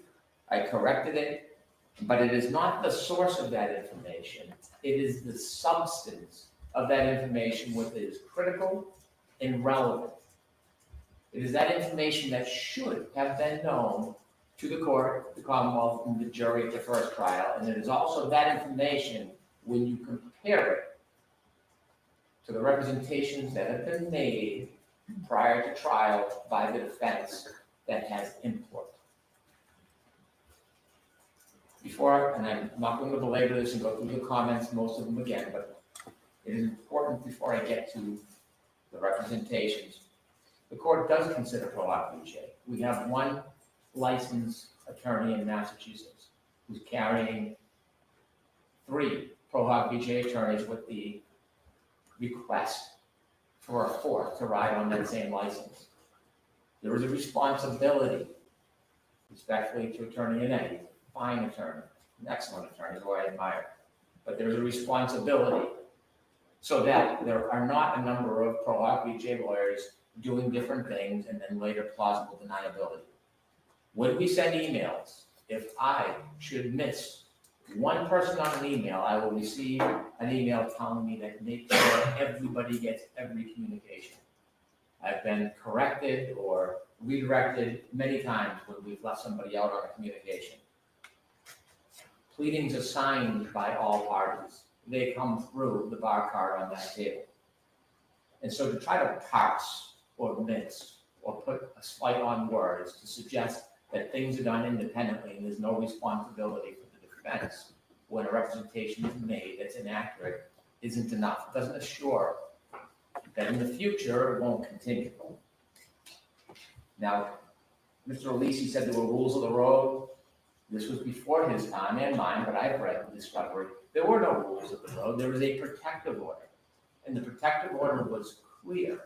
I corrected it, But it is not the source of that information. It is the substance of that information which is critical and relevant. It is that information that should have been known to the court, the Commonwealth, and the jury at the first trial. And it is also that information, when you compare it to the representations that have been made prior to trial by the defense, that has import. Before, and I'm not going to belabor this and go through the comments, most of them again, but it is important before I get to the representations. The court does consider pro hoc vitae. We have one licensed attorney in Massachusetts who's carrying 3 pro hoc vitae attorneys with the request for a 4th to ride on that same license. There is a responsibility, respectfully, to Attorney Inetti, fine attorney, an excellent attorney who I admire, but there's a responsibility so that there are not a number of pro hoc vitae lawyers doing different things and then later plausible deniability. When we send emails, if I should miss one person on an email, I will receive an email telling me that make sure everybody gets every communication. I've been corrected or redirected many times when we've left somebody out on a communication. Pleadings are signed by all parties. They come through the bar card on that table. And so to try to parse or mince or put a slight on words to suggest that things are done independently and there's no responsibility for the defense when a representation is made that's inaccurate isn't enough. It doesn't assure that in the future it won't continue. Now, Mr. Alisi said there were rules of the road. This was before his time and mine, but I've read the discovery. There were no rules of the road. There was a protective order. And the protective order was clear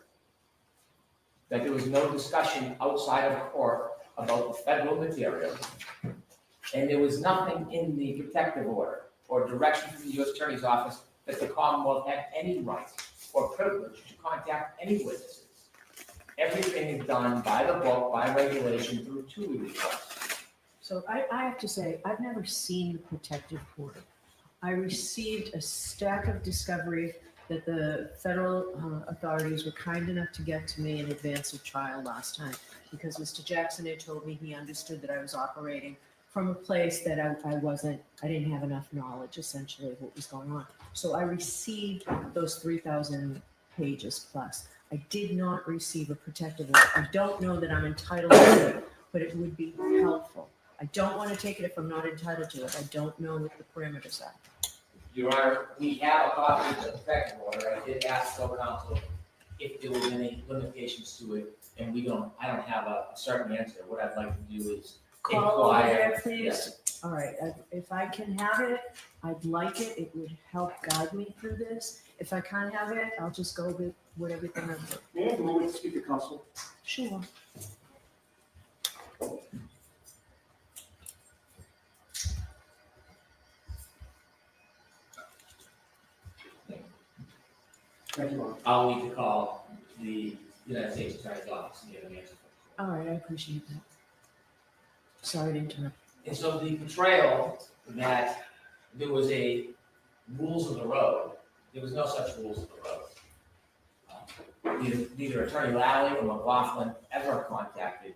that there was no discussion outside of court about the federal material. And there was nothing in the protective order or direction from the U.S. Attorney's Office that the Commonwealth had any right or privilege to contact any witnesses. Everything is done by the book, by regulation, through TUI requests. So I have to say, I've never seen the protective order. I received a stack of discovery that the federal authorities were kind enough to get to me in advance of trial last time, because Mr. Jackson had told me he understood that I was operating from a place that I didn't have enough knowledge, essentially, of what was going on. So I received those 3,000 pages plus. I did not receive a protective order. I don't know that I'm entitled to it, but it would be helpful. I don't want to take it if I'm not entitled to it. I don't know what the parameters are. Your Honor, we have a copy of the protective order. I did ask the counsel if there was any limitations to it, and I don't have a certain answer. What I'd like to do is Call over inquire. there, please. Yes. All right, if I can have it, I'd like it. It would help guide me through this. If I can't have it, I'll just go with everything I've done. May I have a moment to speak to counsel? Sure. Thank you, Ron. I'll need to call the United States Attorney's Office and get an answer. All right, I appreciate that. Sorry to interrupt. And so the portrayal that there was a rules of the road, there was no such rules of the road. Neither Attorney Lally or McLaughlin ever contacted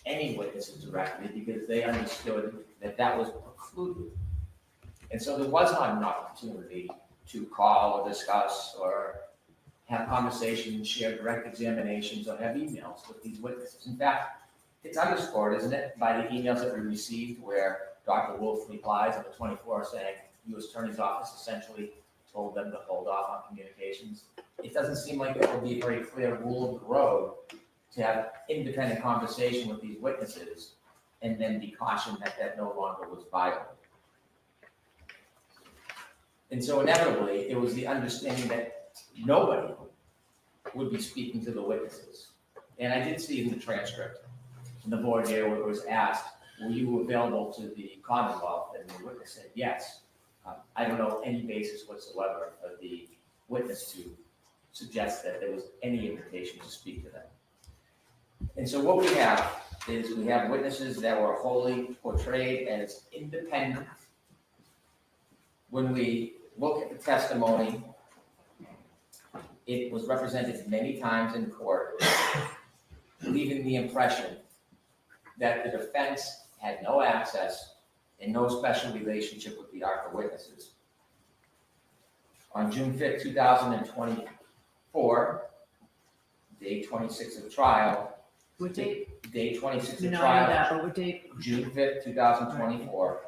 any witnesses directly because they understood that that was precluded. And so there was not an opportunity to call or discuss or have conversations, share direct examinations, or have emails with these witnesses. In fact, it's underscored, isn't it, by the emails that we received where Dr. Wolf replies on the 24th saying U.S. Attorney's Office essentially told them to hold off on communications. It doesn't seem like it would be a very clear rule of the road to have independent conversation with these witnesses and then be cautioned that that no longer was viable. And so inevitably, it was the understanding that nobody would be speaking to the witnesses. And I did see in the transcript, in the Voadier, where it was asked, were you available to the Commonwealth? And the witness said yes. I don't know any basis whatsoever for the witness to suggest that there was any invitation to speak to them. And so what we have is we have witnesses that were wholly portrayed as independent. When we look at the testimony, it was represented many times in court, leaving the impression that the defense had no access and no special relationship with the ARCA witnesses. On June 5th, 2024, day 26 of trial. What date? Day 26 of No, I know trial. that, but what date? June 5th, 2024,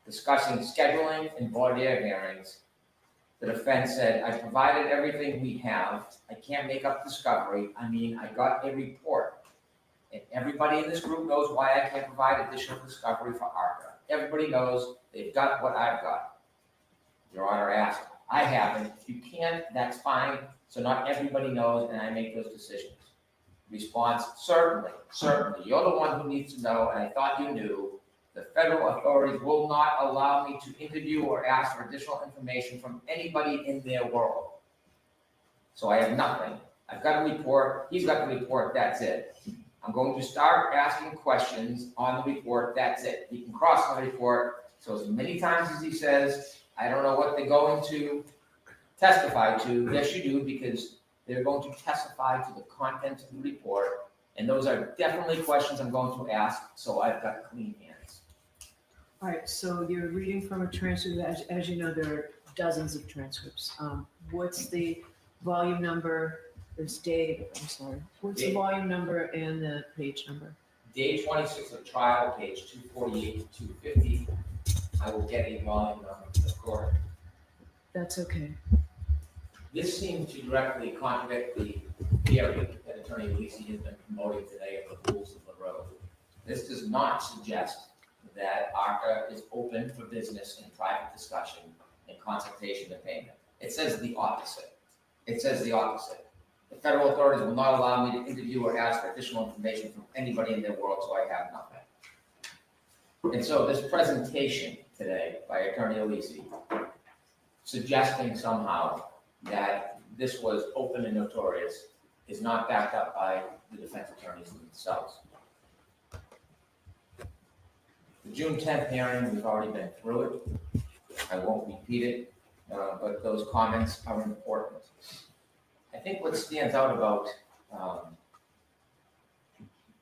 discussing scheduling and Voadier hearings. The defense said, I provided everything we have. I can't make up discovery. I mean, I got a report. And everybody in this group knows why I can't provide additional discovery for ARCA. Everybody knows they've got what I've got. Your Honor asked, I haven't. If you can't, that's fine. So not everybody knows, and I make those decisions. Response, certainly. You're the one who needs to know, and I thought you knew. The federal authorities will not allow me to interview or ask for additional information from anybody in their world. So I have nothing. I've got a report. He's got the report. That's it. I'm going to start asking questions on the report. That's it. He can cross the report. So as many times as he says, I don't know what they're going to testify to. Yes, you do, because they're going to testify to the content of the report. And those are definitely questions I'm going to ask, so I've got clean hands. All right, so you're reading from a transcript. As you know, there are dozens of transcripts. What's the volume number? There's Dave, I'm sorry. What's the volume number and the page number? Day 26 of trial, page 248 to 250. I will get a volume number to the court. That's okay. This seems to directly contradict the theory that Attorney Lisi has been promoting today of the rules of the road. This does not suggest that ARCA is open for business and private discussion and consultation and payment. It says the opposite. The federal authorities will not allow me to interview or ask for additional information from anybody in their world, so I have nothing. And so this presentation today by Attorney Lisi, suggesting somehow that this was open and notorious, is not backed up by the defense attorneys themselves. The June 10th hearing, we've already been through it. I won't repeat it, but those comments are important. I think what stands out about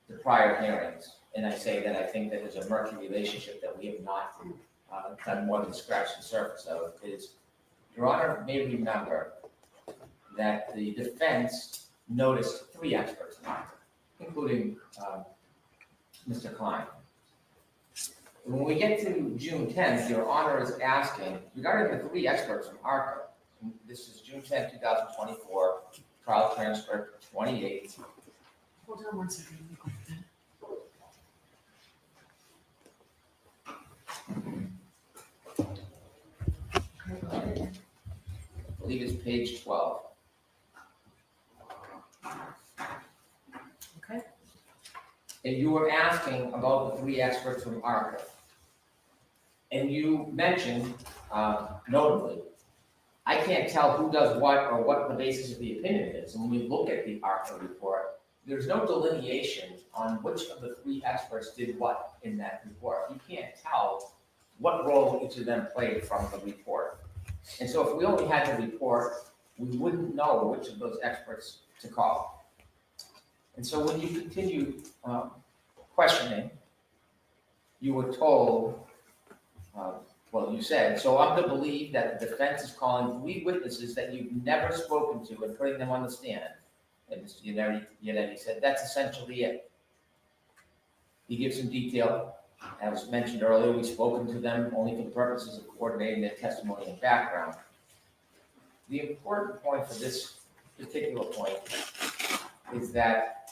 the prior hearings, and I say that I think that there's a murky relationship that we have not done more than scratch the surface of, is Your Honor may remember that the defense noticed 3 experts, including Mr. Klein. When we get to June 10th, Your Honor is asking, regarding the 3 experts from ARCA, this is June 10th, 2024, trial transcript 28. Hold on one second. Let me go with that. I believe it's page 12. Okay. And you were asking about the 3 experts from ARCA. And you mentioned, notably, I can't tell who does what or what the basis of the opinion is. And when we look at the ARCA report, there's no delineation on which of the 3 experts did what in that report. You can't tell what role each of them played from the report. And so if we only had the report, we wouldn't know which of those experts to call. And so when you continue questioning, you were told, you said, so I'm to believe that the defense is calling 3 witnesses that you've never spoken to and putting them on the stand. And Mr. Yannetti said, that's essentially it. He gives some detail. As mentioned earlier, we've spoken to them only for the purposes of coordinating their testimony and background. The important point for this particular point is that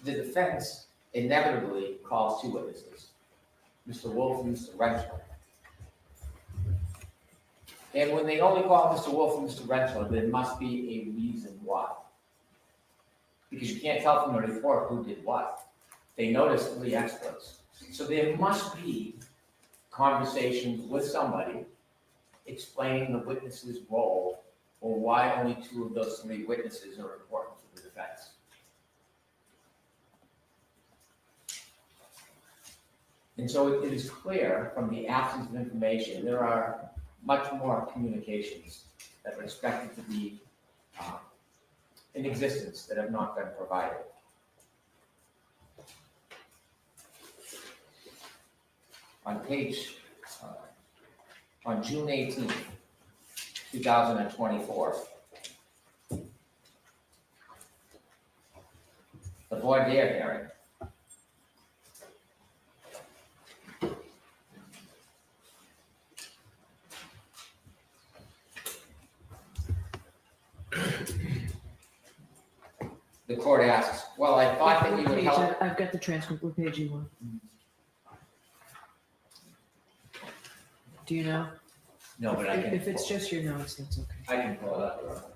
the defense inevitably calls 2 witnesses, Mr. Wolf and Mr. Rentschler. And when they only call Mr. Wolf and Mr. Rentschler, there must be a reason why. Because you can't tell from the report who did what. They noticed 3 experts. So there must be conversations with somebody explaining the witness's role or why only 2 of those 3 witnesses are important to the defense. And so it is clear from the absence of information, there are much more communications that are expected to be in existence that have not been provided. On on June 18th, 2024, the Voadier hearing. The court asks, well, I thought that you would help. I've got the transcript. What page you want? Do you know? No, but I can. If it's just your notes, that's okay. I can pull it up.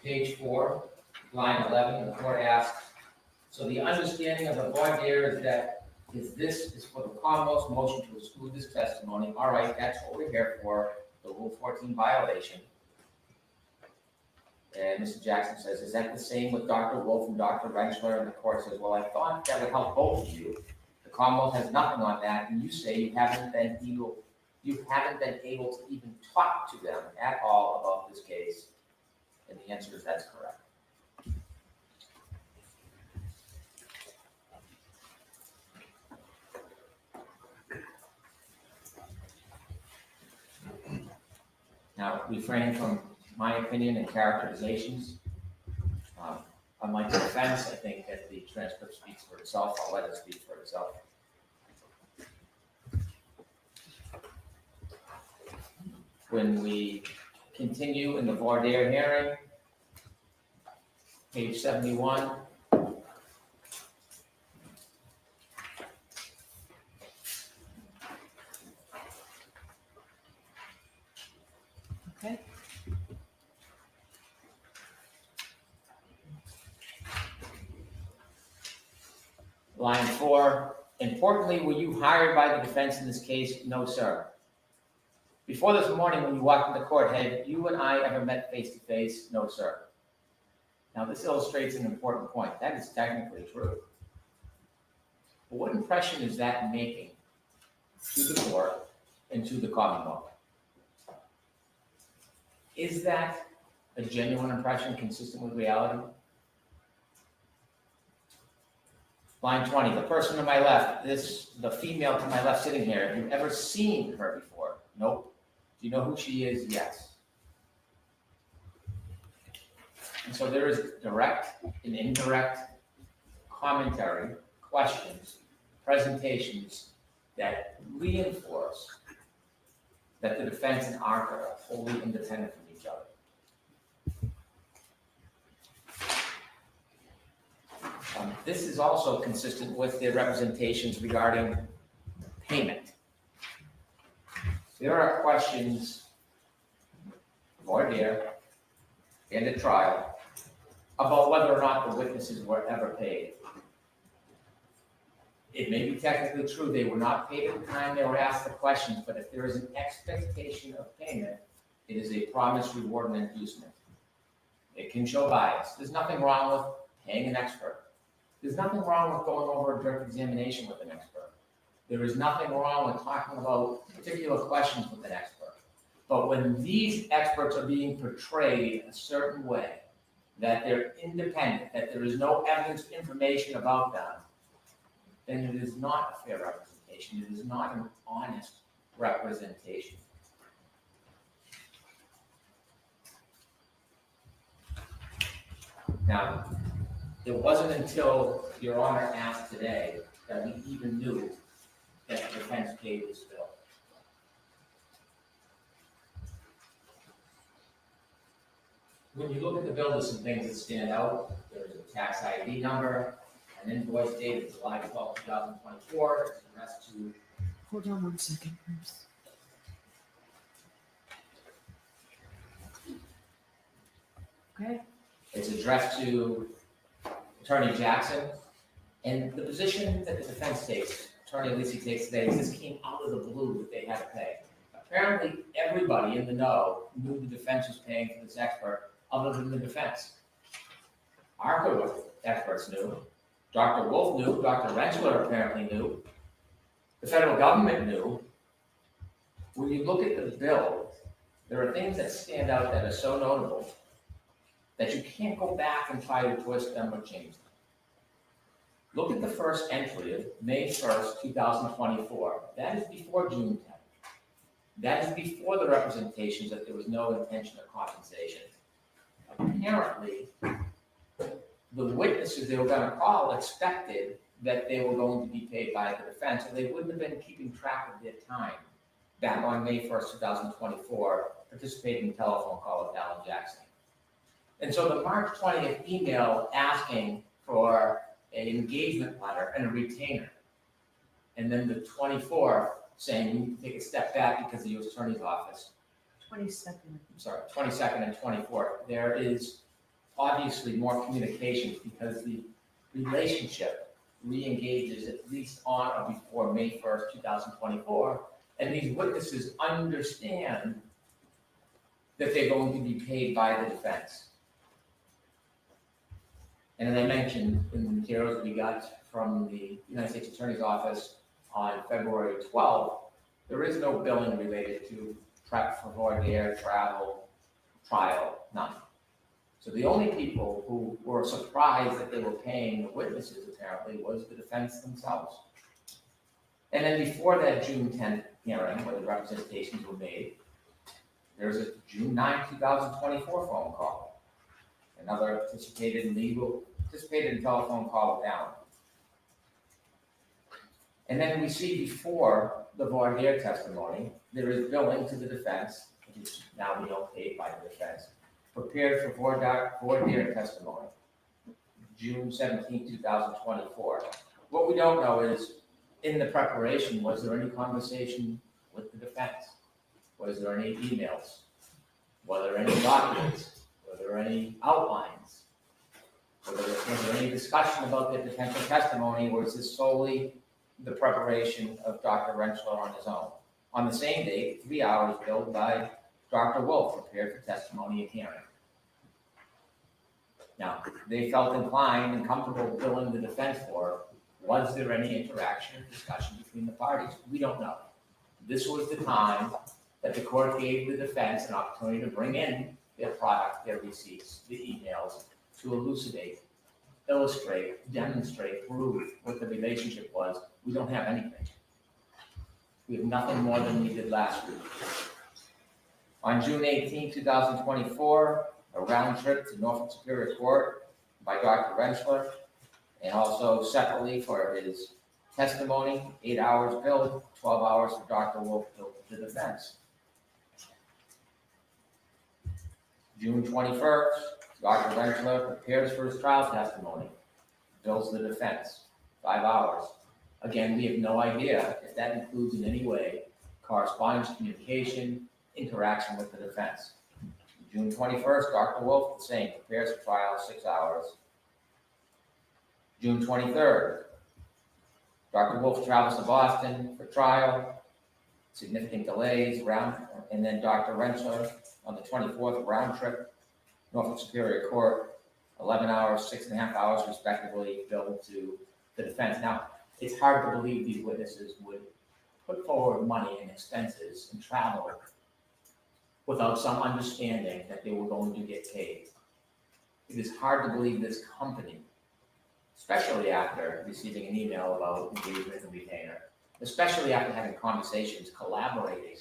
Page 4, line 11, the court asks, so the understanding of the voir dire is that this is for the Commonwealth's motion to exclude this testimony. All right, that's what we're here for, the Rule 14 violation. And Mr. Jackson says, is that the same with Dr. Wolf and Dr. Rentschler? And the court says, well, I thought that would help both of you. The Commonwealth has nothing on that, and you say you haven't been able to even talk to them at all about this case. And the answer is that's correct. Now, refrain from my opinion and characterizations. Unlike the defense, I think that the transcript speaks for itself. I'll let it speak for itself. When we continue in the Voadier hearing, page 71. Okay. Line 4, importantly, were you hired by the defense in this case? No, sir. Before this morning, when you walked into court, had you and I ever met face to face? No, sir. Now, this illustrates an important point. That is technically true. But what impression is that making to the court and to the Commonwealth? Is that a genuine impression consistent with reality? Line 20, the person to my left, the female to my left sitting here, have you ever seen her before? Nope. Do you know who she is? Yes. And so there is direct and indirect commentary, questions, presentations that reinforce that the defense and ARC are wholly independent from each other. This is also consistent with the representations regarding payment. There are questions, voir dire, and at trial, about whether or not the witnesses were ever paid. It may be technically true they were not paid at the time they were asked the questions, but if there is an expectation of payment, it is a promise, reward, and inducement. It can show bias. There's nothing wrong with paying an expert. There's nothing wrong with going over a direct examination with an expert. There is nothing wrong with talking about particular questions with an expert. But when these experts are being portrayed a certain way, that they're independent, that there is no evidence, information about them, then it is not a fair representation. It is not an honest representation. Now, it wasn't until Your Honor asked today that we even knew that the defense paid this bill. When you look at the bill, there's some things that stand out. There's a tax ID number, an invoice dated July 12, 2024, it's addressed to Hold on one second, Bruce. Okay. It's addressed to Attorney Jackson, and the position that the defense takes, Attorney Lisi takes today, is this came out of the blue that they had to pay. Apparently, everybody in the know knew the defense was paying for this expert, other than the defense. Our experts knew, Dr. Wolf knew, Dr. Rensler apparently knew, the federal government knew. When you look at the bill, there are things that stand out that are so notable that you can't go back and try to twist them or change them. Look at the first entry of May 1st, 2024. That is before June 10th. That is before the representations that there was no intention of compensation. Apparently, the witnesses they were going to call expected that they were going to be paid by the defense, and they wouldn't have been keeping track of their time back on May 1st, 2024, participating in a telephone call with Alan Jackson. And so the March 20th email asking for an engagement letter and a retainer, and then the 24th saying you need to take a step back because of the U.S. Attorney's Office. 22nd. 22nd and 24th. There is obviously more communications because the relationship re-engages at least on or before May 1st, 2024, and these witnesses understand that they're going to be paid by the defense. And as I mentioned in the materials we got from the United States Attorney's Office on February 12th, there is no billing related to prep for Voadier, travel, trial, none. So the only people who were surprised that they were paying the witnesses apparently was the defense themselves. And then before that June 10th hearing, where the representations were made, there's a June 9, 2024 phone call. Another participated in telephone call with Alan. And then we see before the Voadier testimony, there is billing to the defense, which is now we know paid by the defense, prepared for Voadier testimony, June 17, 2024. What we don't know is, in the preparation, was there any conversation with the defense? Was there any emails? Were there any documents? Were there any outlines? Was there any discussion about the potential testimony, or is this solely the preparation of Dr. Rensler on his own? On the same date, 3 hours billed by Dr. Wolf, prepared for testimony and hearing. Now, they felt inclined and comfortable billing the defense for. Was there any interaction or discussion between the parties? We don't know. This was the time that the court gave the defense an opportunity to bring in their product, their receipts, the emails, to elucidate, illustrate, demonstrate, prove what the relationship was. We don't have anything. We have nothing more than we did last week. On June 18, 2024, a round trip to Norfolk Superior Court by Dr. Rensler, and also separately for his testimony, 8 hours billed, 12 hours for Dr. Wolf billed to the defense. June 21st, Dr. Rensler prepares for his trial testimony, bills the defense, 5 hours. Again, we have no idea if that includes in any way correspondence, communication, interaction with the defense. June 21st, Dr. Wolf, the same, prepares for trial, 6 hours. June 23rd, Dr. Wolf travels to Boston for trial, significant delays, and then Dr. Rensler on the 24th, round trip, Norfolk Superior Court, 11 hours, 6.5 hours respectively, billed to the defense. Now, it's hard to believe these witnesses would put forward money and expenses and travel without some understanding that they were going to get paid. It is hard to believe this company, especially after receiving an email about engagement and retainer, especially after having conversations, collaborating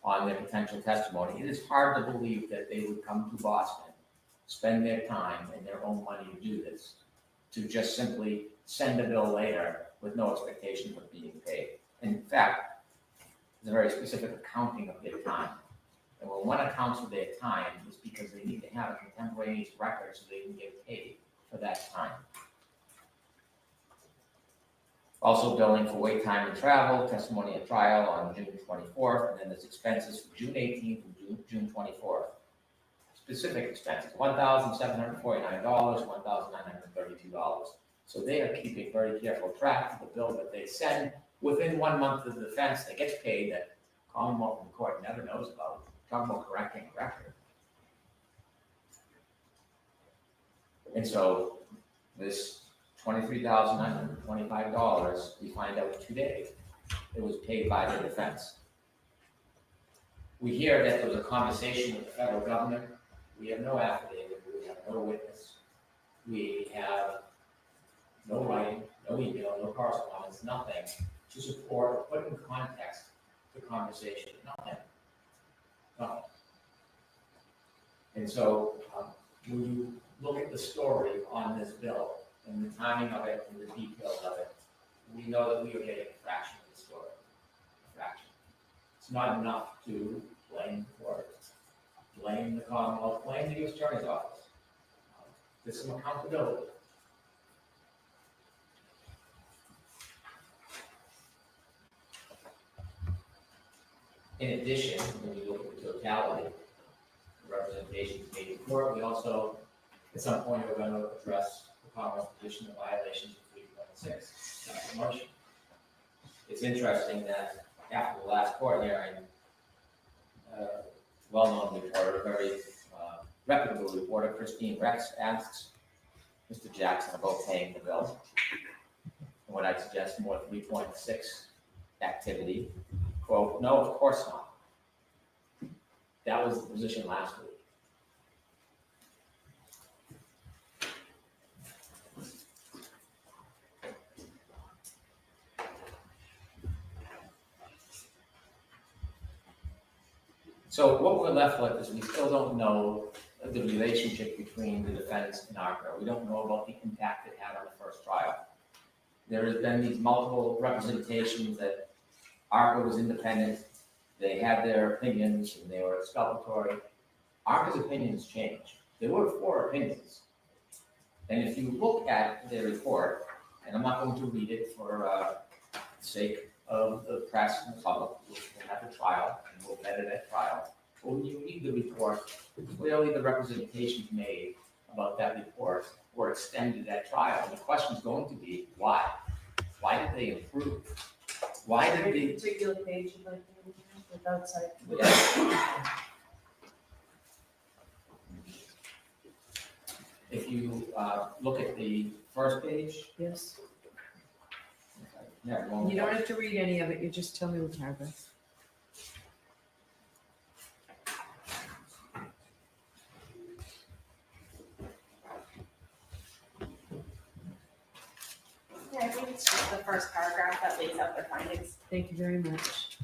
on their potential testimony. It is hard to believe that they would come to Boston, spend their time and their own money to do this, to just simply send a bill later with no expectation of being paid. In fact, it's a very specific accounting of their time. And when one accounts for their time, it's because they need to have a contemporaneous record so they can get paid for that time. Also billing for wait time and travel, testimony at trial on June 24th, and then there's expenses for June 18th and June 24th. Specific expenses, $1,749, $1,932. So they are keeping very careful track of the bill that they send within 1 month of the defense. They get paid that Commonwealth and court never knows about. Talking about correcting a record. And so this $23,925, we find out today, it was paid by the defense. We hear that there was a conversation with the federal government. We have no affidavit, we have no witness. We have no writing, no email, no correspondence, nothing to support or put in context the conversation, nothing. Nothing. And so when you look at the story on this bill and the timing of it and the details of it, we know that we are getting a fraction of the story, a fraction. It's not enough to blame the court, blame the Commonwealth, blame the U.S. Attorney's Office. There's some accountability. In addition, when you look at the totality, the representations made in court, we also, at some point, are going to address the Commonwealth's position of violations of 3.6, not the motion. It's interesting that after the last court hearing, well-known reporter, very reputable reporter, Christine Rex, asks Mr. Jackson about paying the bill. And what I'd suggest more 3.6 activity. Quote, no, of course not. That was the position last week. So what we're left with is we still don't know the relationship between the defense and ARCA. We don't know about the impact it had on the first trial. There has been these multiple representations that ARCA was independent, they had their opinions, and they were exculpatory. ARCA's opinions changed. There were 4 opinions. And if you look at their report, and I'm not going to read it for the sake of the press and the public, we'll have a trial, and we'll vet it at trial. But when you read the report, clearly the representations made about that report were extended at trial. And the question is going to be, why? Why did they improve? Why did Any the, particular page you'd like to with outside? If you look at the first page. Yes. Yeah, You don't have to read any of it, you just tell me what paragraph. Yeah, I think it's just the first paragraph that lays out their findings. Thank you very much.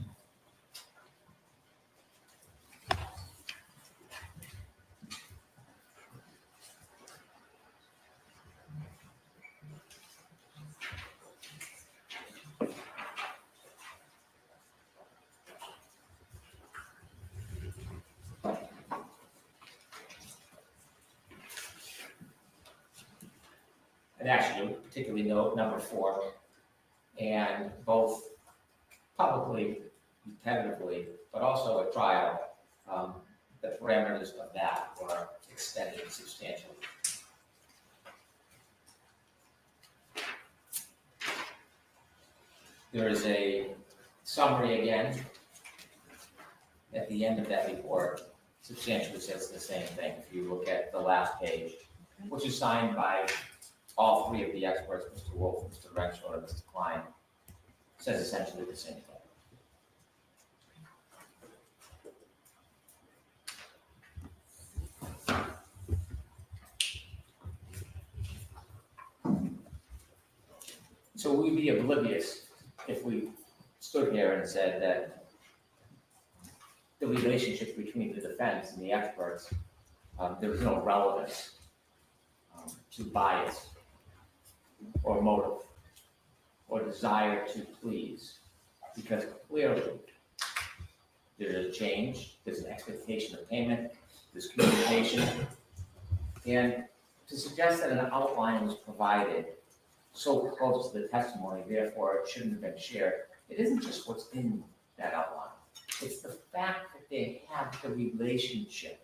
And actually, particularly note number 4, and both publicly, tentatively, but also at trial, the parameters of that were extended substantially. There is a summary again at the end of that report, substantially says the same thing. If you look at the last page, which is signed by all 3 of the experts, Mr. Wolf, Mr. Renshaw, and Mr. Klein, says essentially the same thing. So we'd be oblivious if we stood here and said that the relationship between the defense and the experts, there was no relevance to bias or motive or desire to please, because clearly There's a change, there's an expectation of payment, there's communication. And to suggest that an outline was provided so close to the testimony, therefore it shouldn't have been shared, it isn't just what's in that outline. It's the fact that they have the relationship.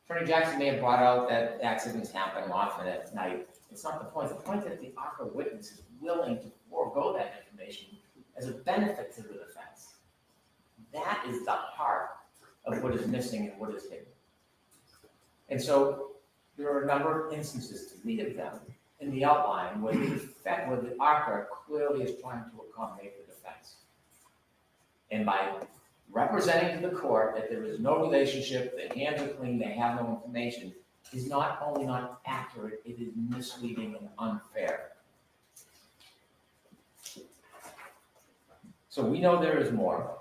Attorney Jackson may have brought out that accidents happen often at night. It's not the point. The point is that the ARCA witness is willing to forego that information as a benefit to the defense. That is the heart of what is missing and what is hidden. And so there are a number of instances, 3 of them, in the outline where the ARCA clearly is trying to accommodate the defense. And by representing to the court that there is no relationship, the hands are clean, they have no information, is not only not accurate, it is misleading and unfair. So we know there is more.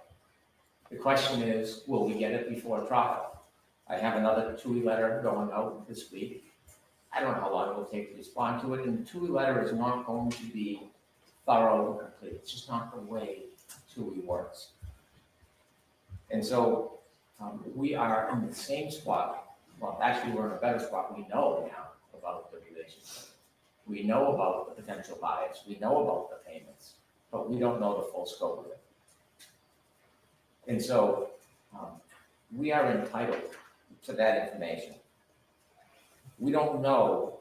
The question is, will we get it before trial? I have another TUI letter going out this week. I don't know how long it will take to respond to it, and the TUI letter is not going to be thorough and complete. It's just not the way TUI works. And so we are in the same spot. Well, actually, we're in a better spot. We know now about the relationship. We know about the potential bias. We know about the payments, but we don't know the full scope of it. And so we are entitled to that information. We don't know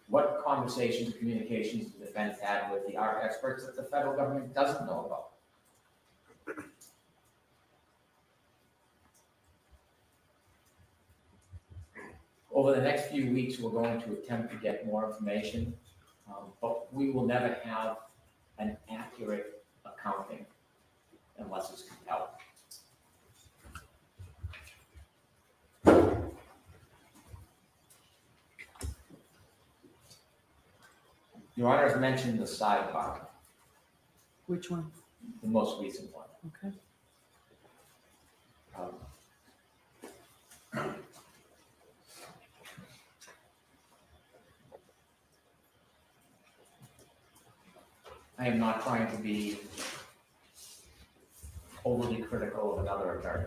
what conversations, communications the defense had with the ARC experts that the federal government doesn't know about. Over the next few weeks, we're going to attempt to get more information, but we will never have an accurate accounting unless it's compelled. Your Honor has mentioned the sidebar, Which one? the most recent one. Okay. I am not trying to be overly critical of another attorney.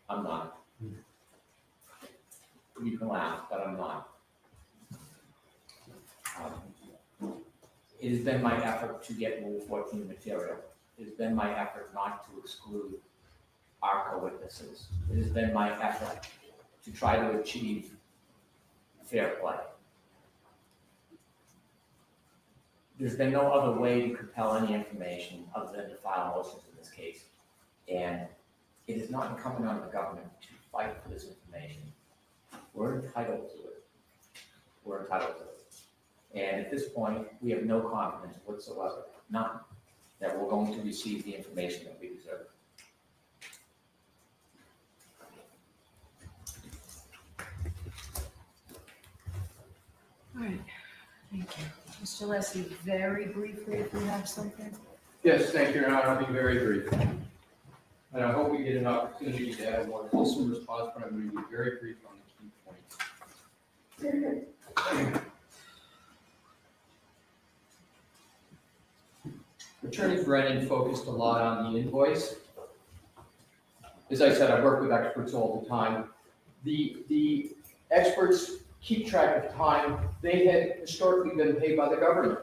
I'm not. You can laugh, but I'm not. It has been my effort to get Rule 14 material. It has been my effort not to exclude ARCA witnesses. It has been my effort to try to achieve fair play. There's been no other way to compel any information other than to file motions in this case. And it is not incumbent on the government to fight for this information. We're entitled to it. We're entitled to it. And at this point, we have no confidence whatsoever, none, that we're going to receive the information that we deserve. All right, thank you. Mr. Leslie, very briefly, if you have something. Yes, thank you, Your Honor. I'll be very brief. And I hope we get an opportunity to have a more fulsome response, but I'm going to be very brief on the key points. Attorney Brennan focused a lot on the invoice. As I said, I work with experts all the time. The experts keep track of time. They had historically been paid by the government.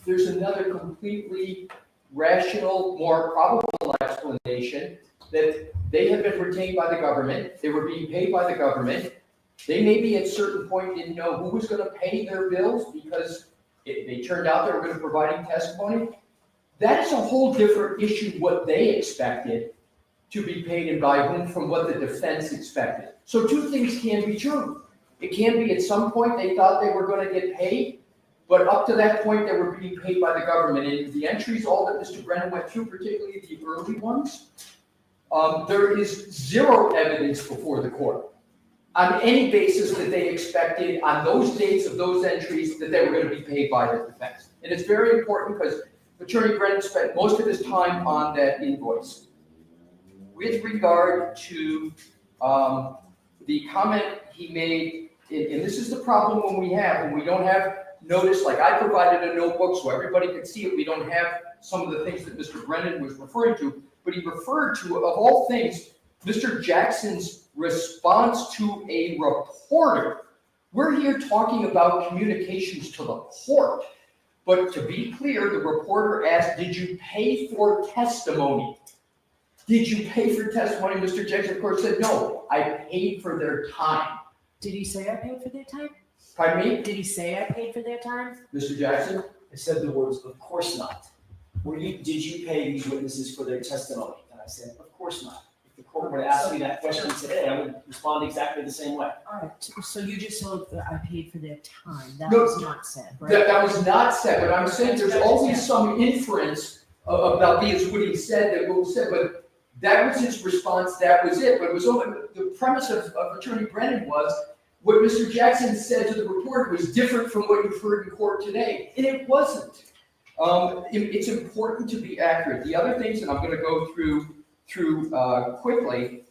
There's another completely rational, more probable explanation that they had been retained by the government. They were being paid by the government. They maybe at a certain point didn't know who was going to pay their bills because they turned out they were going to provide testimony. That is a whole different issue, what they expected to be paid and by whom from what the defense expected. So 2 things can be true. It can be at some point they thought they were going to get paid, but up to that point they were being paid by the government. And the entries, all that Mr. Brennan went through, particularly the early ones, there is 0 evidence before the court on any basis that they expected on those dates of those entries that they were going to be paid by the defense. And it's very important because Attorney Brennan spent most of his time on that invoice. With regard to the comment he made, and this is the problem when we don't have notice, like I provided a notebook so everybody could see it. We don't have some of the things that Mr. Brennan was referring to, but he referred to, of all things, Mr. Jackson's response to a reporter. We're here talking about communications to the court. But to be clear, the reporter asked, did you pay for testimony? Did you pay for testimony? Mr. Jackson, of course, said, no, I paid for their time. Did he say I paid for their time? Pardon me? Did he say I paid for their time? Mr. Jackson? I said the words, of course not. Did you pay these witnesses for their testimony? And I said, of course not. If the court were to ask me that question today, I would respond exactly the same way. All right, so you just told that I paid for their time. That No, was not said, right? That was not said, but I'm saying there's always some inference about me as what he said, that what was said, but that was his response, that was it. But it was only, the premise of Attorney Brennan was, what Mr. Jackson said to the reporter was different from what you've heard in court today, and it wasn't. It's important to be accurate. The other things that I'm going to go through quickly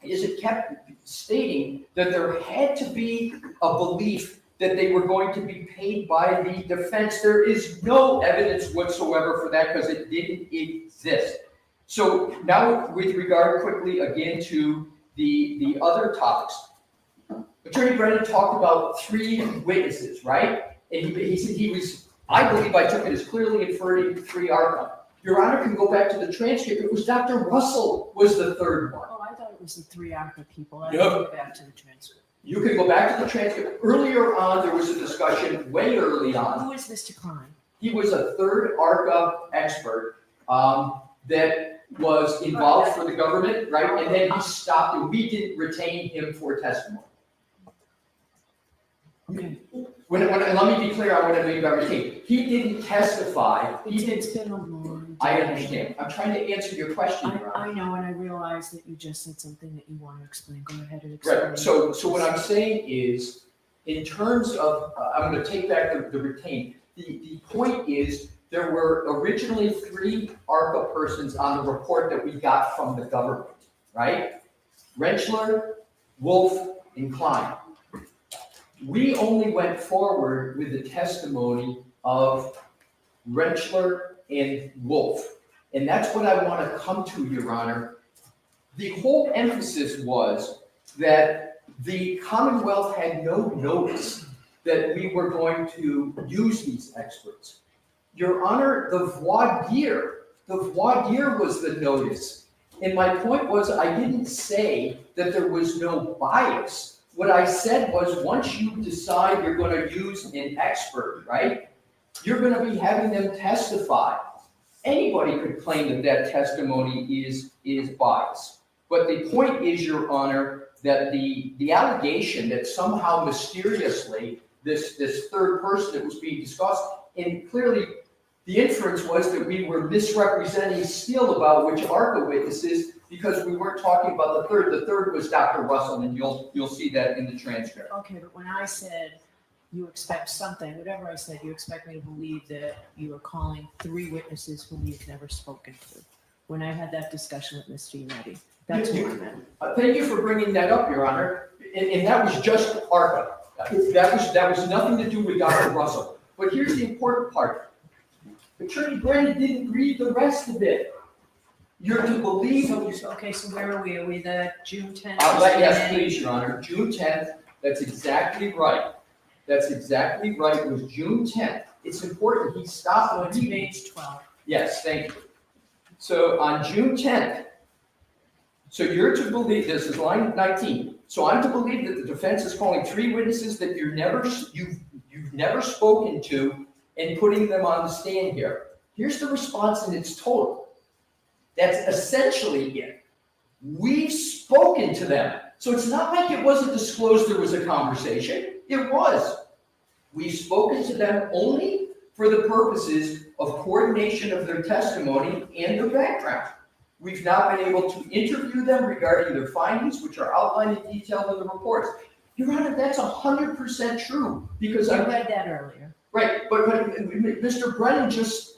is it kept stating that there had to be a belief that they were going to be paid by the defense. There is no evidence whatsoever for that because it didn't exist. So now with regard quickly again to the other topics, Attorney Brennan talked about 3 witnesses, right? And he said he was, I believe I took it as clearly inferring 3 ARCA. Your Honor can go back to the transcript. It was Dr. Russell was the 3rd one. Oh, I thought it was the 3 ARPA people. I Yep. didn't go back to the transcript. You can go back to the transcript. Earlier on, there was a discussion, way early on. Who is Mr. Klein? He was a 3rd ARCA expert that was involved for the government, right? And then he stopped, and we didn't retain him for testimony. Okay. Let me be clear on what I mean by retain. He didn't testify. It's been a long I day. understand. I'm trying to answer your question, Your Honor. I know, and I realize that you just said something that you want to explain. Go ahead and explain. Right, so what I'm saying is, in terms of, I'm gonna take back the retain. The point is, there were originally 3 ARPA persons on the report that we got from the government, right? Rentschler, Wolf, and Klein. We only went forward with the testimony of Rentschler and Wolf. And that's what I want to come to, Your Honor. The whole emphasis was that the Commonwealth had no notice that we were going to use these experts. Your Honor, the Voadier was the notice. And my point was, I didn't say that there was no bias. What I said was, once you decide you're going to use an expert, right, you're going to be having them testify. Anybody could claim that that testimony is biased. But the point is, Your Honor, that the allegation that somehow mysteriously this 3rd person that was being discussed, and clearly the inference was that we were misrepresenting still about which ARPA witnesses, because we weren't talking about the 3rd. The 3rd was Dr. Russell, and you'll see that in the transcript. Okay, but when I said you expect something, whatever I said, you expect me to believe that you were calling 3 witnesses whom you've never spoken to. When I had that discussion with Mr. Unetti, that's what I meant. Thank you for bringing that up, Your Honor. And that was just ARPA. That was nothing to do with Dr. Russell. But here's the important part. Attorney Brennan didn't read the rest of it. You're to believe. Okay, so where are we? Are we the June 10th? Yes, please, Your Honor. June 10th. That's exactly right. That's exactly right. It was June 10th. It's important. He stopped. So it's page 12. Yes, thank you. So on June 10th, so you're to believe, this is line 19. So I'm to believe that the defense is calling 3 witnesses that you've never spoken to and putting them on the stand here. Here's the response in its total. That's essentially it. We've spoken to them. So it's not like it wasn't disclosed there was a conversation. It was. We've spoken to them only for the purposes of coordination of their testimony and their background. We've not been able to interview them regarding their findings, which are outlined in detail in the reports. Your Honor, that's 100% true, because I read that earlier. Right, but Mr. Brennan just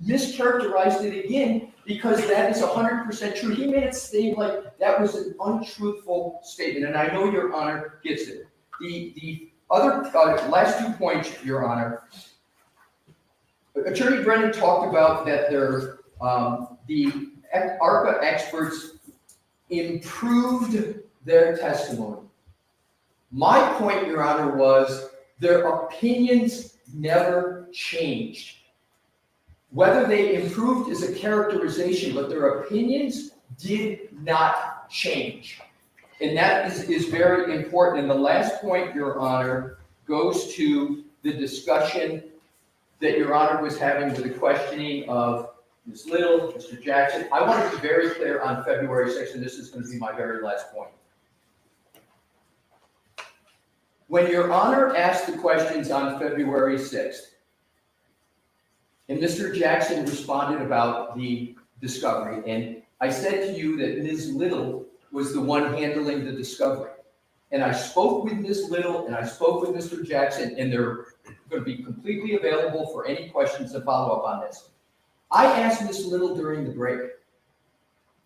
mischaracterized it again, because that is 100% true. He made it seem like that was an untruthful statement, and I know Your Honor gets it. The last 2 points, Your Honor. Attorney Brennan talked about that the ARPA experts improved their testimony. My point, Your Honor, was their opinions never changed. Whether they improved is a characterization, but their opinions did not change. And that is very important. And the last point, Your Honor, goes to the discussion that Your Honor was having with the questioning of Ms. Little, Mr. Jackson. I want to be very clear on February 6th, and this is going to be my very last point. When Your Honor asked the questions on February 6th, and Mr. Jackson responded about the discovery, and I said to you that Ms. Little was the one handling the discovery. And I spoke with Ms. Little and I spoke with Mr. Jackson, and they're going to be completely available for any questions that follow up on this. I asked Ms. Little during the break.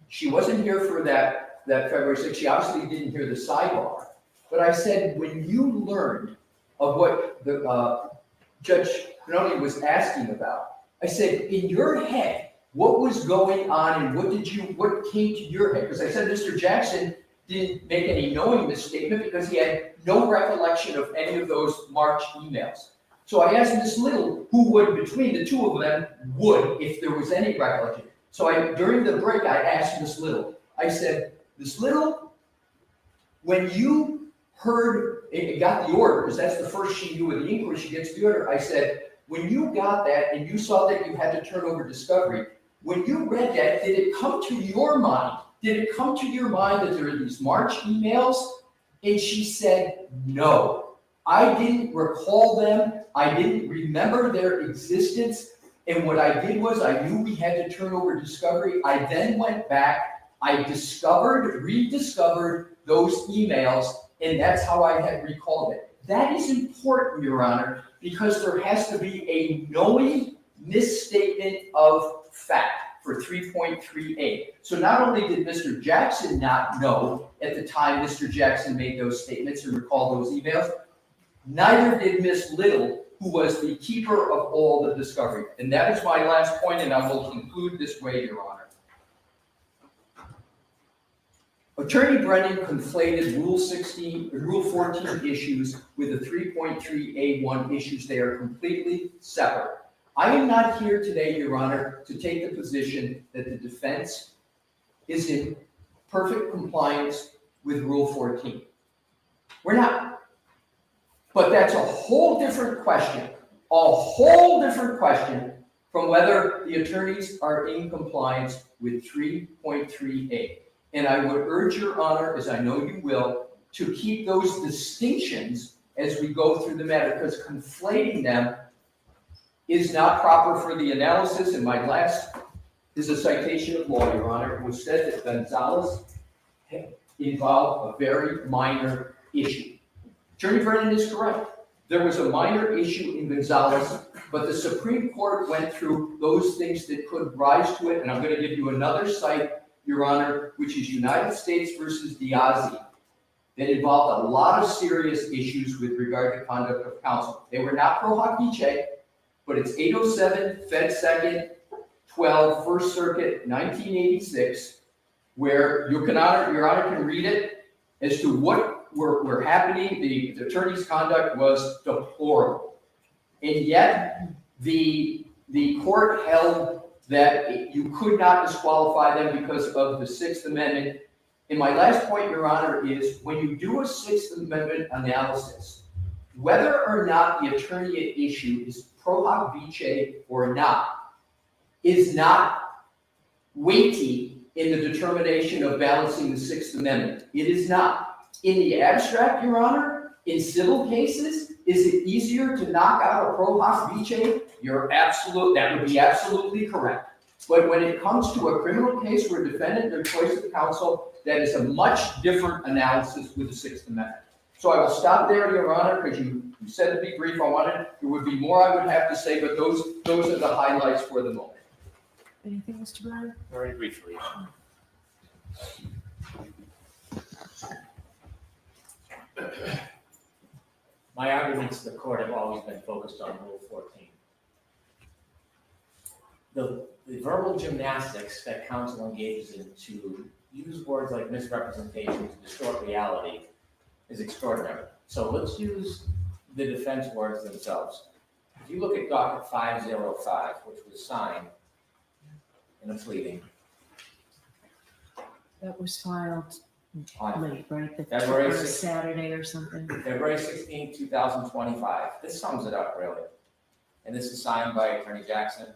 She wasn't here for that February 6th. She obviously didn't hear the sidebar. But I said, when you learned of what the Judge Benoni was asking about, I said, in your head, what was going on and what came to your head? Because I said Mr. Jackson didn't make any knowing misstatement because he had no recollection of any of those March emails. So I asked Ms. Little, who would, between the two of them, would, if there was any recollection. So during the break, I asked Ms. Little, I said, Ms. Little, when you heard, it got the order, because that's the first she knew of the inquiry, she gets the order, I said, when you got that and you saw that you had to turn over discovery, when you read that, did it come to your mind? Did it come to your mind that there are these March emails? And she said, no. I didn't recall them. I didn't remember their existence. And what I did was I knew we had to turn over discovery. I then went back. I rediscovered those emails, and that's how I had recalled it. That is important, Your Honor, because there has to be a knowing misstatement of fact for 3.38. So not only did Mr. Jackson not know at the time Mr. Jackson made those statements and recalled those emails, neither did Ms. Little, who was the keeper of all the discovery. And that is my last point, and I will conclude this way, Your Honor. Attorney Brennan conflated Rule 14 issues with the 3.3A1 issues. They are completely separate. I am not here today, Your Honor, to take the position that the defense is in perfect compliance with Rule 14. We're not. But that's a whole different question from whether the attorneys are in compliance with 3.3A. And I would urge Your Honor, as I know you will, to keep those distinctions as we go through the matter, because conflating them is not proper for the analysis. And my last is a citation of law, Your Honor, which said that Gonzalez involved a very minor issue. Attorney Brennan is correct. There was a minor issue in Gonzalez, but the Supreme Court went through those things that could rise to it. And I'm going to give you another cite, Your Honor, which is United States versus Diazzi, that involved a lot of serious issues with regard to conduct of counsel. They were not pro hoc vice, but it's 807 Fed 2nd 12 First Circuit 1986, where Your Honor can read it as to what were happening. The attorney's conduct was deplorable, and yet the court held that you could not disqualify them because of the Sixth Amendment. And my last point, Your Honor, is when you do a Sixth Amendment analysis, whether or not the attorney at issue is pro hoc vice or not, is not weighty in the determination of balancing the Sixth Amendment. It is not. In the abstract, Your Honor, in civil cases, is it easier to knock out a pro hoc vice? That would be absolutely correct. But when it comes to a criminal case where a defendant or choice of counsel, that is a much different analysis with the Sixth Amendment. So I will stop there, Your Honor, because you said to be brief. There would be more I would have to say, but those are the highlights for the moment. Anything, Mr. Brown? Very briefly. My arguments to the court have always been focused on Rule 14. The verbal gymnastics that counsel engages in to use words like misrepresentation to distort reality is extraordinary. So let's use the defense words themselves. If you look at docket 505, which was signed in a pleading, That was filed on late, right? The February first 6th. Saturday or something. February 16, 2025. This sums it up, really. And this is signed by Attorney Jackson,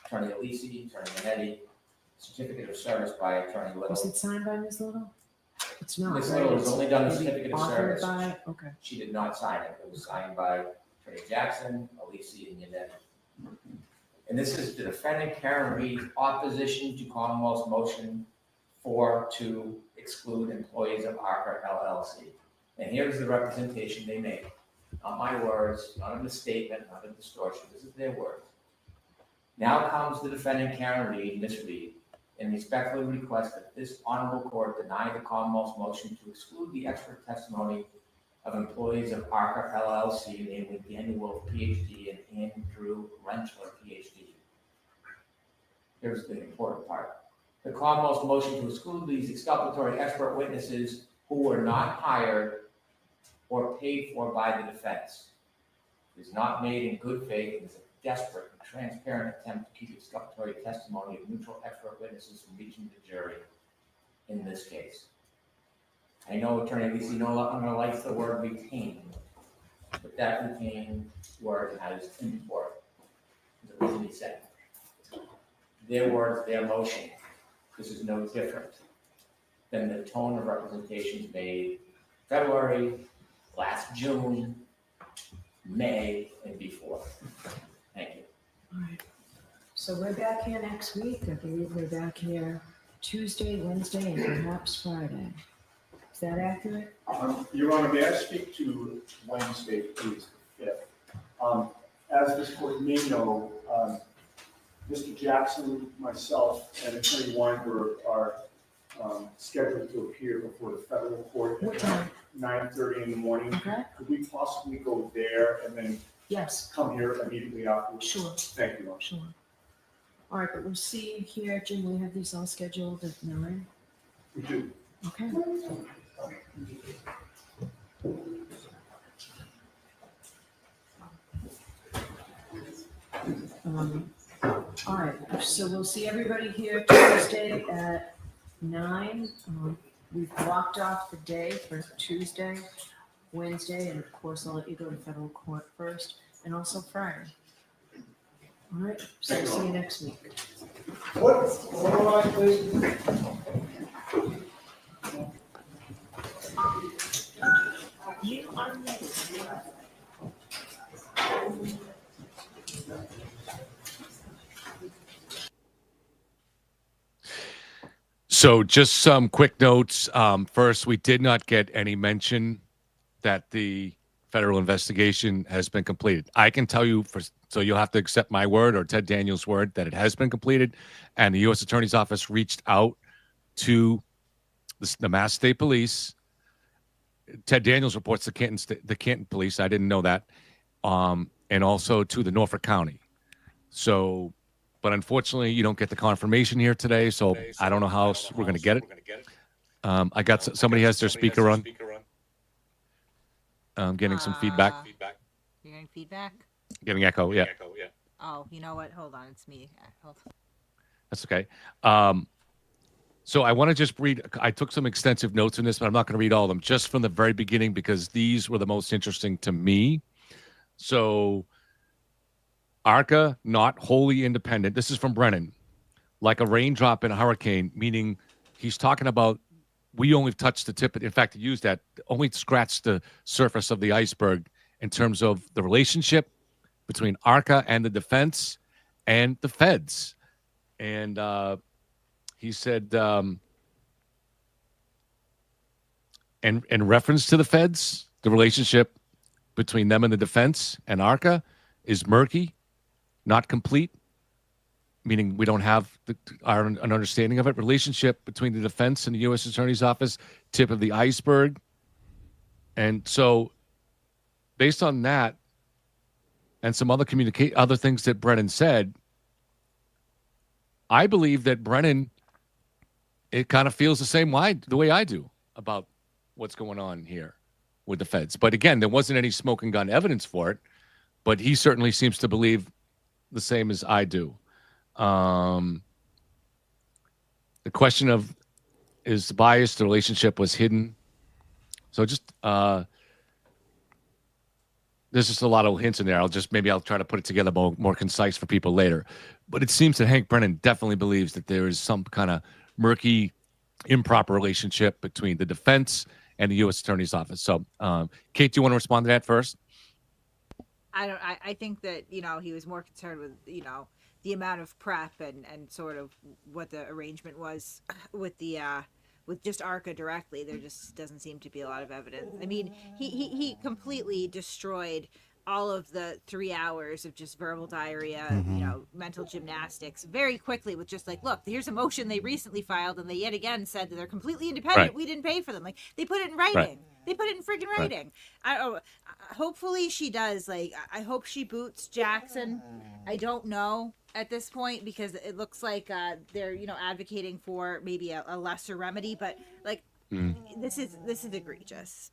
Attorney Alisi, Attorney Manetti, certificate of service by Attorney Was Little. it signed by Ms. Little? It's not, Ms. right? Little has It's only done the maybe certificate of authored service. by- Okay. She did not sign it. It was signed by Attorney Jackson, Alisi, and Manetti. And this is the defendant Karen Reed's opposition to Commonwealth's motion to exclude employees of ARCA LLC. And here's the representation they made. Not my words, not a misstatement, not a distortion. This is their words. Now comes the defendant Karen Reed, Ms. Reed, and respectfully request that this honorable court deny the Commonwealth's motion to exclude the expert testimony of employees of ARCA LLC, namely Daniel Wolf, PhD, and Andrew Rentler, PhD. Here's the important part. The Commonwealth's motion to exclude these exculpatory expert witnesses who were not hired or paid for by the defense is not made in good faith and is a desperate and transparent attempt to keep exculpatory testimony of neutral expert witnesses from reaching the jury in this case. I know Attorney Alisi no longer likes the word retain, but that retain word has import. The reason he said their words, their motion. This is no different than the tone of representations made February, last June, May, and before. Thank you. All right. So we're back here next week. I believe we're back here Tuesday, Wednesday, and perhaps Friday. Is that accurate? Your Honor, may I speak to Wednesday, please, the 5th? As this court may know, Mr. Jackson, myself, and Attorney Weinberg are scheduled to appear before the federal court What at time? 9:30 in the morning. Okay. Could we possibly go there and then Yes. come here immediately afterwards? Sure. Thank you, Your Honor. Sure. All right, but we'll see you here, Jim. We have these all scheduled at 9. We do. Okay. All right, so we'll see everybody here Tuesday at 9. We've blocked off the day for Tuesday, Wednesday, and of course, I'll let you go to federal court first, and also Friday. All right, so we'll see you next week. What am I, please? You are muted. So just some quick notes. First, we did not get any mention that the federal investigation has been completed. I can tell you, so you'll have to accept my word or Ted Daniels' word that it has been completed, and the U.S. Attorney's Office reached out to the Mass State Police. Ted Daniels reports the Canton Police. I didn't know that, and also to the Norfolk County. So. But unfortunately, you don't get the confirmation here today, so I don't know how else we're going to get it. I got somebody has their speaker on. I'm getting some feedback. You're getting feedback? Getting echo, yeah. Oh, you know what? Hold on, it's me. Hold on. That's okay. So I want to just read. I took some extensive notes in this, but I'm not going to read all of them. Just from the very beginning, because these were the most interesting to me. So. ARCA, not wholly independent. This is from Brennan. Like a raindrop in a hurricane, meaning he's talking about we only touched the tip. In fact, he used that, only scratched the surface of the iceberg in terms of the relationship between ARCA and the defense and the feds. And he said, in reference to the feds, the relationship between them and the defense and ARCA is murky. Not complete, meaning we don't have an understanding of it. Relationship between the defense and the U.S. Attorney's Office, tip of the iceberg. And so based on that and some other other things that Brennan said, I believe that Brennan, it kind of feels the way I do about what's going on here with the feds. But again, there wasn't any smoking gun evidence for it, but he certainly seems to believe the same as I do. The question of, is biased, the relationship was hidden. So just, there's just a lot of hints in there. I'll try to put it together more concise for people later. But it seems that Hank Brennan definitely believes that there is some kind of murky, improper relationship between the defense and the U.S. Attorney's Office. So, Kate, do you want to respond to that first? I think that, he was more concerned with, the amount of prep and sort of what the arrangement was with with just ARCA directly. There just doesn't seem to be a lot of evidence. I mean, he completely destroyed all of the 3 hours of just verbal diarrhea, mental gymnastics very quickly with just like, look, here's a motion they recently filed and they yet again said that they're completely independent. Right. We didn't pay for them. Like, they put it in writing. Right. They put it in freaking writing. Hopefully she does. Like, I hope she boots Jackson. I don't know at this point because it looks like they're, advocating for maybe a lesser remedy, but like this is egregious.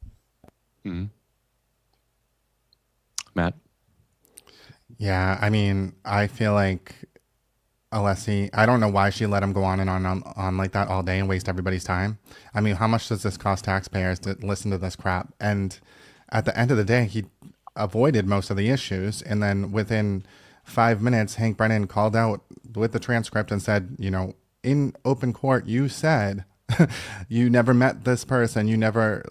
Mm-hmm. Matt? Yeah, I mean, I feel like Alessi, I don't know why she let him go on and on like that all day and waste everybody's time. I mean, how much does this cost taxpayers to listen to this crap? And at the end of the day, he avoided most of the issues. And then within 5 minutes, Hank Brennan called out with the transcript and said, in open court, you said you never met this person. You never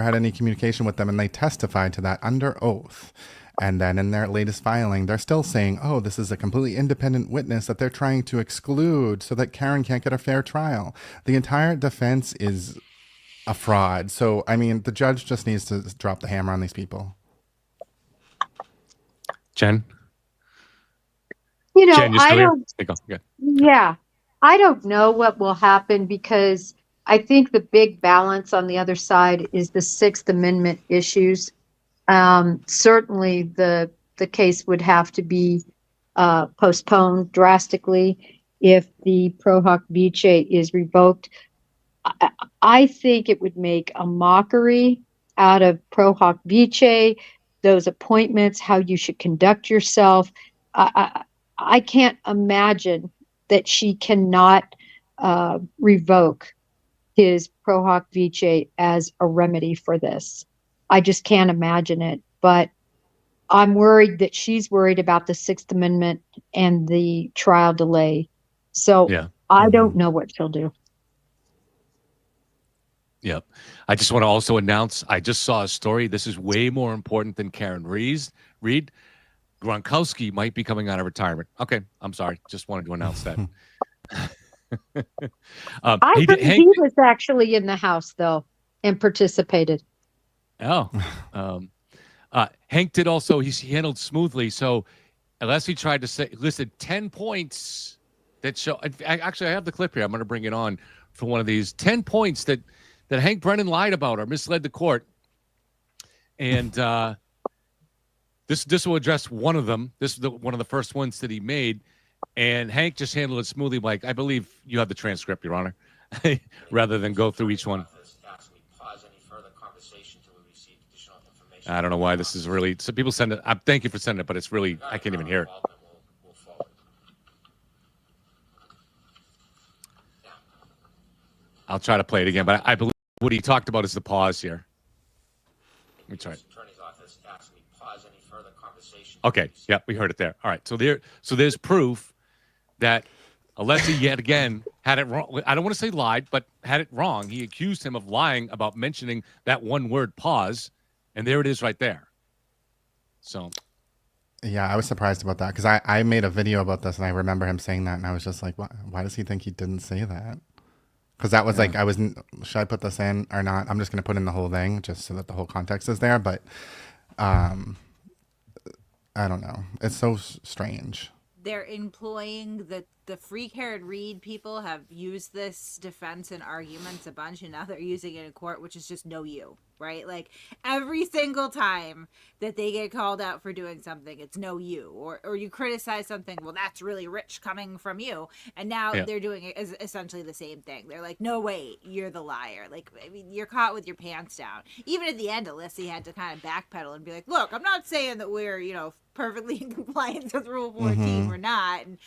had any communication with them. And they testified to that under oath. And then in their latest filing, they're still saying, oh, this is a completely independent witness that they're trying to exclude so that Karen can't get a fair trial. The entire defense is a fraud. So, I mean, the judge just needs to drop the hammer on these people. Jen? Jen, I don't know what will happen because I think the big balance on the other side is the Sixth Amendment issues. Certainly the case would have to be postponed drastically if the pro hoc vice is revoked. I think it would make a mockery out of pro hoc vice, those appointments, how you should conduct yourself. I can't imagine that she cannot revoke his pro hoc vice as a remedy for this. I just can't imagine it. But I'm worried that she's worried about the Sixth Amendment and the trial delay. So I don't know what she'll do. Yep. I just want to also announce, I just saw a story. This is way more important than Karen Reed. Gronkowski might be coming out of retirement. Okay. I'm sorry. Just wanted to announce that. I heard he was actually in the house, though, and participated. Oh. Hank did also, he handled smoothly. So unless he tried to listed 10 points that show, actually, I have the clip here. I'm going to bring it on for one of these 10 points that Hank Brennan lied about or misled the court. And this will address one of them. This is one of the first ones that he made. And Hank just handled it smoothly. Like, I believe you have the transcript, Your Honor, rather than go through each one. I don't know why this is really, some people send it. Thank you for sending it, but it's really, I can't even hear it. I'll try to play it again, but I believe what he talked about is the pause here. Let me try it. Okay, yeah, we heard it there. All right, so there's proof that Alessi yet again had it wrong. I don't want to say lied, but had it wrong. He accused him of lying about mentioning that one word pause, and there it is right there. So. Yeah, I was surprised about that because I made a video about this and I remember him saying that and I was just like, why does he think he didn't say that? Because that was like, should I put this in or not? I'm just going to put in the whole thing just so that the whole context is there. But I don't know. It's so strange. They're employing the the Free Karen Reed people have used this defense in arguments a bunch, and now they're using it in court, which is just no you, right? Like every single time that they get called out for doing something, it's no you, or you criticize something, well, that's really rich coming from you, and now they're doing it as essentially the same thing. They're like, no, wait, you're the liar. Like, I mean, you're caught with your pants down. Even at the end, Alyssa had to kind of backpedal and be like, look, I'm not saying that we're, perfectly in compliance with Rule 14. We're not, and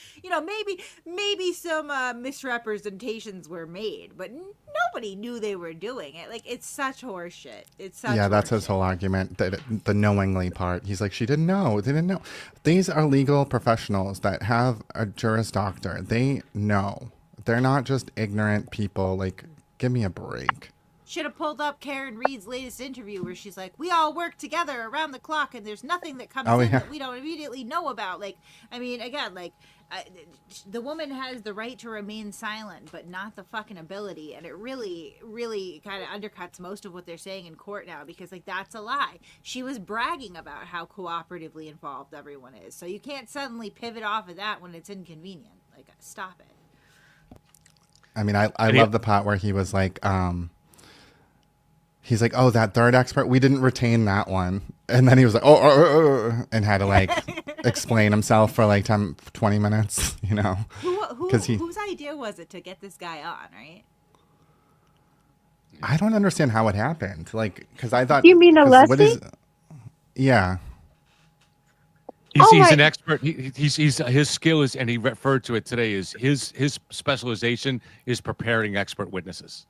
maybe some misrepresentations were made, but nobody knew they were doing it. Like, it's such horseshit. It's such that's his whole argument, that the knowingly part. He's like, she didn't know. They didn't know. These are legal professionals that have a Juris Doctor. They know. They're not just ignorant people. Like, give me a break. Should have pulled up Karen Reed's latest interview where she's like, we all work together around the clock and there's nothing that comes in that we don't immediately know about. Like, I mean, again, like, the woman has the right to remain silent, but not the fucking ability. And it really, really kind of undercuts most of what they're saying in court now, because, like, that's a lie. She was bragging about how cooperatively involved everyone is. So you can't suddenly pivot off of that when it's inconvenient. Like, stop it. I mean, I love the part where he was like, he's like, oh, that third expert, we didn't retain that one. And then he was like, and had to like explain himself for like 20 minutes, Whose idea was it to get this guy on, right? I don't understand how it happened. Like, because I thought. You mean Alessi? Yeah. He's an expert. He's his skill is, and he referred to it today, is his specialization is preparing expert witnesses.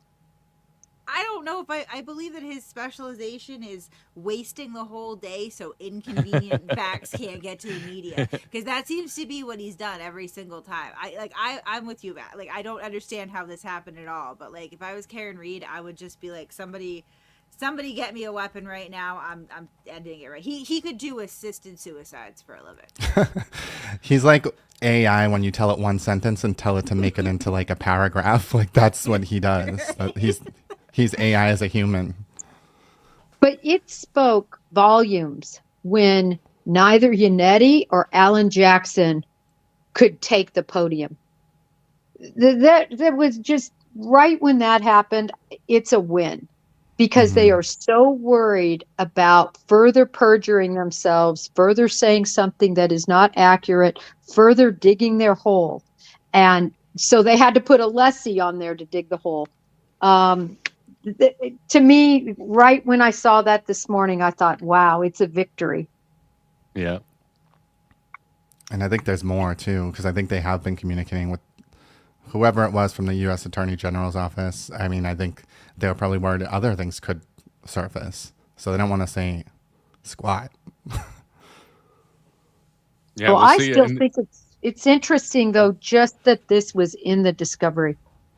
I don't know if I believe that his specialization is wasting the whole day so inconvenient facts can't get to the media, because that seems to be what he's done every single time. I'm with you, Matt. Like, I don't understand how this happened at all, but like, if I was Karen Reed, I would just be like, somebody get me a weapon right now. I'm ending it right. He could do assisted suicides for a living. He's like AI when you tell it one sentence and tell it to make it into like a paragraph. Like, that's what he does. He's AI as a human. But it spoke volumes when neither Yannetti or Alan Jackson could take the podium. That was just right when that happened. It's a win, because they are so worried about further perjuring themselves, further saying something that is not accurate, further digging their hole. And so they had to put Alessi on there to dig the hole. To me, right when I saw that this morning, I thought, wow, it's a victory. Yeah. And I think there's more too, because I think they have been communicating with whoever it was from the U.S. Attorney General's office. I mean, I think they were probably worried other things could surface, so they don't want to say squat. Well, I still think it's interesting, though, just that this was in the discovery.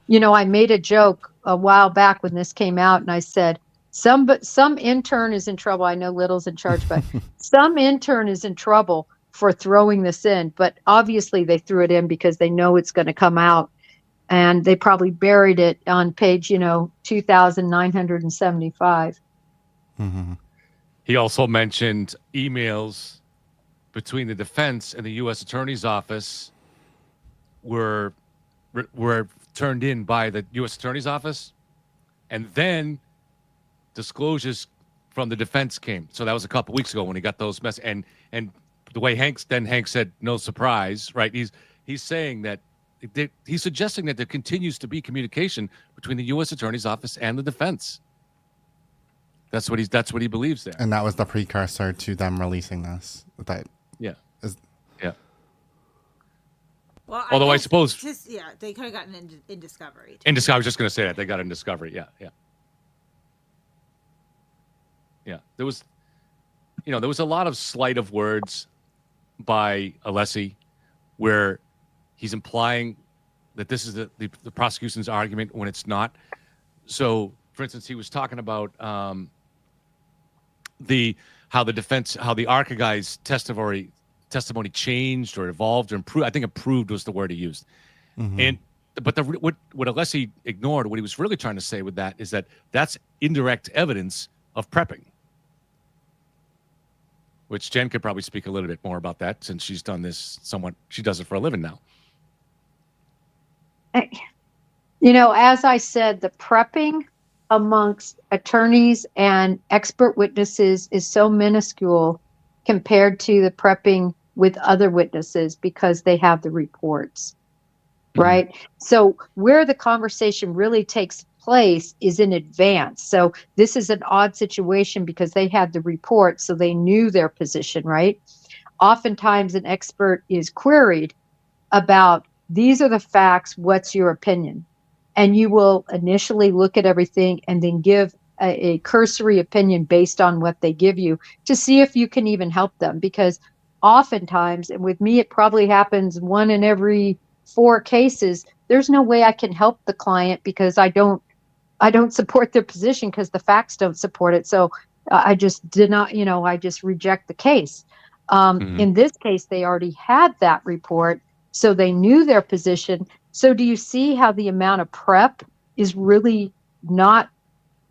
I made a joke a while back when this came out, and I said, some intern is in trouble. I know Little's in charge, but some intern is in trouble for throwing this in. But obviously they threw it in because they know it's going to come out, and they probably buried it on page, 2,975. Mm-hmm. He also mentioned emails between the defense and the U.S. Attorney's Office were turned in by the U.S. Attorney's Office, and then disclosures from the defense came. So that was a couple weeks ago when he got those and the way Hank said, no surprise, right? He's saying that he's suggesting that there continues to be communication between the U.S. Attorney's Office and the defense. That's what he believes there. And that was the precursor to them releasing this. Yeah. Well, although I suppose they could have gotten in discovery. I was just going to say that they got in discovery. Yeah. There was a lot of sleight of words by Alessi, where he's implying that this is the prosecution's argument when it's not. So, for instance, he was talking about how the ARCA guy's testimony changed or evolved or improved. I think improved was the word he used. Mm-hmm. But what Alessi ignored, what he was really trying to say with that is that that's indirect evidence of prepping, which Jen could probably speak a little bit more about that, since she's done this somewhat. She does it for a living now. As I said, the prepping amongst attorneys and expert witnesses is so minuscule compared to the prepping with other witnesses because they have the reports, right? So where the conversation really takes place is in advance. So this is an odd situation because they had the report, so they knew their position, right? Oftentimes an expert is queried about, these are the facts, what's your opinion? And you will initially look at everything and then give a cursory opinion based on what they give you to see if you can even help them. Because oftentimes, and with me, it probably happens 1 in every 4 cases, there's no way I can help the client because I don't support their position because the facts don't support it. So I just did not, I just reject the case. In this case, they already had that report, so they knew their position. So do you see how the amount of prep is really not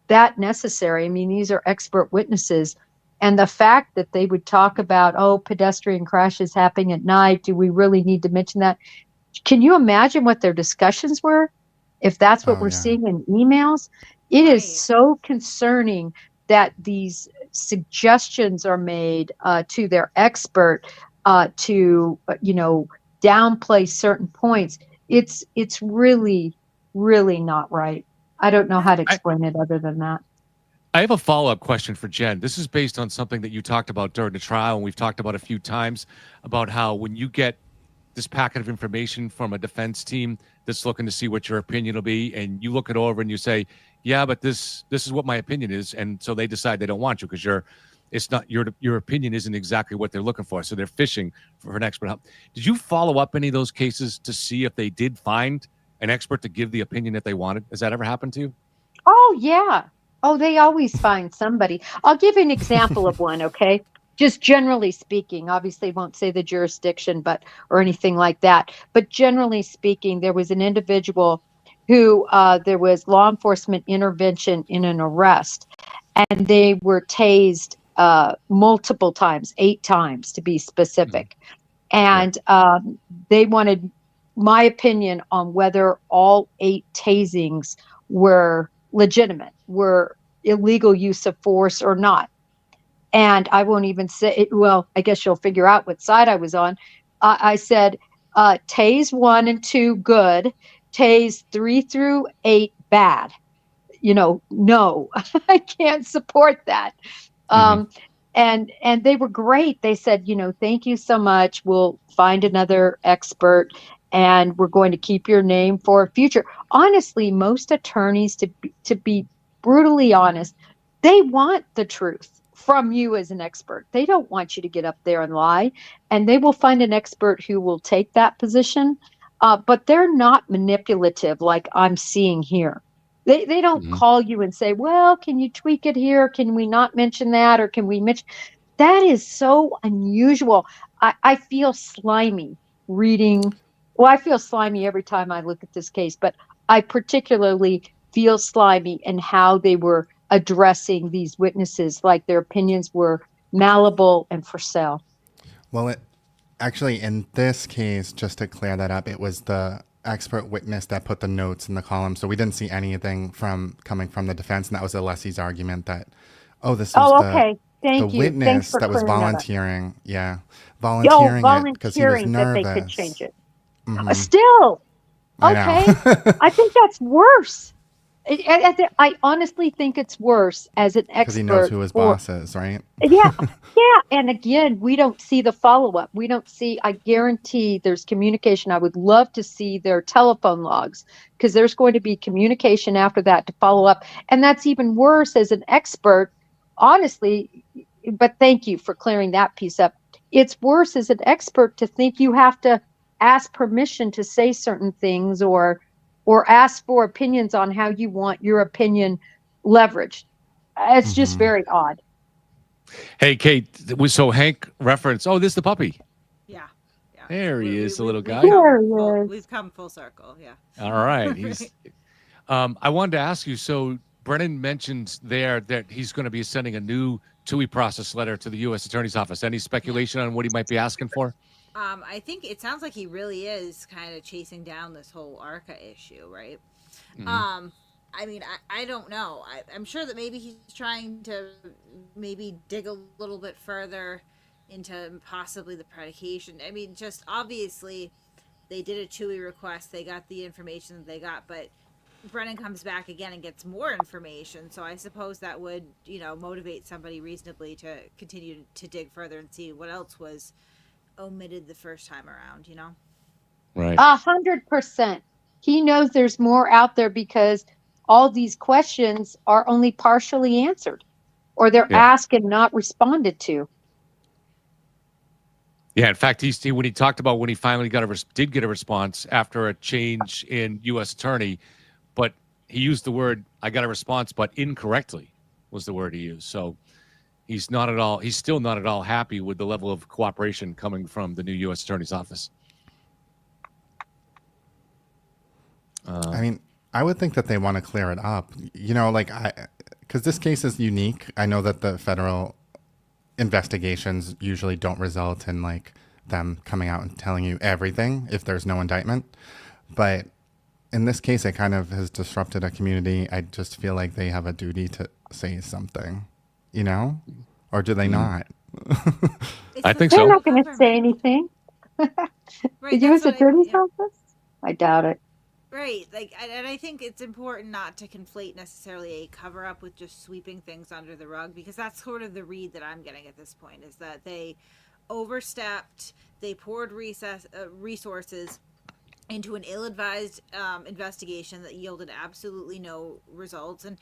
that necessary? I mean, these are expert witnesses. And the fact that they would talk about, pedestrian crashes happening at night, do we really need to mention that? Can you imagine what their discussions were? If that's what we're seeing in emails, it is so concerning that these suggestions are made to their expert to, downplay certain points. It's really, really not right. I don't know how to explain it other than that. I have a follow-up question for Jen. This is based on something that you talked about during the trial, and we've talked about a few times about how when you get this packet of information from a defense team that's looking to see what your opinion will be, and you look it over and you say, yeah, but this is what my opinion is, and so they decide they don't want you because your opinion isn't exactly what they're looking for, so they're fishing for an expert help. Did you follow up any of those cases to see if they did find an expert to give the opinion that they wanted? Has that ever happened to you? Oh, yeah. Oh, they always find somebody. I'll give you an example of one, okay? Just generally speaking, obviously won't say the jurisdiction, or anything like that. But generally speaking, there was an individual who there was law enforcement intervention in an arrest, and they were tased multiple times, 8 times to be specific. And they wanted my opinion on whether all 8 tasings were legitimate, were illegal use of force or not. And I won't even say it. Well, I guess you'll figure out what side I was on. I said, tase 1 and 2, good. Tase 3 through 8, bad. No, I can't support that. And they were great. They said, thank you so much. We'll find another expert and we're going to keep your name for future. Honestly, most attorneys, to be brutally honest, they want the truth from you as an expert. They don't want you to get up there and lie, and they will find an expert who will take that position. But they're not manipulative like I'm seeing here. They don't call you and say, well, can you tweak it here? Can we not mention that? Or can we mention? That is so unusual. I feel slimy reading. Well, I feel slimy every time I look at this case, but I particularly feel slimy in how they were addressing these witnesses, like their opinions were malleable and for sale. Well, actually, in this case, just to clear that up, it was the expert witness that put the notes in the column. So we didn't see anything coming from the defense. And that was Alessi's argument that, this was the witness that was volunteering. Yeah. Volunteering it because he was nervous. That they could change it. Still. Okay. I think that's worse. I honestly think it's worse as an expert. Because he knows who his boss is, right? Yeah. And again, we don't see the follow-up. We don't see, I guarantee there's communication. I would love to see their telephone logs because there's going to be communication after that to follow up. And that's even worse as an expert, honestly, but thank you for clearing that piece up. It's worse as an expert to think you have to ask permission to say certain things or ask for opinions on how you want your opinion leveraged. It's just very odd. Hey, Kate, so Hank referenced, this is the puppy. Yeah. There he is, the little guy. We've come full circle, yeah. All right. He's. I wanted to ask you, so Brennan mentioned there that he's going to be sending a new TUI process letter to the U.S. Attorney's Office. Any speculation on what he might be asking for? I think it sounds like he really is kind of chasing down this whole ARCA issue, right? I mean, I don't know. I'm sure that maybe he's trying to maybe dig a little bit further into possibly the predication. I mean, just obviously they did a Chewy request. They got the information that they got, but Brennan comes back again and gets more information. So I suppose that would, motivate somebody reasonably to continue to dig further and see what else was omitted the first time around, Right. 100%. He knows there's more out there because all these questions are only partially answered, or they're asked and not responded to. Yeah, in fact, when he talked about when he finally did get a response after a change in U.S. attorney, but he used the word "I got a response," but incorrectly was the word he used. So he's still not at all happy with the level of cooperation coming from the new U.S. attorney's office. I mean, I would think that they want to clear it up, because this case is unique. I know that the federal investigations usually don't result in them coming out and telling you everything if there's no indictment. But in this case, it kind of has disrupted a community. I just feel like they have a duty to say something, or do they not? I think They're so. not going to say anything. Right, The U.S. Attorney's Office? I doubt it. Right, and I think it's important not to conflate necessarily a cover up with just sweeping things under the rug, because that's sort of the read that I'm getting at this point, is that they overstepped, they poured resources into an ill-advised investigation that yielded absolutely no results, and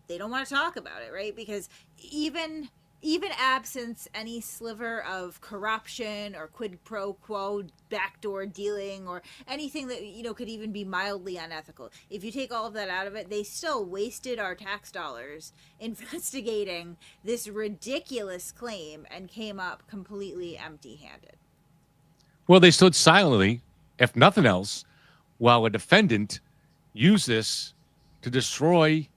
they don't want to talk about it, right? Because even absence any sliver of corruption or quid pro quo backdoor dealing or anything that could even be mildly unethical, if you take all of that out of it, they still wasted our tax dollars investigating this ridiculous claim and came up completely empty-handed. Well, they stood silently, if nothing else, while a defendant used this to destroy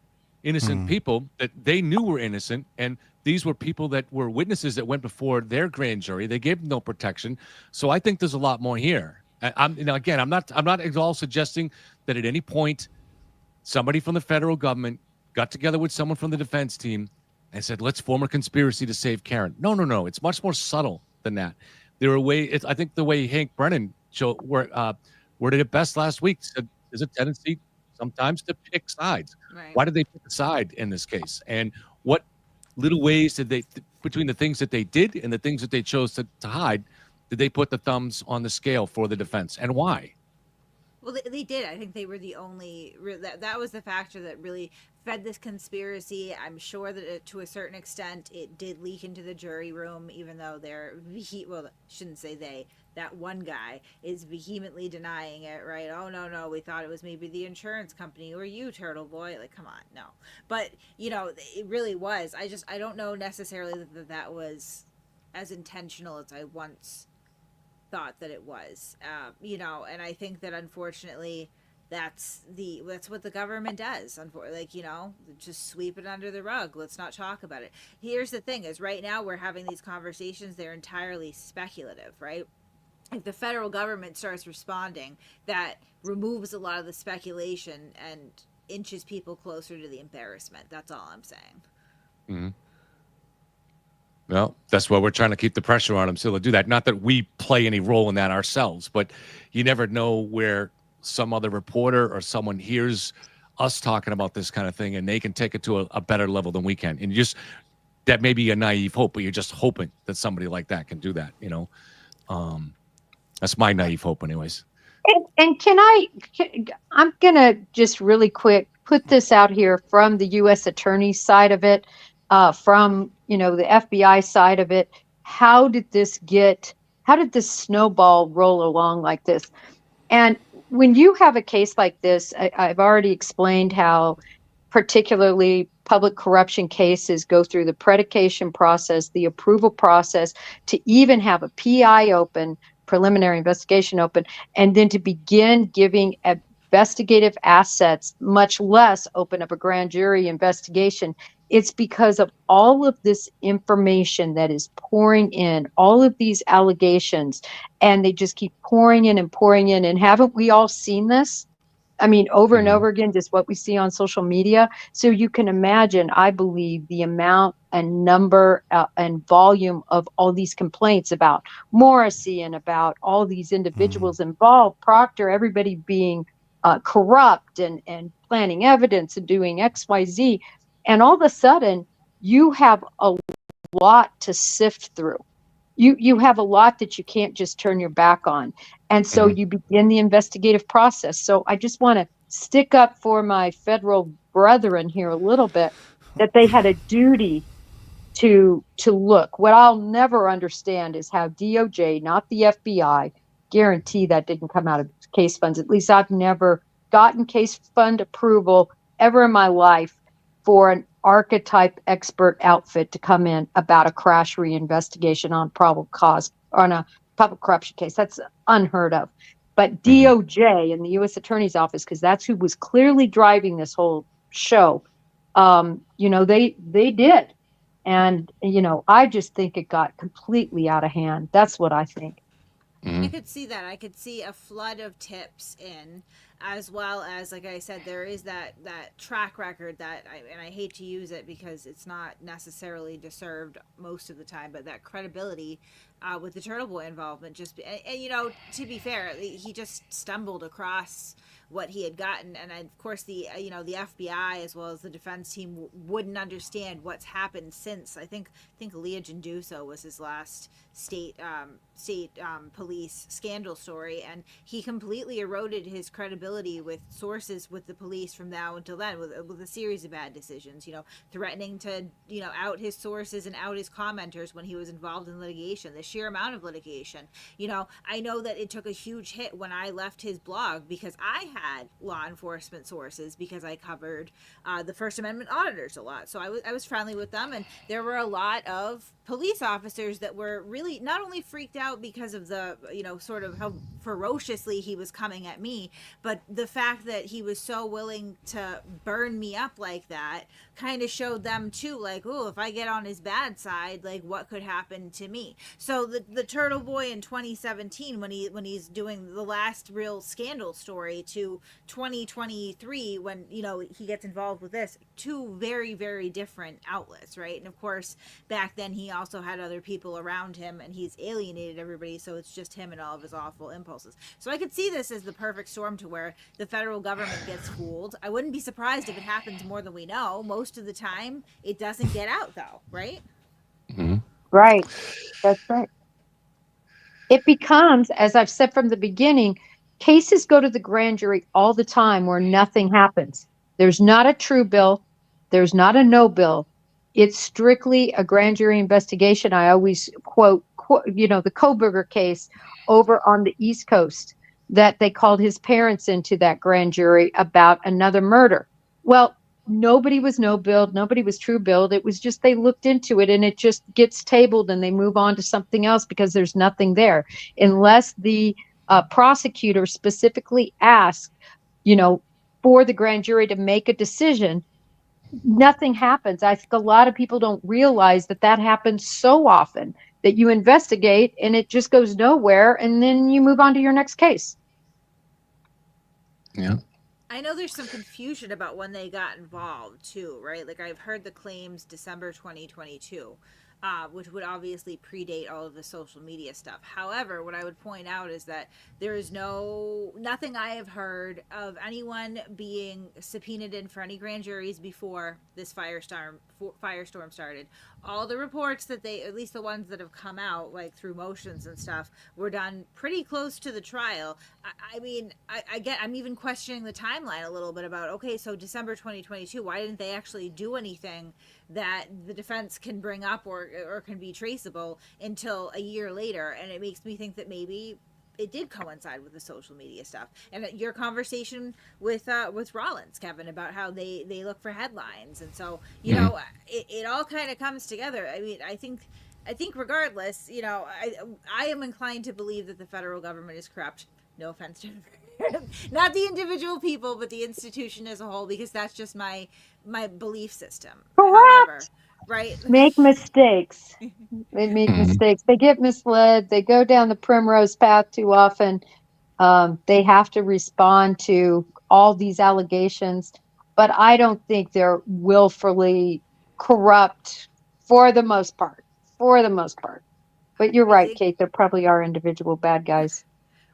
innocent people that they knew were innocent, and these were people that were witnesses that went before their grand jury. They gave them no protection. So I think there's a lot more here. I'm not at all suggesting that at any point somebody from the federal government got together with someone from the defense team and said, let's form a conspiracy to save Karen. No. It's much more subtle than that. I think the way Hank Brennan worded it best last week said there's a tendency sometimes to pick sides. Right. Why did they pick a side in this case? And what little ways did they, between the things that they did and the things that they chose to hide, did they put the thumbs on the scale for the defense, and why? Well, they did. I think they were the only, that was the factor that really fed this conspiracy. I'm sure that to a certain extent it did leak into the jury room, even though shouldn't say they, that one guy is vehemently denying it, right? Oh, no, we thought it was maybe the insurance company or you, Turtle Boy. Like, come on, no. But, it really was. I don't know necessarily that was as intentional as I once thought that it was, and I think that unfortunately that's what the government does. Just sweep it under the rug. Let's not talk about it. Here's the thing: is right now we're having these conversations. They're entirely speculative, right? If the federal government starts responding, that removes a lot of the speculation and inches people closer to the embarrassment. That's all I'm saying. Mm-hmm. Well, that's why we're trying to keep the pressure on them still to do that. Not that we play any role in that ourselves, but you never know where some other reporter or someone hears us talking about this kind of thing and they can take it to a better level than we can. And that may be a naive hope, but you're just hoping that somebody like that can do that, That's my naive hope anyways. And I'm going to just really quick put this out here from the U.S. Attorney's side of it, from, the FBI side of it. How did this snowball roll along like this? And when you have a case like this, I've already explained how particularly public corruption cases go through the predication process, the approval process, to even have a PI open, preliminary investigation open, and then to begin giving investigative assets, much less open up a grand jury investigation, It's because of all of this information that is pouring in, all of these allegations, and they just keep pouring in and pouring in. And haven't we all seen this? I mean, over and over again, just what we see on social media. So you can imagine, I believe, the amount and number and volume of all these complaints about Morrissey and about all these individuals involved, Proctor, everybody being corrupt and planning evidence and doing X, Y, Z. And all of a sudden, you have a lot to sift through. You have a lot that you can't just turn your back on. And so you begin the investigative process. So I just want to stick up for my federal brethren here a little bit, that they had a duty to look. What I'll never understand is how DOJ, not the FBI, guarantee that didn't come out of case funds. At least I've never gotten case fund approval ever in my life for an archetype expert outfit to come in about a crash reinvestigation on probable cause on a public corruption case. That's unheard of. But DOJ and the U.S. Attorney's Office, because that's who was clearly driving this whole show, they did. And, I just think it got completely out of hand. That's what I think. I could see that. I could see a flood of tips in, as well as, like I said, there is that track record and I hate to use it because it's not necessarily deserved most of the time, but that credibility with the Turtle Boy involvement and to be fair, he just stumbled across what he had gotten, and of course the FBI as well as the defense team wouldn't understand what's happened since. I think Leah Genduso was his last state police scandal story, and he completely eroded his credibility with sources with the police from now until then with a series of bad decisions, threatening to out his sources and out his commenters when he was involved in litigation, the sheer amount of litigation. I know that it took a huge hit when I left his blog because I had law enforcement sources because I covered the First Amendment auditors a lot. So I was friendly with them, and there were a lot of police officers that were really not only freaked out because of the, sort of how ferociously he was coming at me, but the fact that he was so willing to burn me up like that kind of showed them too, like, oh, if I get on his bad side, like what could happen to me? So the Turtle Boy in 2017, when he's doing the last real scandal story, to 2023 when he gets involved with this, two very, very different outlets, right? And of course back then he also had other people around him and he's alienated everybody, so it's just him and all of his awful impulses. So I could see this as the perfect storm to where the federal government gets fooled. I wouldn't be surprised if it happens more than we know. Most of the time it doesn't get out though, right? Right. That's right. It becomes, as I've said from the beginning, cases go to the grand jury all the time where nothing happens. There's not a true bill. There's not a no bill. It's strictly a grand jury investigation. I always quote, the Koberger case over on the East Coast, that they called his parents into that grand jury about another murder. Well, nobody was no billed. Nobody was true billed. It was just they looked into it and it just gets tabled and they move on to something else because there's nothing there. Unless the prosecutor specifically asked, for the grand jury to make a decision, nothing happens. I think a lot of people don't realize that happens so often, that you investigate and it just goes nowhere and then you move on to your next case. Yeah. I know there's some confusion about when they got involved too, right? Like I've heard the claims December 2022, which would obviously predate all of the social media stuff. However, what I would point out is that there is nothing I have heard of anyone being subpoenaed in for any grand juries before this firestorm started. All the reports that at least the ones that have come out, like through motions and stuff, were done pretty close to the trial. I'm even questioning the timeline a little bit about, okay, so December 2022, why didn't they actually do anything that the defense can bring up or can be traceable until a year later? And it makes me think that maybe it did coincide with the social media stuff. And your conversation with Rollins, Kevin, about how they look for headlines, and so it all kind of comes together. I mean, I think regardless, I am inclined to believe that the federal government is corrupt. No offense to not the individual people, but the institution as a whole, because that's just my belief system. Correct. whatever, right? Make mistakes. They make Mhm. mistakes. They get misled. They go down the primrose path too often. They have to respond to all these allegations, but I don't think they're willfully corrupt for the most part. For the most part. But you're right, Kate. There probably are individual bad guys.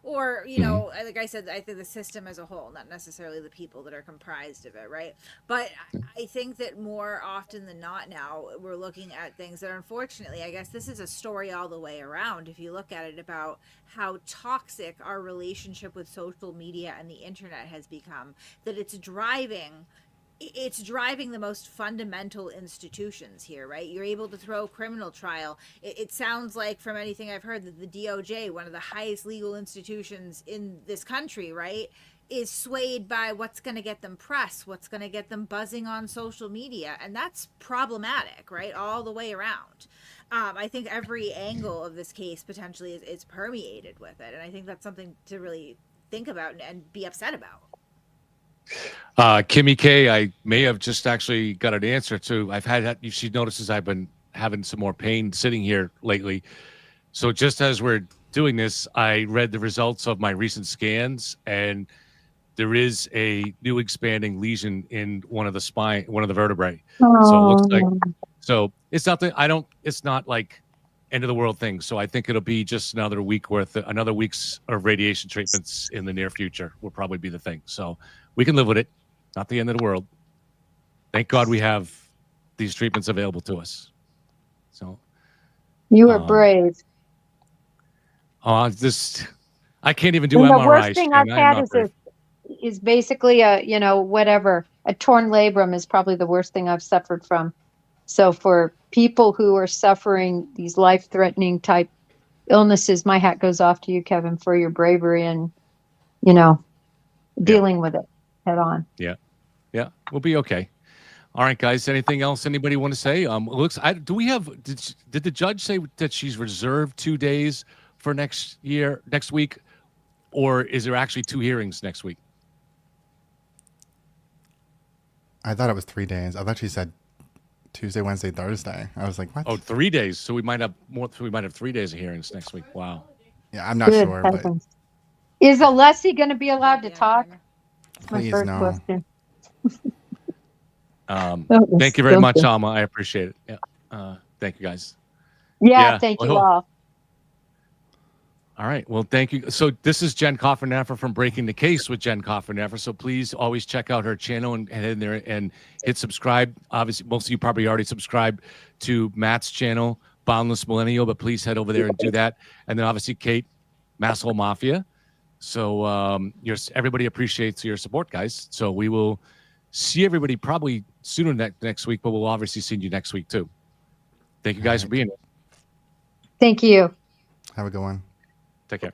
Or, you Mhm. know, like I said, I think the system as a whole, not necessarily the people that are comprised of it, right? But I think that more often than not now, we're looking at things that unfortunately, I guess this is a story all the way around. If you look at it about how toxic our relationship with social media and the internet has become, that it's driving the most fundamental institutions here, right? You're able to throw criminal trial. It sounds like, from anything I've heard, that the DOJ, one of the highest legal institutions in this country, right, is swayed by what's going to get them press, what's going to get them buzzing on social media. And that's problematic, right? All the way around. I think every angle of this case potentially is permeated with it. And I think that's something to really think about and be upset about. Kimmy K, I may have just actually got an answer to. She notices I've been having some more pain sitting here lately. So just as we're doing this, I read the results of my recent scans, and there is a new expanding lesion in one of the vertebrae. So it looks like, so it's nothing. It's not like end of the world thing. So I think it'll be just another week's of radiation treatments in the near future will probably be the thing. So we can live with it. Not the end of the world. Thank God we have these treatments available to us. So You are brave. I can't even do And MRIs. the worst thing I've Shane. I am had not brave. is basically a torn labrum is probably the worst thing I've suffered from. So for people who are suffering these life-threatening type illnesses, my hat goes off to you, Kevin, for your bravery and, dealing with it head on. Yeah. We'll be okay. All right, guys. Anything else anybody want to say? Did the judge say that she's reserved 2 days for next week, or is there actually 2 hearings next week? I thought it was 3 days. I thought she said Tuesday, Wednesday, Thursday. I was like, what? Oh, 3 days. So we might have more. We might have 3 days of hearings next week. Wow. Yeah, I'm not Good sure, but heavens. Is Alessi going to be allowed to talk? That's my please first no. question. Thank you very much, Alma. I appreciate it. Yeah. Thank you, guys. Yeah, thank you all. All right. Well, thank you. So this is Jen Coffin-Naffer from Breaking the Case with Jen Coffin-Naffer. So please always check out her channel and head in there and hit subscribe. Obviously, most of you probably already subscribed to Matt's channel, Boundless Millennial, but please head over there and do that. And then obviously Kate, Masshole Mafia. So everybody appreciates your support, guys. So we will see everybody probably sooner next week, but we'll obviously see you next week too. Thank you guys for being here. Thank you. Have a good one. Take care.